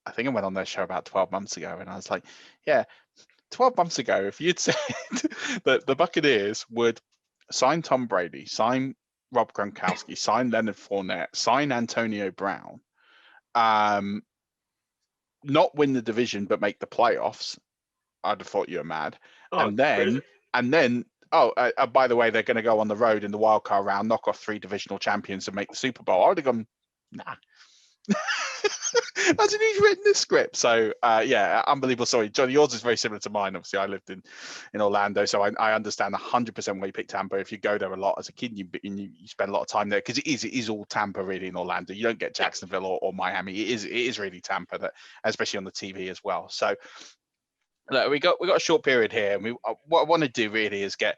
C: I think I went on their show about 12 months ago, and I was like, yeah, 12 months ago, if you'd said that the Buccaneers would sign Tom Brady, sign Rob Gronkowski, sign Leonard Fournette, sign Antonio Brown, not win the division but make the playoffs, I'd have thought you were mad. And then, by the way, they're going to go on the road in the wild card round, knock off 3 divisional champions and make the Super Bowl. I would have gone, nah. Imagine he's written this script. So unbelievable. Sorry, Johnny, yours is very similar to mine. Obviously, I lived in Orlando, so I understand 100% why you picked Tampa. If you go there a lot as a kid, you spend a lot of time there because it is all Tampa really in Orlando. You don't get Jacksonville or Miami. It is really Tampa, that especially on the TV as well. So look, we got a short period here, and what I want to do really is get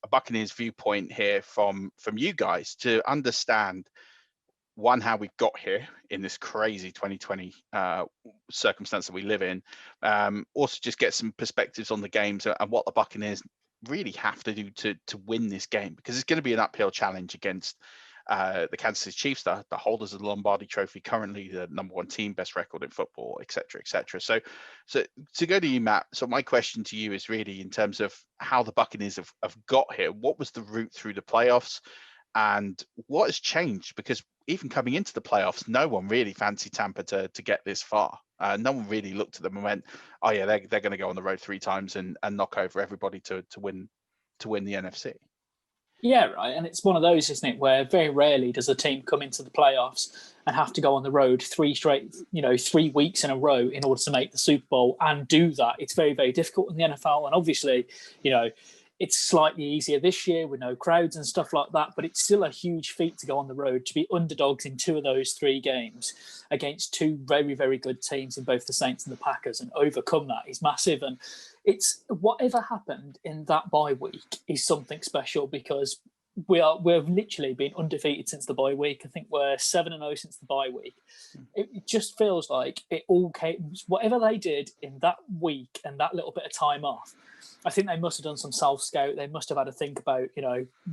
C: a Buccaneers viewpoint here from you guys to understand, one, how we got here in this crazy 2020 circumstance that we live in. Also, just get some perspectives on the games and what the Buccaneers really have to do to win this game, because it's going to be an uphill challenge against the Kansas City Chiefs, the holders of the Lombardi Trophy, currently the #1 team, best record in football, etc., etc. So to go to you, Matt. So my question to you is really in terms of how the Buccaneers have got here. What was the route through the playoffs, and what has changed? Because even coming into the playoffs, no one really fancied Tampa to get this far. No one really looked at them and went, "Oh yeah, they're going to go on the road 3 times and knock over everybody to win the NFC."
J: Yeah, right. And it's one of those, isn't it, where very rarely does a team come into the playoffs and have to go on the road 3 weeks in a row in order to make the Super Bowl and do that. It's very, very difficult in the NFL. And obviously, it's slightly easier this year with no crowds and stuff like that, but it's still a huge feat to go on the road, to be underdogs in 2 of those 3 games against 2 very, very good teams in both the Saints and the Packers, and overcome that is massive. And it's whatever happened in that bye week is something special, because we've literally been undefeated since the bye week. I think we're 7-0 since the bye week. It just feels like it all came, whatever they did in that week and that little bit of time off, I think they must have done some self-scout. They must have had to think about,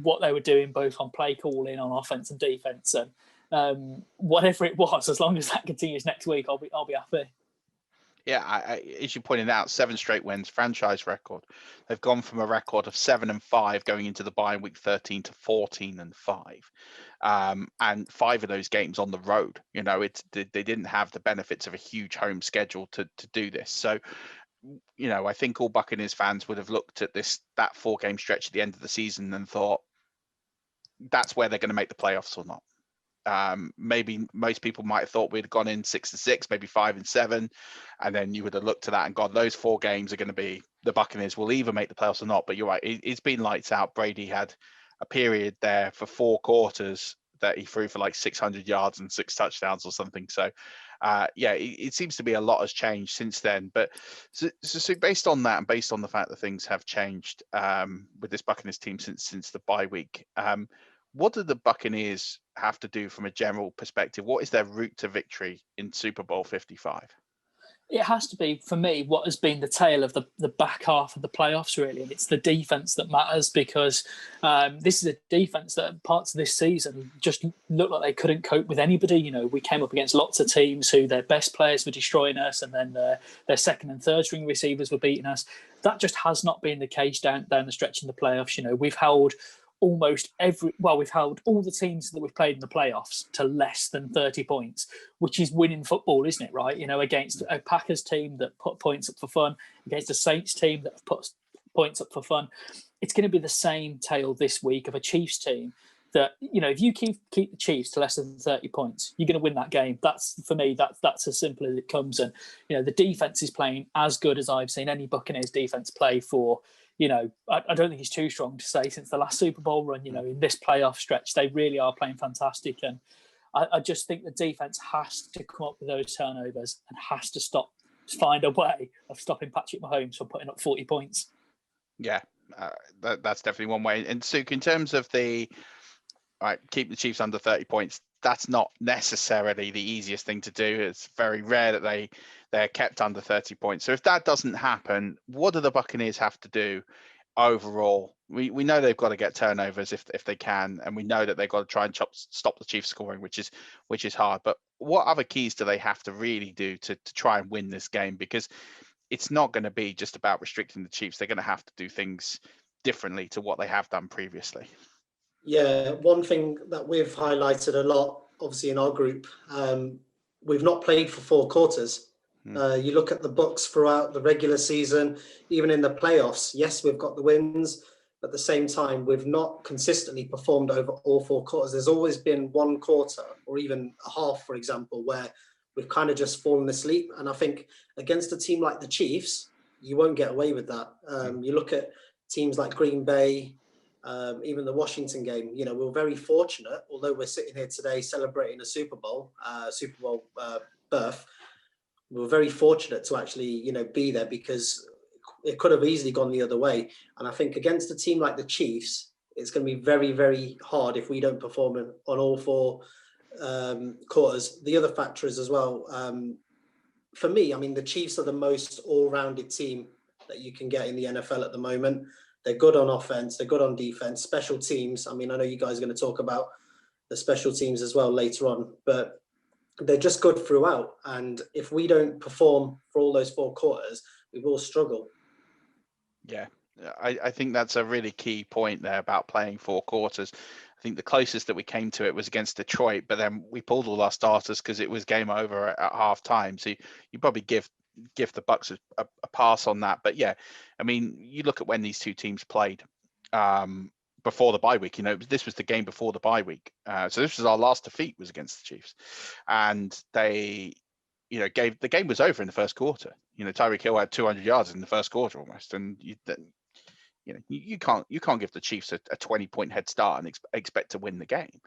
J: what they were doing, both on play calling, on offense and defense, and whatever it was. As long as that continues next week, I'll be happy.
C: Yeah, as you pointed out, 7 straight wins, franchise record. They've gone from a record of 7-5 going into the bye week 13 to 14-5, and 5 of those games on the road. They didn't have the benefits of a huge home schedule to do this. So, I think all Buccaneers fans would have looked at that 4-game stretch at the end of the season and thought that's where they're going to make the playoffs or not. Maybe most people might have thought we'd gone in 6-6, maybe 5-7, and then you would have looked at that and gone, those 4 games are going to be the Buccaneers will either make the playoffs or not. But you're right, it's been lights out. Brady had a period there for 4 quarters that he threw for like 600 yards and 6 touchdowns or something. So, it seems to be a lot has changed since then. But so based on that, and based on the fact that things have changed with this Buccaneers team since the bye week, what do the Buccaneers have to do from a general perspective? What is their route to victory in Super Bowl 55?
J: It has to be, for me, what has been the tail of the back half of the playoffs, really. And it's the defense that matters, because this is a defense that parts of this season just looked like they couldn't cope with anybody. We came up against lots of teams who their best players were destroying us, and then their second and third string receivers were beating us. That just has not been the case down the stretch in the playoffs. We've held we've held all the teams that we've played in the playoffs to less than 30 points, which is winning football, isn't it? Right? Against a Packers team that put points up for fun, against a Saints team that put points up for fun. It's going to be the same tale this week of a Chiefs team that, if you keep the Chiefs to less than 30 points, you're going to win that game. That's, for me, that's as simple as it comes. And, the defense is playing as good as I've seen any Buccaneers defense play for. I don't think it's too strong to say since the last Super Bowl run, in this playoff stretch, they really are playing fantastic. And I just think the defense has to come up with those turnovers and has to find a way of stopping Patrick Mahomes from putting up 40 points.
C: Yeah, that's definitely one way. And Suk, in terms of keep the Chiefs under 30 points, that's not necessarily the easiest thing to do. It's very rare that they're kept under 30 points. So if that doesn't happen, what do the Buccaneers have to do overall? We know they've got to get turnovers if they can, and we know that they've got to try and stop the Chiefs scoring, which is hard. But what other keys do they have to really do to try and win this game? Because it's not going to be just about restricting the Chiefs. They're going to have to do things differently to what they have done previously.
K: Yeah, one thing that we've highlighted a lot, obviously in our group, we've not played for 4 quarters. You look at the Bucs throughout the regular season, even in the playoffs. Yes, we've got the wins, but at the same time, we've not consistently performed over all 4 quarters. There's always been 1 quarter or even a half, for example, where we've kind of just fallen asleep. And I think against a team like the Chiefs, you won't get away with that. You look at teams like Green Bay, even the Washington game, we're very fortunate, although we're sitting here today celebrating a Super Bowl berth. We were very fortunate to actually, be there, because it could have easily gone the other way. And I think against a team like the Chiefs, it's going to be very, very hard if we don't perform on all 4 quarters. The other factor is as well, for me, the Chiefs are the most all-rounded team that you can get in the NFL at the moment. They're good on offense. They're good on defense. Special teams. I know you guys are going to talk about the special teams as well later on, but they're just good throughout. And if we don't perform for all those 4 quarters, we will struggle.
C: Yeah, I think that's a really key point there about playing 4 quarters. I think the closest that we came to it was against Detroit, but then we pulled all our starters because it was game over at half time. So you probably give the Bucs a pass on that. But yeah, you look at when these 2 teams played before the bye week. This was the game before the bye week. So this was our last defeat, was against the Chiefs, and they, the game was over in the first quarter. Tyreek Hill had 200 yards in the first quarter almost, and you can't give the Chiefs a 20-point head start and expect to win the game.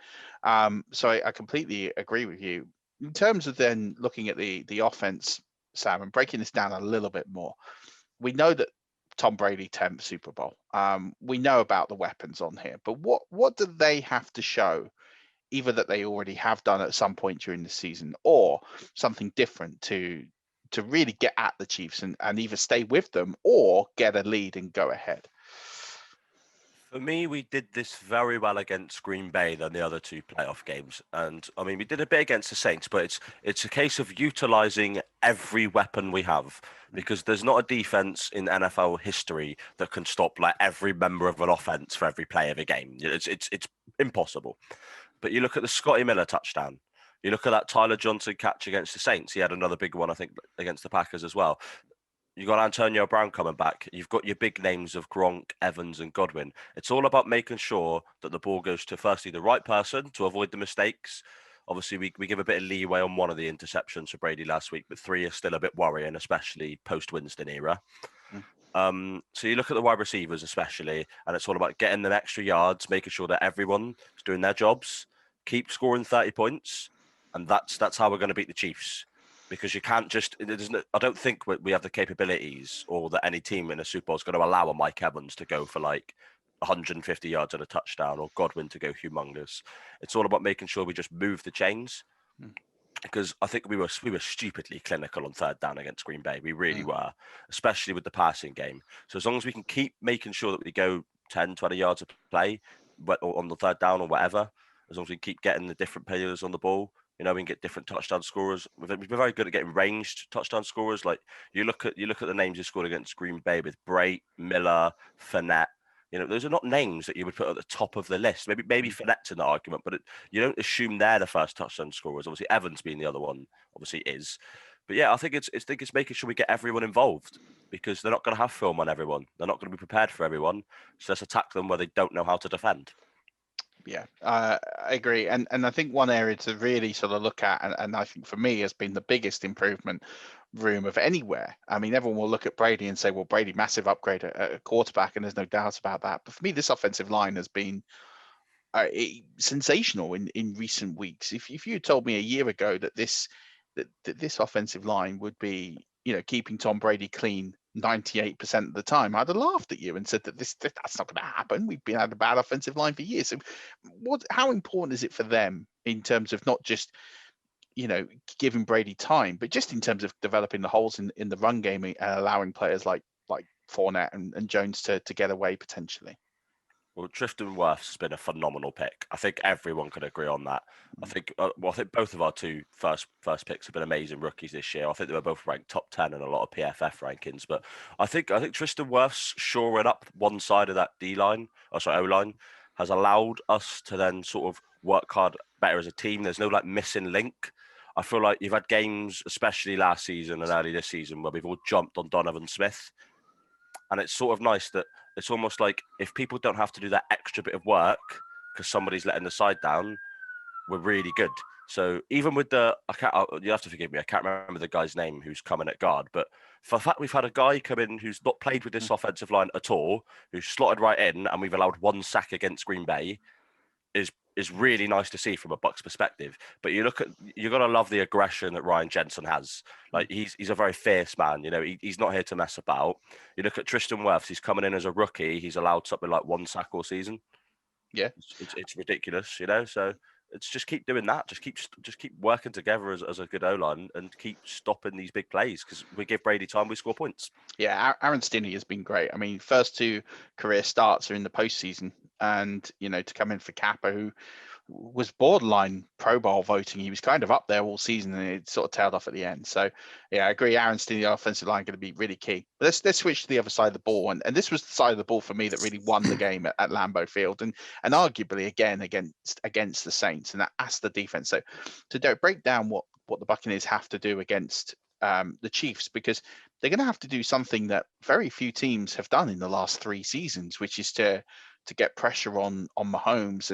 C: So I completely agree with you. In terms of then looking at the offense, Sam, and breaking this down a little bit more, we know that Tom Brady 10th Super Bowl. We know about the weapons on here, but what do they have to show, either that they already have done at some point during the season, or something different to really get at the Chiefs and either stay with them or get a lead and go ahead?
L: For me, we did this very well against Green Bay than the other two playoff games, and I mean we did a bit against the Saints, but it's a case of utilizing every weapon we have because there's not a defense in NFL history that can stop like every member of an offense for every play of a game. It's impossible. But you look at the Scotty Miller touchdown. You look at that Tyler Johnson catch against the Saints. He had another big one, I think, against the Packers as well. You got Antonio Brown coming back. You've got your big names of Gronk, Evans, and Godwin. It's all about making sure that the ball goes to firstly the right person to avoid the mistakes. Obviously, we give a bit of leeway on one of the interceptions for Brady last week, but 3 is still a bit worrying, especially post-Winston era. So you look at the wide receivers especially, and it's all about getting them extra yards, making sure that everyone is doing their jobs, keep scoring 30 points, and that's how we're going to beat the Chiefs. Because you can't just, I don't think we have the capabilities or that any team in a Super Bowl is going to allow a Mike Evans to go for like 150 yards and a touchdown or Godwin to go humongous. It's all about making sure we just move the chains. Because I think we were stupidly clinical on third down against Green Bay. We really were, especially with the passing game. So as long as we can keep making sure that we go 10, 20 yards of play on the third down or whatever, as long as we keep getting the different players on the ball, we can get different touchdown scorers. We've been very good at getting ranged touchdown scorers. Like you look at the names you scored against Green Bay with Brait, Miller, Fournette. Those are not names that you would put at the top of the list. Maybe Fournette's in that argument, but you don't assume they're the first touchdown scorers. Obviously, Evans being the other one, obviously is. But yeah, I think it's making sure we get everyone involved because they're not going to have film on everyone. They're not going to be prepared for everyone. So let's attack them where they don't know how to defend.
C: Yeah, I agree. And I think one area to really sort of look at, and I think for me has been the biggest improvement room of anywhere. I mean, everyone will look at Brady and say, well, Brady, massive upgrade at quarterback, and there's no doubt about that. But for me, this offensive line has been sensational in recent weeks. If you had told me a year ago that this offensive line would be, keeping Tom Brady clean 98% of the time, I'd have laughed at you and said that that's not going to happen. We've been at a bad offensive line for years. So how important is it for them in terms of not just, giving Brady time, but just in terms of developing the holes in the run game and allowing players like Fournette and Jones to get away potentially?
L: Well, Tristan Wirfs has been a phenomenal pick. I think everyone could agree on that. I think both of our two first picks have been amazing rookies this year. I think they were both ranked top 10 in a lot of PFF rankings. But I think Tristan Wirfs shoring up one side of that O-line has allowed us to then sort of work hard better as a team. There's no missing link. I feel like you've had games, especially last season and early this season, where we've all jumped on Donovan Smith. And it's sort of nice that it's almost like if people don't have to do that extra bit of work because somebody's letting the side down, we're really good. So even with you have to forgive me, I can't remember the guy's name who's coming at guard, but for the fact we've had a guy come in who's not played with this offensive line at all, who's slotted right in, and we've allowed one sack against Green Bay, is really nice to see from a Bucs perspective. But you're gonna love the aggression that Ryan Jensen has. Like he's a very fierce man. He's not here to mess about. You look at Tristan Wirfs. He's coming in as a rookie. He's allowed something like one sack all season.
C: Yeah,
L: it's ridiculous. So it's just keep doing that. Just keep working together as a good O-line and keep stopping these big plays because we give Brady time, we score points.
C: Yeah, Aaron Stinney has been great. I mean, first 2 career starts are in the postseason, and to come in for Kappa, who was borderline Pro Bowl voting. He was kind of up there all season, and it sort of tailed off at the end. So yeah, I agree. Aaron Stinney, offensive line, going to be really key. But let's switch to the other side of the ball, and this was the side of the ball for me that really won the game at Lambeau Field, and arguably again against the Saints, and that's the defense. So to break down what the Buccaneers have to do against the Chiefs, because they're going to have to do something that very few teams have done in the last 3 seasons, which is to get pressure on Mahomes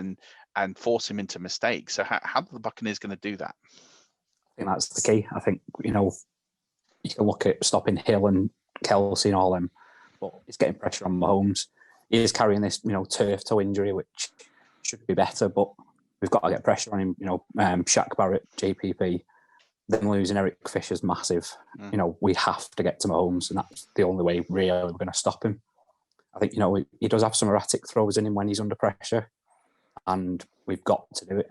C: and force him into mistakes. So how are the Buccaneers going to do that?
M: I think that's the key. I think, you can look at stopping Hill and Kelsey and all them, but it's getting pressure on Mahomes. He is carrying this, turf toe injury, which should be better, but we've got to get pressure on him. Shaq Barrett, JPP, then losing Eric Fisher's massive. We have to get to Mahomes, and that's the only way really we're going to stop him. I think, he does have some erratic throws in him when he's under pressure, and we've got to do it.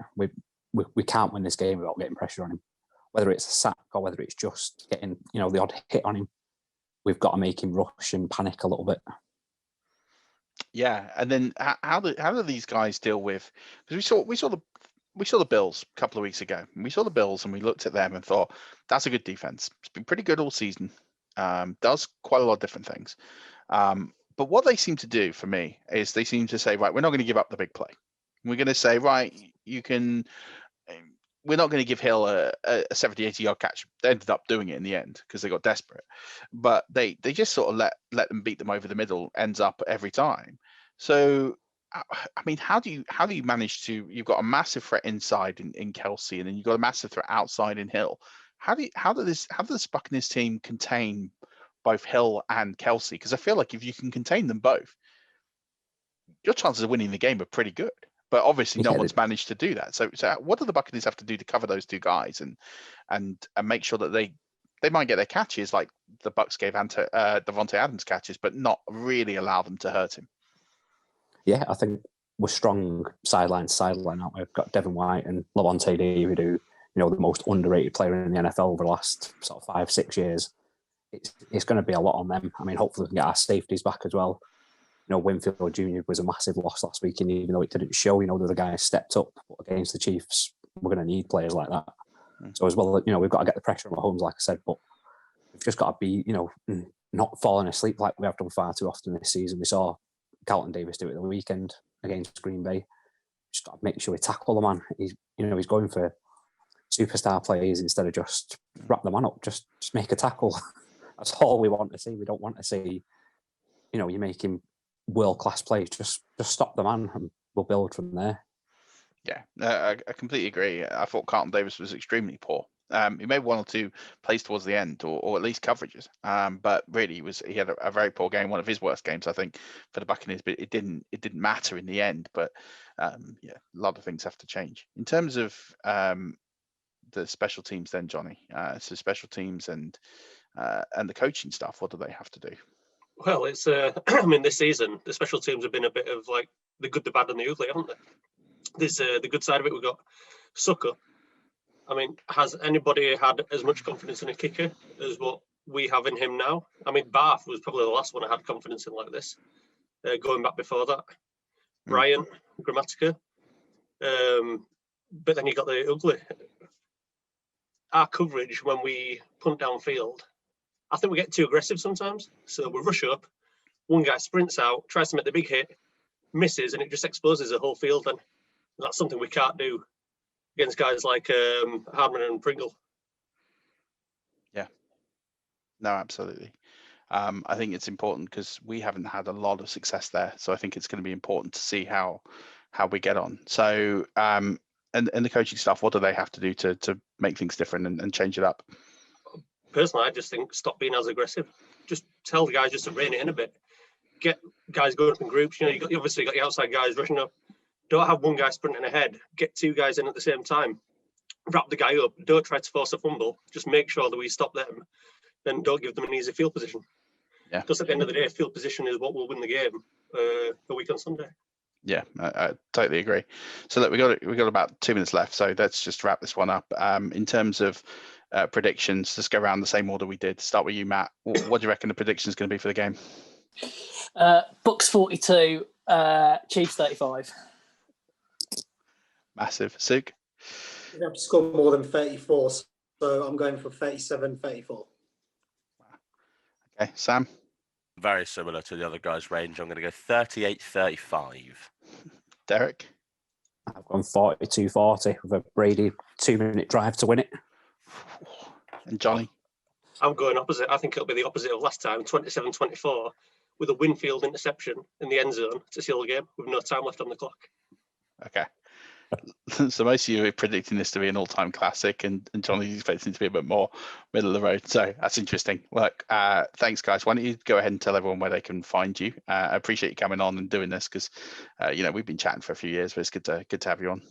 M: We can't win this game without getting pressure on him. Whether it's a sack or whether it's just getting, the odd hit on him, we've got to make him rush and panic a little bit.
C: Yeah, and then how do these guys deal with? Because we saw the Bills a couple of weeks ago. And we saw the Bills and we looked at them and thought that's a good defense. It's been pretty good all season. Does quite a lot of different things. But what they seem to do for me is they seem to say, right, we're not going to give up the big play. We're going to say, right, you can. We're not going to give Hill a 70, 80 yard catch. They ended up doing it in the end because they got desperate. But they just sort of let them beat them over the middle, ends up every time. So, I mean, how do you manage to? You've got a massive threat inside in Kelsey, and then you've got a massive threat outside in Hill. How does this Buccaneers team contain both Hill and Kelsey? Because I feel like if you can contain them both, your chances of winning the game are pretty good. But obviously, no one's managed to do that. So what do the Buccaneers have to do to cover those two guys and make sure that they might get their catches like the Bucs gave Davante Adams catches, but not really allow them to hurt him?
M: Yeah, I think we're strong sideline to sideline, aren't we? We've got Devin White and Lavonte David, who do, the most underrated player in the NFL over the last sort of 5-6 years. It's going to be a lot on them. I mean, hopefully we can get our safeties back as well. Winfield Jr. was a massive loss last week, and even though it didn't show, the other guys stepped up against the Chiefs. We're going to need players like that. So as well, we've got to get the pressure on Mahomes, like I said, but we've just got to be, not falling asleep like we have done far too often this season. We saw Carlton Davis do it the weekend against Green Bay. Just got to make sure we tackle the man. He's going for superstar plays instead of just wrap the man up. Just make a tackle. That's all we want to see. We don't want to see, you making world-class plays. Just stop the man and we'll build from there.
C: Yeah, I completely agree. I thought Carlton Davis was extremely poor. He made one or two plays towards the end, or at least coverages. But really, he had a very poor game, one of his worst games, I think, for the Buccaneers. But it didn't matter in the end. But a lot of things have to change in terms of the special teams. Then, Johnny, so special teams and the coaching stuff. What do they have to do?
N: Well, it's I mean, this season the special teams have been a bit of like the good, the bad, and the ugly, haven't they? There's the good side of it. We've got Sucker. I mean, has anybody had as much confidence in a kicker as what we have in him now? I mean, Barth was probably the last one I had confidence in like this. Going back before that, Brian, Grammatica. But then you got the ugly. Our coverage when we punt downfield, I think we get too aggressive sometimes. So we rush up, one guy sprints out, tries to make the big hit, misses, and it just exposes the whole field. Then and that's something we can't do against guys like Hardman and Pringle.
C: Yeah, no, absolutely. I think it's important because we haven't had a lot of success there. So I think it's going to be important to see how we get on. So and the coaching staff, what do they have to do to make things different and change it up?
N: Personally, I just think stop being as aggressive. Just tell the guys just to rein it in a bit. Get guys going up in groups. You obviously got the outside guys rushing up. Don't have one guy sprinting ahead. Get two guys in at the same time. Wrap the guy up. Don't try to force a fumble. Just make sure that we stop them. Then don't give them an easy field position.
C: Yeah.
N: Because at the end of the day, field position is what will win the game a week on Sunday.
C: Yeah, I totally agree. So look, we got about 2 minutes left. So let's just wrap this one up. In terms of predictions, let's go around the same order we did. Start with you, Matt. What do you reckon the prediction is going to be for the game?
J: Bucs 42, Chiefs 35.
C: Massive. Suk?
K: You have to score more than 34, so I'm going for 37-34.
C: Okay, Sam?
L: Very similar to the other guys' range. I'm going to go 38-35.
C: Derek?
M: I've gone 42-40 with a Brady 2-minute drive to win it.
C: And Johnny?
N: I'm going opposite. I think it'll be the opposite of last time, 27-24, with a Winfield interception in the end zone to seal the game with no time left on the clock.
C: Okay. So most of you are predicting this to be an all-time classic, and Johnny's expecting it to be a bit more middle of the road. So that's interesting. Look, thanks, guys. Why don't you go ahead and tell everyone where they can find you? I appreciate you coming on and doing this because, we've been chatting for a few years, but it's good to have you on.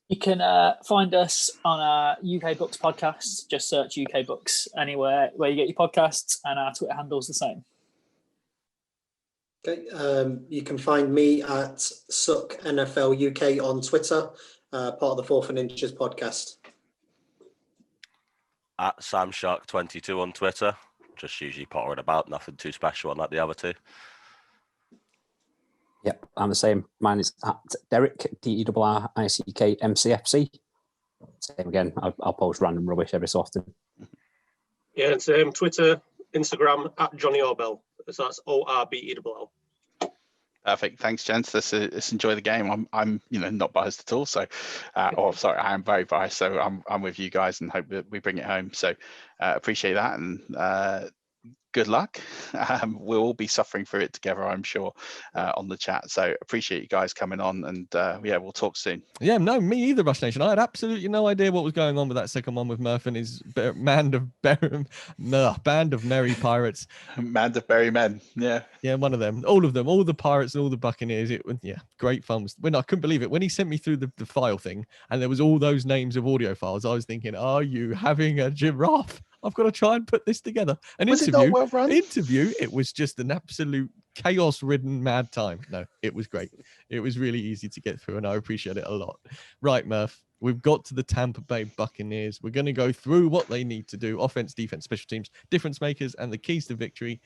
J: You can find us on our UK Bucs podcast. Just search UK Bucs anywhere where you get your podcasts, and our Twitter handle's the same.
K: Okay, you can find me at Suck NFL UK on Twitter, part of the 4th and Inches podcast.
L: At SamShark22 on Twitter. just usually pottering about, nothing too special unlike the other two.
M: Yep, I'm the same. Mine is at Derek, DERRICK, Same again. I'll post random rubbish every so often.
N: Yeah, it's Twitter, Instagram at Johnny Orbell. So that's ORBELL.
C: Perfect. Thanks, gents. Let's enjoy the game. I'm not biased at all. So, or sorry, I am very biased. So I'm with you guys and hope that we bring it home. So appreciate that, and good luck. We'll all be suffering through it together, I'm sure, on the chat. So appreciate you guys coming on, and yeah, we'll talk soon.
B: Yeah, no, me either, Rush Nation. I had absolutely no idea what was going on with that second one with Murf and his band of merry pirates.
C: Band of merry men. Yeah.
B: Yeah, one of them. All of them. All the pirates and all the Buccaneers. It was, yeah, great fun. When I couldn't believe it. When he sent me through the file thing and there was all those names of audio files, I was thinking, are you having a giraffe? I've got to try and put this together.
C: Was it not well run?
B: It was just an absolute chaos-ridden mad time. No, it was great. It was really easy to get through, and I appreciate it a lot. Right, Murf, we've got to the Tampa Bay Buccaneers. We're going to go through what they need to do: offense, defense, special teams, difference makers, and the keys to victory.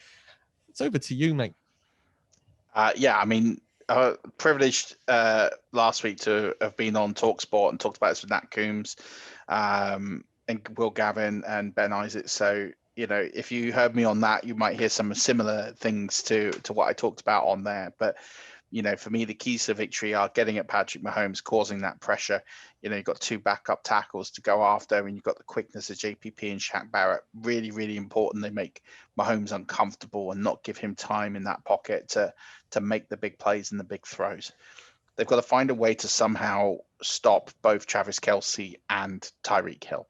B: It's over to you, mate.
C: Yeah, I mean, privileged last week to have been on TalkSport and talked about this with Nat Coombs, and Will Gavin and Ben Isaac. So, if you heard me on that, you might hear some similar things to what I talked about on there. But, for me, the keys to victory are getting at Patrick Mahomes, causing that pressure. You've got two backup tackles to go after, and you've got the quickness of JPP and Shaq Barrett. Really, really important. They make Mahomes uncomfortable and not give him time in that pocket to make the big plays and the big throws. They've got to find a way to somehow stop both Travis Kelce and Tyreek Hill.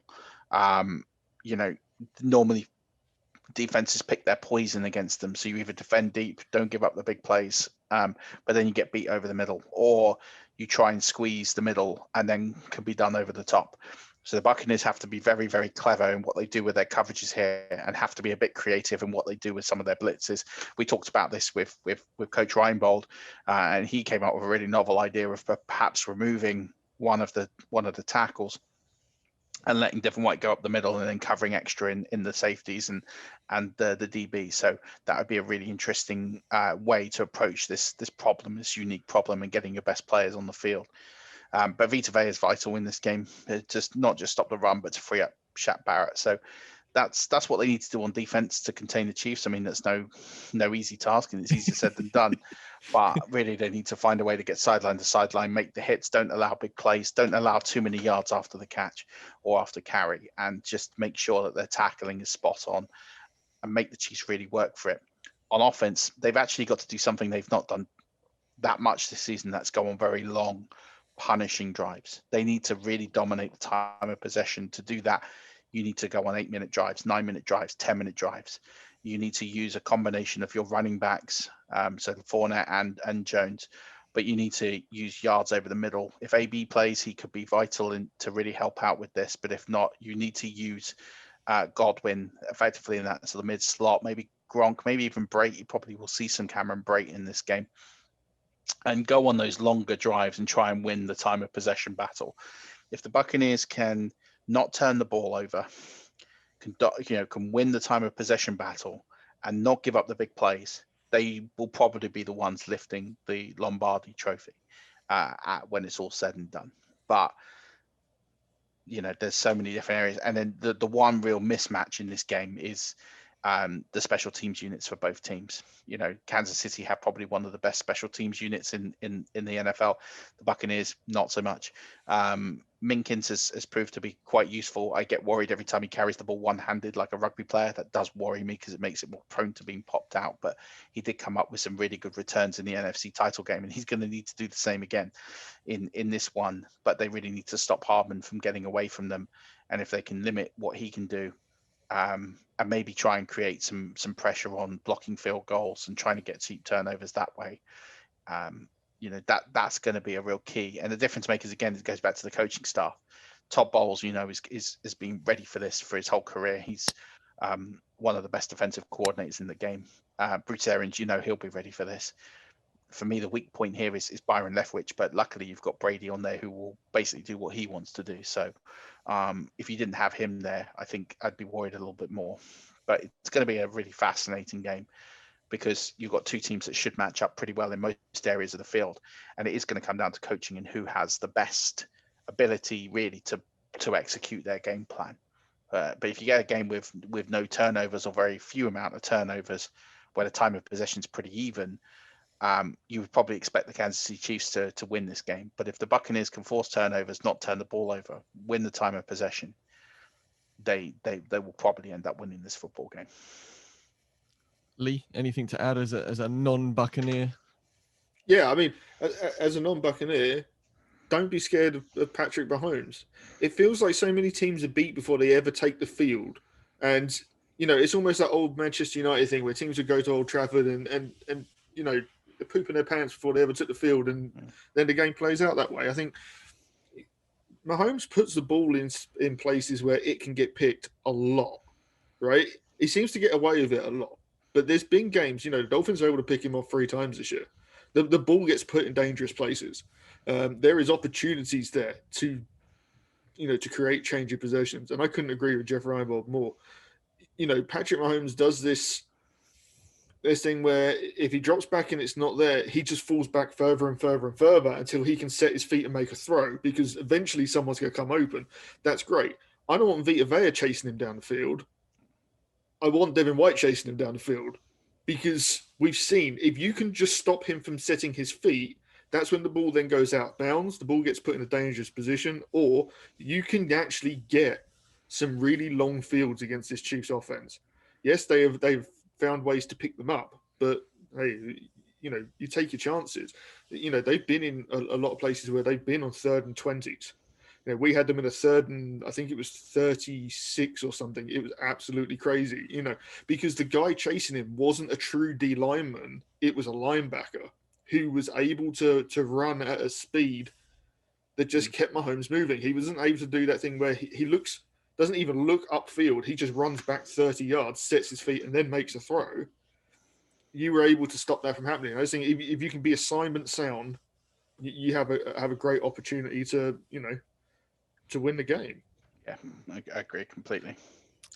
C: Normally defenses pick their poison against them. So you either defend deep, don't give up the big plays, but then you get beat over the middle, or you try and squeeze the middle and then can be done over the top. So the Buccaneers have to be very, very clever in what they do with their coverages here, and have to be a bit creative in what they do with some of their blitzes. We talked about this with Coach Reinbold, and he came up with a really novel idea of perhaps removing one of the tackles and letting Devin White go up the middle and then covering extra in the safeties and the DB. So that would be a really interesting way to approach this problem, this unique problem, and getting your best players on the field. But Vita Vea is vital in this game, not just stop the run, but to free up Shaq Barrett. So that's what they need to do on defense to contain the Chiefs. I mean, that's no easy task, and it's easier said than done. But really, they need to find a way to get sideline to sideline, make the hits, don't allow big plays, don't allow too many yards after the catch or after carry, and just make sure that their tackling is spot on and make the Chiefs really work for it. On offense, they've actually got to do something they've not done that much this season. That's go on very long, punishing drives. They need to really dominate the time of possession. To do that, you need to go on 8-minute drives, 9-minute drives, 10-minute drives. You need to use a combination of your running backs, so Fournette and Jones, but you need to use yards over the middle. If AB plays, he could be vital to really help out with this. But if not, you need to use Godwin effectively in that sort of mid slot, maybe Gronk, maybe even Brate. You probably will see some Cameron Brate in this game, and go on those longer drives and try and win the time of possession battle. If the Buccaneers can not turn the ball over, can win the time of possession battle and not give up the big plays, they will probably be the ones lifting the Lombardi trophy when it's all said and done. But there's so many different areas, and then the one real mismatch in this game is the special teams units for both teams. Kansas City have probably one of the best special teams units in the NFL. The Buccaneers, not so much. Minkins has proved to be quite useful. I get worried every time he carries the ball one-handed like a rugby player. That does worry me because it makes it more prone to being popped out. But he did come up with some really good returns in the NFC title game, and he's going to need to do the same again in this one. But they really need to stop Hardman from getting away from them. And if they can limit what he can do, and maybe try and create some pressure on blocking field goals and trying to get cheap turnovers that way, that's going to be a real key. And the difference makers, again, it goes back to the coaching staff. Todd Bowles, is been ready for this for his whole career. He's one of the best defensive coordinators in the game. Bruce Arians, he'll be ready for this. For me, the weak point here is Byron Leftwich, but luckily you've got Brady on there who will basically do what he wants to do. So If you didn't have him there, I think I'd be worried a little bit more. But it's going to be a really fascinating game because you've got two teams that should match up pretty well in most areas of the field, and it is going to come down to coaching and who has the best ability really to execute their game plan. But if you get a game with no turnovers or very few amount of turnovers, where the time of possession is pretty even, you would probably expect the Kansas City Chiefs to win this game. But if the Buccaneers can force turnovers, not turn the ball over, win the time of possession, they will probably end up winning this football game.
B: Lee, anything to add as a non-Buccaneer?
D: Yeah, I mean, as a non-Buccaneer, don't be scared of Patrick Mahomes. It feels like so many teams are beat before they ever take the field. And, you know, it's almost that old Manchester United thing where teams would go to Old Trafford and you know, they're pooping their pants before they ever took the field, and then the game plays out that way. I think Mahomes puts the ball in places where it can get picked a lot, right? He seems to get away with it a lot. But there's been games, you know, the Dolphins are able to pick him off 3 times this year. The ball gets put in dangerous places. There is opportunities there to create change of possessions. And I couldn't agree with Jeff Reinbold more. You know, Patrick Mahomes does this thing where if he drops back and it's not there, he just falls back further and further and further until he can set his feet and make a throw, because eventually someone's going to come open. That's great. I don't want Vita Vea chasing him down the field. I want Devin White chasing him down the field, because we've seen if you can just stop him from setting his feet, that's when the ball then goes out of bounds. The ball gets put in a dangerous position, or you can actually get some really long fields against this Chiefs offense. Yes, they've found ways to pick them up, but hey, you know, you take your chances. You know, they've been in a lot of places where they've been on 3rd and 20s. You know, we had them in a 3rd and I think it was 36 or something. It was absolutely crazy, you know, because the guy chasing him wasn't a true D lineman. It was a linebacker who was able to run at a speed that just kept Mahomes moving. He wasn't able to do that thing where he doesn't even look upfield. He just runs back 30 yards, sets his feet, and then makes a throw. You were able to stop that from happening. I was thinking if you can be assignment sound, you have a great opportunity to, you know, to win the game.
C: Yeah, I agree completely.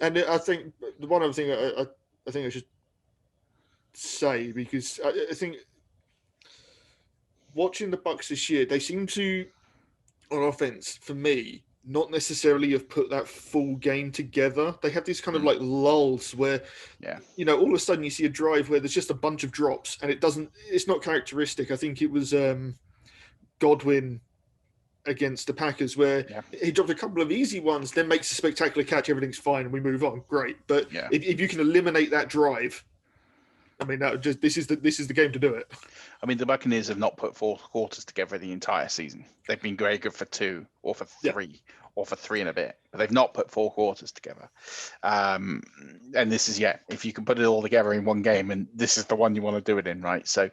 D: And I think the one other thing I think I should say, because I think watching the Bucs this year, they seem to, on offense, for me, not necessarily have put that full game together. They have these kind of like lulls where, you know, all of a sudden you see a drive where there's just a bunch of drops and it's not characteristic. I think it was Godwin against the Packers where he dropped a couple of easy ones, then makes a spectacular catch, everything's fine, and we move on. Great. But if you can eliminate that drive, I mean, this is the game to do it.
C: I mean, the Buccaneers have not put 4 quarters together the entire season. They've been very good for 2 or for 3 or for 3 and a bit, but they've not put 4 quarters together. And this is, if you can put it all together in one game, and this is the one you want to do it in, right? So,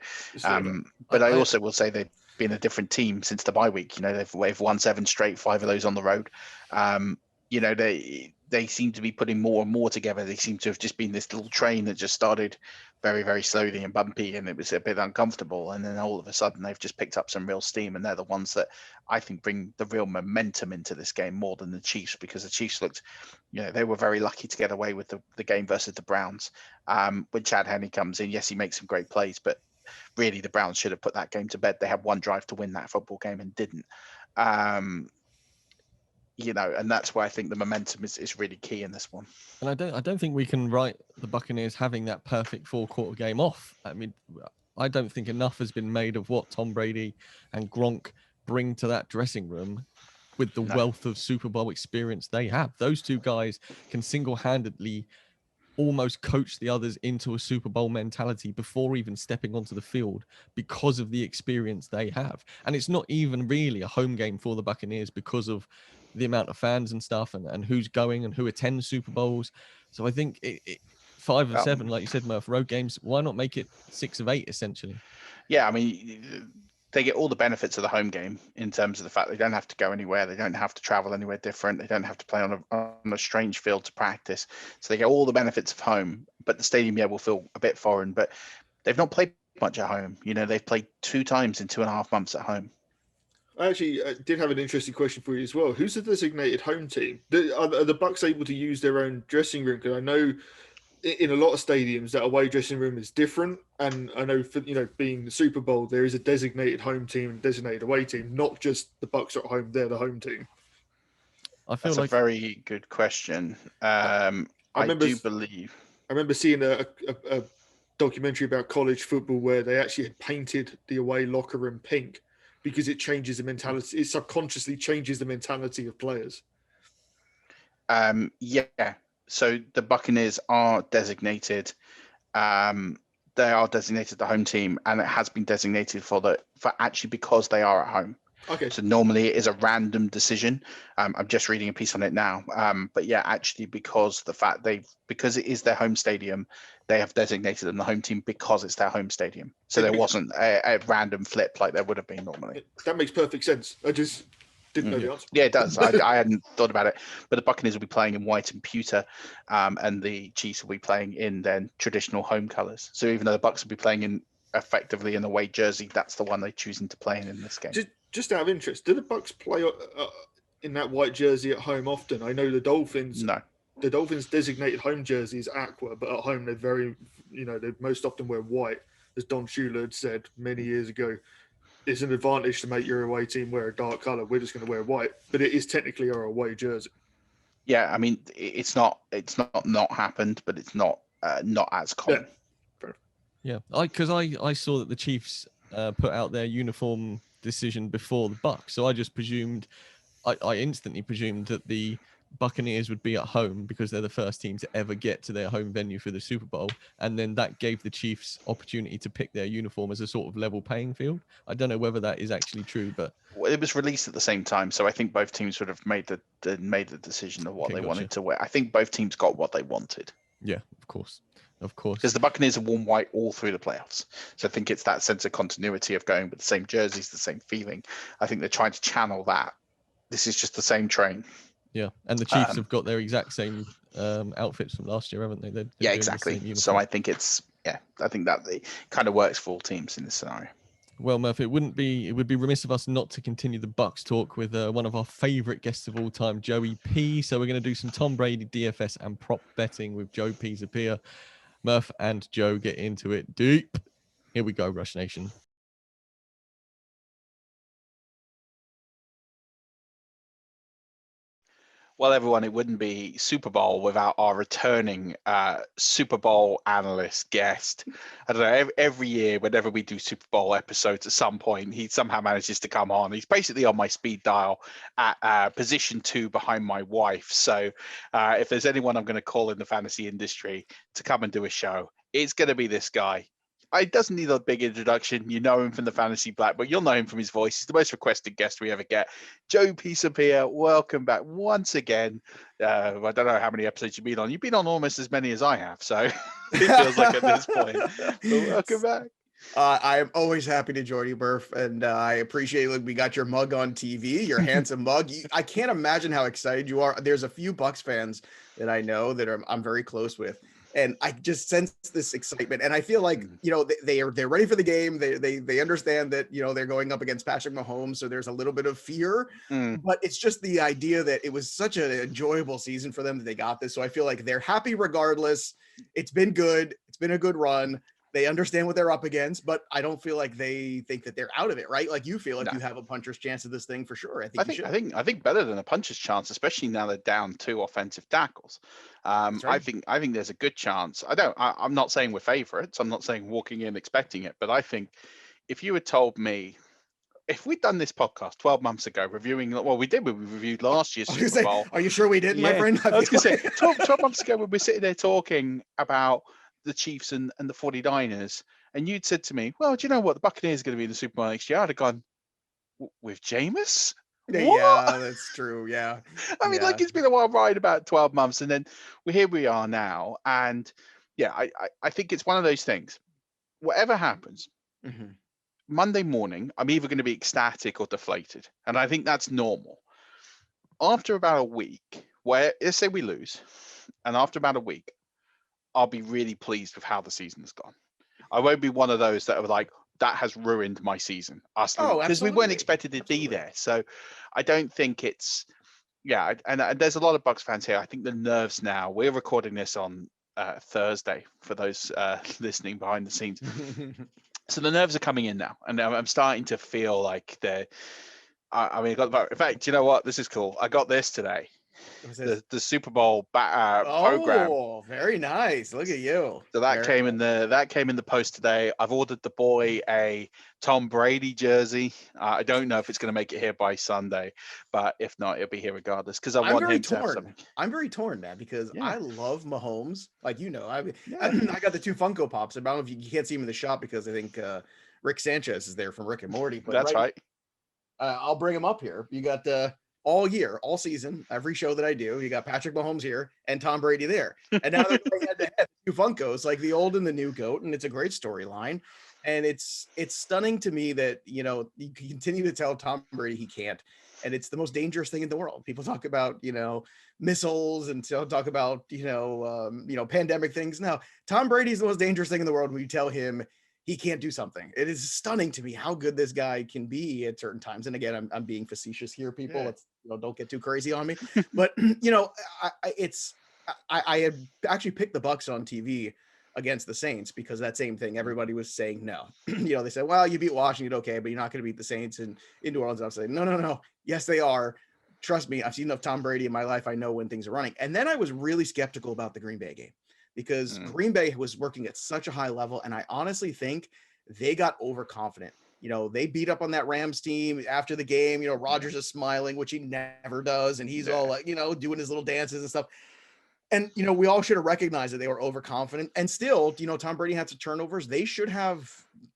C: but I also will say they've been a different team since the bye week. You know, they've won 7 straight, 5 of those on the road. You know, they seem to be putting more and more together. They seem to have just been this little train that just started very, very slowly and bumpy, and it was a bit uncomfortable. And then all of a sudden, they've just picked up some real steam, and they're the ones that I think bring the real momentum into this game more than the Chiefs, because the Chiefs looked, you know, they were very lucky to get away with the game versus the Browns. When Chad Henne comes in, yes, he makes some great plays, but really the Browns should have put that game to bed. They had 1 drive to win that football game and didn't. You know, and that's why I think the momentum is really key in this one.
B: And I don't think we can write the Buccaneers having that perfect 4-quarter game off. I mean, I don't think enough has been made of what Tom Brady and Gronk bring to that dressing room with the wealth of Super Bowl experience they have. Those 2 guys can single-handedly almost coach the others into a Super Bowl mentality before even stepping onto the field because of the experience they have. And it's not even really a home game for the Buccaneers because of the amount of fans and stuff and who's going and who attends Super Bowls. So I think 5 of 7, like you said, Murf, road games, why not make it 6 of 8 essentially?
C: Yeah, I mean, they get all the benefits of the home game in terms of the fact they don't have to go anywhere. They don't have to travel anywhere different. They don't have to play on a strange field to practice. So they get all the benefits of home, but the stadium, will feel a bit foreign, but they've not played much at home. You know, they've played 2 times in 2.5 months at home.
D: I actually did have an interesting question for you as well. Who's the designated home team? Are the Bucs able to use their own dressing room? Because I know in a lot of stadiums that away dressing room is different, and I know for being the Super Bowl, there is a designated home team and designated away team, not just the Bucs are at home; they're the home team.
C: That's a very good question. I do believe.
D: I remember seeing a documentary about college football where they actually had painted the away locker room pink because it changes the mentality. It subconsciously changes the mentality of players.
C: Yeah. So the Buccaneers are designated. They are designated the home team, and it has been designated for actually because they are at home.
D: Okay.
C: So normally it is a random decision. I'm just reading a piece on it now. But yeah, actually, because it is their home stadium, they have designated them the home team because it's their home stadium. So there wasn't a random flip like there would have been normally.
D: That makes perfect sense. I just didn't know the answer.
C: Yeah, it does. I hadn't thought about it. But the Buccaneers will be playing in white and pewter, and the Chiefs will be playing in their traditional home colours. So even though the Bucs will be playing in effectively an away jersey, that's the one they're choosing to play in this game.
D: Just out of interest, do the Bucs play in that white jersey at home often? I know the Dolphins.
C: No.
D: The Dolphins' designated home jersey is aqua, but at home they most often wear white. As Don Shula had said many years ago, it's an advantage to make your away team wear a dark color. We're just going to wear white, but it is technically our away jersey.
C: Yeah, I mean, it's not happened, but it's not as common.
B: Yeah, because I saw that the Chiefs put out their uniform decision before the Bucs, so I just presumed, I instantly presumed that the Buccaneers would be at home because they're the first team to ever get to their home venue for the Super Bowl, and then that gave the Chiefs opportunity to pick their uniform as a sort of level playing field. I don't know whether that is actually true, but
C: it was released at the same time, so I think both teams would have made the decision of what they wanted to wear. I think both teams got what they wanted.
B: Yeah, of course. Because
C: the Buccaneers have worn white all through the playoffs. So I think it's that sense of continuity of going with the same jerseys, the same feeling. I think they're trying to channel that. This is just the same train.
B: Yeah, and the Chiefs have got their exact same outfits from last year, haven't they?
C: Yeah, exactly. So I think I think that it kind of works for all teams in this scenario.
B: Well, Murf, it would be remiss of us not to continue the Bucs talk with one of our favourite guests of all time, Joey P. So we're going to do some Tom Brady DFS and prop betting with Joe Pisapia. Murf and Joe get into it deep. Here we go, Rush Nation.
C: Well, everyone, it wouldn't be Super Bowl without our returning Super Bowl analyst guest. I don't know, every year, whenever we do Super Bowl episodes, at some point, he somehow manages to come on. He's basically on my speed dial at position 2 behind my wife. So if there's anyone I'm going to call in the fantasy industry to come and do a show, it's going to be this guy. It doesn't need a big introduction. You know him from the Fantasy Black, but you'll know him from his voice. He's the most requested guest we ever get. Joe Pisapia, welcome back once again. I don't know how many episodes you've been on. You've been on almost as many as I have, so it feels like at this point. But welcome back.
O: I am always happy to join you, Murf, and I appreciate we got your mug on TV, your handsome mug. I can't imagine how excited you are. There's a few Bucs fans that I know that I'm very close with. And I just sense this excitement, and I feel like they're ready for the game. They understand that they're going up against Patrick Mahomes, so there's a little bit of fear. But it's just the idea that it was such an enjoyable season for them that they got this. So I feel like they're happy regardless. It's been good. It's been a good run. They understand what they're up against, but I don't feel like they think that they're out of it, right? Like you feel like you have a puncher's chance of this thing for sure. I
C: think better than a puncher's chance, especially now they're down 2 offensive tackles. Right. I think there's a good chance. I'm not saying we're favorites. I'm not saying walking in expecting it, but I think if you had told me, if we'd done this podcast 12 months ago, reviewing, well, we reviewed last year's Super Bowl.
O: Are you sure we did, my friend?
C: I was going to say, 12 months ago, when we're sitting there talking about the Chiefs and the 49ers, and you'd said to me, well, do you know what? The Buccaneers are going to be in the Super Bowl next year. I'd have gone, with Jameis?
O: Yeah, that's true. Yeah.
C: I mean, it's been a wild ride, about 12 months. And then here we are now. And I think it's one of those things. Whatever happens, Monday morning, I'm either going to be ecstatic or deflated. And I think that's normal. After about a week, where let's say we lose, and after about a week, I'll be really pleased with how the season has gone. I won't be one of those that are like, that has ruined my season. Us
O: Oh,
C: because we weren't
O: absolutely.
C: expected to be there. So I don't think it's and there's a lot of Bucs fans here. I think the nerves now. We're recording this on Thursday for those listening behind the scenes. So the nerves are coming in now, and I'm starting to feel like they're. I mean, I got in fact, you know what? This is cool. I got this today. The Super Bowl program.
O: Oh, very nice. Look at you.
C: So that came in the post today. I've ordered the boy a Tom Brady jersey. I don't know if it's going to make it here by Sunday, but if not, it'll be here regardless because I want him to have something.
O: I'm very torn, man, because I love Mahomes. Like, I got the 2 Funko Pops. I don't know if you can't see them in the shop because I think Rick Sanchez is there from Rick and Morty. But
C: that's right.
O: I'll bring him up here. You got all year, all season, every show that I do, you got Patrick Mahomes here and Tom Brady there. And now they're going head-to-head, 2 Funkos, like the old and the new GOAT, and it's a great storyline. And it's stunning to me that, you continue to tell Tom Brady he can't. And it's the most dangerous thing in the world. People talk about, missiles and talk about, pandemic things. No, Tom Brady's the most dangerous thing in the world when you tell him he can't do something. It is stunning to me how good this guy can be at certain times. And again, I'm being facetious here, people. Let's don't get too crazy on me. But I had actually picked the Bucs on TV against the Saints because that same thing. Everybody was saying no. They said, well, you beat Washington, okay, but you're not going to beat the Saints in New Orleans. I was saying, no. Yes, they are. Trust me, I've seen enough Tom Brady in my life. I know when things are running. And then I was really skeptical about the Green Bay game, because Green Bay was working at such a high level. And I honestly think they got overconfident. They beat up on that Rams team after the game. Rodgers is smiling, which he never does. And he's all like, doing his little dances and stuff. And, we all should have recognized that they were overconfident. And still, Tom Brady had some turnovers. They should have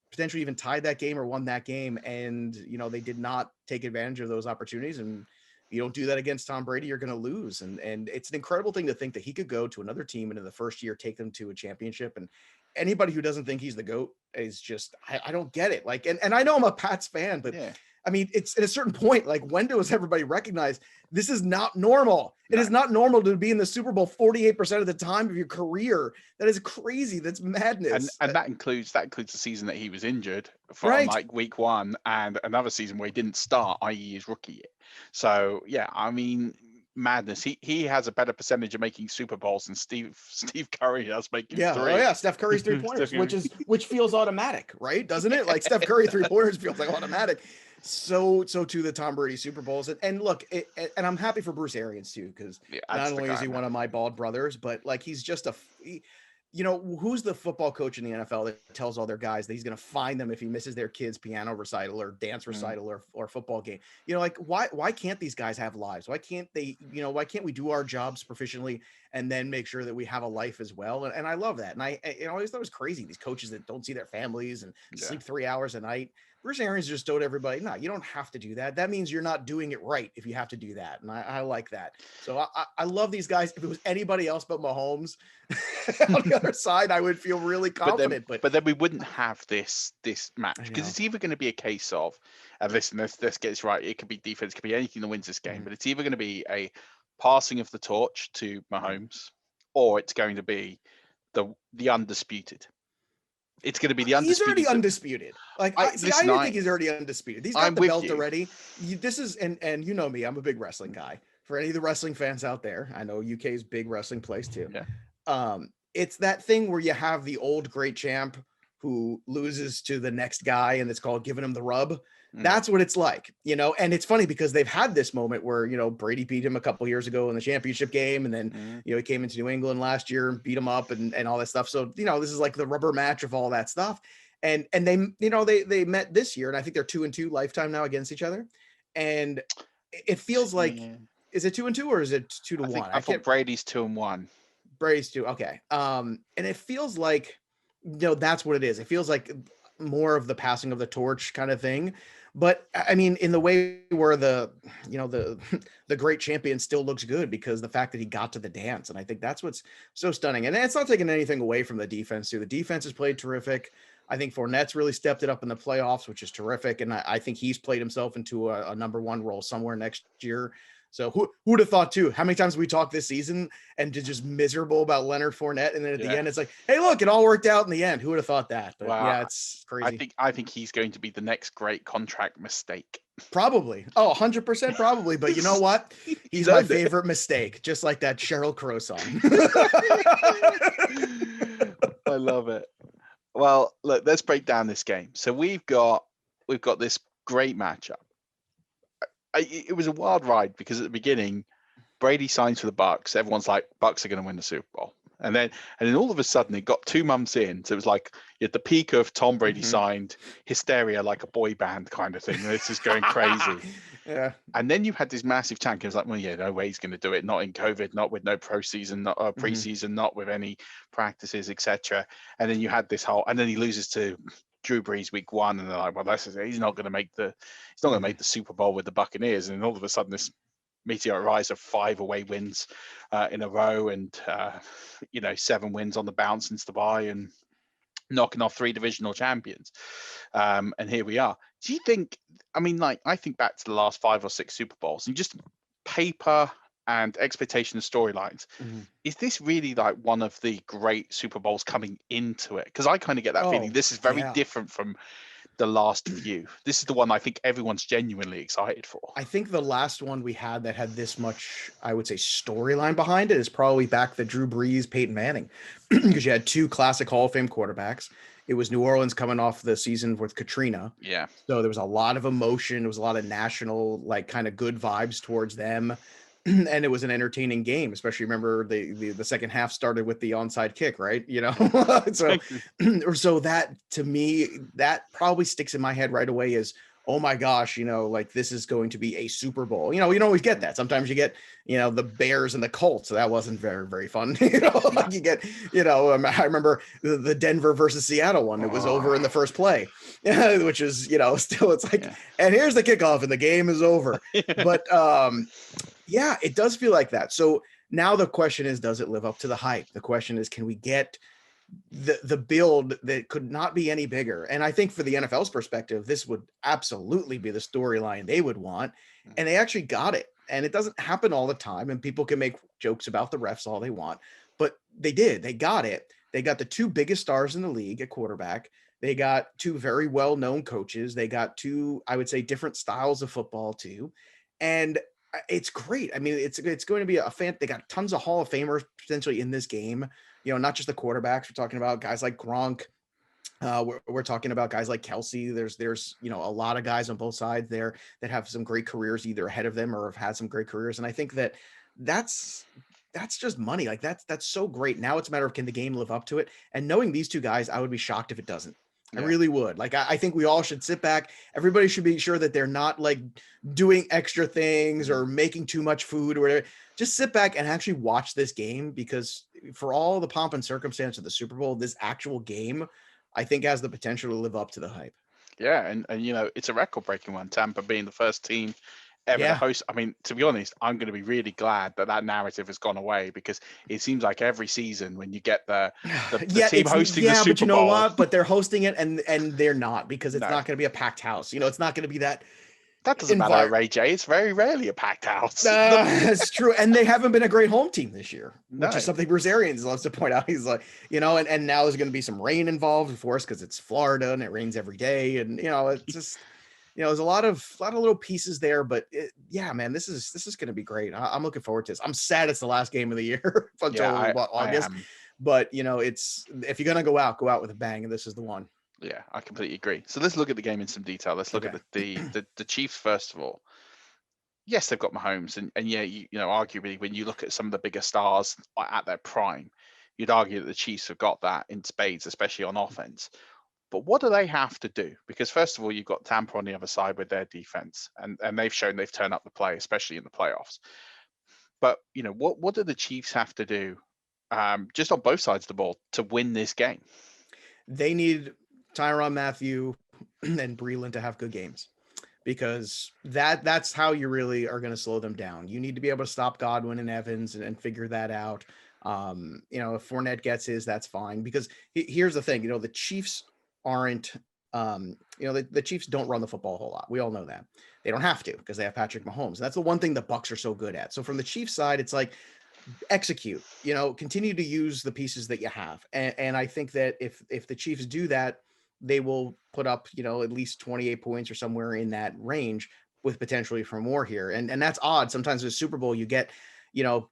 O: potentially even tied that game or won that game. And, they did not take advantage of those opportunities. And you don't do that against Tom Brady, you're going to lose. And it's an incredible thing to think that he could go to another team and in the first year take them to a championship. And anybody who doesn't think he's the GOAT is just, I don't get it. Like, and I know I'm a Pats fan, but I mean, it's at a certain point, like, when does everybody recognize this is not normal? It is not normal to be in the Super Bowl 48% of the time of your career. That is crazy. That's madness.
C: And that includes the season that he was injured from like week 1, and another season where he didn't start, i.e. his rookie year. So I mean, madness. He has a better percentage of making Super Bowls than Steve Curry does making 3.
O: Oh yeah, Steph Curry's 3-pointers, which feels automatic, right? Doesn't it? Like Steph Curry 3-pointers feels like automatic. So to the Tom Brady Super Bowls, and look, and I'm happy for Bruce Arians too, because not only is he one of my bald brothers, but like he's just who's the football coach in the NFL that tells all their guys that he's going to fine them if he misses their kid's piano recital or dance recital or football game? Like why can't these guys have lives? Why can't they? Why can't we do our jobs proficiently and then make sure that we have a life as well? And I love that. And I always thought it was crazy, these coaches that don't see their families and sleep 3 hours a night. Bruce Arians just told everybody, no, you don't have to do that. That means you're not doing it right if you have to do that. And I like that. So I love these guys. If it was anybody else but Mahomes on the other side, I would feel really confident.
C: But then we wouldn't have this match, because it's either going to be a case of, and listen, let's get this right. It could be defense, it could be anything that wins this game, but it's either going to be a passing of the torch to Mahomes, or it's going to be the undisputed. It's going to be the undisputed.
O: He's already undisputed. Like I don't think he's already undisputed. He's got the belt already. This is, and you know me, I'm a big wrestling guy. For any of the wrestling fans out there, I know UK is big wrestling place too.
C: Yeah.
O: It's that thing where you have the old great champ who loses to the next guy, and it's called giving him the rub. That's what it's like, and it's funny because they've had this moment where, Brady beat him a couple years ago in the championship game. And then, he came into New England last year and beat him up and all that stuff. So, this is like the rubber match of all that stuff. And they, they met this year, and I think they're 2-2 lifetime now against each other. And it feels like, is it 2-2 or is it 2-1?
C: I thought Brady's 2-1.
O: Brady's 2. Okay. And it feels like, that's what it is. It feels like more of the passing of the torch kind of thing. But I mean, in the way where the great champion still looks good because the fact that he got to the dance. And I think that's what's so stunning. And it's not taking anything away from the defense too. The defense has played terrific. I think Fournette's really stepped it up in the playoffs, which is terrific. And I think he's played himself into a number 1 role somewhere next year. So who would have thought too? How many times we talked this season and just miserable about Leonard Fournette, and then at the end it's like, hey, look, it all worked out in the end. Who would have thought that? But yeah, it's crazy.
C: I think he's going to be the next great contract mistake.
O: Probably. Oh, 100% probably. But you know what? He's my favorite mistake, just like that Sheryl Crow song.
C: I love it. Well, look, let's break down this game. So we've got this great matchup. It was a wild ride because at the beginning, Brady signs for the Bucs. Everyone's like, Bucs are going to win the Super Bowl. And then all of a sudden, it got 2 months in. So it was like at the peak of Tom Brady signed, hysteria, like a boy band kind of thing. This is going crazy.
O: Yeah.
C: And then you had this massive tank. It was like, well, yeah, no way he's going to do it. Not in COVID, not with no preseason, not with any practices, etc. And then you had this whole, and then he loses to Drew Brees week 1, and they're like, well, he's not going to make the Super Bowl with the Buccaneers. And all of a sudden, this meteoric rise of 5 away wins in a row, and 7 wins on the bounce since the bye, and knocking off 3 divisional champions. And here we are. Do you think? I mean, like, I think back to the last 5 or 6 Super Bowls, and just paper and expectation and storylines. Is this really like one of the great Super Bowls coming into it? Because I kind of get that feeling. This is very different from the last few. This is the one I think everyone's genuinely excited for.
O: I think the last one we had that had this much, I would say, storyline behind it is probably back the Drew Brees, Peyton Manning, because you had 2 classic Hall of Fame quarterbacks. It was New Orleans coming off the season with Katrina.
C: Yeah.
O: So there was a lot of emotion. There was a lot of national, like, kind of good vibes towards them. And it was an entertaining game, especially remember the second half started with the onside kick, right? So that, to me, that probably sticks in my head right away is, oh my gosh, like, this is going to be a Super Bowl. You don't always get that. Sometimes you get, the Bears and the Colts. So that wasn't very, very fun. Like you get, I remember the Denver versus Seattle one. It was over in the first play, which is, still, it's like, and here's the kickoff and the game is over. But, yeah, it does feel like that. So now the question is, does it live up to the hype? The question is, can we get the build that could not be any bigger? And I think for the NFL's perspective, this would absolutely be the storyline they would want. And they actually got it. And it doesn't happen all the time. And people can make jokes about the refs all they want. But they did. They got it. They got the 2 biggest stars in the league at quarterback. They got 2 very well-known coaches. They got 2, I would say, different styles of football too. And it's great. I mean, it's going to be a fan. They got tons of Hall of Famers potentially in this game. Not just the quarterbacks. We're talking about guys like Gronk. We're talking about guys like Kelsey. There's a lot of guys on both sides there that have some great careers either ahead of them or have had some great careers. And I think that's just money. Like that's so great. Now it's a matter of, can the game live up to it? And knowing these 2 guys, I would be shocked if it doesn't. I really would. Like, I think we all should sit back. Everybody should be sure that they're not like doing extra things or making too much food or whatever. Just sit back and actually watch this game, because for all the pomp and circumstance of the Super Bowl, this actual game, I think, has the potential to live up to the hype.
C: Yeah. And it's a record breaking one. Tampa being the first team ever to host. I mean, to be honest, I'm going to be really glad that narrative has gone away, because it seems like every season when you get the team hosting the Super Bowl.
O: But you know what? But they're hosting it and they're not, because it's not going to be a packed house. It's not going to be that.
C: That doesn't matter, Ray J. It's very rarely a packed house.
O: That's true. And they haven't been a great home team this year, which is something Bruce Arians loves to point out. He's like, and now there's going to be some rain involved, of course, because it's Florida and it rains every day. And, it's just, there's a lot of little pieces there, but man, this is going to be great. I'm looking forward to this. I'm sad it's the last game of the year until August, but it's, if you're going to go out with a bang, and this is the one.
C: Yeah, I completely agree. So let's look at the game in some detail. Let's look at the Chiefs first of all. Yes, they've got Mahomes, and arguably when you look at some of the bigger stars at their prime, you'd argue that the Chiefs have got that in spades, especially on offense. But what do they have to do? Because first of all, you've got Tampa on the other side with their defense, and they've shown they've turned up the play, especially in the playoffs. But what do the Chiefs have to do, just on both sides of the ball, to win this game?
O: They need Tyrann Mathieu and Breeland to have good games, because that's how you really are going to slow them down. You need to be able to stop Godwin and Evans and figure that out. If Fournette gets his, that's fine, because here's the thing, the Chiefs aren't The Chiefs don't run the football a whole lot. We all know that. They don't have to because they have Patrick Mahomes. And that's the one thing the Bucs are so good at. So from the Chiefs side, it's like execute, continue to use the pieces that you have. And I think that if the Chiefs do that, they will put up, at least 28 points or somewhere in that range with potentially for more here. And that's odd. Sometimes with Super Bowl, you get,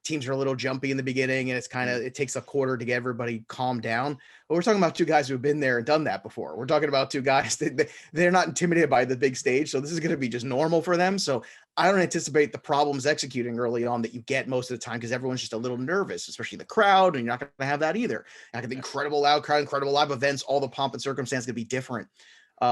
O: teams are a little jumpy in the beginning and it takes a quarter to get everybody calmed down. But we're talking about two guys who've been there and done that before. We're talking about two guys that they're not intimidated by the big stage. So this is going to be just normal for them. So I don't anticipate the problems executing early on that you get most of the time because everyone's just a little nervous, especially the crowd. And you're not going to have that either. Not going to be incredible loud crowd, incredible live events, all the pomp and circumstance going to be different.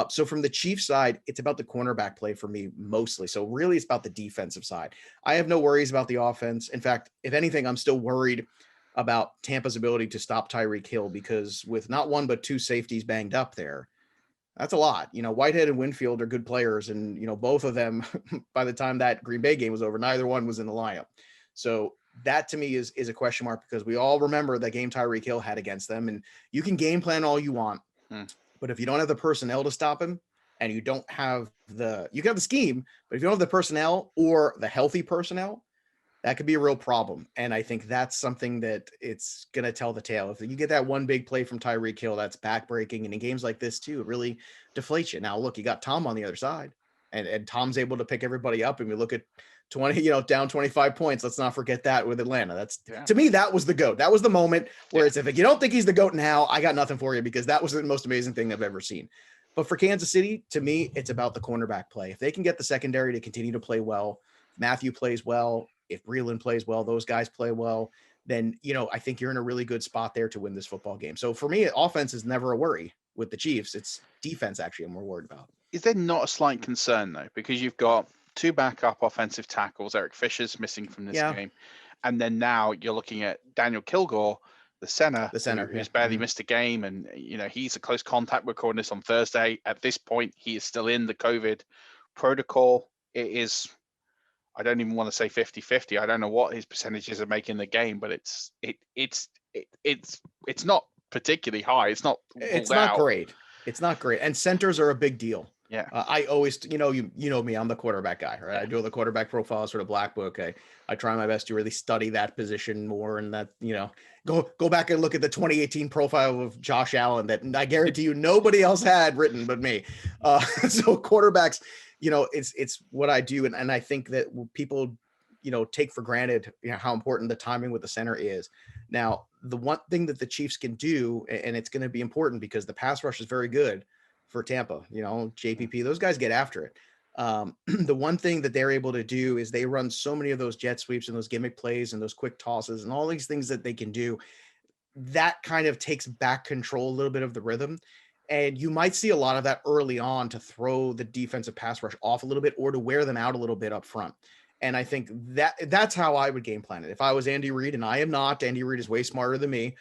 O: So from the Chiefs side, it's about the cornerback play for me mostly. So really it's about the defensive side. I have no worries about the offense. In fact, if anything, I'm still worried about Tampa's ability to stop Tyreek Hill because with not one, but two safeties banged up there, that's a lot. Whitehead and Winfield are good players. And, both of them, by the time that Green Bay game was over, neither one was in the lineup. So that to me is a question mark because we all remember the game Tyreek Hill had against them. And you can game plan all you want. But if you don't have the personnel to stop him and you can have the scheme, but if you don't have the personnel or the healthy personnel, that could be a real problem. And I think that's something that it's going to tell the tale. If you get that one big play from Tyreek Hill, that's backbreaking. And in games like this too, it really deflates you. Now, look, you got Tom on the other side and Tom's able to pick everybody up. And we look at 20, down 25 points. Let's not forget that with Atlanta. To me, that was the GOAT. That was the moment where it's, if you don't think he's the GOAT now, I got nothing for you because that was the most amazing thing I've ever seen. But for Kansas City, to me, it's about the cornerback play. If they can get the secondary to continue to play well, Matthew plays well, if Breeland plays well, those guys play well, then, I think you're in a really good spot there to win this football game. So for me, offense is never a worry with the Chiefs. It's defense, actually, I'm more worried about.
C: Is there not a slight concern, though? Because you've got two backup offensive tackles. Eric Fisher's missing from this game. And then now you're looking at Daniel Kilgore, the center who's barely missed a game. And, he's a close contact. We're recording this on Thursday. At this point, he is still in the COVID protocol. It is, I don't even want to say 50-50. I don't know what his percentages are making the game, but it's not particularly high. It's not
O: great. It's not great. And centers are a big deal.
C: Yeah.
O: I always, you know me, I'm the quarterback guy, right? I do the quarterback profile, sort of black book. I try my best to really study that position more and that, go back and look at the 2018 profile of Josh Allen that I guarantee you nobody else had written but me. So quarterbacks, it's what I do. And I think that people, take for granted, how important the timing with the center is. Now, the one thing that the Chiefs can do, and it's going to be important because the pass rush is very good for Tampa, JPP, those guys get after it. The one thing that they're able to do is they run so many of those jet sweeps and those gimmick plays and those quick tosses and all these things that they can do. That kind of takes back control a little bit of the rhythm. And you might see a lot of that early on to throw the defensive pass rush off a little bit or to wear them out a little bit up front. And I think that's how I would game plan it. If I was Andy Reid, and I am not, Andy Reid is way smarter than me.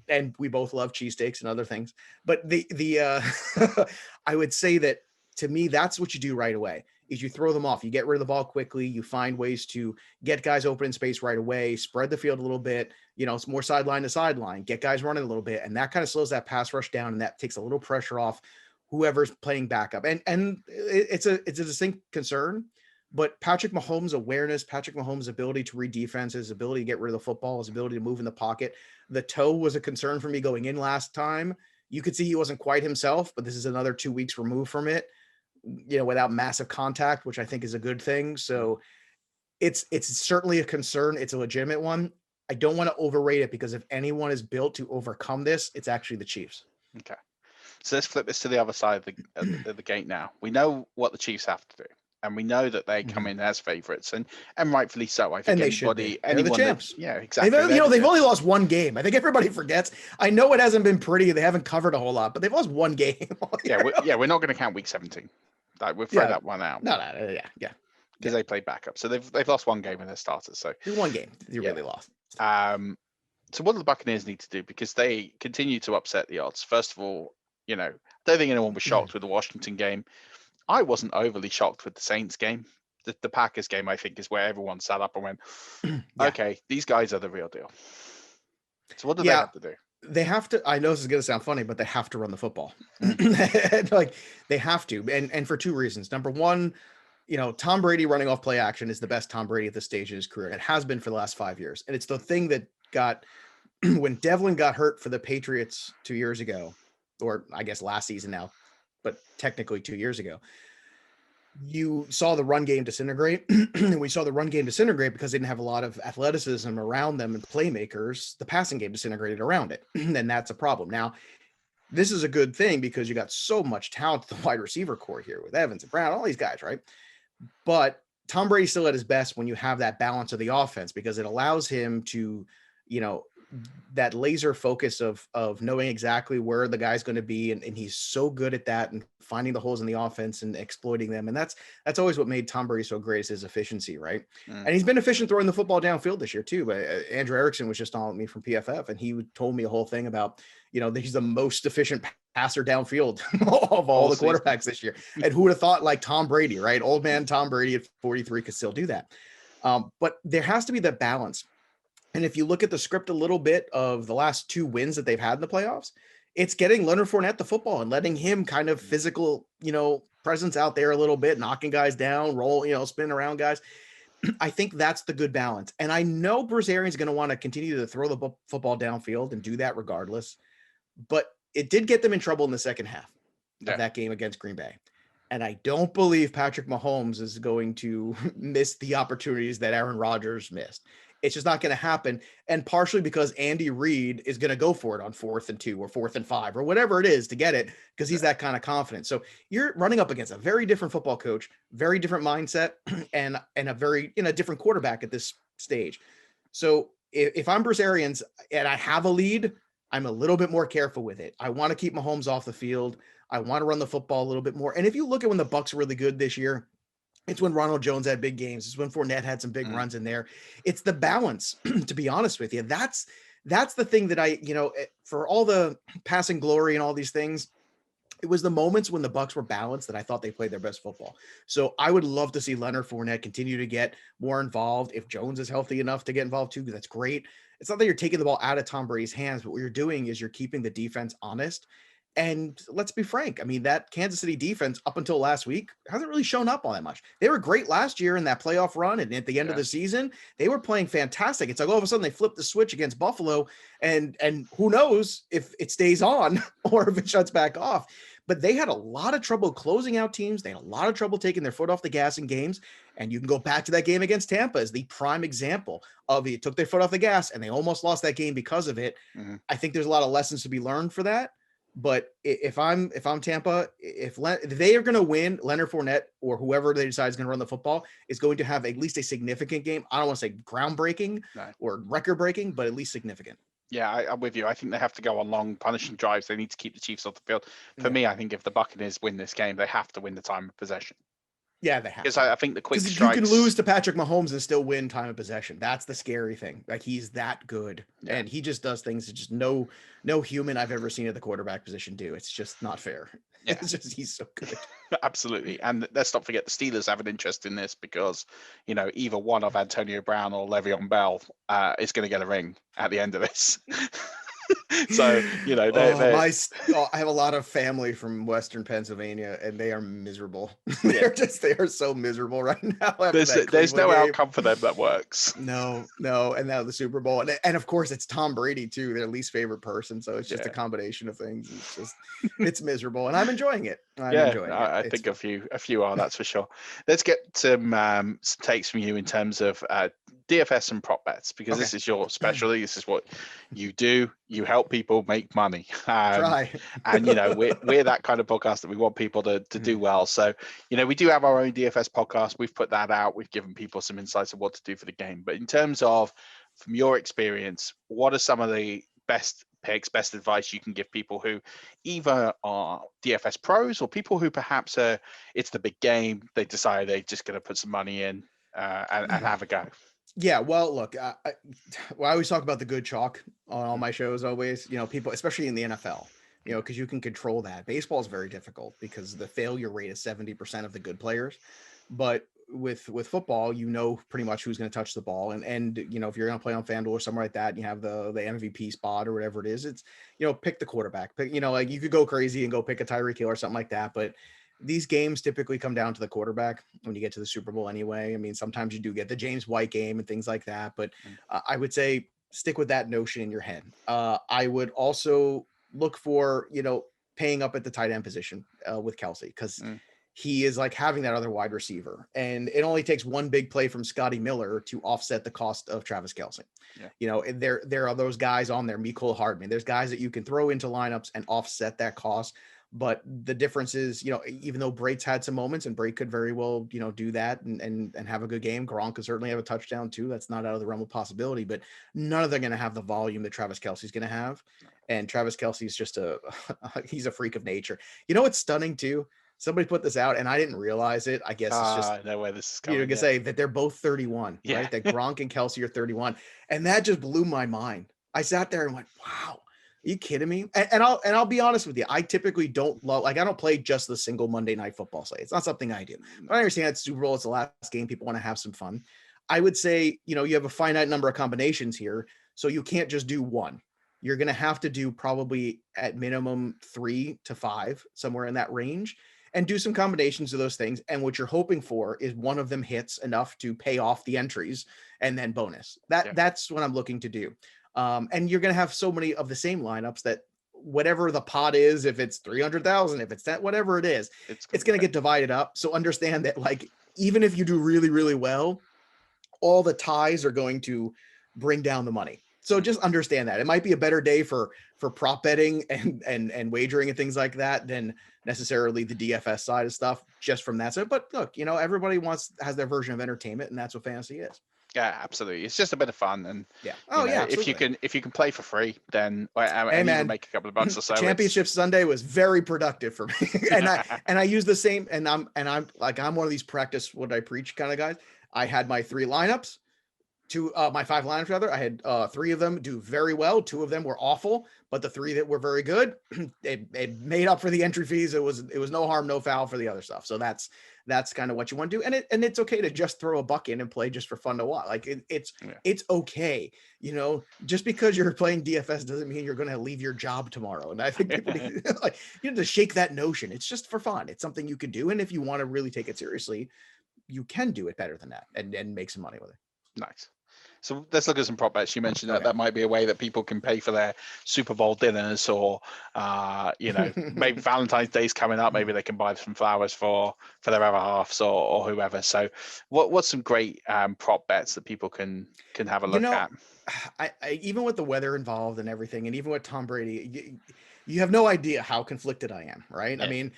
O: And we both love cheesesteaks and other things. But I would say that to me, that's what you do right away is you throw them off. You get rid of the ball quickly. You find ways to get guys open in space right away, spread the field a little bit, it's more sideline to sideline, get guys running a little bit. And that kind of slows that pass rush down. And that takes a little pressure off whoever's playing backup. And it's a distinct concern. But Patrick Mahomes' awareness, Patrick Mahomes' ability to read defense, his ability to get rid of the football, his ability to move in the pocket. The toe was a concern for me going in last time. You could see he wasn't quite himself, but this is another 2 weeks removed from it, without massive contact, which I think is a good thing. So it's certainly a concern. It's a legitimate one. I don't want to overrate it because if anyone is built to overcome this, it's actually the Chiefs.
C: Okay. So let's flip this to the other side of the gate now. We know what the Chiefs have to do. And we know that they come in as favorites, and rightfully so. I think anyone
O: the champs.
C: Exactly.
O: They've only lost one game. I think everybody forgets. I know it hasn't been pretty. They haven't covered a whole lot, but they've lost one game.
C: We're not going to count week 17. We'll throw that one out.
O: No,
C: because they played backup. So they've lost one game in their starters. So
O: one game they really lost.
C: So what do the Buccaneers need to do? Because they continue to upset the odds. First of all, I don't think anyone was shocked with the Washington game. I wasn't overly shocked with the Saints game. The Packers game, I think, is where everyone sat up and went, okay, these guys are the real deal. So what do they have to do?
O: they have to. I know this is going to sound funny, but they have to run the football. Like they have to, and for two reasons. Number one, Tom Brady running off play action is the best Tom Brady at this stage in his career. It has been for the last 5 years, and it's the thing that got when Devlin got hurt for the Patriots 2 years ago, or I guess last season now, but technically 2 years ago. You saw the run game disintegrate, and we saw the run game disintegrate because they didn't have a lot of athleticism around them and playmakers. The passing game disintegrated around it, and that's a problem. Now, this is a good thing because you got so much talent at the wide receiver core here with Evans and Brown, all these guys, right? But Tom Brady's still at his best when you have that balance of the offense because it allows him to, that laser focus of knowing exactly where the guy's going to be. And he's so good at that and finding the holes in the offense and exploiting them. And that's always what made Tom Brady so great is his efficiency. Right. And he's been efficient throwing the football downfield this year too. But Andrew Erickson was just on with me from PFF and he told me a whole thing about, that he's the most efficient passer downfield of all the quarterbacks this year. And who would have thought like Tom Brady, right? Old man Tom Brady at 43 could still do that. But there has to be that balance. And if you look at the script a little bit of the last 2 wins that they've had in the playoffs, it's getting Leonard Fournette the football and letting him kind of physical, presence out there a little bit, knocking guys down, roll, spin around guys. I think that's the good balance. And I know Bruce Arians going to want to continue to throw the football downfield and do that regardless. But it did get them in trouble in the second half of that game against Green Bay. And I don't believe Patrick Mahomes is going to miss the opportunities that Aaron Rodgers missed. It's just not going to happen. And partially because Andy Reid is going to go for it on 4th and 2 or 4th and 5 or whatever it is to get it because he's that kind of confident. So you're running up against a very different football coach, very different mindset, and a very different quarterback at this stage. So if I'm Bruce Arians and I have a lead, I'm a little bit more careful with it. I want to keep Mahomes off the field. I want to run the football a little bit more. And if you look at when the Bucs were really good this year, it's when Ronald Jones had big games. It's when Fournette had some big runs in there. It's the balance, to be honest with you. That's the thing that for all the passing glory and all these things, it was the moments when the Bucs were balanced that I thought they played their best football. So I would love to see Leonard Fournette continue to get more involved. If Jones is healthy enough to get involved too, that's great. It's not that you're taking the ball out of Tom Brady's hands, but what you're doing is you're keeping the defense honest. And let's be frank. I mean, that Kansas City defense up until last week hasn't really shown up all that much. They were great last year in that playoff run. And at the end of the season, they were playing fantastic. It's like all of a sudden they flipped the switch against Buffalo and who knows if it stays on or if it shuts back off. But they had a lot of trouble closing out teams. They had a lot of trouble taking their foot off the gas in games. And you can go back to that game against Tampa as the prime example of it. Took their foot off the gas and they almost lost that game because of it. I think there's a lot of lessons to be learned for that. But if I'm Tampa, if they are going to win, Leonard Fournette or whoever they decide is going to run the football is going to have at least a significant game. I don't want to say groundbreaking or record breaking, but at least significant.
C: Yeah, I'm with you. I think they have to go on long punishing drives. They need to keep the Chiefs off the field. For me, I think if the Buccaneers win this game, they have to win the time of possession.
O: Yeah, they have.
C: Because I think the quick
O: Because
C: strikes...
O: you can lose to Patrick Mahomes and still win time of possession. That's the scary thing. Like he's that good, and he just does things that just no human I've ever seen at the quarterback position do. It's just not fair. Yeah. It's just he's so good.
C: Absolutely. And let's not forget the Steelers have an interest in this because either one of Antonio Brown or Le'Veon Bell is going to get a ring at the end of this. So
O: I have a lot of family from Western Pennsylvania, and they are miserable. They are so miserable right now.
C: There's no outcome for them that works.
O: No, and now the Super Bowl, and of course it's Tom Brady too, their least favorite person. So it's just a combination of things. It's miserable, and I'm enjoying it.
C: I think a few are, that's for sure. Let's get some takes from you in terms of DFS and prop bets, because this is your specialty. This is what you do. You help people make money.
O: Try.
C: And we're that kind of podcast that we want people to do well. So we do have our own DFS podcast. We've put that out. We've given people some insights of what to do for the game. But in terms of, from your experience, what are some of the best picks, best advice you can give people who either are DFS pros or people who perhaps it's the big game, they decide they're just going to put some money in and have a go?
O: Yeah, well, look, I always talk about the good chalk on all my shows. Always, people, especially in the NFL, because you can control that. Baseball is very difficult because the failure rate is 70% of the good players. But with football, you know pretty much who's going to touch the ball, and you know if you're going to play on FanDuel or somewhere like that, and you have the MVP spot or whatever it is, it's pick the quarterback. Pick, like you could go crazy and go pick a Tyreek Hill or something like that, but these games typically come down to the quarterback when you get to the Super Bowl anyway. I mean, sometimes you do get the James White game and things like that, but I would say stick with that notion in your head. I would also look for paying up at the tight end position with Kelsey, because he is like having that other wide receiver, and it only takes one big play from Scotty Miller to offset the cost of Travis Kelce. There are those guys on there, Mecole Hardman. There's guys that you can throw into lineups and offset that cost. But the difference is, even though Brate's had some moments, and Brate could very well, do that and have a good game. Gronk could certainly have a touchdown too. That's not out of the realm of possibility, but none of them are going to have the volume that Travis Kelce's going to have. And Travis Kelce is just he's a freak of nature. What's stunning too? Somebody put this out and I didn't realize it. I guess it's just,
C: I know where this is going.
O: You can say that they're both 31,
C: Yeah.
O: right? That Gronk and Kelce are 31. And that just blew my mind. I sat there and went, wow. Are you kidding me? And I'll be honest with you. I typically don't I don't play just the single Monday Night Football slate. It's not something I do. But I understand it's Super Bowl. It's the last game. People want to have some fun. I would say, you have a finite number of combinations here. So you can't just do one. You're going to have to do probably at minimum 3 to 5, somewhere in that range, and do some combinations of those things. And what you're hoping for is one of them hits enough to pay off the entries and then bonus. That's what I'm looking to do. And you're going to have so many of the same lineups that whatever the pot is, if it's 300,000, if it's that, whatever it is, it's going to get divided up. So understand that, like, even if you do really, really well, all the ties are going to bring down the money. So just understand that it might be a better day for prop betting and wagering and things like that than necessarily the DFS side of stuff, just from that side. But look, everybody has their version of entertainment, and that's what fantasy is.
C: Yeah, absolutely. It's just a bit of fun, and
O: absolutely.
C: if you can play for free, then and even make a couple of bucks or so.
O: Championship Sunday was very productive for me, and I use the same. And I'm one of these practice what I preach kind of guys. I had my 3 lineups. My 5 lineups rather. I had 3 of them do very well. 2 of them were awful, but the 3 that were very good, it made up for the entry fees. It was no harm, no foul for the other stuff. So that's kind of what you want to do. And it's okay to just throw a buck in and play just for fun to watch. Like it's okay. Just because you're playing DFS doesn't mean you're going to leave your job tomorrow. And I think people need, you have to shake that notion. It's just for fun. It's something you can do. And if you want to really take it seriously, you can do it better than that and make some money with it.
C: Nice. So let's look at some prop bets. You mentioned that might be a way that people can pay for their Super Bowl dinners, or maybe Valentine's Day's coming up. Maybe they can buy some flowers for their other halves or whoever. So what's some great prop bets that people can have a look at?
O: I even with the weather involved and everything, and even with Tom Brady, you have no idea how conflicted I am, right? Yeah. I mean,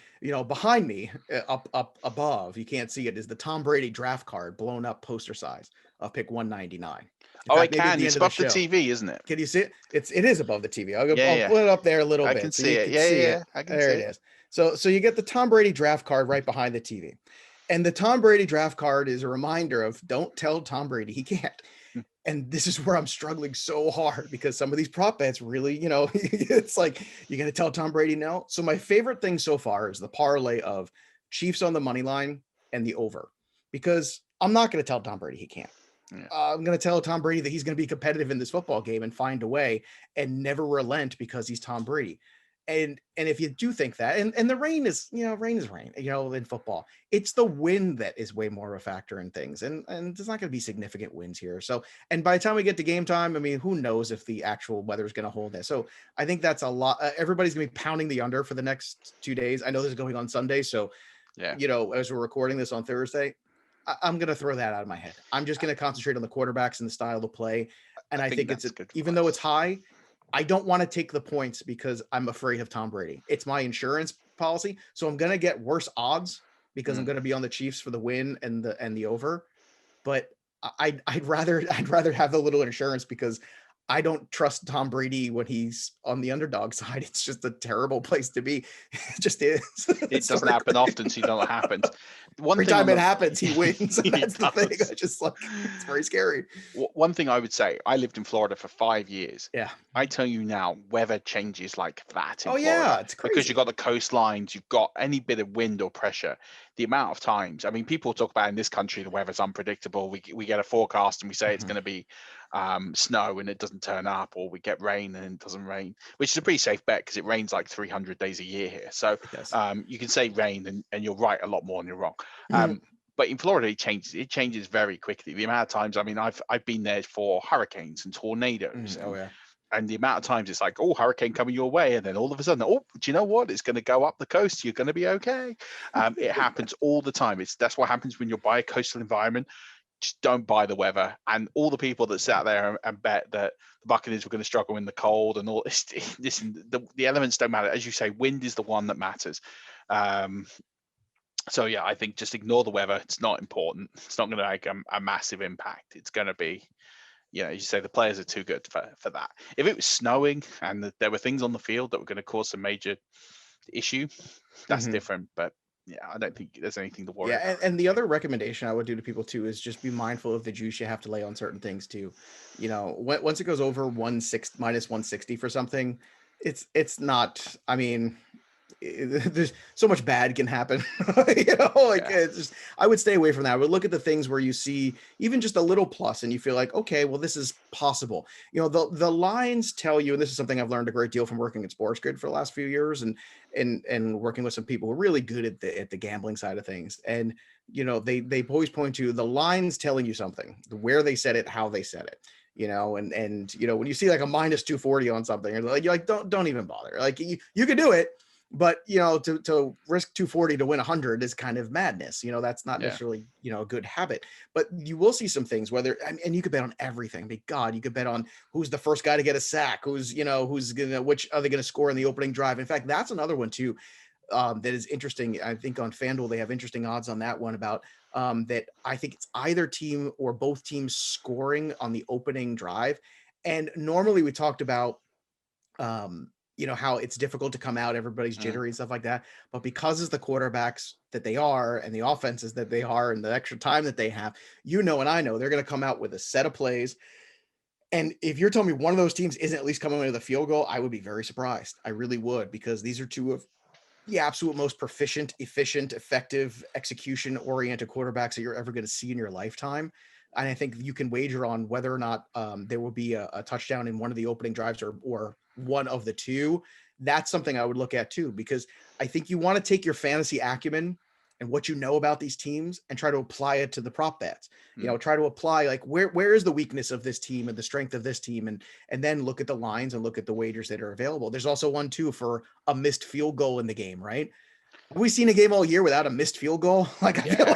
O: behind me, up above, you can't see it, is the Tom Brady draft card, blown up poster size of pick 199.
C: I can. It's above the TV, isn't it?
O: Can you see it? It is above the TV. I'll put it up there a little bit.
C: I can see it. Yeah. I can see it.
O: There it is. So you get the Tom Brady draft card right behind the TV. And the Tom Brady draft card is a reminder of, don't tell Tom Brady he can't. And this is where I'm struggling so hard, because some of these prop bets really, it's like, you're going to tell Tom Brady no. So my favorite thing so far is the parlay of Chiefs on the money line and the over, because I'm not going to tell Tom Brady he can't. Yeah. I'm going to tell Tom Brady that he's going to be competitive in this football game and find a way and never relent, because he's Tom Brady. And if you do think that, and the rain is rain, in football, it's the wind that is way more of a factor in things. And there's not going to be significant winds here. So, and by the time we get to game time, I mean, who knows if the actual weather is going to hold that. So I think that's a lot. Everybody's going to be pounding the under for the next 2 days. I know this is going on Sunday. So, as we're recording this on Thursday, I'm going to throw that out of my head. I'm just going to concentrate on the quarterbacks and the style of play. And I think it's, even though it's high, I don't want to take the points because I'm afraid of Tom Brady. It's my insurance policy. So I'm going to get worse odds because I'm going to be on the Chiefs for the win and the over. But I'd rather have the little insurance, because I don't trust Tom Brady when he's on the underdog side. It's just a terrible place to be. It just is.
C: It doesn't happen often, so you know what happens.
O: Every time it happens, he wins. That's the thing. I just like, it's very scary.
C: One thing I would say, I lived in Florida for 5 years.
O: Yeah.
C: I tell you now, weather changes like that in
O: Oh,
C: Florida.
O: yeah, it's crazy.
C: Because you've got the coastlines, you've got any bit of wind or pressure. The amount of times, I mean, people talk about in this country, the weather's unpredictable. We get a forecast and we say it's going to be snow and it doesn't turn up, or we get rain and it doesn't rain, which is a pretty safe bet because it rains like 300 days a year here. So you can say rain and you're right a lot more than you're wrong. But in Florida, it changes very quickly. The amount of times, I mean, I've been there for hurricanes and tornadoes. And the amount of times it's like, oh, hurricane coming your way. And then all of a sudden, oh, do you know what? It's going to go up the coast. You're going to be okay. It happens all the time. That's what happens when you buy a coastal environment. Just don't buy the weather. And all the people that sat there and bet that the Buccaneers were going to struggle in the cold and all this, listen, the elements don't matter. As you say, wind is the one that matters. So yeah, I think just ignore the weather. It's not important. It's not going to make a massive impact. It's going to be, you say the players are too good for that. If it was snowing and there were things on the field that were going to cause a major issue, that's different. But yeah, I don't think there's anything to worry about.
O: And the other recommendation I would do to people too is just be mindful of the juice you have to lay on certain things too. Once it goes over minus 160 for something, it's not, I mean, there's so much bad can happen. It's just, I would stay away from that. I would look at the things where you see even just a little plus and you feel like, okay, well, this is possible. The lines tell you, and this is something I've learned a great deal from working at Sportgrid for the last few years and working with some people who are really good at the gambling side of things. And, they always point to the lines telling you something, where they said it, how they said it. And when you see like a minus 240 on something, you're like, don't even bother. Like you could do it. But, to risk 240 to win 100 is kind of madness. That's not necessarily, a good habit. But you will see some things and you could bet on everything. God, you could bet on who's the first guy to get a sack, which are they going to score in the opening drive. In fact, that's another one too that is interesting. I think on FanDuel, they have interesting odds on that one about that. I think it's either team or both teams scoring on the opening drive. And normally we talked about, how it's difficult to come out, everybody's jittery and stuff like that. But because of the quarterbacks that they are and the offenses that they are and the extra time that they have, and I know they're going to come out with a set of plays. And if you're telling me one of those teams isn't at least coming with a field goal, I would be very surprised. I really would, because these are two of the absolute most proficient, efficient, effective, execution-oriented quarterbacks that you're ever going to see in your lifetime. And I think you can wager on whether or not there will be a touchdown in one of the opening drives or one of the two. That's something I would look at too, because I think you want to take your fantasy acumen and what you know about these teams and try to apply it to the prop bets. Try to apply like where is the weakness of this team and the strength of this team, and then look at the lines and look at the wagers that are available. There's also one too for a missed field goal in the game, right? Have we seen a game all year without a missed field goal? I feel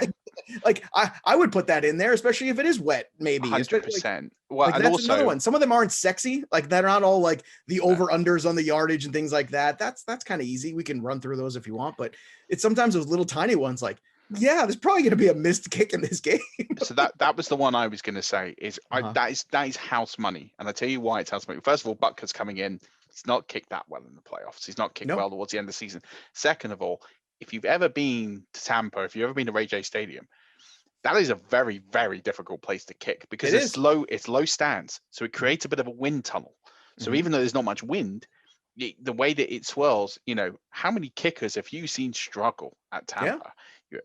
O: like I would put that in there, especially if it is wet, maybe.
C: 100%.
O: That's also another one. Some of them aren't sexy. Like they're not all like the over-unders on the yardage and things like that. That's kind of easy. We can run through those if you want, but it's sometimes those little tiny ones like, yeah, there's probably going to be a missed kick in this game.
C: So that was the one I was going to say is that is house money. And I tell you why it's house money. First of all, Butker's coming in. He's not kicked that well in the playoffs. He's not kicked well towards the end of the season. Second of all, if you've ever been to Tampa, if you've ever been to Ray J Stadium, that is a very, very difficult place to kick because it's low stands. So it creates a bit of a wind tunnel. So even though there's not much wind, the way that it swirls, how many kickers have you seen struggle at Tampa?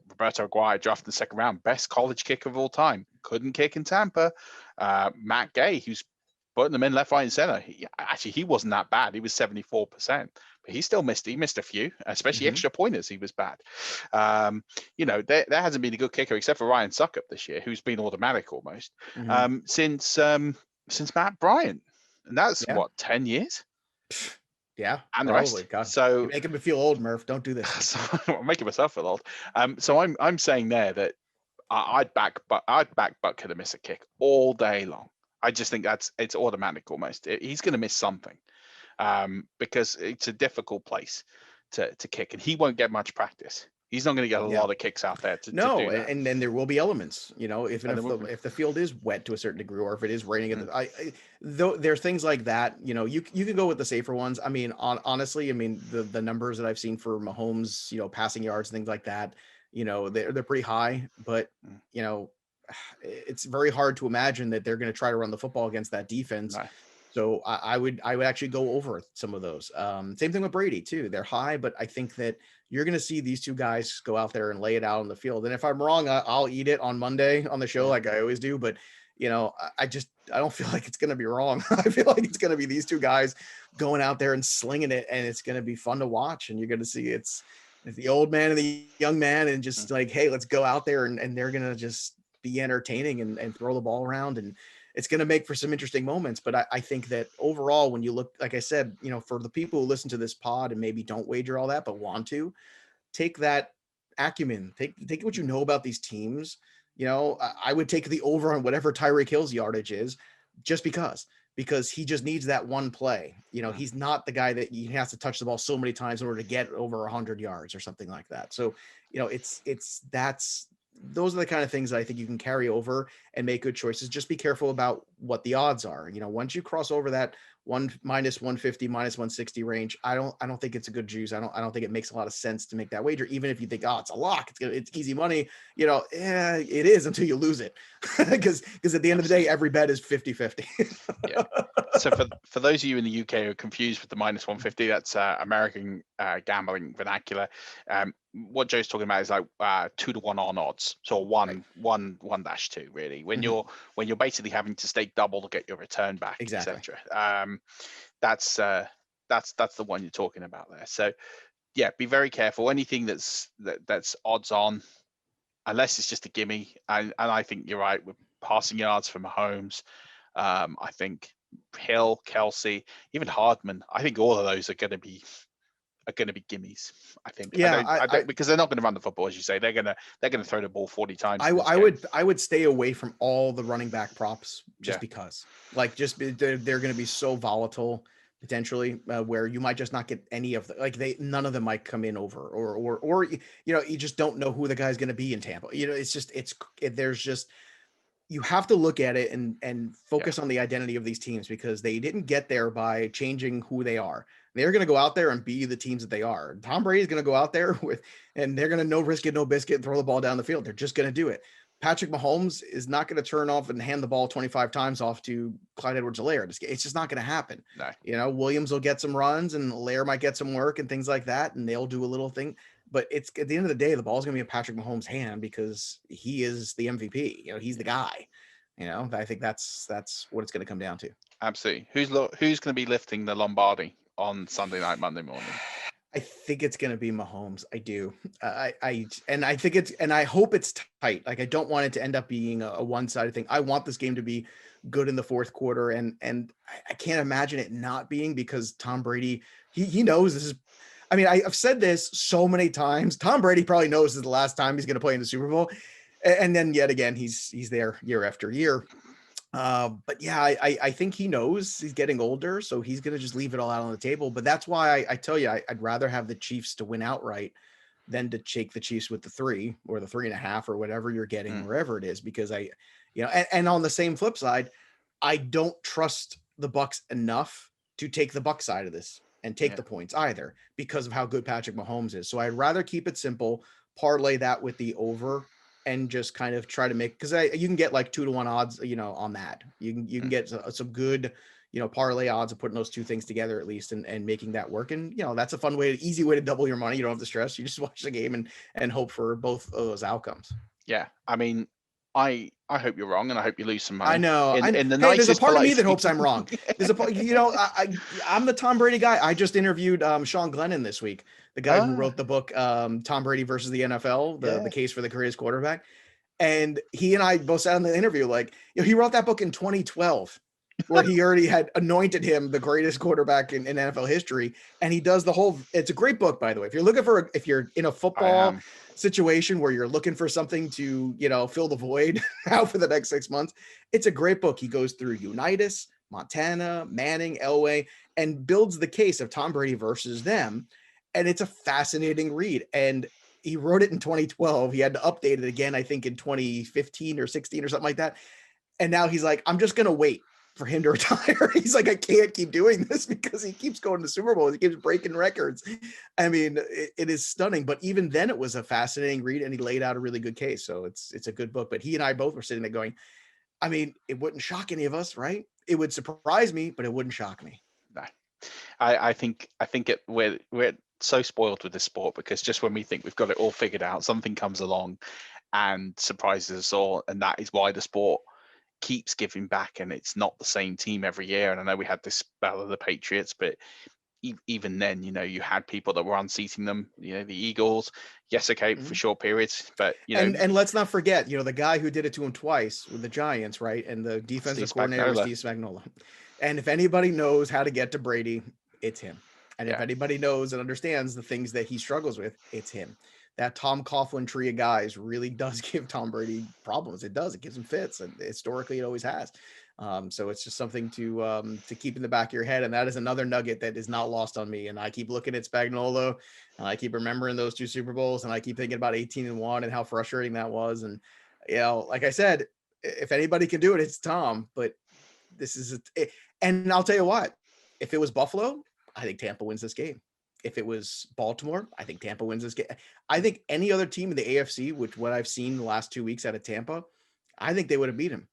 C: Roberto Aguirre drafted in the second round, best college kicker of all time. Couldn't kick in Tampa. Matt Gay, who's putting them in left, right, and center. He wasn't that bad. He was 74%, but he still missed. He missed a few, especially extra pointers. He was bad. There hasn't been a good kicker except for Ryan Suckup this year, who's been automatic almost since Matt Bryant, and that's 10 years.
O: Yeah,
C: and the rest.
O: God.
C: So
O: you're making me feel old, Murf. Don't do this.
C: I'm making myself feel old. So I'm saying there that I'd back Butker to miss a kick all day long. I just think it's automatic almost. He's going to miss something because it's a difficult place to kick, and he won't get much practice. He's not going to get a
O: Yeah.
C: lot of kicks out there to
O: No,
C: do that.
O: and then there will be elements, even
C: And
O: if
C: there will be.
O: if the field is wet to a certain degree, or if it is raining. Though there are things like that, you can go with the safer ones. I mean, honestly, I mean the numbers that I've seen for Mahomes, passing yards and things like that, they're pretty high, but it's very hard to imagine that they're going to try to run the football against that defense.
C: No.
O: So I would actually go over some of those. Same thing with Brady too. They're high, but I think that you're going to see these two guys go out there and lay it out on the field. And if I'm wrong, I'll eat it on Monday on the show, like I always do. But I don't feel like it's going to be wrong. I feel like it's going to be these two guys going out there and slinging it, and it's going to be fun to watch. And you're going to see it's the old man and the young man, and just like, hey, let's go out there, and they're going to just be entertaining and throw the ball around, and it's going to make for some interesting moments. But I think that overall, when you look, like I said, for the people who listen to this pod and maybe don't wager all that, but want to, take that acumen, take what you know about these teams. I would take the over on whatever Tyreek Hill's yardage is, just because he just needs that one play. He's not the guy that he has to touch the ball so many times in order to get over 100 yards or something like that. So, those are the kind of things that I think you can carry over and make good choices. Just be careful about what the odds are. Once you cross over that minus 150, minus 160 range, I don't think it's a good juice. I don't think it makes a lot of sense to make that wager, even if you think, it's a lock, it's easy money. It is until you lose it, because at the end of the day, every bet is 50-50.
C: Yeah. So for those of you in the UK who are confused with the minus 150, that's American gambling vernacular. What Joe's talking about is like 2-to-1 on odds, so 1-2 really. When you're basically having to stake double to get your return back,
O: exactly.
C: etc. That's the one you're talking about there. So yeah, be very careful. Anything that's odds on, unless it's just a gimme. And I think you're right with passing yards from Mahomes. I think Hill, Kelsey, even Hardman. I think all of those are going to be gimmies. I think.
O: Yeah,
C: I don't, because they're not going to run the football, as you say. They're going to throw the ball 40 times.
O: I would stay away from all the running back props because, they're going to be so volatile potentially, where you might just not get any of none of them might come in over, or you just don't know who the guy's going to be in Tampa. You have to look at it and focus on the identity of these teams, because they didn't get there by changing who they are. They're going to go out there and be the teams that they are. Tom Brady is going to go out there and they're going to no risk it, no biscuit, and throw the ball down the field. They're just going to do it. Patrick Mahomes is not going to turn off and hand the ball 25 times off to Clyde Edwards-Helaire. It's just not going to happen.
C: No.
O: Williams will get some runs, and Helaire might get some work and things like that, and they'll do a little thing. But it's at the end of the day, the ball's going to be in Patrick Mahomes' hand, because he is the MVP. He's the guy. I think that's what it's going to come down to.
C: Absolutely. Who's going to be lifting the Lombardi on Sunday night, Monday morning?
O: I think it's going to be Mahomes. I do. I think I hope it's tight. I don't want it to end up being a one-sided thing. I want this game to be good in the fourth quarter, and I can't imagine it not being, because Tom Brady, he knows this is. I mean, I've said this so many times. Tom Brady probably knows this is the last time he's going to play in the Super Bowl. And then yet again, he's there year after year. But yeah, I think he knows he's getting older, so he's going to just leave it all out on the table. But that's why I tell you, I'd rather have the Chiefs to win outright than to shake the Chiefs with the 3 or the 3.5 or whatever you're getting, wherever it is, because and on the same flip side, I don't trust the Bucs enough to take the Bucs side of this and take the points either, because of how good Patrick Mahomes is. So I'd rather keep it simple, parlay that with the over, and just kind of try to make, because you can get like 2-to-1 odds, on that. You can get some good, parlay odds of putting those two things together at least, and making that work. And that's a fun easy way to double your money. You don't have to stress. You just watch the game and hope for both of those outcomes.
C: Yeah, I mean, I hope you're wrong, and I hope you lose some money.
O: I know. There's a part of me that hopes I'm wrong. There's I'm the Tom Brady guy. I just interviewed Sean Glennon this week, the guy who wrote the book Tom Brady versus the NFL, the case for the greatest quarterback. And he and I both sat in the interview, he wrote that book in 2012, where he already had anointed him the greatest quarterback in NFL history. And he does it's a great book, by the way. If you're looking if you're in a football situation where you're looking for something to, fill the void out for the next 6 months, it's a great book. He goes through Unitas, Montana, Manning, Elway, and builds the case of Tom Brady versus them. And it's a fascinating read. And he wrote it in 2012. He had to update it again, I think, in 2015 or 16 or something like that. And now he's like, I'm just going to wait for him to retire. He's like, I can't keep doing this because he keeps going to Super Bowls. He keeps breaking records. I mean, it is stunning. But even then, it was a fascinating read, and he laid out a really good case. So it's a good book. But he and I both were sitting there going, I mean, it wouldn't shock any of us, right? It would surprise me, but it wouldn't shock me.
C: No, I think we're so spoiled with this sport, because just when we think we've got it all figured out, something comes along and surprises us all, and that is why the sport keeps giving back, and it's not the same team every year. And I know we had this spell of the Patriots, but even then, you had people that were unseating them, the Eagles. Yes, okay, for short periods, but
O: and let's not forget, the guy who did it to him twice with the Giants, right? And the defensive coordinator was Steve Spagnuolo. And if anybody knows how to get to Brady, it's him. And if anybody knows and understands the things that he struggles with, it's him. That Tom Coughlin tree of guys really does give Tom Brady problems. It does. It gives him fits, and historically it always has. So it's just something to keep in the back of your head. And that is another nugget that is not lost on me. And I keep looking at Spagnuolo, and I keep remembering those 2 Super Bowls, and I keep thinking about 18-1 and how frustrating that was. And, like I said, if anybody can do it, it's Tom. But this is and I'll tell you what, if it was Buffalo, I think Tampa wins this game. If it was Baltimore, I think Tampa wins this game. I think any other team in the AFC, which what I've seen the last 2 weeks out of Tampa, I think they would have beat him.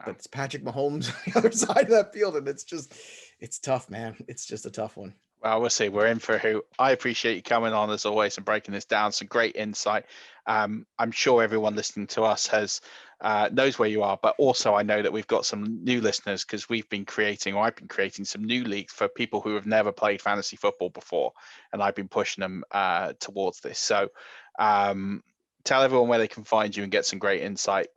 O: But it's Patrick Mahomes on the other side of that field, and it's tough, man. It's just a tough one.
C: Well, we'll see. We're in for who. I appreciate you coming on as always and breaking this down. Some great insight. I'm sure everyone listening to us knows where you are, but also I know that we've got some new listeners, because I've been creating some new leagues for people who have never played fantasy football before, and I've been pushing them towards this. So tell everyone where they can find you and get some great insight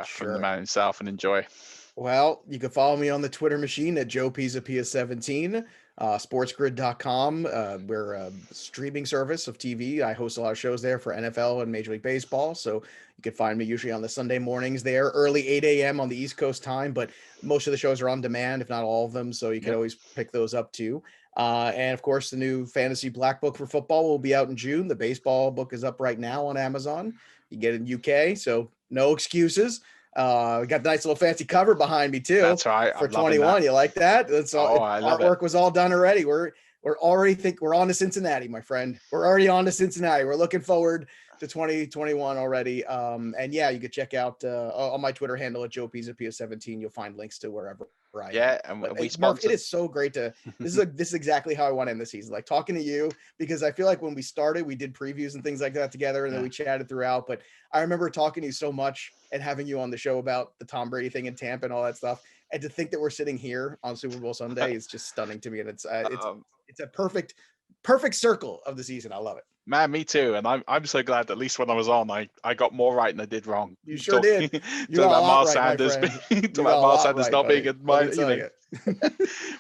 C: from the man himself, and enjoy.
O: Well, you can follow me on the Twitter machine at Joe Pisapia 17. Sportsgrid.com. We're a streaming service of TV. I host a lot of shows there for NFL and Major League Baseball. So you can find me usually on the Sunday mornings there, early 8 a.m. on the East Coast time, but most of the shows are on demand, if not all of them. So you can always pick those up too. And of course, the new Fantasy Black Book for football will be out in June. The baseball book is up right now on Amazon. You get it in UK, so no excuses. We got the nice little fancy cover behind me too.
C: That's right.
O: For 21. You like that? That's all. Artwork was all done already. We're already we're on to Cincinnati, my friend. We're already on to Cincinnati. We're looking forward to 2021 already. And yeah, you could check out on my Twitter handle at Joe Pisapia 17. You'll find links to wherever I am.
C: And
O: Murf, it is so great to this is exactly how I want to end the season. Like talking to you, because I feel like when we started, we did previews and things like that together, and then we chatted throughout. But I remember talking to you so much and having you on the show about the Tom Brady thing in Tampa and all that stuff. And to think that we're sitting here on Super Bowl Sunday is just stunning to me. And it's a perfect circle of the season. I love it.
C: Man, me too. And I'm so glad that at least when I was on, I got more right than I did wrong.
O: You sure did.
C: Talking about Miles Sanders, not being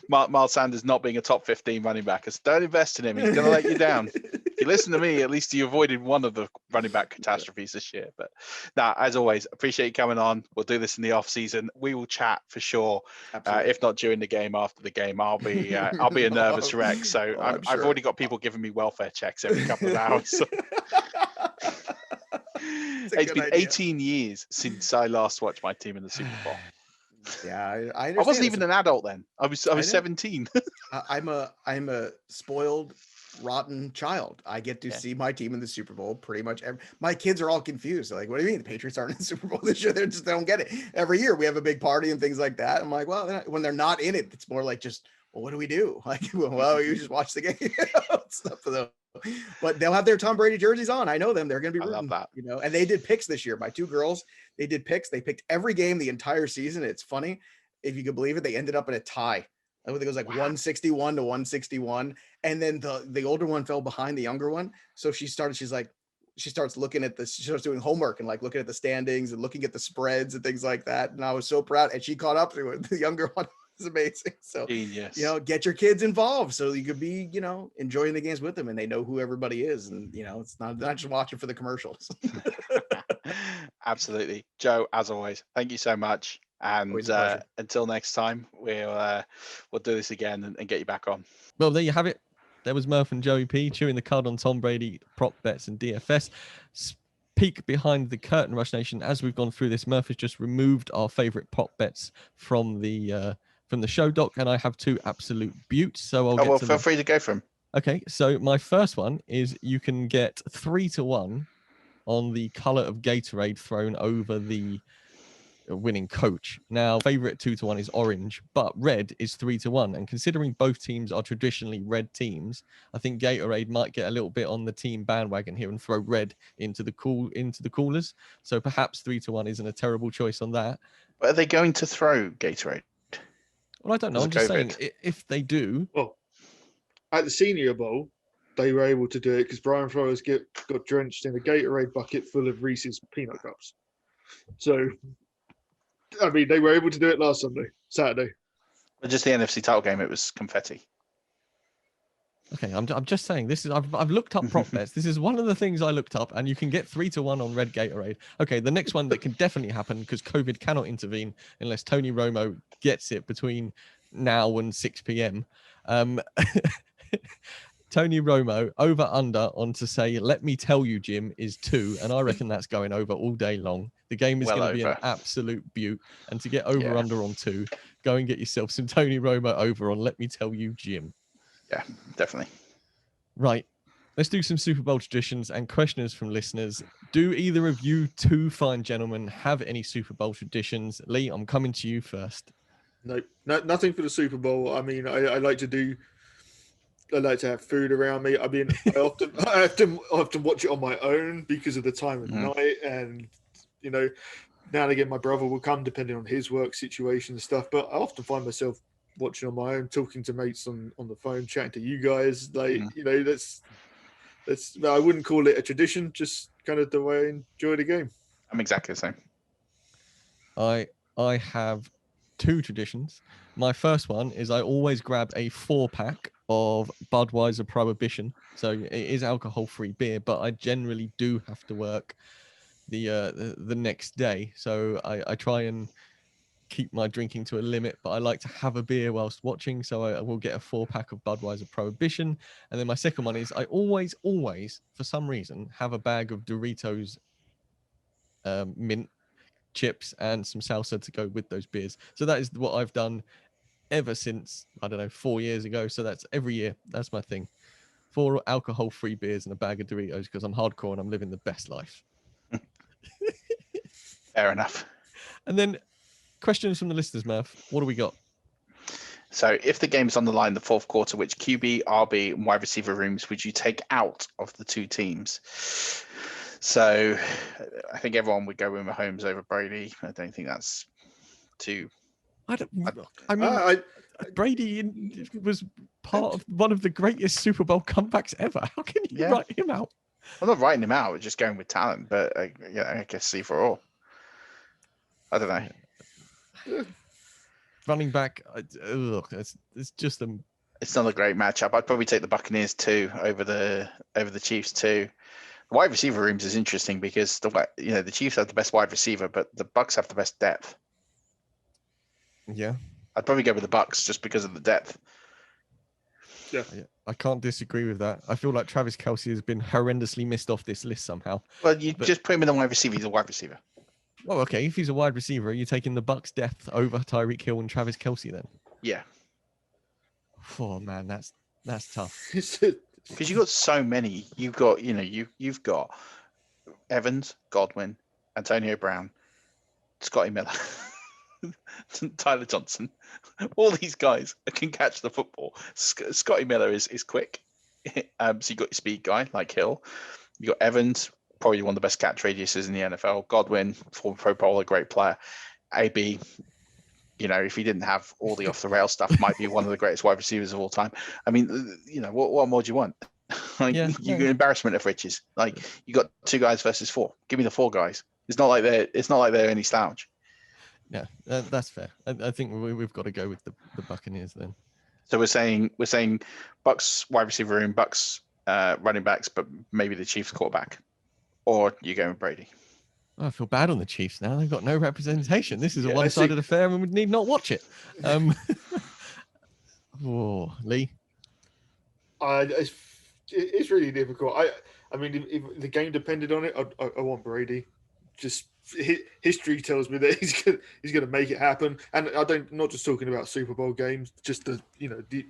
C: Miles Sanders not being a top 15 running back. I said, don't invest in him. He's going to let you down. If you listen to me, at least you avoided one of the running back catastrophes this year. But now, as always, appreciate you coming on. We'll do this in the off season. We will chat for sure. If not during the game, after the game, I'll be a nervous wreck. So I've already got people giving me welfare checks every couple of hours. So. It's been 18 years since I last watched my team in the Super Bowl.
O: Yeah, I
C: wasn't even an adult then. I was 17.
O: I'm a spoiled, rotten child. I get to see my team in the Super Bowl pretty much. My kids are all confused. They're like, what do you mean the Patriots aren't in the Super Bowl this year? They don't get it. Every year we have a big party and things like that. I'm like, well, when they're not in it, it's more like just, well, what do we do? Like, well, you just watch the game. Stuff for them. But they'll have their Tom Brady jerseys on. I know them. They're going to be rooting,
C: I love that.
O: And they did picks this year. My 2 girls, they did picks. They picked every game the entire season. It's funny. If you could believe it, they ended up in a tie. I think it was like 161 to 161. And then the older one fell behind the younger one. So she starts looking at she starts doing homework and like looking at the standings and looking at the spreads and things like that. And I was so proud. And she caught up to it. The younger one was amazing. So,
C: genius.
O: Get your kids involved so you could be, enjoying the games with them and they know who everybody is. And, it's not just watching for the commercials.
C: Absolutely. Joe, as always, thank you so much. And until next time, we'll do this again and get you back on.
B: Well, there you have it. There was Murf and Joey P chewing the cud on Tom Brady, prop bets and DFS. Peek behind the curtain, Rush Nation. As we've gone through this, Murf has just removed our favorite prop bets from the show doc, and I have 2 absolute buttes. So I'll
C: feel free to go for them.
B: Okay, so my first one is you can get 3-1 on the color of Gatorade thrown over the winning coach. Now, favorite 2-1 is orange, but red is 3-1. And considering both teams are traditionally red teams, I think Gatorade might get a little bit on the team bandwagon here and throw red into the coolers. So perhaps 3-1 isn't a terrible choice on that.
C: But are they going to throw Gatorade?
B: Well, I don't know. I'm just saying, if they do.
D: Well, at the Senior Bowl, they were able to do it because Brian Flores got drenched in a Gatorade bucket full of Reese's peanut cups. So, I mean, they were able to do it last Saturday.
C: But just the NFC title game, it was confetti.
B: Okay, I'm just saying this is I've looked up prop bets. This is one of the things I looked up, and you can get 3-1 on red Gatorade. Okay, the next one that can definitely happen because COVID cannot intervene unless Tony Romo gets it between now and 6 p.m. Tony Romo over under on to say, let me tell you, Jim, is 2. And I reckon that's going over all day long. The game is going to be an absolute beaut. And to get over under on 2, go and get yourself some Tony Romo over on let me tell you, Jim.
C: Yeah, definitely.
B: Right. Let's do some Super Bowl traditions and questions from listeners. Do either of you 2 fine gentlemen have any Super Bowl traditions? Lee, I'm coming to you first.
D: Nope. Nothing for the Super Bowl. I mean, I like to have food around me. I mean, I often watch it on my own because of the time of night, and now and again my brother will come depending on his work situation and stuff. But I often find myself watching on my own, talking to mates on the phone, chatting to you guys. That's I wouldn't call it a tradition, just kind of the way I enjoy the game.
C: I'm exactly the same.
B: I have 2 traditions. My first one is I always grab a 4-pack of Budweiser Prohibition. So it is alcohol-free beer, but I generally do have to work the next day. So I try and keep my drinking to a limit, but I like to have a beer whilst watching. So I will get a 4-pack of Budweiser Prohibition. And then my second one is I always, for some reason, have a bag of Doritos mint chips and some salsa to go with those beers. So that is what I've done ever since, I don't know, 4 years ago. So that's every year. That's my thing. 4 alcohol-free beers and a bag of Doritos because I'm hardcore and I'm living the best life.
C: Fair enough.
B: And then questions from the listeners, Murf. What do we got?
C: So if the game's on the line in the 4th quarter, which QB, RB, and wide receiver rooms would you take out of the 2 teams? So I think everyone would go with Mahomes over Brady. I don't think that's too.
B: Brady was part of one of the greatest Super Bowl comebacks ever. How can you write him out?
C: I'm not writing him out. We're just going with talent, but I guess C for all. I don't know.
B: Running back, it's just a.
C: It's not a great matchup. I'd probably take the Buccaneers too over the Chiefs too. The wide receiver rooms is interesting because the Chiefs have the best wide receiver, but the Bucs have the best depth.
B: Yeah,
C: I'd probably go with the Bucs just because of the depth.
D: Yeah,
B: I can't disagree with that. I feel like Travis Kelce has been horrendously missed off this list somehow.
C: Well, just put him in the wide receiver. He's a wide receiver.
B: Well, okay. If he's a wide receiver, are you taking the Bucs' depth over Tyreek Hill and Travis Kelce then?
C: Yeah.
B: Oh man, that's tough.
C: Because you've got so many. You've got you've got Evans, Godwin, Antonio Brown, Scotty Miller, Tyler Johnson. All these guys can catch the football. Scotty Miller is quick. So you got your speed guy like Hill. You got Evans, probably one of the best catch radiuses in the NFL. Godwin, former Pro Bowler, great player. AB, if he didn't have all the off the rail stuff, might be one of the greatest wide receivers of all time. I mean, what more do you want? You get embarrassment of riches. Like you got 2 guys versus 4. Give me the 4 guys. It's not like they're any slouch.
B: Yeah, that's fair. I think we've got to go with the Buccaneers then.
C: So we're saying Bucs wide receiver room, Bucs running backs, but maybe the Chiefs quarterback, or you go with Brady.
B: I feel bad on the Chiefs now. They've got no representation. This is a one-sided affair, and we need not watch it. Lee.
D: It's really difficult. I mean, if the game depended on it, I want Brady. Just history tells me that he's going to make it happen. And not just talking about Super Bowl games, just the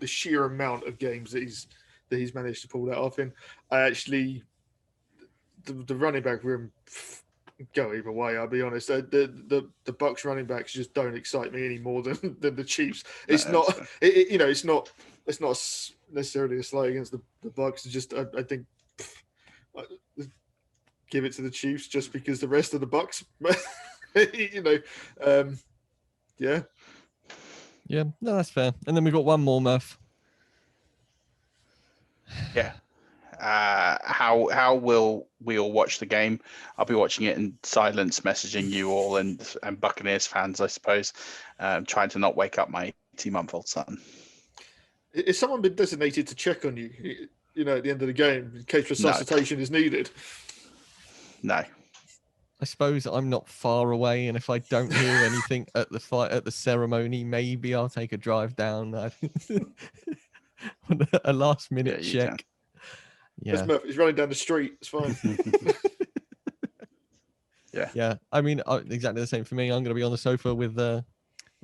D: sheer amount of games that he's managed to pull that off in. I actually, the running back room go either way. I'll be honest. The Bucs running backs just don't excite me any more than the Chiefs. It's not. It's not necessarily a slight against the Bucs. It's just I think give it to the Chiefs just because the rest of the Bucs, yeah.
B: Yeah, no, that's fair. And then we got one more, Murf.
C: Yeah. How will we all watch the game? I'll be watching it in silence, messaging you all and Buccaneers fans, I suppose, trying to not wake up my 18-month-old son.
D: Has someone been designated to check on you, at the end of the game in case resuscitation is needed?
C: No.
B: I suppose I'm not far away, and if I don't hear anything at the ceremony, maybe I'll take a drive down. A last minute check. Yeah,
D: Murf, he's running down the street. It's fine.
B: Yeah. I mean, exactly the same for me. I'm going to be on the sofa with a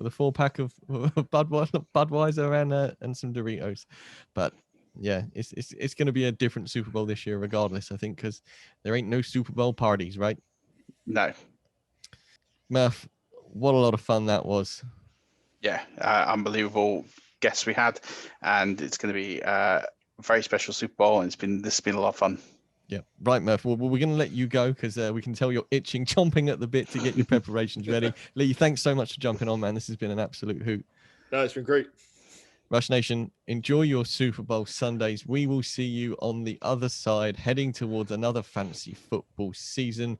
B: 4-pack of Budweiser and some Doritos. But yeah, it's going to be a different Super Bowl this year, regardless. I think because there ain't no Super Bowl parties, right?
C: No.
B: Murf, what a lot of fun that was.
C: Yeah, unbelievable guests we had, and it's going to be a very special Super Bowl, and this has been a lot of fun.
B: Yeah, right, Murf. Well, we're going to let you go because we can tell you're chomping at the bit to get your preparations ready. Lee, thanks so much for jumping on, man. This has been an absolute hoot.
D: No, it's been great.
B: Rush Nation, enjoy your Super Bowl Sundays. We will see you on the other side, heading towards another fantasy football season.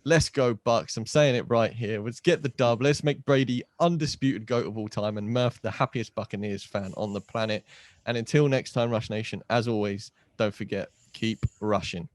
B: Let's go, Bucs. I'm saying it right here. Let's get the dub. Let's make Brady undisputed GOAT of all time and Murf the happiest Buccaneers fan on the planet. And until next time, Rush Nation, as always, don't forget, keep rushing.